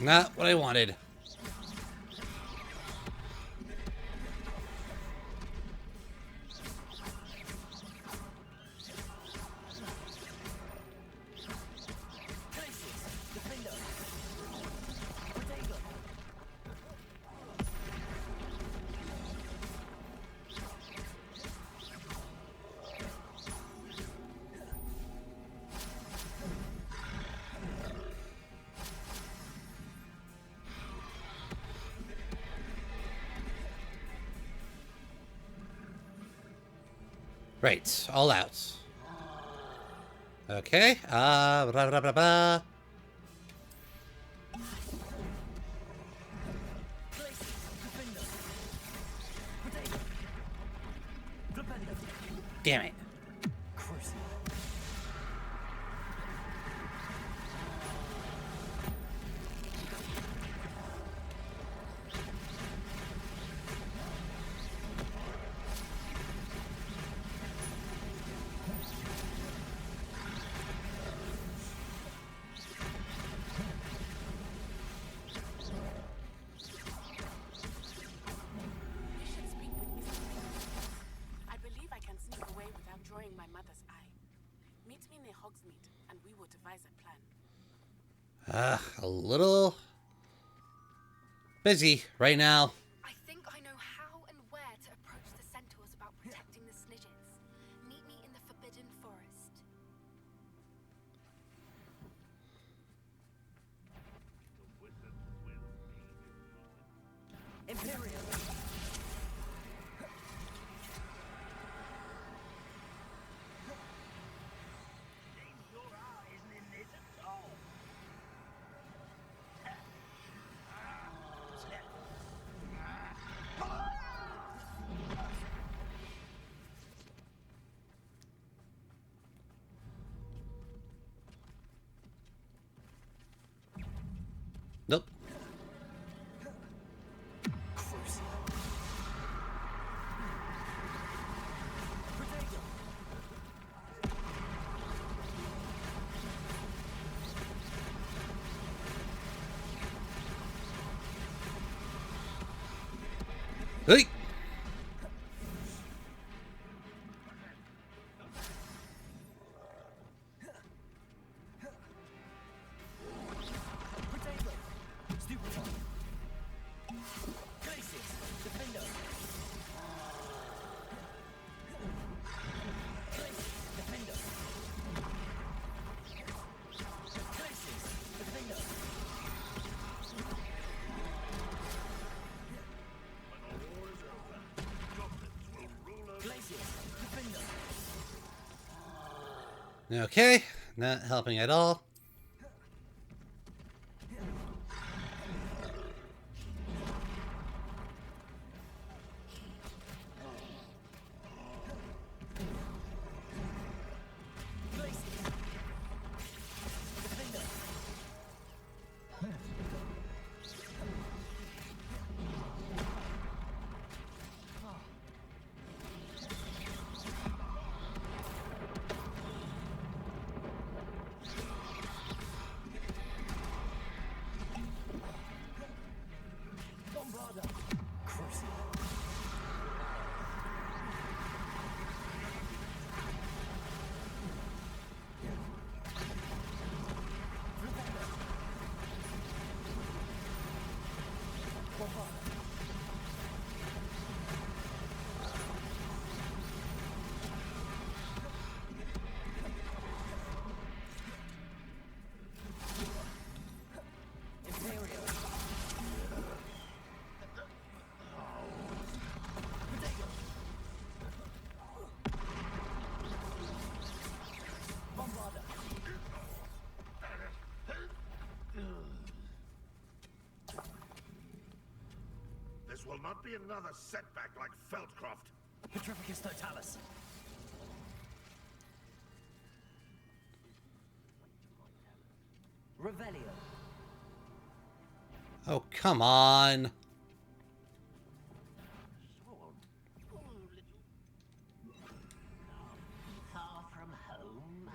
Not what I wanted. Right, all out. Okay, blah, blah, blah, blah. Damn it. destroying my mother's eye. Meet me near Hogsmeade, and we will devise a plan. A little busy right now. I think I know how and where to approach the centaurs about protecting the Snidgets. Meet me in the Forbidden Forest. Imperial. Nope. Hey! Okay, not helping at all. This will not be another setback like Feldcroft. Petrificus Totalis. Revelio. Oh, come on. Far from home,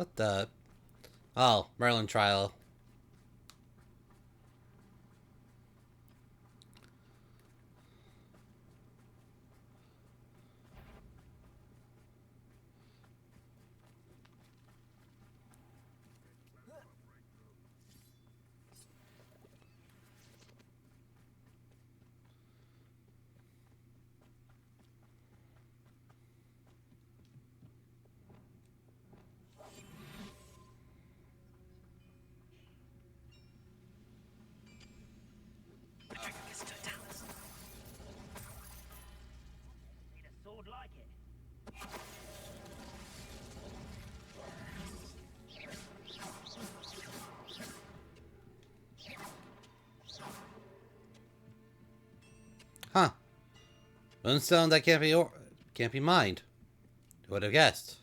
What the? Oh, Merlin trial. Moonstone that can't be mined. Who would have guessed?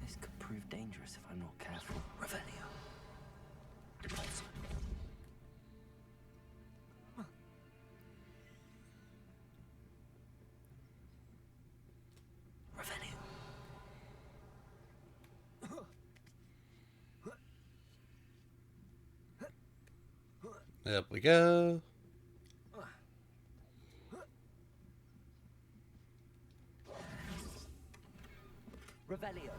This could prove dangerous if I'm not careful. Revelio. Repulsor. Revelio. Up we go. Revelio.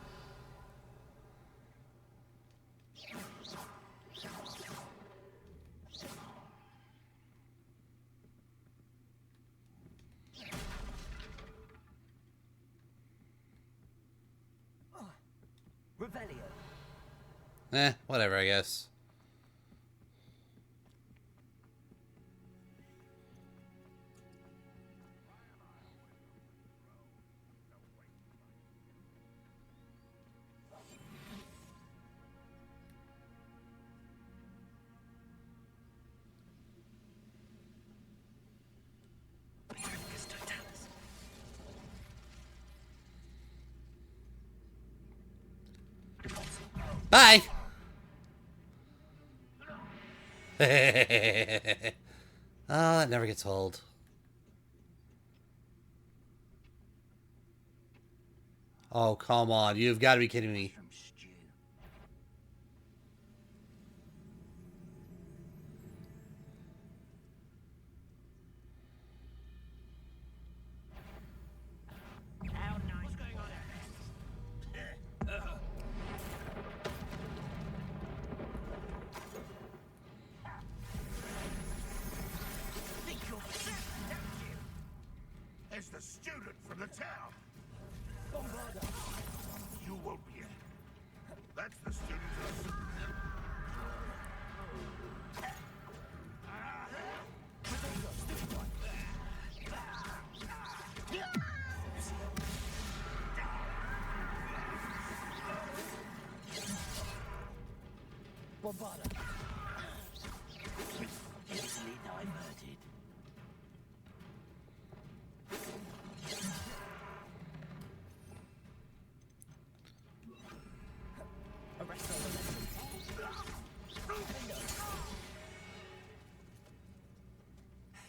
Revelio. Whatever, I guess. Bye! Oh, it never gets old. Oh, come on. You've got to be kidding me. It's the student from the town. You won't be in. That's the student who's... Bombarda. Easily diverted.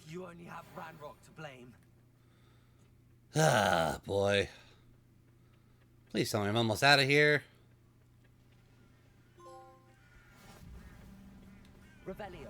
You only have Ranrock to blame. Ah, boy. Please tell me I'm almost out of here. Revelio.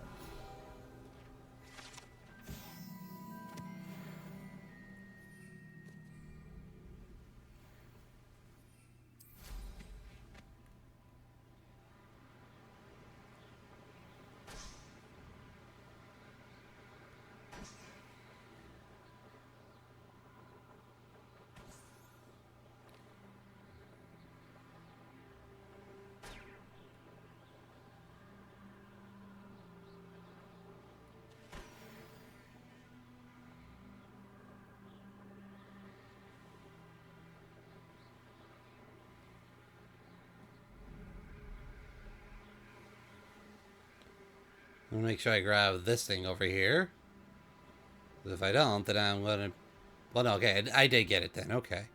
I'm gonna make sure I grab this thing over here. If I don't, then I'm gonna... Well, no, okay, I did get it then, okay.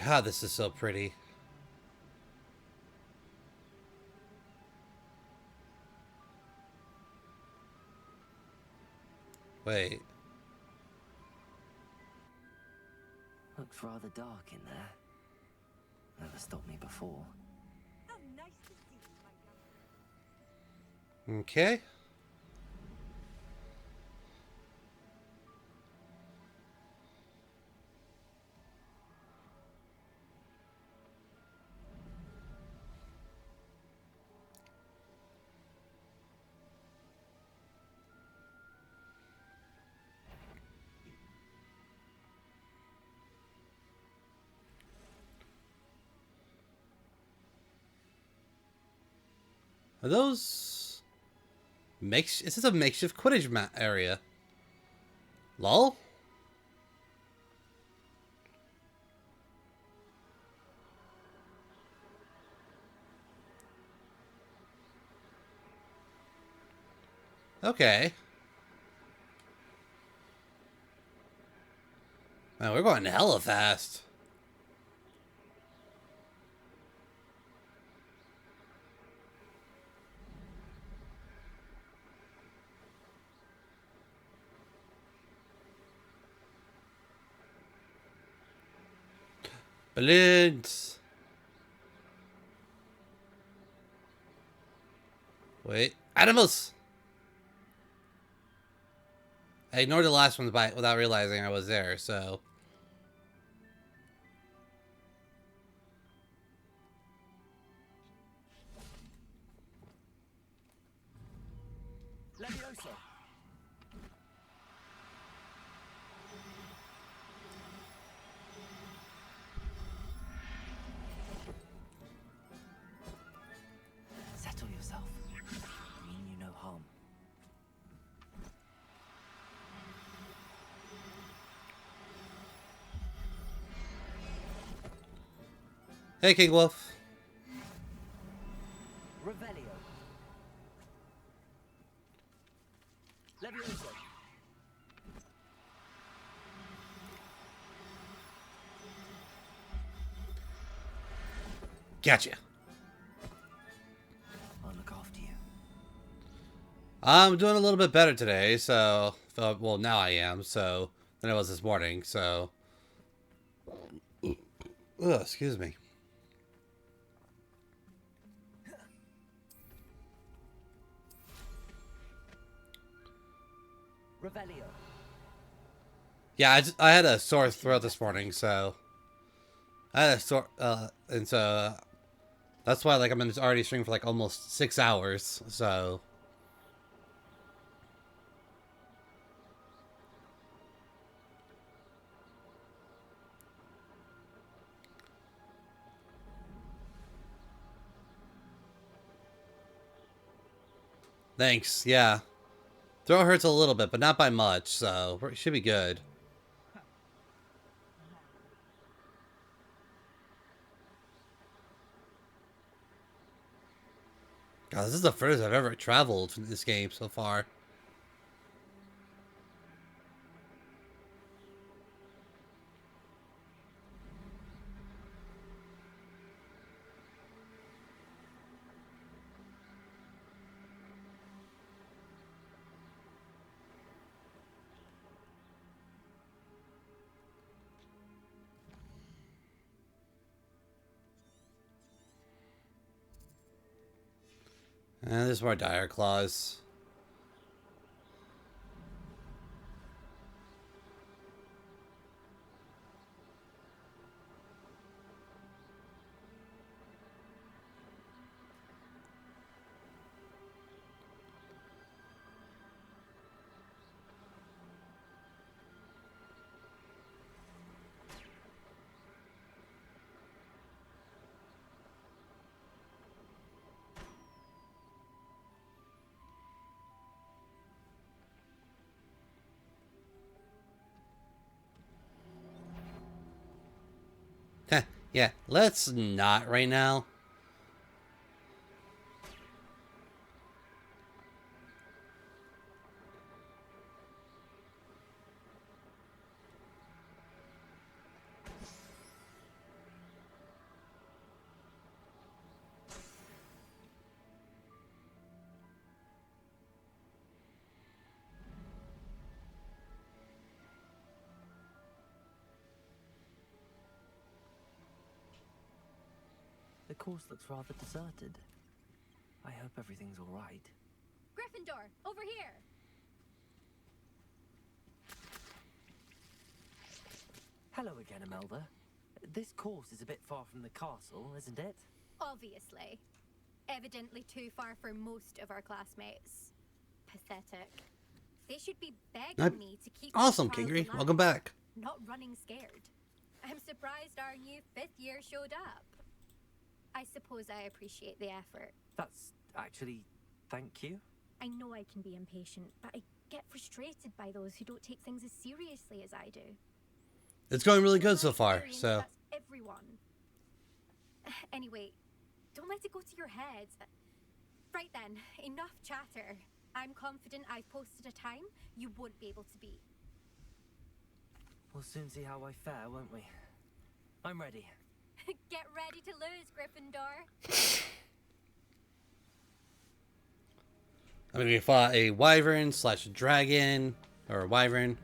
God, this is so pretty. Wait. Looks rather dark in there. Never stopped me before. Oh, nice to see you, my young. Okay. Are those Is this a makeshift Quidditch area? Lol? Okay. Man, we're going hella fast. Balloons. Wait. Animals! I ignored the last one without realizing I was there, so... Levioso! Settle yourself. I mean you no harm. Hey, King Wolf. Revelio. Levioso. Gotcha. I'll look after you. I'm doing a little bit better today, so... Well, now I am, so... Than I was this morning, so... Ugh, excuse me. Revelio. Yeah, I had a sore throat this morning, so... I had a sore... and so... That's why, like, I'm already streaming for, like, almost 6 hours, so... Thanks, yeah. Throat hurts a little bit, but not by much, so... It should be good. God, this is the furthest I've ever traveled in this game so far. And there's more dire claws. Yeah, let's not right now. The course looks rather deserted. I hope everything's all right. Gryffindor, over here. Hello again, Imelda. This course is a bit far from the castle, isn't it? Obviously. Evidently too far for most of our classmates. Pathetic. They should be begging me to keep Awesome, this child Kingry. alive, Welcome back. not running scared. I'm surprised our new 5th year showed up. I suppose I appreciate the effort. That's actually... thank you. I know I can be impatient, but I get frustrated by those who don't take things as seriously as I do. It's going really good so far, Experience, so... that's everyone. Anyway, don't let it go to your head. Right then, enough chatter. I'm confident I've posted a time you won't be able to beat. We'll soon see how I fare, won't we? I'm ready. Get ready to lose, Gryffindor. I mean, we fought a wyvern slash dragon, or a wyvern.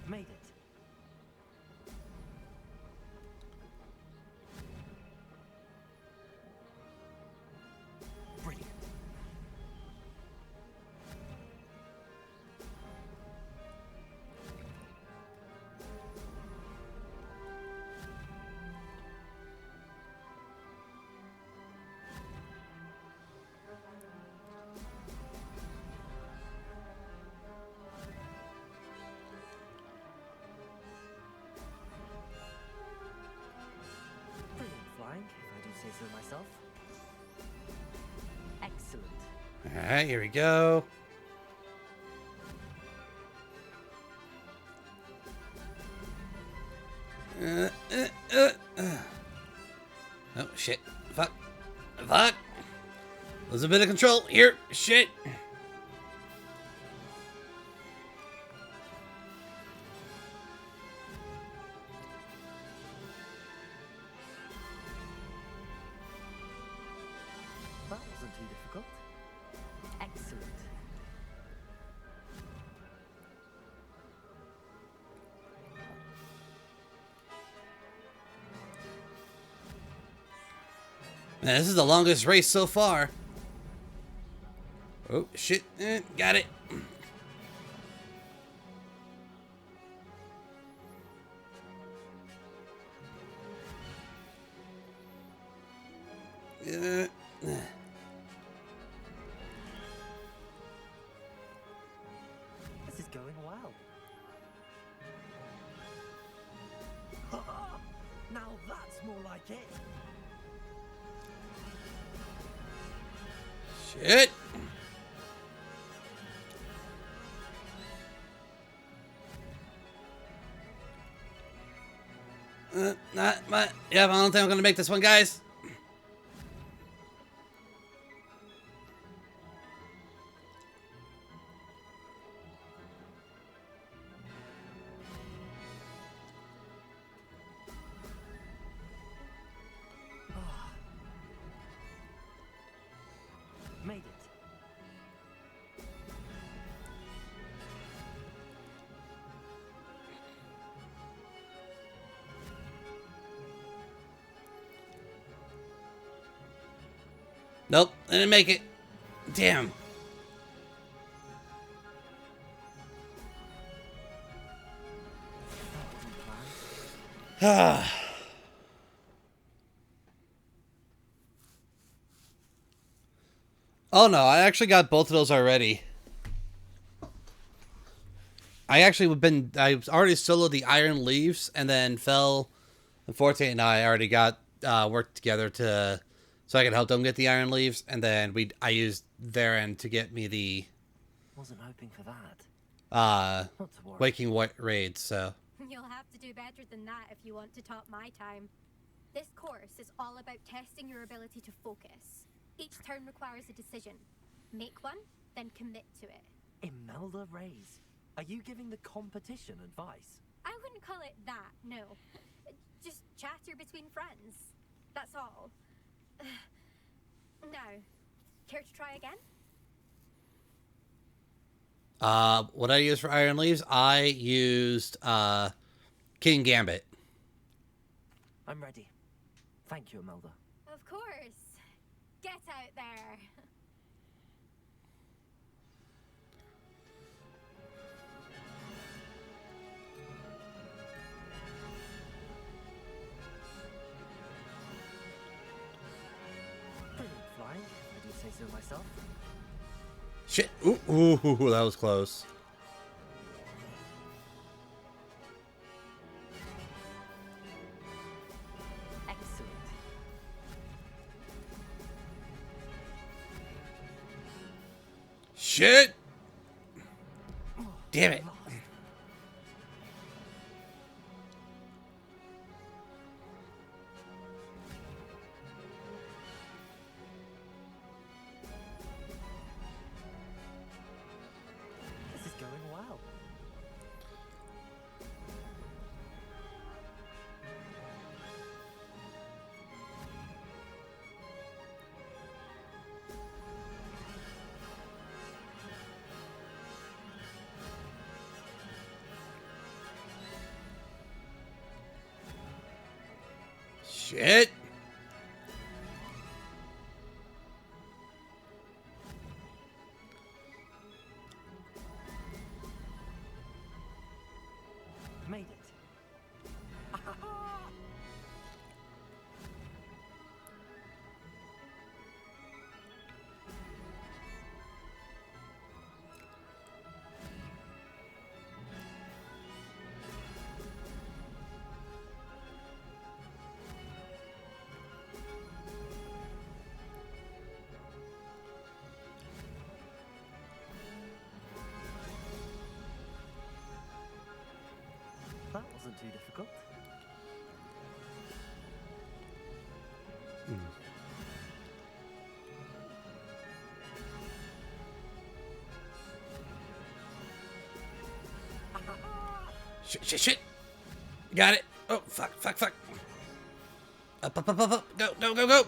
Made it. Brilliant. Brilliant flying, if I do say so myself. Excellent. Alright, here we go. Oh, shit. Fuck. Fuck. There's a bit of control here. Shit. That wasn't too difficult. Excellent. Man, this is the longest race so far. Oh, shit. Got it. This is going well. Now that's more like it. Shit. Not my. Yeah, I don't think I'm gonna make this one, guys. Made it. Nope, I didn't make it. Damn. Oh no, I actually got both of those already. I've already soloed the Iron Leaves, and then Fel, and Forte and I already got worked together so I could help them get the Iron Leaves, and then I used their end to get me the Wasn't hoping for that. Not to worry. Waking White Raid. So You'll have to do better than that if you want to top my time. This course is all about testing your ability to focus. Each turn requires a decision. Make one, then commit to it. Imelda Reyes, are you giving the competition advice? I wouldn't call it that, no. Just chatter between friends. That's all. Now, care to try again? what I used for Iron Leaves, I used King Gambit. I'm ready. Thank you, Imelda. Of course. Get out there. Brilliant flying, I do say so myself. Shit. Ooh, that was close. Excellent. Shit! Damn it. This is going well. Shit. Made it. That wasn't too difficult. Shit. Got it. Oh, fuck. Up. Go.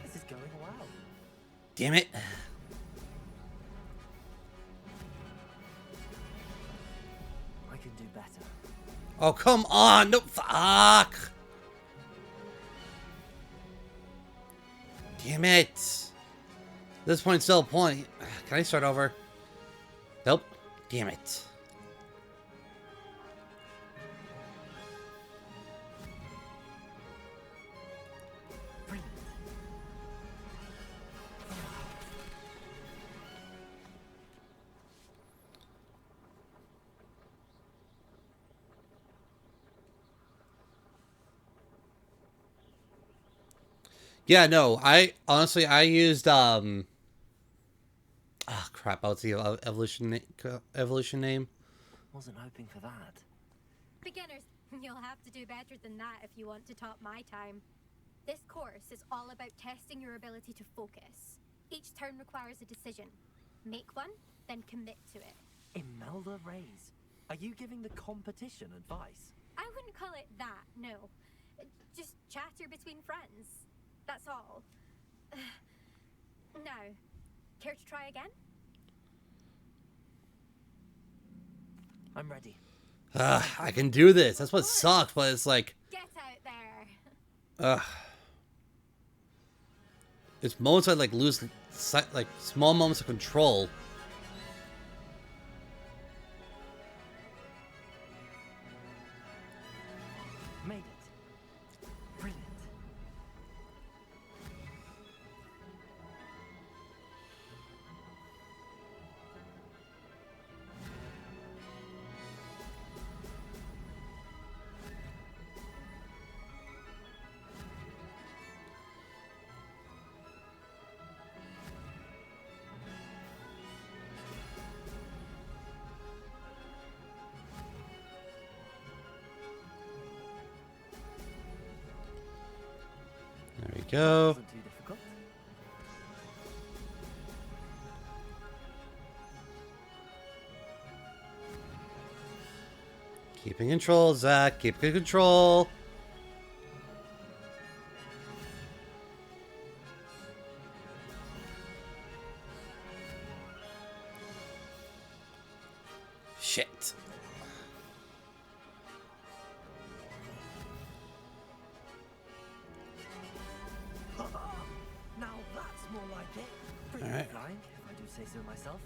This is going well. Damn it. I can do better. Oh, come on. No, fuck. Damn it. At this point, still a point. Can I start over? Nope. Damn it. Yeah, no, I honestly used crap, what's the evolution name? Wasn't hoping for that. Beginners, you'll have to do better than that if you want to top my time. This course is all about testing your ability to focus. Each turn requires a decision. Make one, then commit to it. Imelda Reyes, are you giving the competition advice? I wouldn't call it that, no. Just chatter between friends. That's all. Now, care to try again? I'm ready. I can do this. That's what sucks, but it's like... Get out there. It's moments I like lose sight, like small moments of control. Made it. Brilliant. There we go. Wasn't too difficult. Keeping control, Zach. Keep good control. say so myself.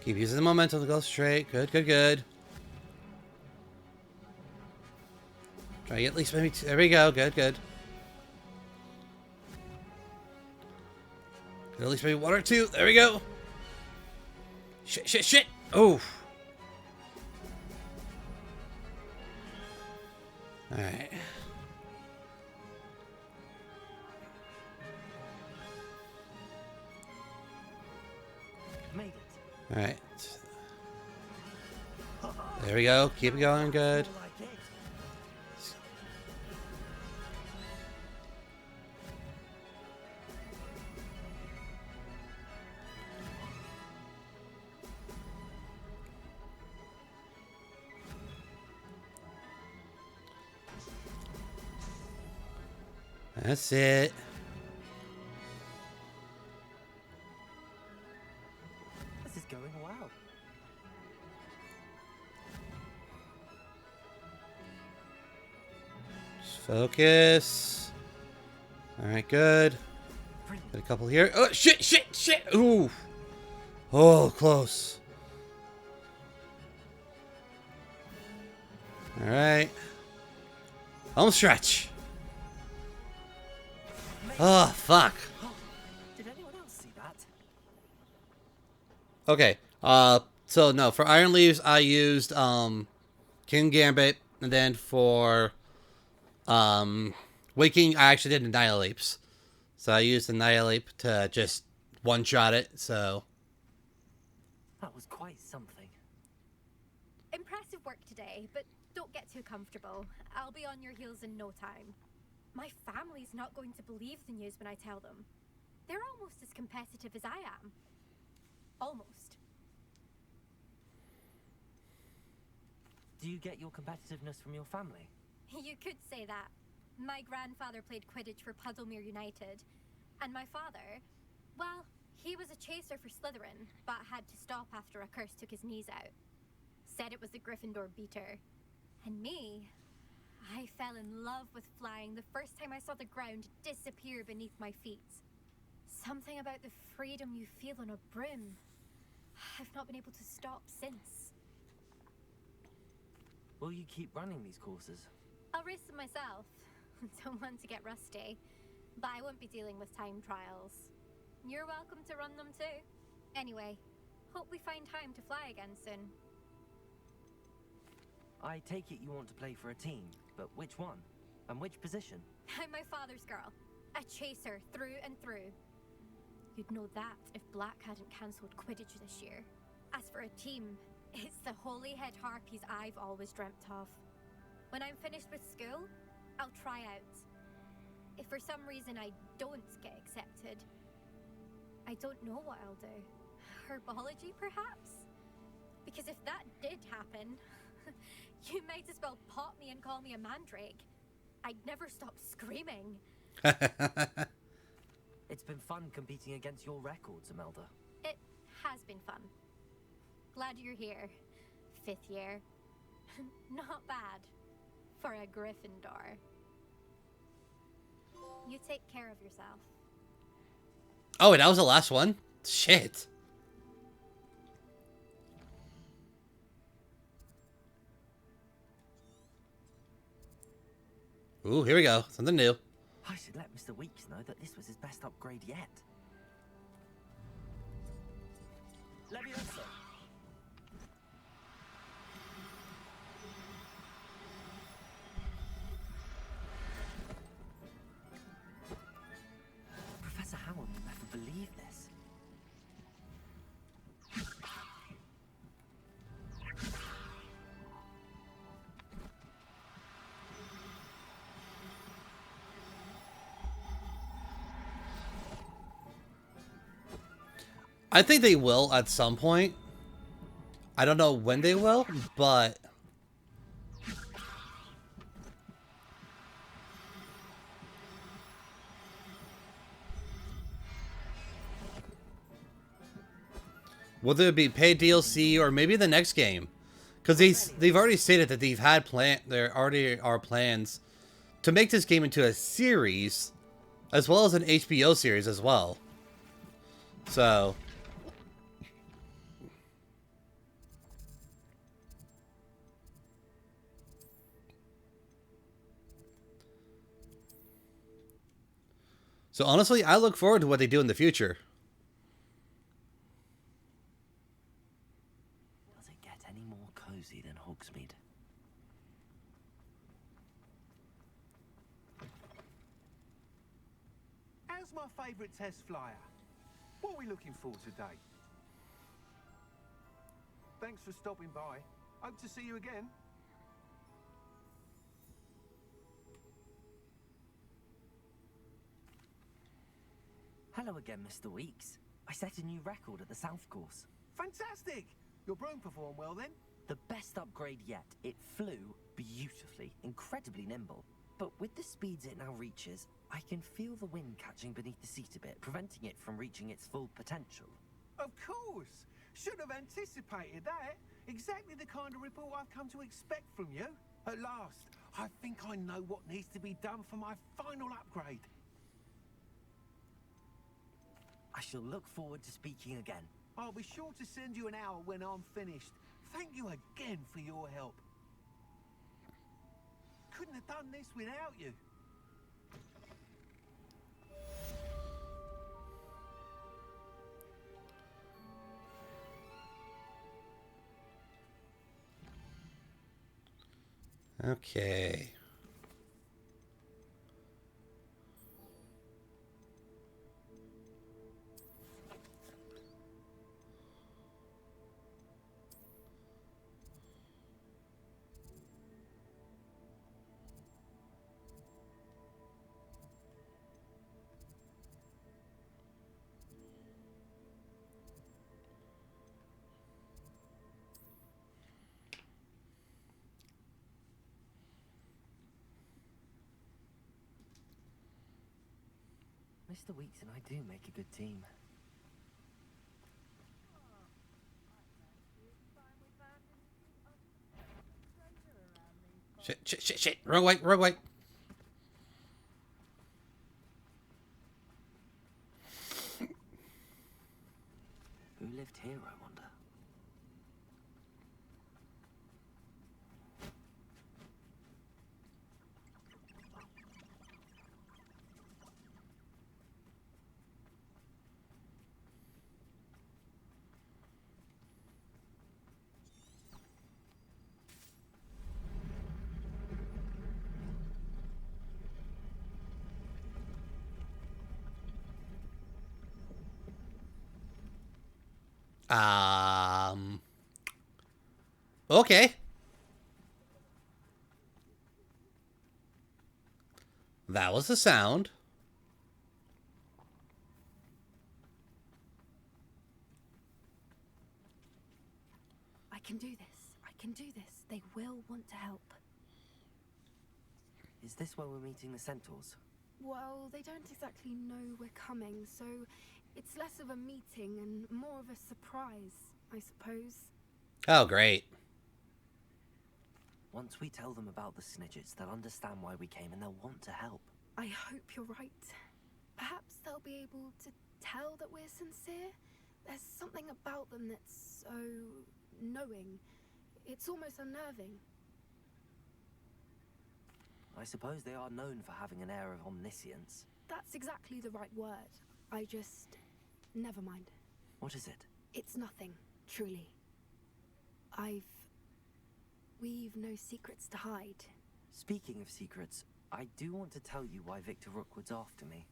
Keep using the momentum to go straight. Good, good, good. Try to get at least maybe two. There we go. Good, good. At least maybe one or two. There we go. Shit, shit, shit. Oh. Alright. Made it. Alright. There we go. Keep it going. Good. That's it. This is going well. Just focus. Alright, good. Got a couple here. Oh, shit, shit, shit. Ooh. Oh, close. Alright. Home stretch. Oh, fuck. Did anyone else see that? Okay. So no, for Iron Leaves I used King Gambit, and then for Waking I actually did Annihilapes. So I used Annihilate to just one-shot it, so That was quite something. Impressive work today, but don't get too comfortable. I'll be on your heels in no time. My family's not going to believe the news when I tell them. They're almost as competitive as I am. Almost. Do you get your competitiveness from your family? You could say that. My grandfather played Quidditch for Puddlemere United. And my father, well, he was a chaser for Slytherin, but had to stop after a curse took his knees out. Said it was the Gryffindor beater. And me, I fell in love with flying the first time I saw the ground disappear beneath my feet. Something about the freedom you feel on a broom. I've not been able to stop since. Will you keep running these courses? I'll race them myself. Don't want to get rusty. But I won't be dealing with time trials. You're welcome to run them too. Anyway, hope we find time to fly again soon. I take it you want to play for a team, but which one? And which position? I'm my father's girl. A chaser through and through. You'd know that if Black hadn't cancelled Quidditch this year. As for a team, it's the Holyhead Harpies I've always dreamt of. When I'm finished with school, I'll try out. If for some reason I don't get accepted, I don't know what I'll do. Herbology, perhaps? Because if that did happen, you might as well pop me and call me a mandrake. I'd never stop screaming. It's been fun competing against your records, Imelda. It has been fun. Glad you're here. 5th year. Not bad for a Gryffindor. You take care of yourself. Oh, and that was the last one? Shit. Ooh, here we go. Something new. I should let Mr. Weeks know that this was his best upgrade yet. Leviosa! Professor Howard will never believe this. I think they will at some point. I don't know when they will, but whether it be paid DLC or maybe the next game, because they've already stated that there already are plans to make this game into a series, as well as an HBO series as well. So So honestly, I look forward to what they do in the future. Does it get any more cozy than Hogsmeade? How's my favourite test flyer? What are we looking for today? Thanks for stopping by. Hope to see you again. Hello again, Mr. Weeks. I set a new record at the South Course. Fantastic! Your broom performed well then? The best upgrade yet. It flew beautifully, incredibly nimble. But with the speeds it now reaches, I can feel the wind catching beneath the seat a bit, preventing it from reaching its full potential. Of course! Should have anticipated that. Exactly the kind of report I've come to expect from you. At last, I think I know what needs to be done for my final upgrade. I shall look forward to speaking again. I'll be sure to send you an hour when I'm finished. Thank you again for your help. Couldn't have done this without you. Okay. Mr. Weeks and I do make a good team. Shit. Wrong way. Who lived here, I wonder? Okay. That was the sound. I can do this. I can do this. They will want to help. Is this where we're meeting the Centaurs? Well, they don't exactly know we're coming, so it's less of a meeting and more of a surprise, I suppose. Oh, great. Once we tell them about the Snidgets, they'll understand why we came and they'll want to help. I hope you're right. Perhaps they'll be able to tell that we're sincere. There's something about them that's so knowing. It's almost unnerving. I suppose they are known for having an air of omniscience. That's exactly the right word. I just... never mind. What is it? It's nothing, truly. We've no secrets to hide. Speaking of secrets, I do want to tell you why Victor Rookwood's after me.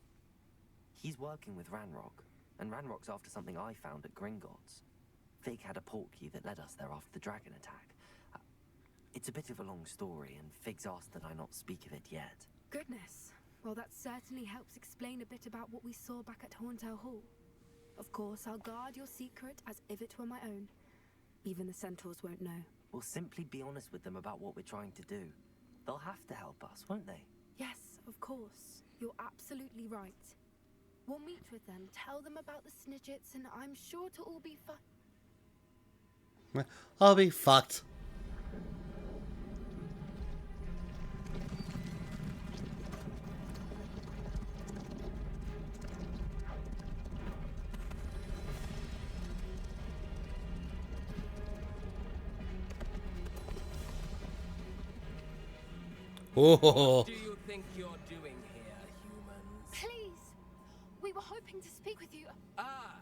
He's working with Ranrock, and Ranrock's after something I found at Gringotts. Vic had a portkey that led us there after the dragon attack. It's a bit of a long story, and Fig's asked that I not speak of it yet. Goodness. Well, that certainly helps explain a bit about what we saw back at Horntail Hall. Of course, I'll guard your secret as if it were my own. Even the Centaurs won't know. We'll simply be honest with them about what we're trying to do. They'll have to help us, won't they? Yes, of course. You're absolutely right. We'll meet with them, tell them about the Snidgets, and I'm sure to all be I'll be fucked. What do you think you're doing here, humans? Please, were hoping to speak with you. Ah,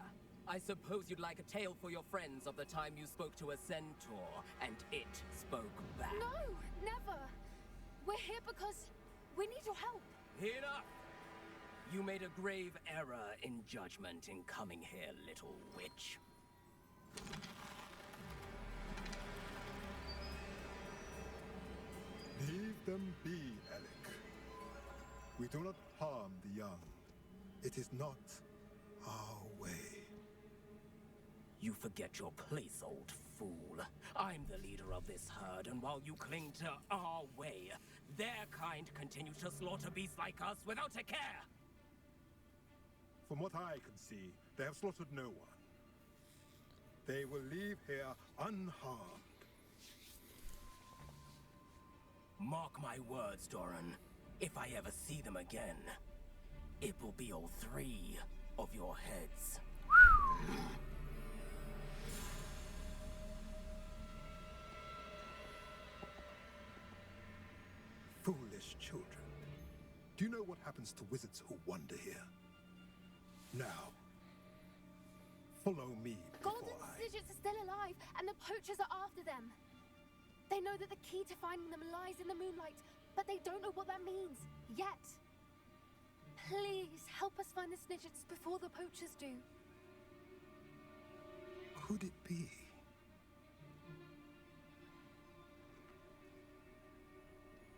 I suppose you'd like a tale for your friends of the time you spoke to a centaur, and it spoke back. No, never. We're here because we need your help. Enough! You made a grave error in judgment in coming here, little witch. Leave them be, Alec. We do not harm the young. It is not our way. You forget your place, old fool. I'm the leader of this herd, and while you cling to our way, their kind continue to slaughter beasts like us without a care. From what I can see, they have slaughtered no one. They will leave here unharmed. Mark my words, Doran. If I ever see them again, it will be all 3 of your heads. Foolish children. Do you know what happens to wizards who wander here? Now, follow me before Golden Digits are still alive, and the poachers are after them. They know that the key to finding them lies in the moonlight, but they don't know what that means, yet. Please, help us find the Snidgets before the poachers do. Could it be?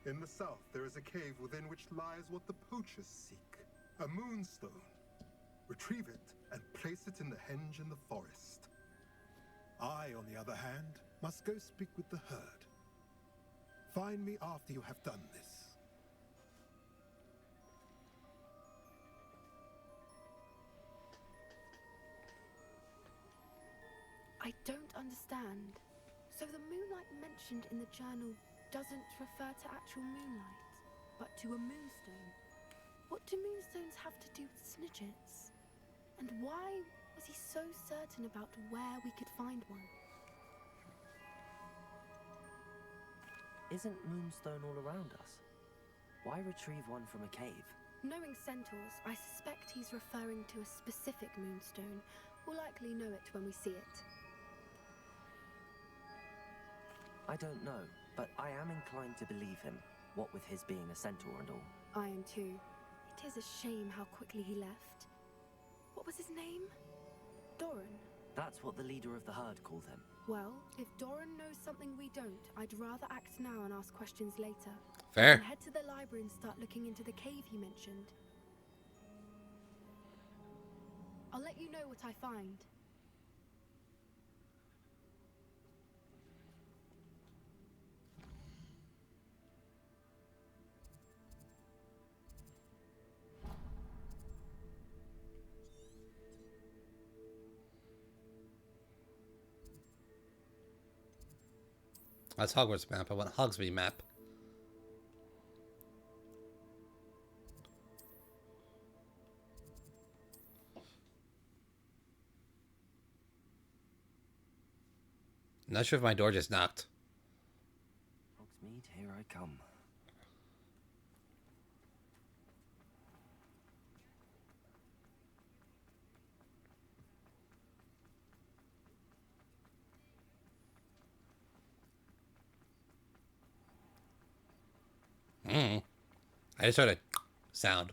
In the south, there is a cave within which lies what the poachers seek. A moonstone. Retrieve it and place it in the henge in the forest. I, on the other hand, must go speak with the herd. Find me after you have done this. I don't understand. So the moonlight mentioned in the journal doesn't refer to actual moonlight, but to a moonstone. What do moonstones have to do with Snidgets? And why was he so certain about where we could find one? Isn't Moonstone all around us? Why retrieve one from a cave? Knowing centaurs, I suspect he's referring to a specific moonstone. We'll likely know it when we see it. I don't know, but I am inclined to believe him, what with his being a centaur and all. I am too. It is a shame how quickly he left. What was his name? Doran. That's what the leader of the herd called him. Well, if Doran knows something we don't, I'd rather act now and ask questions later. Fair. And head to the library and start looking into the cave he mentioned. I'll let you know what I find. That's Hogwarts map. I want Hogsmeade map. Not sure if my door just knocked. Hogsmeade, here I come. I just heard a sound.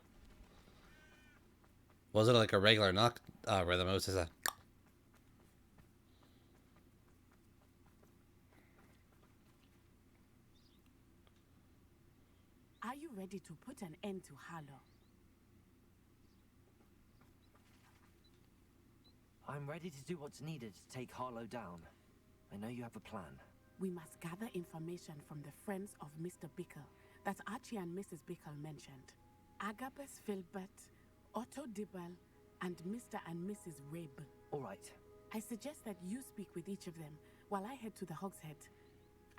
Wasn't like a regular knock rhythm, it was just a... Are you ready to put an end to Harlow? I'm ready to do what's needed to take Harlow down. I know you have a plan. We must gather information from the friends of Mr. Bickle that Archie and Mrs. Bickle mentioned. Agabus Filbert, Otto Dibble, and Mr. and Mrs. Rabe. All right. I suggest that you speak with each of them while I head to the Hog's Head.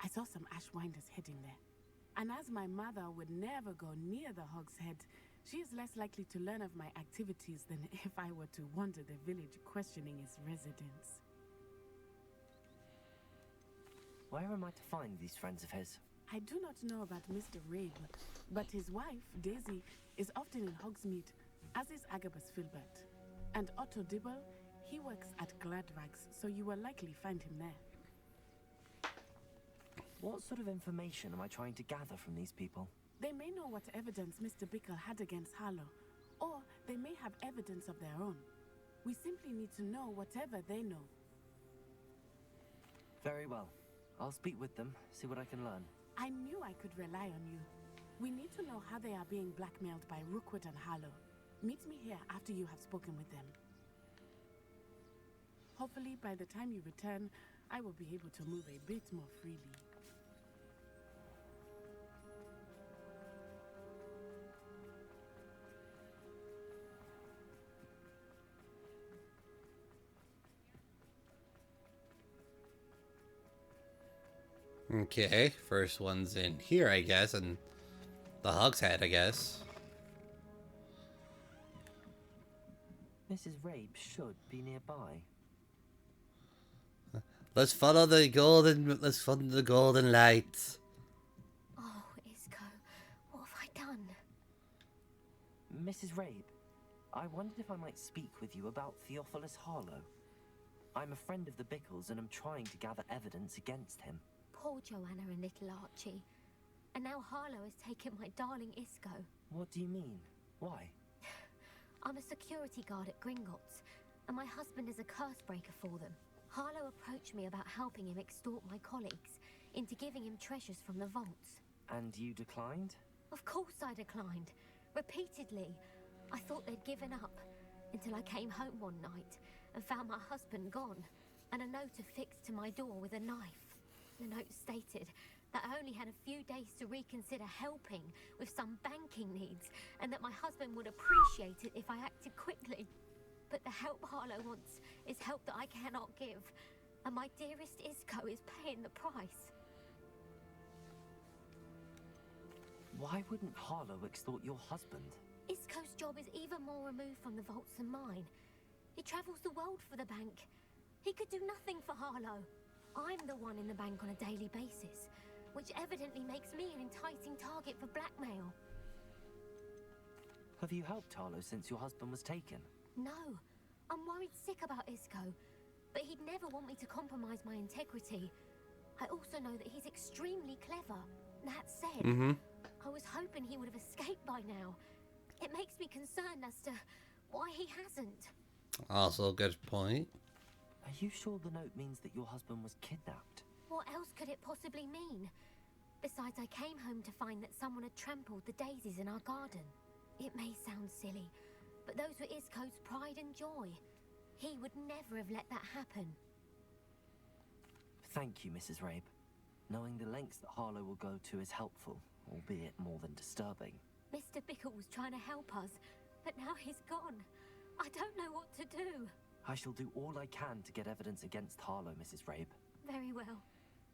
I saw some Ashwinders heading there. And as my mother would never go near the Hog's Head, she is less likely to learn of my activities than if I were to wander the village questioning its residents. Where am I to find these friends of his? I do not know about Mr. Rabe, but his wife, Daisy, is often in Hogsmeade, as is Agabus Filbert. And Otto Dibble, he works at Gladrags, so you will likely find him there. What sort of information am I trying to gather from these people? They may know what evidence Mr. Bickle had against Harlow, or they may have evidence of their own. We simply need to know whatever they know. Very well. I'll speak with them, see what I can learn. I knew I could rely on you. We need to know how they are being blackmailed by Rookwood and Harlow. Meet me here after you have spoken with them. Hopefully, by the time you return, I will be able to move a bit more freely. Okay, first one's in here, I guess, and the Hogshead, I guess. Mrs. Rabe should be nearby. Let's follow the golden lights. Oh, Isco, what have I done? Mrs. Rabe, I wondered if I might speak with you about Theophilus Harlow. I'm a friend of the Bickles and I'm trying to gather evidence against him. Poor Joanna and little Archie. And now Harlow has taken my darling Isco. What do you mean? Why? I'm a security guard at Gringotts, and my husband is a curse breaker for them. Harlow approached me about helping him extort my colleagues into giving him treasures from the vaults. And you declined? Of course I declined. Repeatedly. I thought they'd given up, until I came home one night and found my husband gone, and a note affixed to my door with a knife. The note stated that I only had a few days to reconsider helping with some banking needs, and that my husband would appreciate it if I acted quickly. But the help Harlow wants is help that I cannot give, and my dearest Isco is paying the price. Why wouldn't Harlow extort your husband? Isco's job is even more removed from the vaults than mine. He travels the world for the bank. He could do nothing for Harlow. I'm the one in the bank on a daily basis, which evidently makes me an enticing target for blackmail. Have you helped Harlow since your husband was taken? No, I'm worried sick about Isco, but he'd never want me to compromise my integrity. I also know that he's extremely clever. That said, I was hoping he would have escaped by now. It makes me concerned as to why he hasn't. Also a good point. Are you sure the note means that your husband was kidnapped? What else could it possibly mean? Besides, I came home to find that someone had trampled the daisies in our garden. It may sound silly, but those were Isco's pride and joy. He would never have let that happen. Thank you, Mrs. Rabe. Knowing the lengths that Harlow will go to is helpful, albeit more than disturbing. Mr. Bickle was trying to help us, but now he's gone. I don't know what to do. I shall do all I can to get evidence against Harlow, Mrs. Rabe. Very well.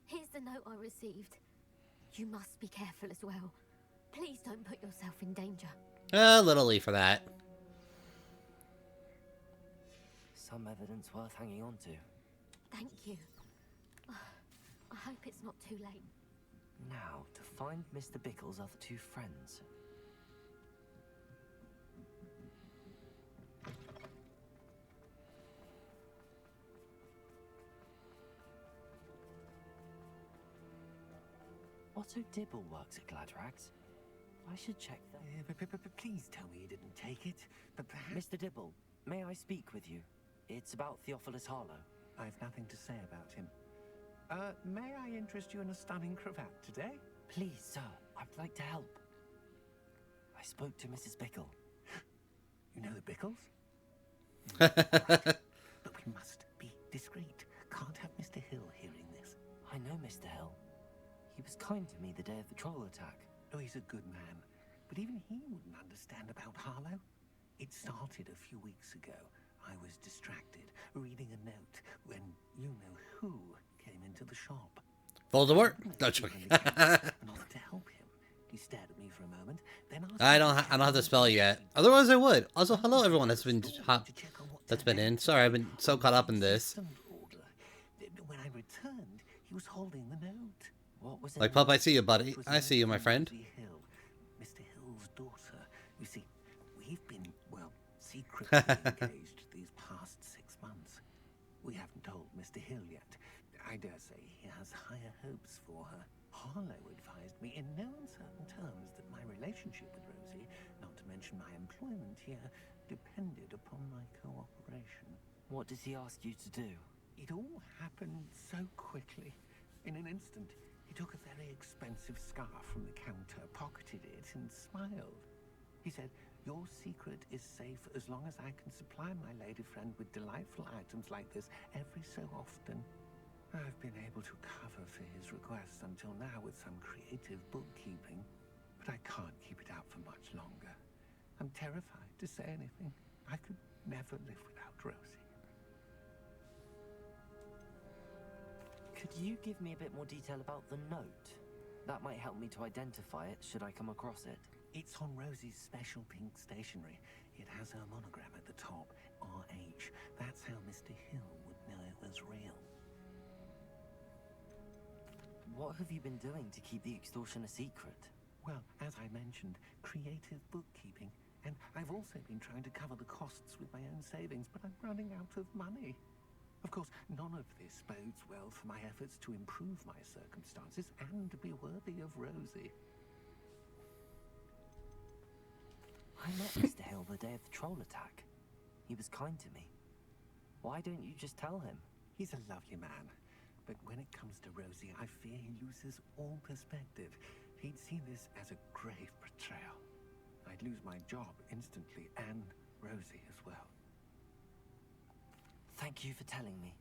Here's the note I received. You must be careful as well. Please don't put yourself in danger. A little late for that. Some evidence worth hanging on to. Thank you. I hope it's not too late. Now, to find Mr. Bickle's other two friends. Otto Dibble works at Gladrags. I should check that. Please tell me you didn't take it. But perhaps... Mr. Dibble, may I speak with you? It's about Theophilus Harlow. I've nothing to say about him. May I interest you in a stunning cravat today? Please, sir. I'd like to help. I spoke to Mrs. Bickle. You know the Bickles? But we must be discreet. Can't have Mr. Hill hearing this. I know Mr. Hill. He was kind to me the day of the troll attack. Oh, he's a good man. But even he wouldn't understand about Harlow. It started a few weeks ago. I was distracted, reading a note, when you-know-who came into the shop. Voldemort? No, joking. Not to help him. He stared at me for a moment, then asked I don't have to spell yet. Otherwise I would. Also, hello everyone that's been in. Sorry, I've been so caught up in this. When I returned, he was holding the note. What was it? Like, Pup, I see you, buddy. I see you, my friend. Mr. Hill's daughter. You see, we've been, well, secretly engaged these past 6 months. We haven't told Mr. Hill yet. I dare say he has higher hopes for her. Harlow advised me in no uncertain terms that my relationship with Rosie, not to mention my employment here, depended upon my cooperation. What does he ask you to do? It all happened so quickly. In an instant, he took a very expensive scarf from the counter, pocketed it, and smiled. He said, "Your secret is safe as long as I can supply my lady friend with delightful items like this every so often." I've been able to cover for his requests until now with some creative bookkeeping, but I can't keep it out for much longer. I'm terrified to say anything. I could never live without Rosie. Could you give me a bit more detail about the note? That might help me to identify it should I come across it. It's on Rosie's special pink stationery. It has her monogram at the top, RH. That's how Mr. Hill would know it was real. What have you been doing to keep the extortion a secret? Well, as I mentioned, creative bookkeeping. And I've also been trying to cover the costs with my own savings, but I'm running out of money. Of course, none of this bodes well for my efforts to improve my circumstances and be worthy of Rosie. I met Mr. Hill the day of the troll attack. He was kind to me. Why don't you just tell him? He's a lovely man. But when it comes to Rosie, I fear he loses all perspective. He'd see this as a grave betrayal. I'd lose my job instantly, and Rosie as well. Thank you for telling me.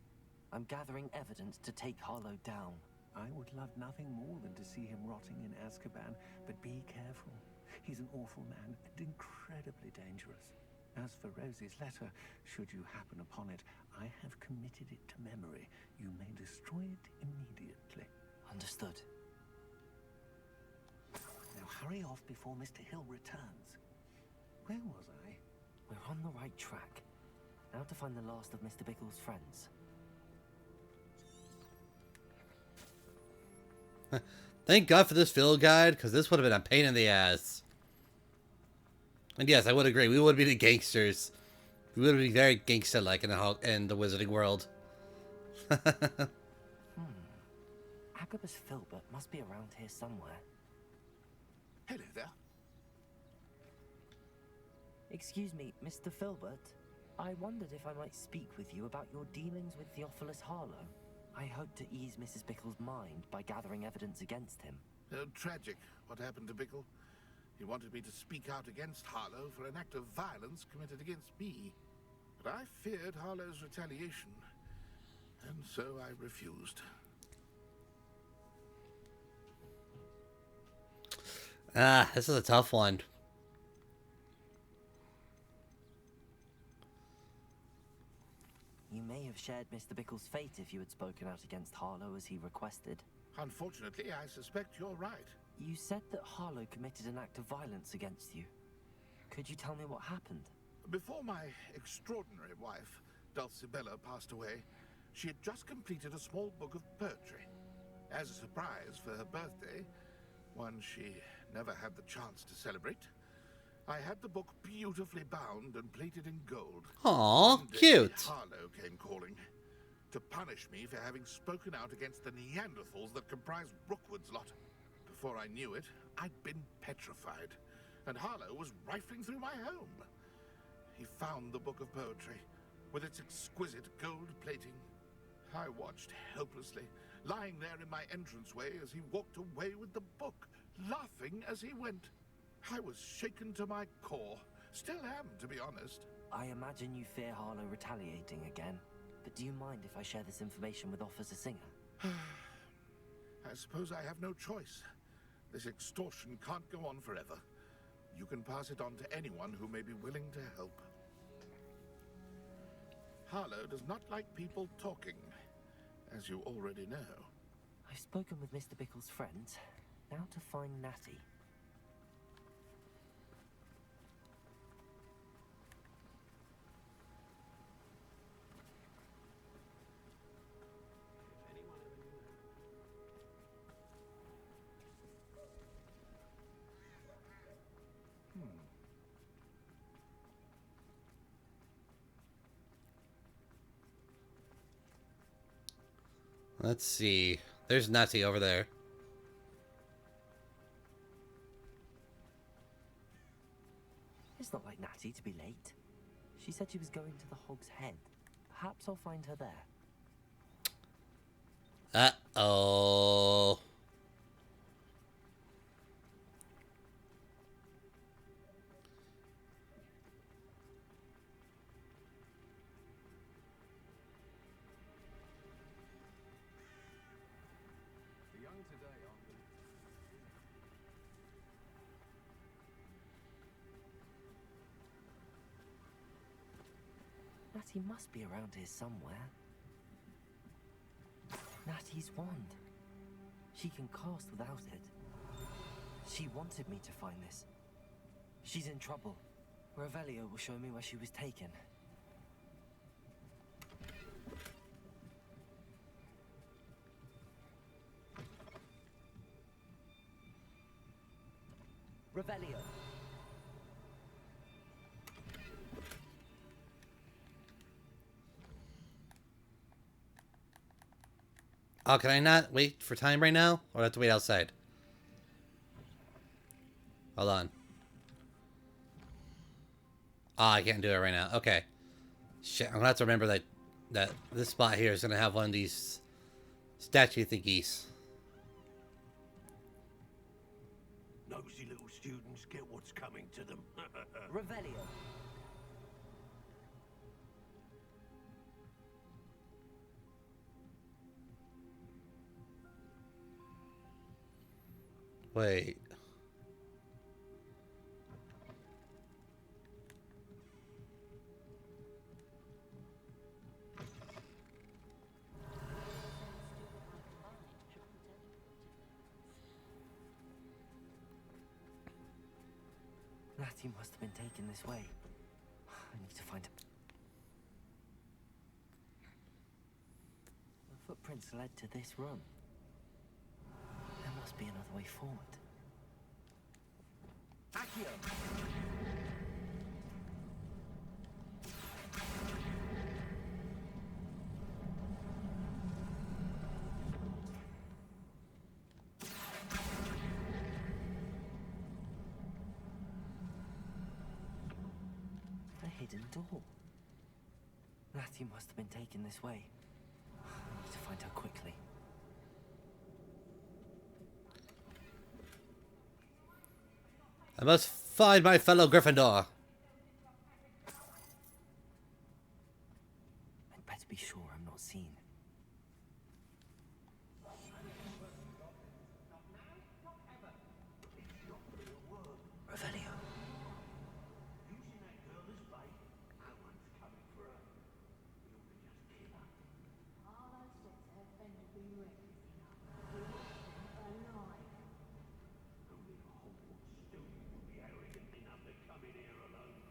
I'm gathering evidence to take Harlow down. I would love nothing more than to see him rotting in Azkaban, but be careful. He's an awful man and incredibly dangerous. As for Rosie's letter, should you happen upon it, I have committed it to memory. You may destroy it immediately. Understood. Now hurry off before Mr. Hill returns. Where was I? We're on the right track. Now to find the last of Mr. Bickle's friends. Thank God for this field guide, because this would have been a pain in the ass. And yes, I would agree. We would be the gangsters. We would be very gangster-like in the wizarding world. Agabus Filbert must be around here somewhere. Hello there. Excuse me, Mr. Filbert. I wondered if I might speak with you about your dealings with Theophilus Harlow. I hope to ease Mrs. Bickle's mind by gathering evidence against him. Tragic what happened to Bickle. He wanted me to speak out against Harlow for an act of violence committed against me. But I feared Harlow's retaliation, and so I refused. This is a tough one. You may have shared Mr. Bickle's fate if you had spoken out against Harlow as he requested. Unfortunately, I suspect you're right. You said that Harlow committed an act of violence against you. Could you tell me what happened? Before my extraordinary wife, Dulcibella, passed away, she had just completed a small book of poetry. As a surprise for her birthday, one she never had the chance to celebrate, I had the book beautifully bound and plated in gold. Aww, cute. Harlow came calling to punish me for having spoken out against the Neanderthals that comprised Rookwood's lot. Before I knew it, I'd been petrified, and Harlow was rifling through my home. He found the book of poetry, with its exquisite gold plating. I watched helplessly, lying there in my entranceway as he walked away with the book, laughing as he went. I was shaken to my core. Still am, to be honest. I imagine you fear Harlow retaliating again, but do you mind if I share this information with Officer Singer? I suppose I have no choice. This extortion can't go on forever. You can pass it on to anyone who may be willing to help. Harlow does not like people talking, as you already know. I've spoken with Mr. Bickle's friends. Now to find Natty. Let's see. There's Natty over there. It's not like Natty to be late. She said she was going to the Hog's Head. Perhaps I'll find her there. Uh-oh. The young today aren't really... Natty must be around here somewhere. Natty's wand. She can cast without it. She wanted me to find this. She's in trouble. Revelio will show me where she was taken. Revelio. Oh, can I not wait for time right now? Or do I have to wait outside? Hold on. Ah, I can't do it right now. Okay. Shit, I'm gonna have to remember that this spot here is gonna have one of these statue thingies. Nosy little students get what's coming to them. Revelio. Wait. Natty must have been taken this way. I need to find him. The footprints led to this room. There must be another way forward. Accio! A hidden door. Natty must have been taken this way. I need to find her quickly. I must find my fellow Gryffindor. I'd better be sure I'm not seen. Revelio. Using that girl as bait, no one's coming for her. You can just kill her. All those threats have been to be reckoned alive. Only a Hogwarts student would be arrogant enough to come in here alone.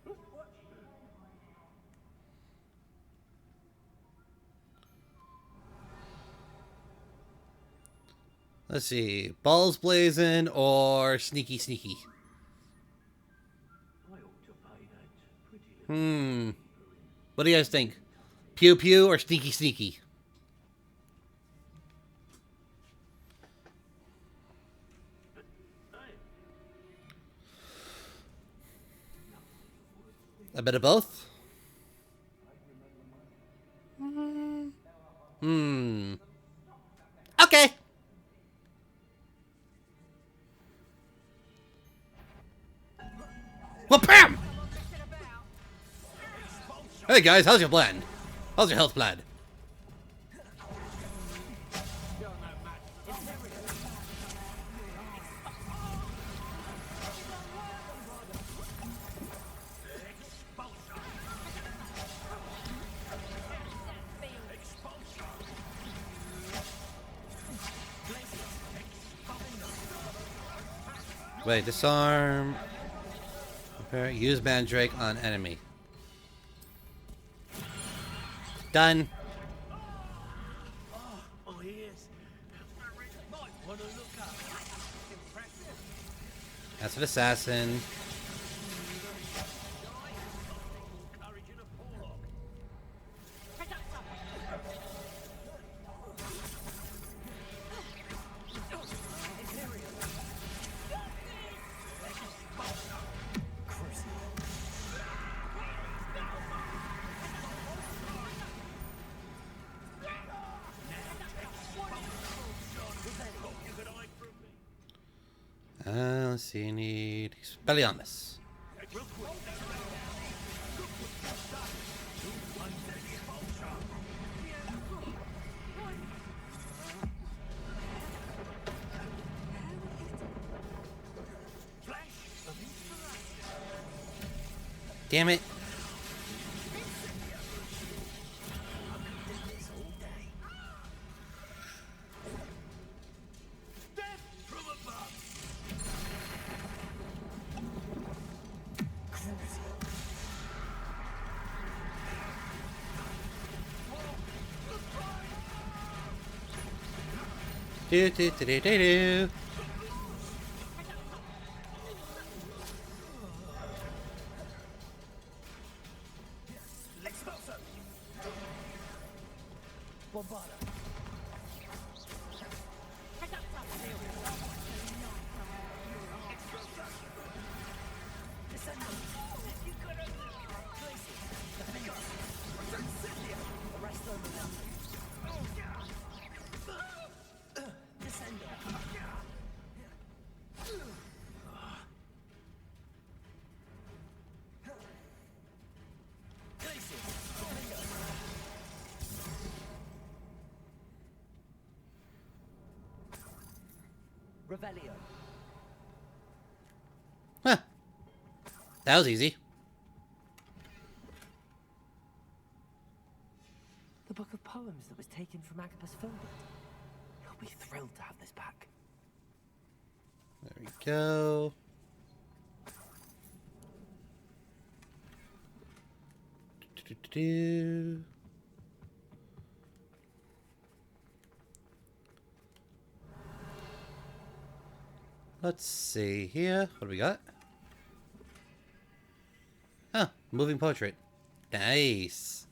What's you doing? Let's see. Balls blazing or sneaky sneaky? I ought to pay that pretty What do you guys think? Pew pew or sneaky sneaky? A bit of both? Okay. Well, bam! Hey guys, how's your plan? How's your health plan? Wait, disarm. Okay, use Mandrake on enemy. Done. Oh, yes. Might want to look up. Impressive. That's an assassin. let's see, you need Expelliarmus. Damn it. Do do do do do do. Revelio. Huh. That was easy. The book of poems that was taken from Agabus filmed it. He'll be thrilled to have this back. There we go. Do-do-do-do. Let's see here. What do we got? Huh, moving portrait. Nice.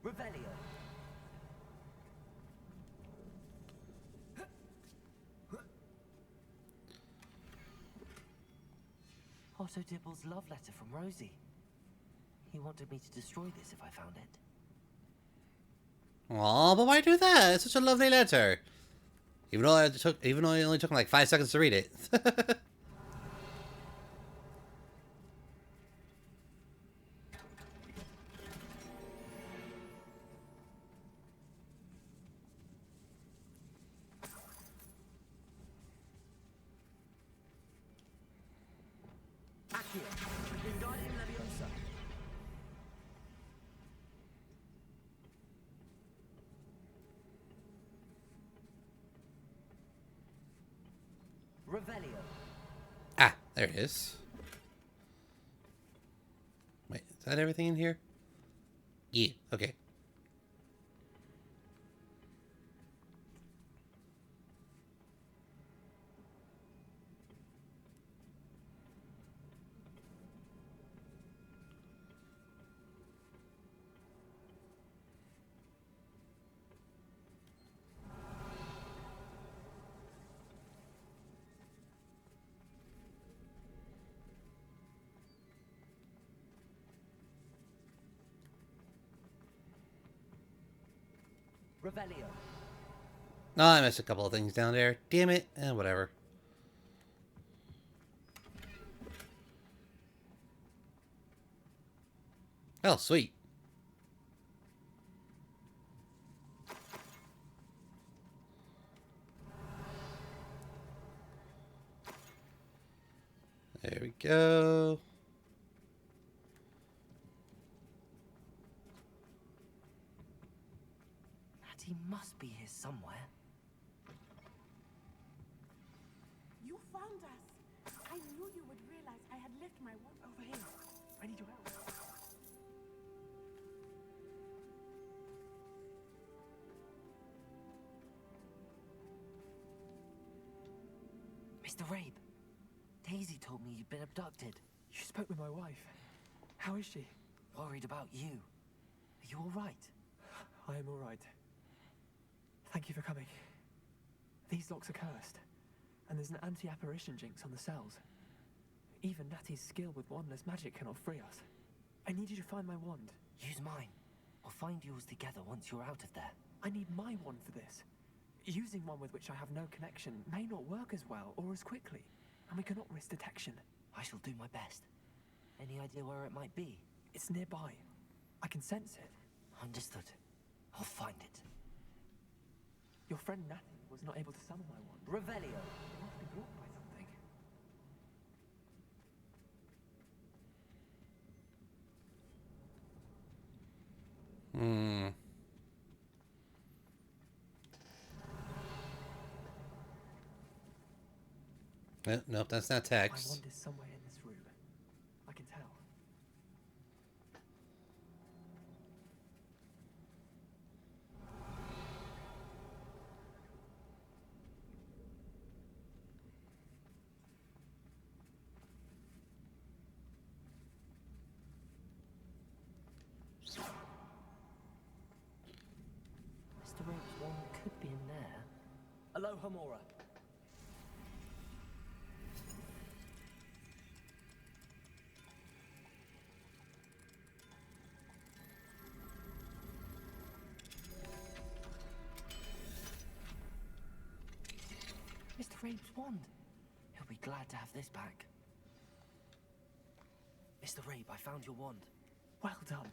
Revelio. Otto Dibble's love letter from Rosie. He wanted me to destroy this if I found it. Aw, but why do that? It's such a lovely letter. Even though it only took like 5 seconds to read it. Accio. Wingardium Leviosa. Revelio. Ah, there it is. Wait, is that everything in here? Yeah, okay. Revelio. No, I missed a couple of things down there. Damn it. Whatever. Oh, sweet. There we go. Natty must be here somewhere. You found us. I knew you would realize I had left my wand over here. I need your help. Mr. Rabe, Daisy told me you'd been abducted. You spoke with my wife. How is she? Worried about you. Are you all right? I am all right. Thank you for coming. These locks are cursed, and there's an anti-apparition jinx on the cells. Even Natty's skill with wandless magic cannot free us. I need you to find my wand. Use mine. We'll find yours together once you're out of there. I need my wand for this. Using one with which I have no connection may not work as well or as quickly, and we cannot risk detection. I shall do my best. Any idea where it might be? It's nearby. I can sense it. Understood. I'll find it. Your friend Natty was not able to summon my wand. Revelio. It must be blocked by something. Nope, that's not My text. wand is somewhere in this room. I can tell. Mr. Rabe's wand could be in there. Aloha, Mora. Mr. Rabe's wand. He'll be glad to have this back. Mr. Rabe, I found your wand. Well done.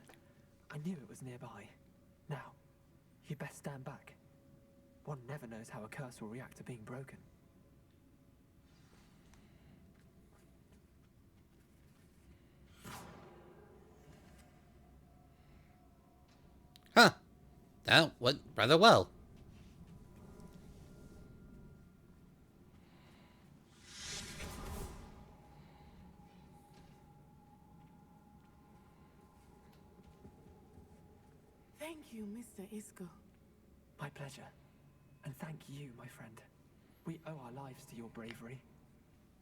I knew it was nearby. Now, you best stand back. One never knows how a curse will react to being broken. Huh. That went rather well. Thank you, Mr. Isco. My pleasure. And thank you, my friend. We owe our lives to your bravery.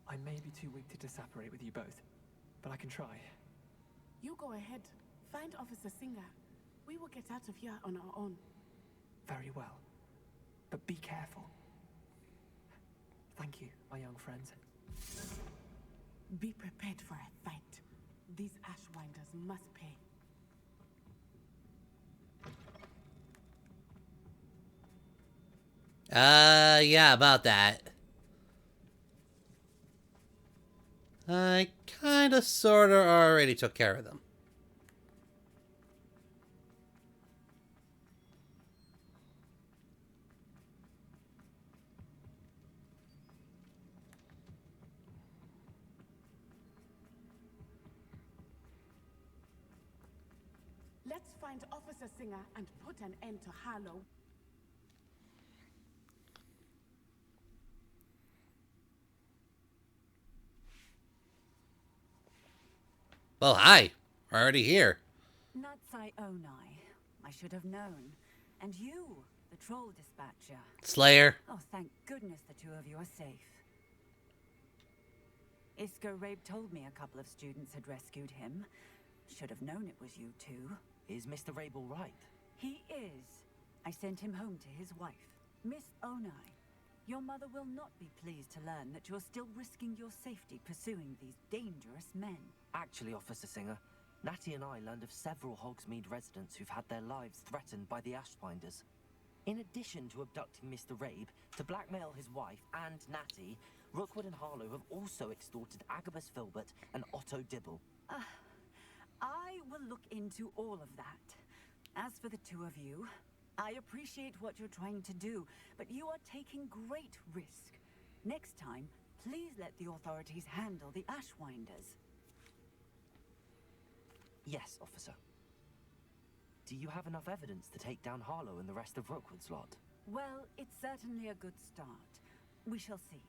I may be too weak to disapparate with you both, but I can try. You go ahead. Find Officer Singer. We will get out of here on our own. Very well. But be careful. Thank you, my young friends. Be prepared for a fight. These Ashwinders must pay. Yeah, about that. I kinda sorta already took care of them. Let's find Officer Singer and put an end to Harlow. Well, hi. Already here. Natsai Onai. I should have known. And you, the troll dispatcher. Slayer. Oh, thank goodness the two of you are safe. Isco Rabe told me a couple of students had rescued him. Should have known it was you two. Is Mr. Rabe all right? He is. I sent him home to his wife, Miss Onai. Your mother will not be pleased to learn that you're still risking your safety pursuing these dangerous men. Actually, Officer Singer, Natty and I learned of several Hogsmeade residents who've had their lives threatened by the Ashwinders. In addition to abducting Mr. Rabe, to blackmail his wife and Natty, Rookwood and Harlow have also extorted Agabus Filbert and Otto Dibble. I will look into all of that. As for the two of you, I appreciate what you're trying to do, but you are taking great risk. Next time, please let the authorities handle the Ashwinders. Yes, officer. Do you have enough evidence to take down Harlow and the rest of Rookwood's lot? Well, it's certainly a good start. We shall see.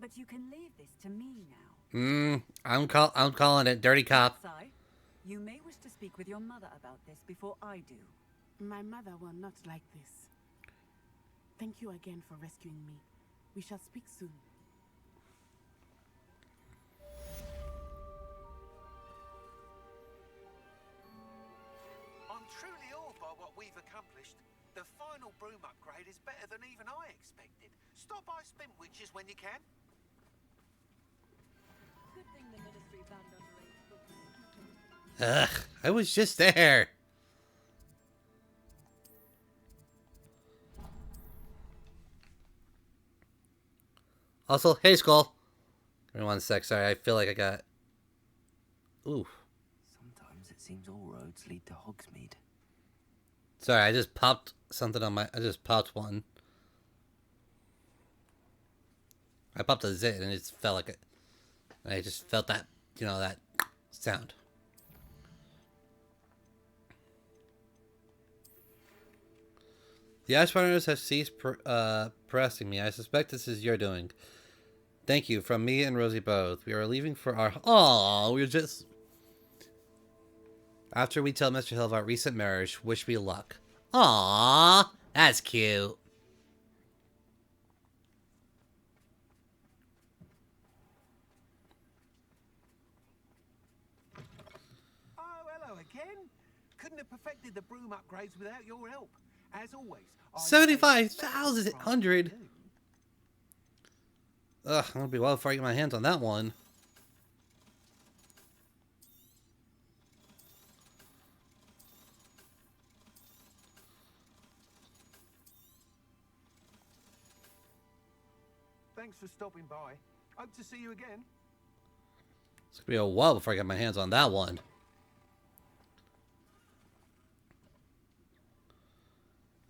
But you can leave this to me now. I'm calling it dirty cop. Sai, you may wish to speak with your mother about this before I do. My mother will not like this. Thank you again for rescuing me. We shall speak soon. I'm truly awed by what we've accomplished. The final broom upgrade is better than even I expected. Stop by Spintwitches when you can. Good thing the ministry banned underage books. Ugh, I was just there. Also, hey, Skull. Give me 1 sec. Sorry, I feel like I got... Ooh. Sometimes it seems all roads lead to Hogsmeade. Sorry, I just popped something on my... I just popped one. I popped a zit and it just felt like it. I just felt that, you know, that sound. The Ice Runners have ceased harassing me. I suspect this is your doing. Thank you, from me and Rosie both. We are leaving for our... Aww, we're just... After we tell Mr. Hill of our recent marriage, wish me luck. Aww, that's cute. Oh, hello again. Couldn't have perfected the broom upgrades without your help. As always, 75,100. Ugh, I'm gonna be well before I get my hands on that one. Thanks for stopping by. Hope to see you again. It's gonna be a while before I get my hands on that one.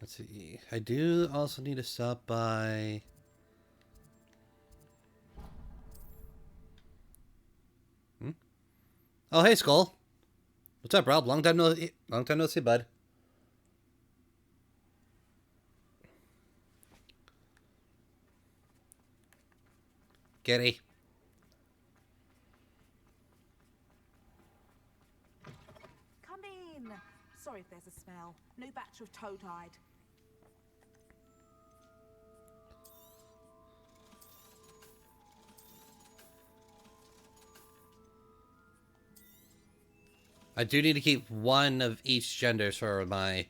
Let's see. I do also need to stop by... Oh, hey, Skull. What's up, Rob? Long time no see, bud. Kitty. Come in. Sorry if there's a smell. New batch of toad-hide. I do need to keep one of each gender for my...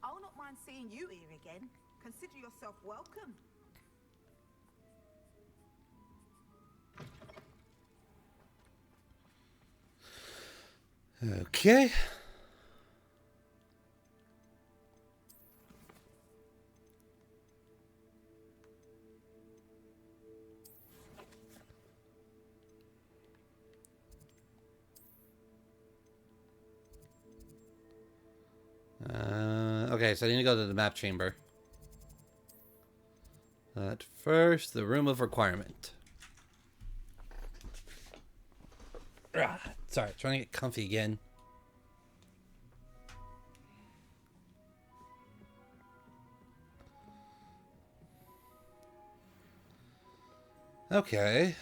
I'll not mind seeing you here again. Consider yourself welcome. Okay. Okay, so I need to go to the map chamber. But first, the room of requirement. Sorry, trying to get comfy again. Okay.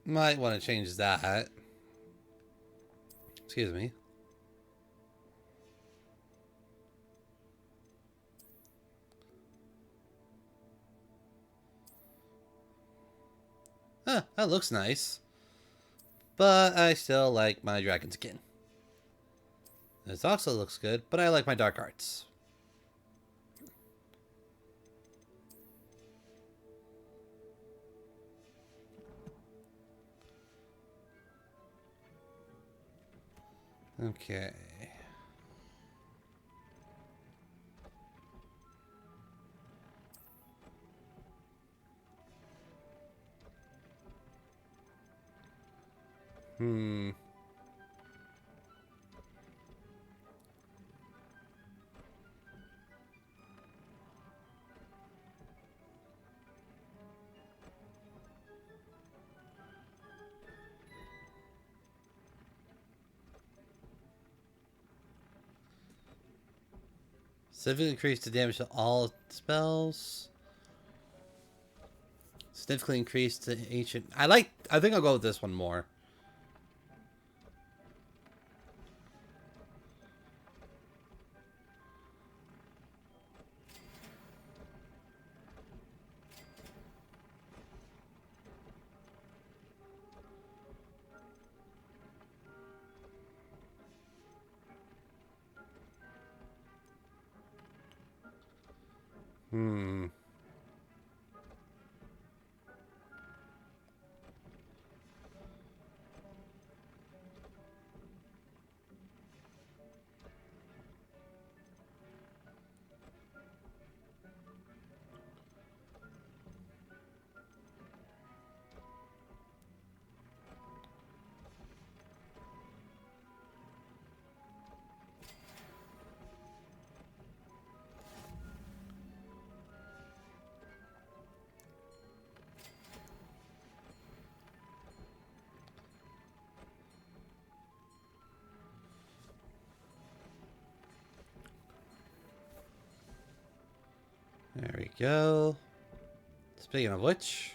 Might want to change that. Excuse me. Huh, that looks nice. But I still like my dragon skin. This also looks good, but I like my dark arts. Okay. Significantly increase the damage to all spells. Significantly increase the ancient... I think I'll go with this one more. There we go. Speaking of which...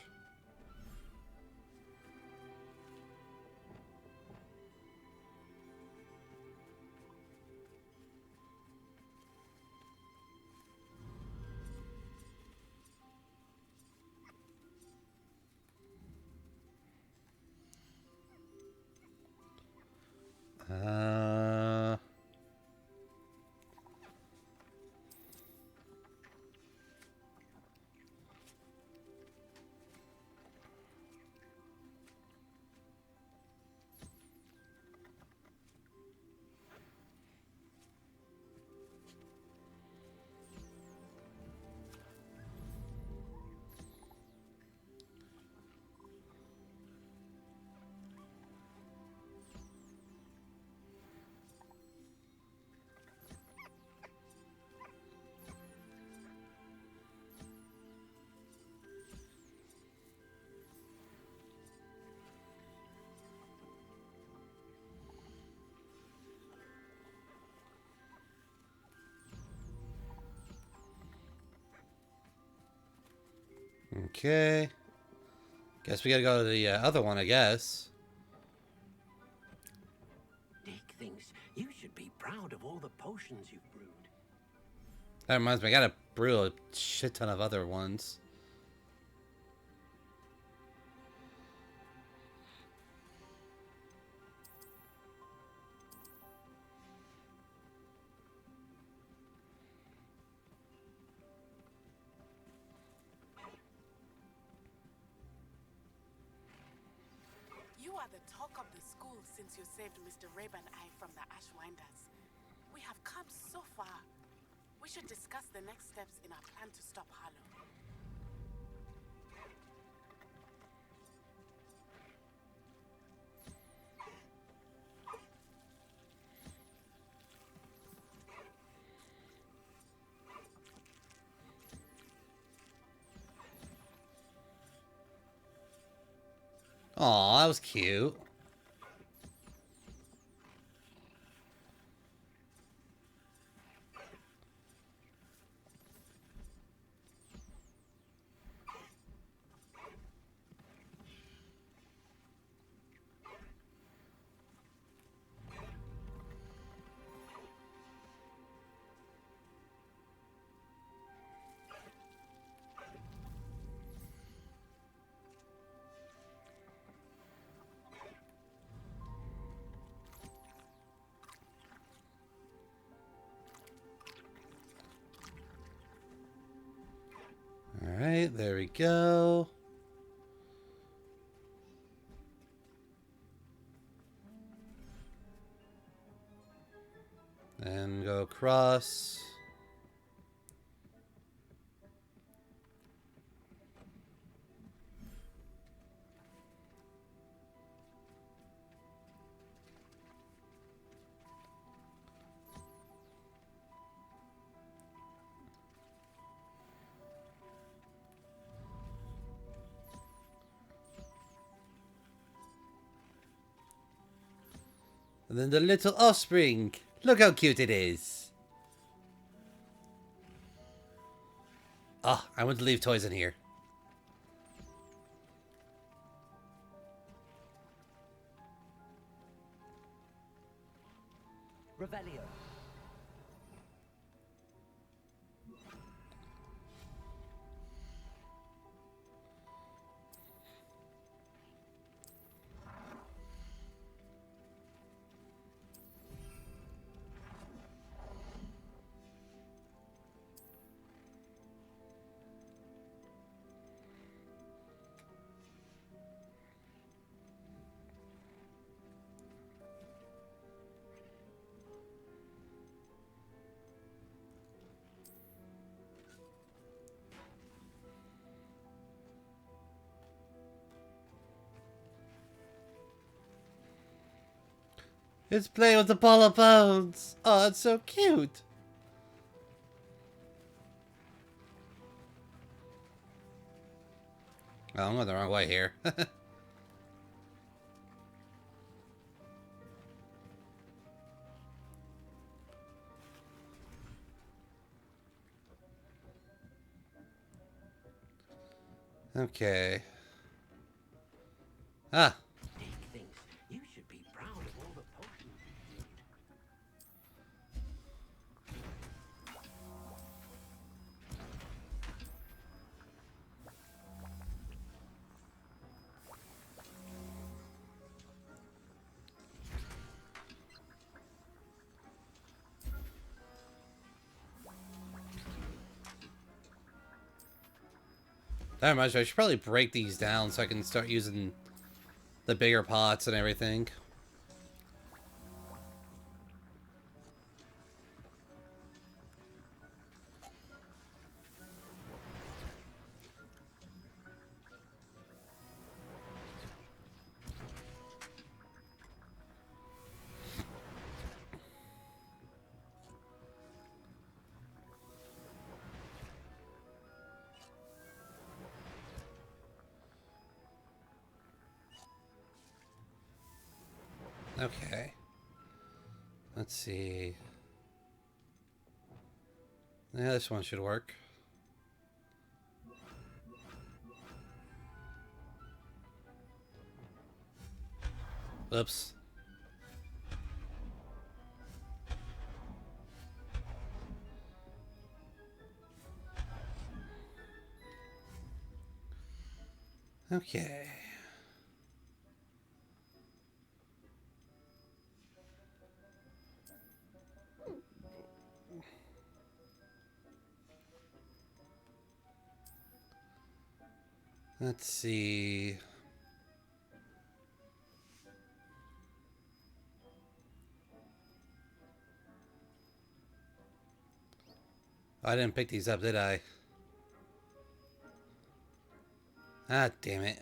Okay. Guess we gotta go to the other one, I guess. Dick thinks you should be proud of all the potions you've brewed. That reminds me, I gotta brew a shit ton of other ones. You are the talk of the school since you saved Mr. Rabe and I from the Ashwinders. We have come so far. We should discuss the next steps in our plan to stop Harlow. Aw, that was cute. Alright, there we go. And go across. And then the little offspring. Look how cute it is. Ah, I want to leave toys in here. Revelio. It's playing with the ball of bones. Oh, it's so cute. Oh, I'm going the wrong way here. Okay. Ah. Dick thinks you should be proud of all the potions you brewed. That reminds me, I should probably break these down so I can start using the bigger pots and everything. Okay. Let's see. Yeah, this one should work. Oops. Okay. Let's see. I didn't pick these up, did I? Ah, damn it.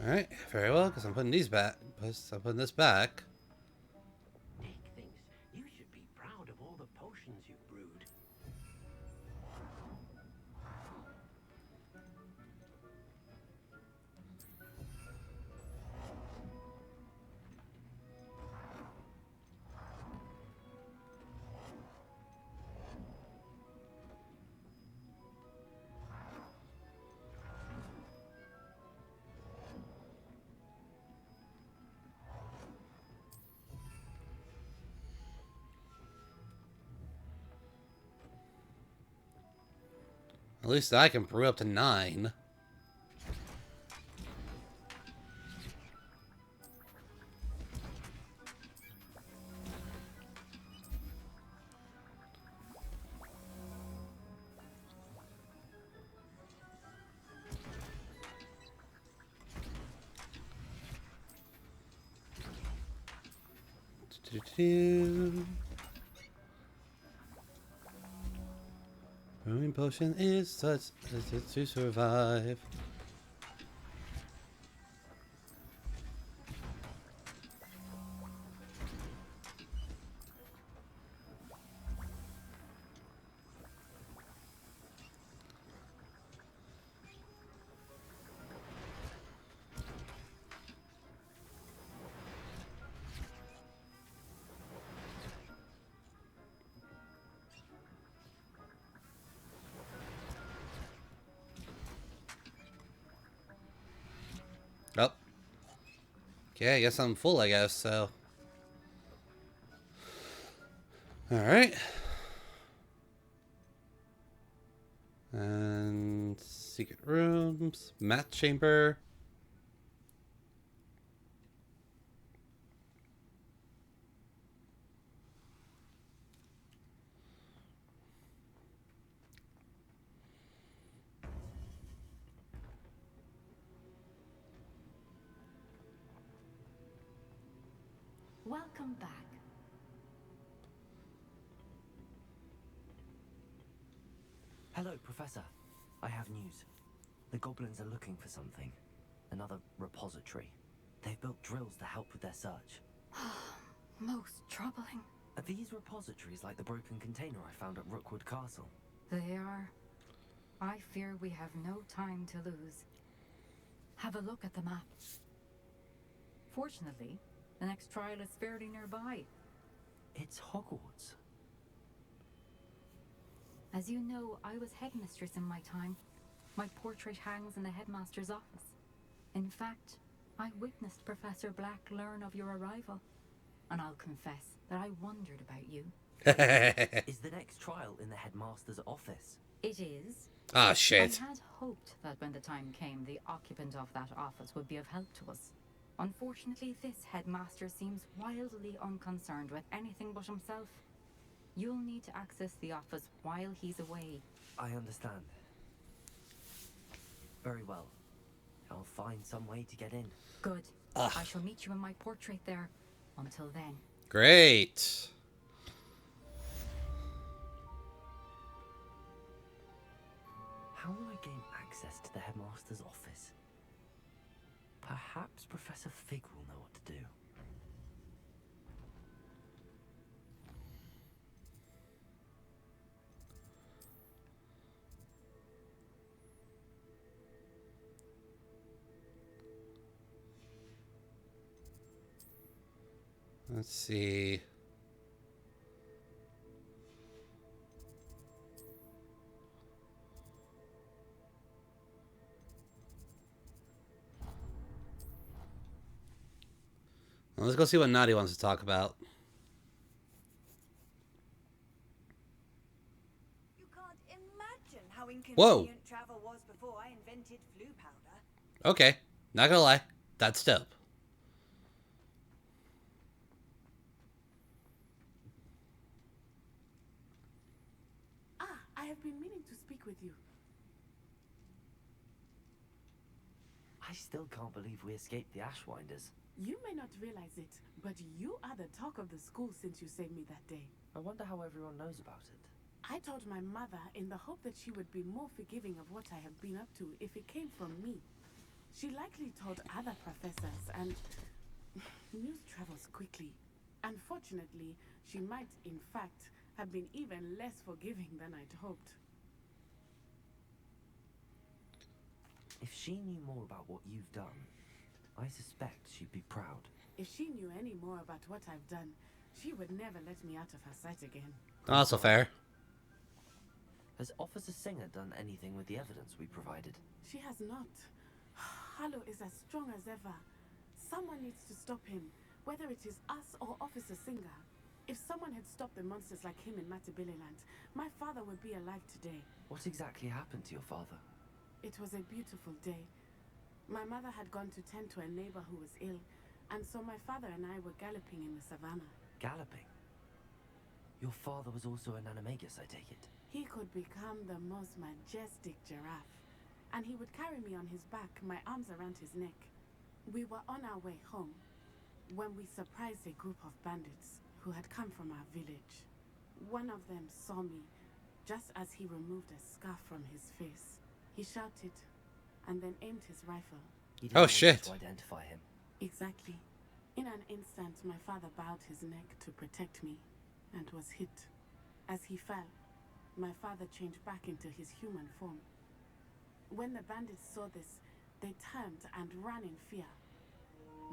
Alright, very well, because I'm putting these back. I'm putting this back. Dick thinks you should be proud of all the potions you brewed. At least I can brew up to 9. Brewing potion is such to survive. Oh. Okay, I guess I'm full, I guess, so. Alright. And secret rooms, math chamber. Welcome back. Hello, Professor. I have news. The goblins are looking for something. Another repository. They've built drills to help with their search. Most troubling. Are these repositories like the broken container I found at Rookwood Castle? They are. I fear we have no time to lose. Have a look at the map. Fortunately, the next trial is fairly nearby. It's Hogwarts. As you know, I was headmistress in my time. My portrait hangs in the headmaster's office. In fact, I witnessed Professor Black learn of your arrival. And I'll confess that I wondered about you. Is the next trial in the headmaster's office? It is. Ah, shit. I had hoped that when the time came, the occupant of that office would be of help to us. Unfortunately, this headmaster seems wildly unconcerned with anything but himself. You'll need to access the office while he's away. I understand. Very well. I'll find some way to get in. Good. Ugh. I shall meet you in my portrait there. Until then. Great. How will I gain access to the headmaster's office? Perhaps Professor Fig will know what to do. Let's see. Well, let's go see what Naughty wants to talk about. You can't imagine how inconvenient Whoa. travel was before I invented flu powder. Okay, not gonna lie, that's dope. Ah, I have been meaning to speak with you. I still can't believe we escaped the Ashwinders. You may not realize it, but you are the talk of the school since you saved me that day. I wonder how everyone knows about it. I told my mother in the hope that she would be more forgiving of what I have been up to if it came from me. She likely told other professors, and news travels quickly. Unfortunately, she might, in fact, have been even less forgiving than I'd hoped. If she knew more about what you've done, I suspect she'd be proud. If she knew any more about what I've done, she would never let me out of her sight again. Also fair. Has Officer Singer done anything with the evidence we provided? She has not. Harlow is as strong as ever. Someone needs to stop him, whether it is us or Officer Singer. If someone had stopped the monsters like him in Matabeleland, my father would be alive today. What exactly happened to your father? It was a beautiful day. My mother had gone to tend to a neighbor who was ill, and so my father and I were galloping in the savannah. Galloping? Your father was also an animagus, I take it? He could become the most majestic giraffe, and he would carry me on his back, my arms around his neck. We were on our way home when we surprised a group of bandits who had come from our village. One of them saw me just as he removed a scarf from his face. He shouted and then aimed his rifle. Oh shit. To identify him. Exactly. In an instant, my father bowed his neck to protect me and was hit. As he fell, my father changed back into his human form. When the bandits saw this, they turned and ran in fear.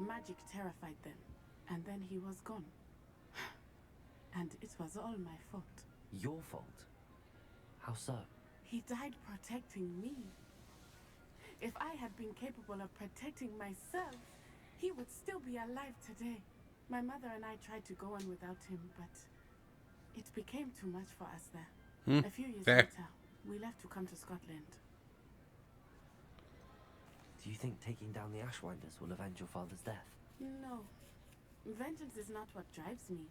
Magic terrified them, and then he was gone. And it was all my fault. Your fault? How so? He died protecting me. If I had been capable of protecting myself, he would still be alive today. My mother and I tried to go on without him, but it became too much for us there. A few years fair. later, we left to come to Scotland. Do you think taking down the Ashwinders will avenge your father's death? No. Vengeance is not what drives me.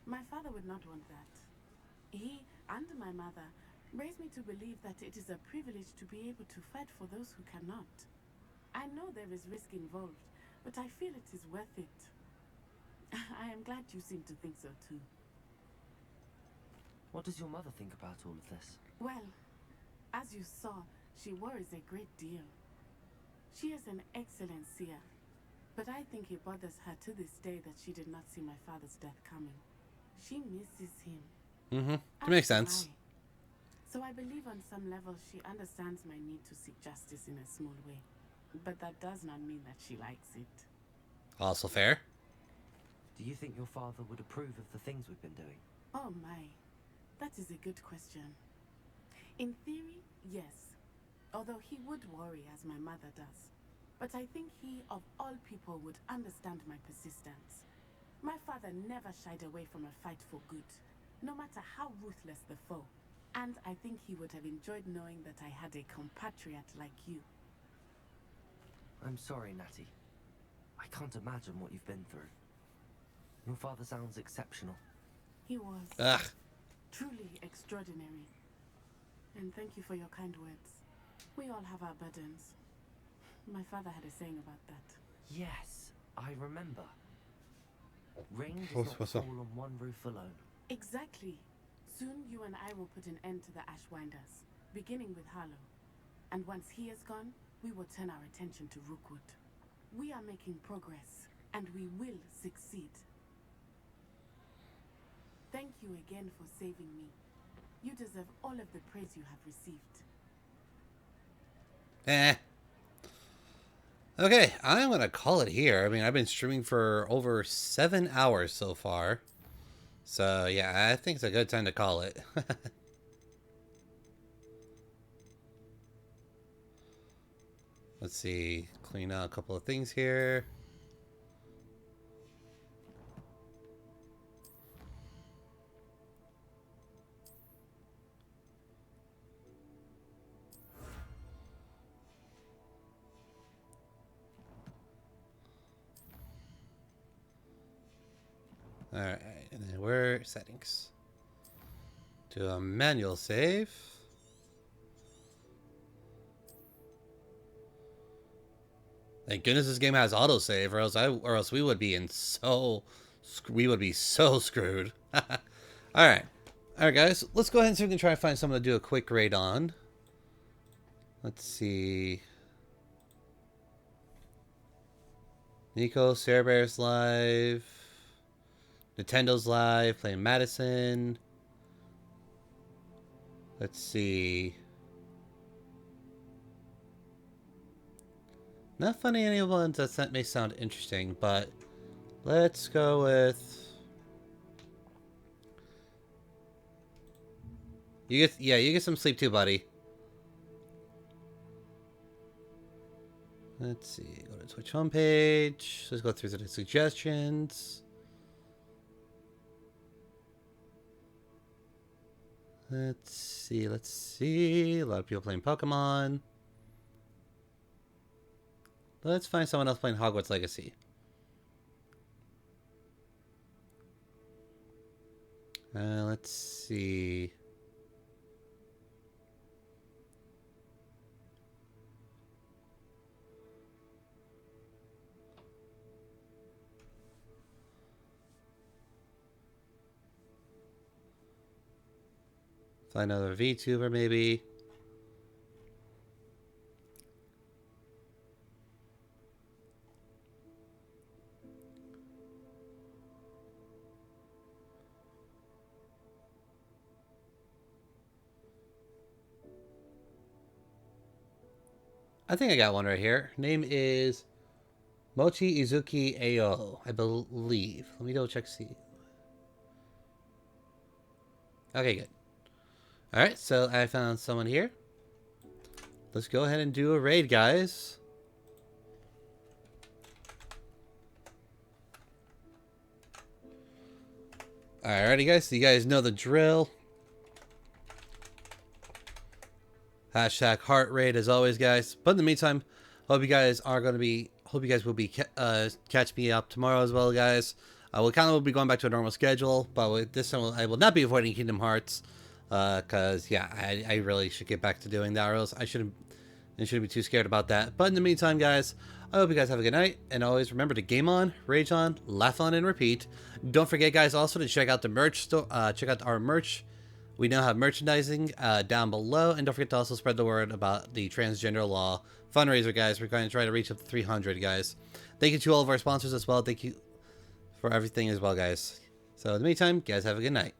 My father would not want that. He and my mother raised me to believe that it is a privilege to be able to fight for those who cannot. I know there is risk involved, but I feel it is worth it. I am glad you seem to think so too. What does your mother think about all of this? Well, as you saw, she worries a great deal. She is an excellent seer, but I think it bothers her to this day that she did not see my father's death coming. She misses him. It makes sense. So I believe on some level she understands my need to seek justice in a small way. But that does not mean that she likes it. Also fair. Do you think your father would approve of the things we've been doing? Oh my, that is a good question. In theory, yes. Although he would worry as my mother does. But I think he, of all people, would understand my persistence. My father never shied away from a fight for good, no matter how ruthless the foe. And I think he would have enjoyed knowing that I had a compatriot like you. I'm sorry, Natty. I can't imagine what you've been through. Your father sounds exceptional. He was. Truly extraordinary. And thank you for your kind words. We all have our burdens. My father had a saying about that. Yes, I remember. Rain does not fall on one roof alone. Exactly. Soon you and I will put an end to the Ashwinders, beginning with Harlow. And once he is gone, we will turn our attention to Rookwood. We are making progress, and we will succeed. Thank you again for saving me. You deserve all of the praise you have received. Okay, I'm gonna call it here. I mean, I've been streaming for over 7 hours so far. So, yeah, I think it's a good time to call it. Let's see. Clean out a couple of things here. Alright, and then where? Settings. Do a manual save. Thank goodness this game has autosave, or else we would be so screwed. Alright. Alright guys, let's go ahead and see if we can try and find someone to do a quick raid on. Let's see. Nico, Sarah Bear's live. Nintendo's live, playing Madison. Let's see. Not finding any ones that may sound interesting, but let's go with. You get some sleep too, buddy. Let's see. Go to Twitch homepage. Let's go through the suggestions. Let's see. A lot of people playing Pokemon. Let's find someone else playing Hogwarts Legacy. Let's see. Find another VTuber maybe. I think I got one right here. Name is Mochi Izuki Ao, I believe. Let me double check see. Okay, good. Alright, so I found someone here. Let's go ahead and do a raid, guys. Alrighty, guys. So you guys know the drill. Hashtag heart rate as always, guys. But in the meantime, hope you guys will be catch me up tomorrow as well, guys. Will be going back to a normal schedule, but with this time I will not be avoiding Kingdom Hearts. Cause yeah, I really should get back to doing that, or else I shouldn't be too scared about that. But in the meantime, guys, I hope you guys have a good night, and always remember to game on, rage on, laugh on, and repeat. Don't forget, guys, also to check out the merch store. Check out our merch. We now have merchandising down below, and don't forget to also spread the word about the transgender law fundraiser, guys. We're going to try to reach up to 300, guys. Thank you to all of our sponsors as well. Thank you for everything as well, guys. So in the meantime, guys, have a good night.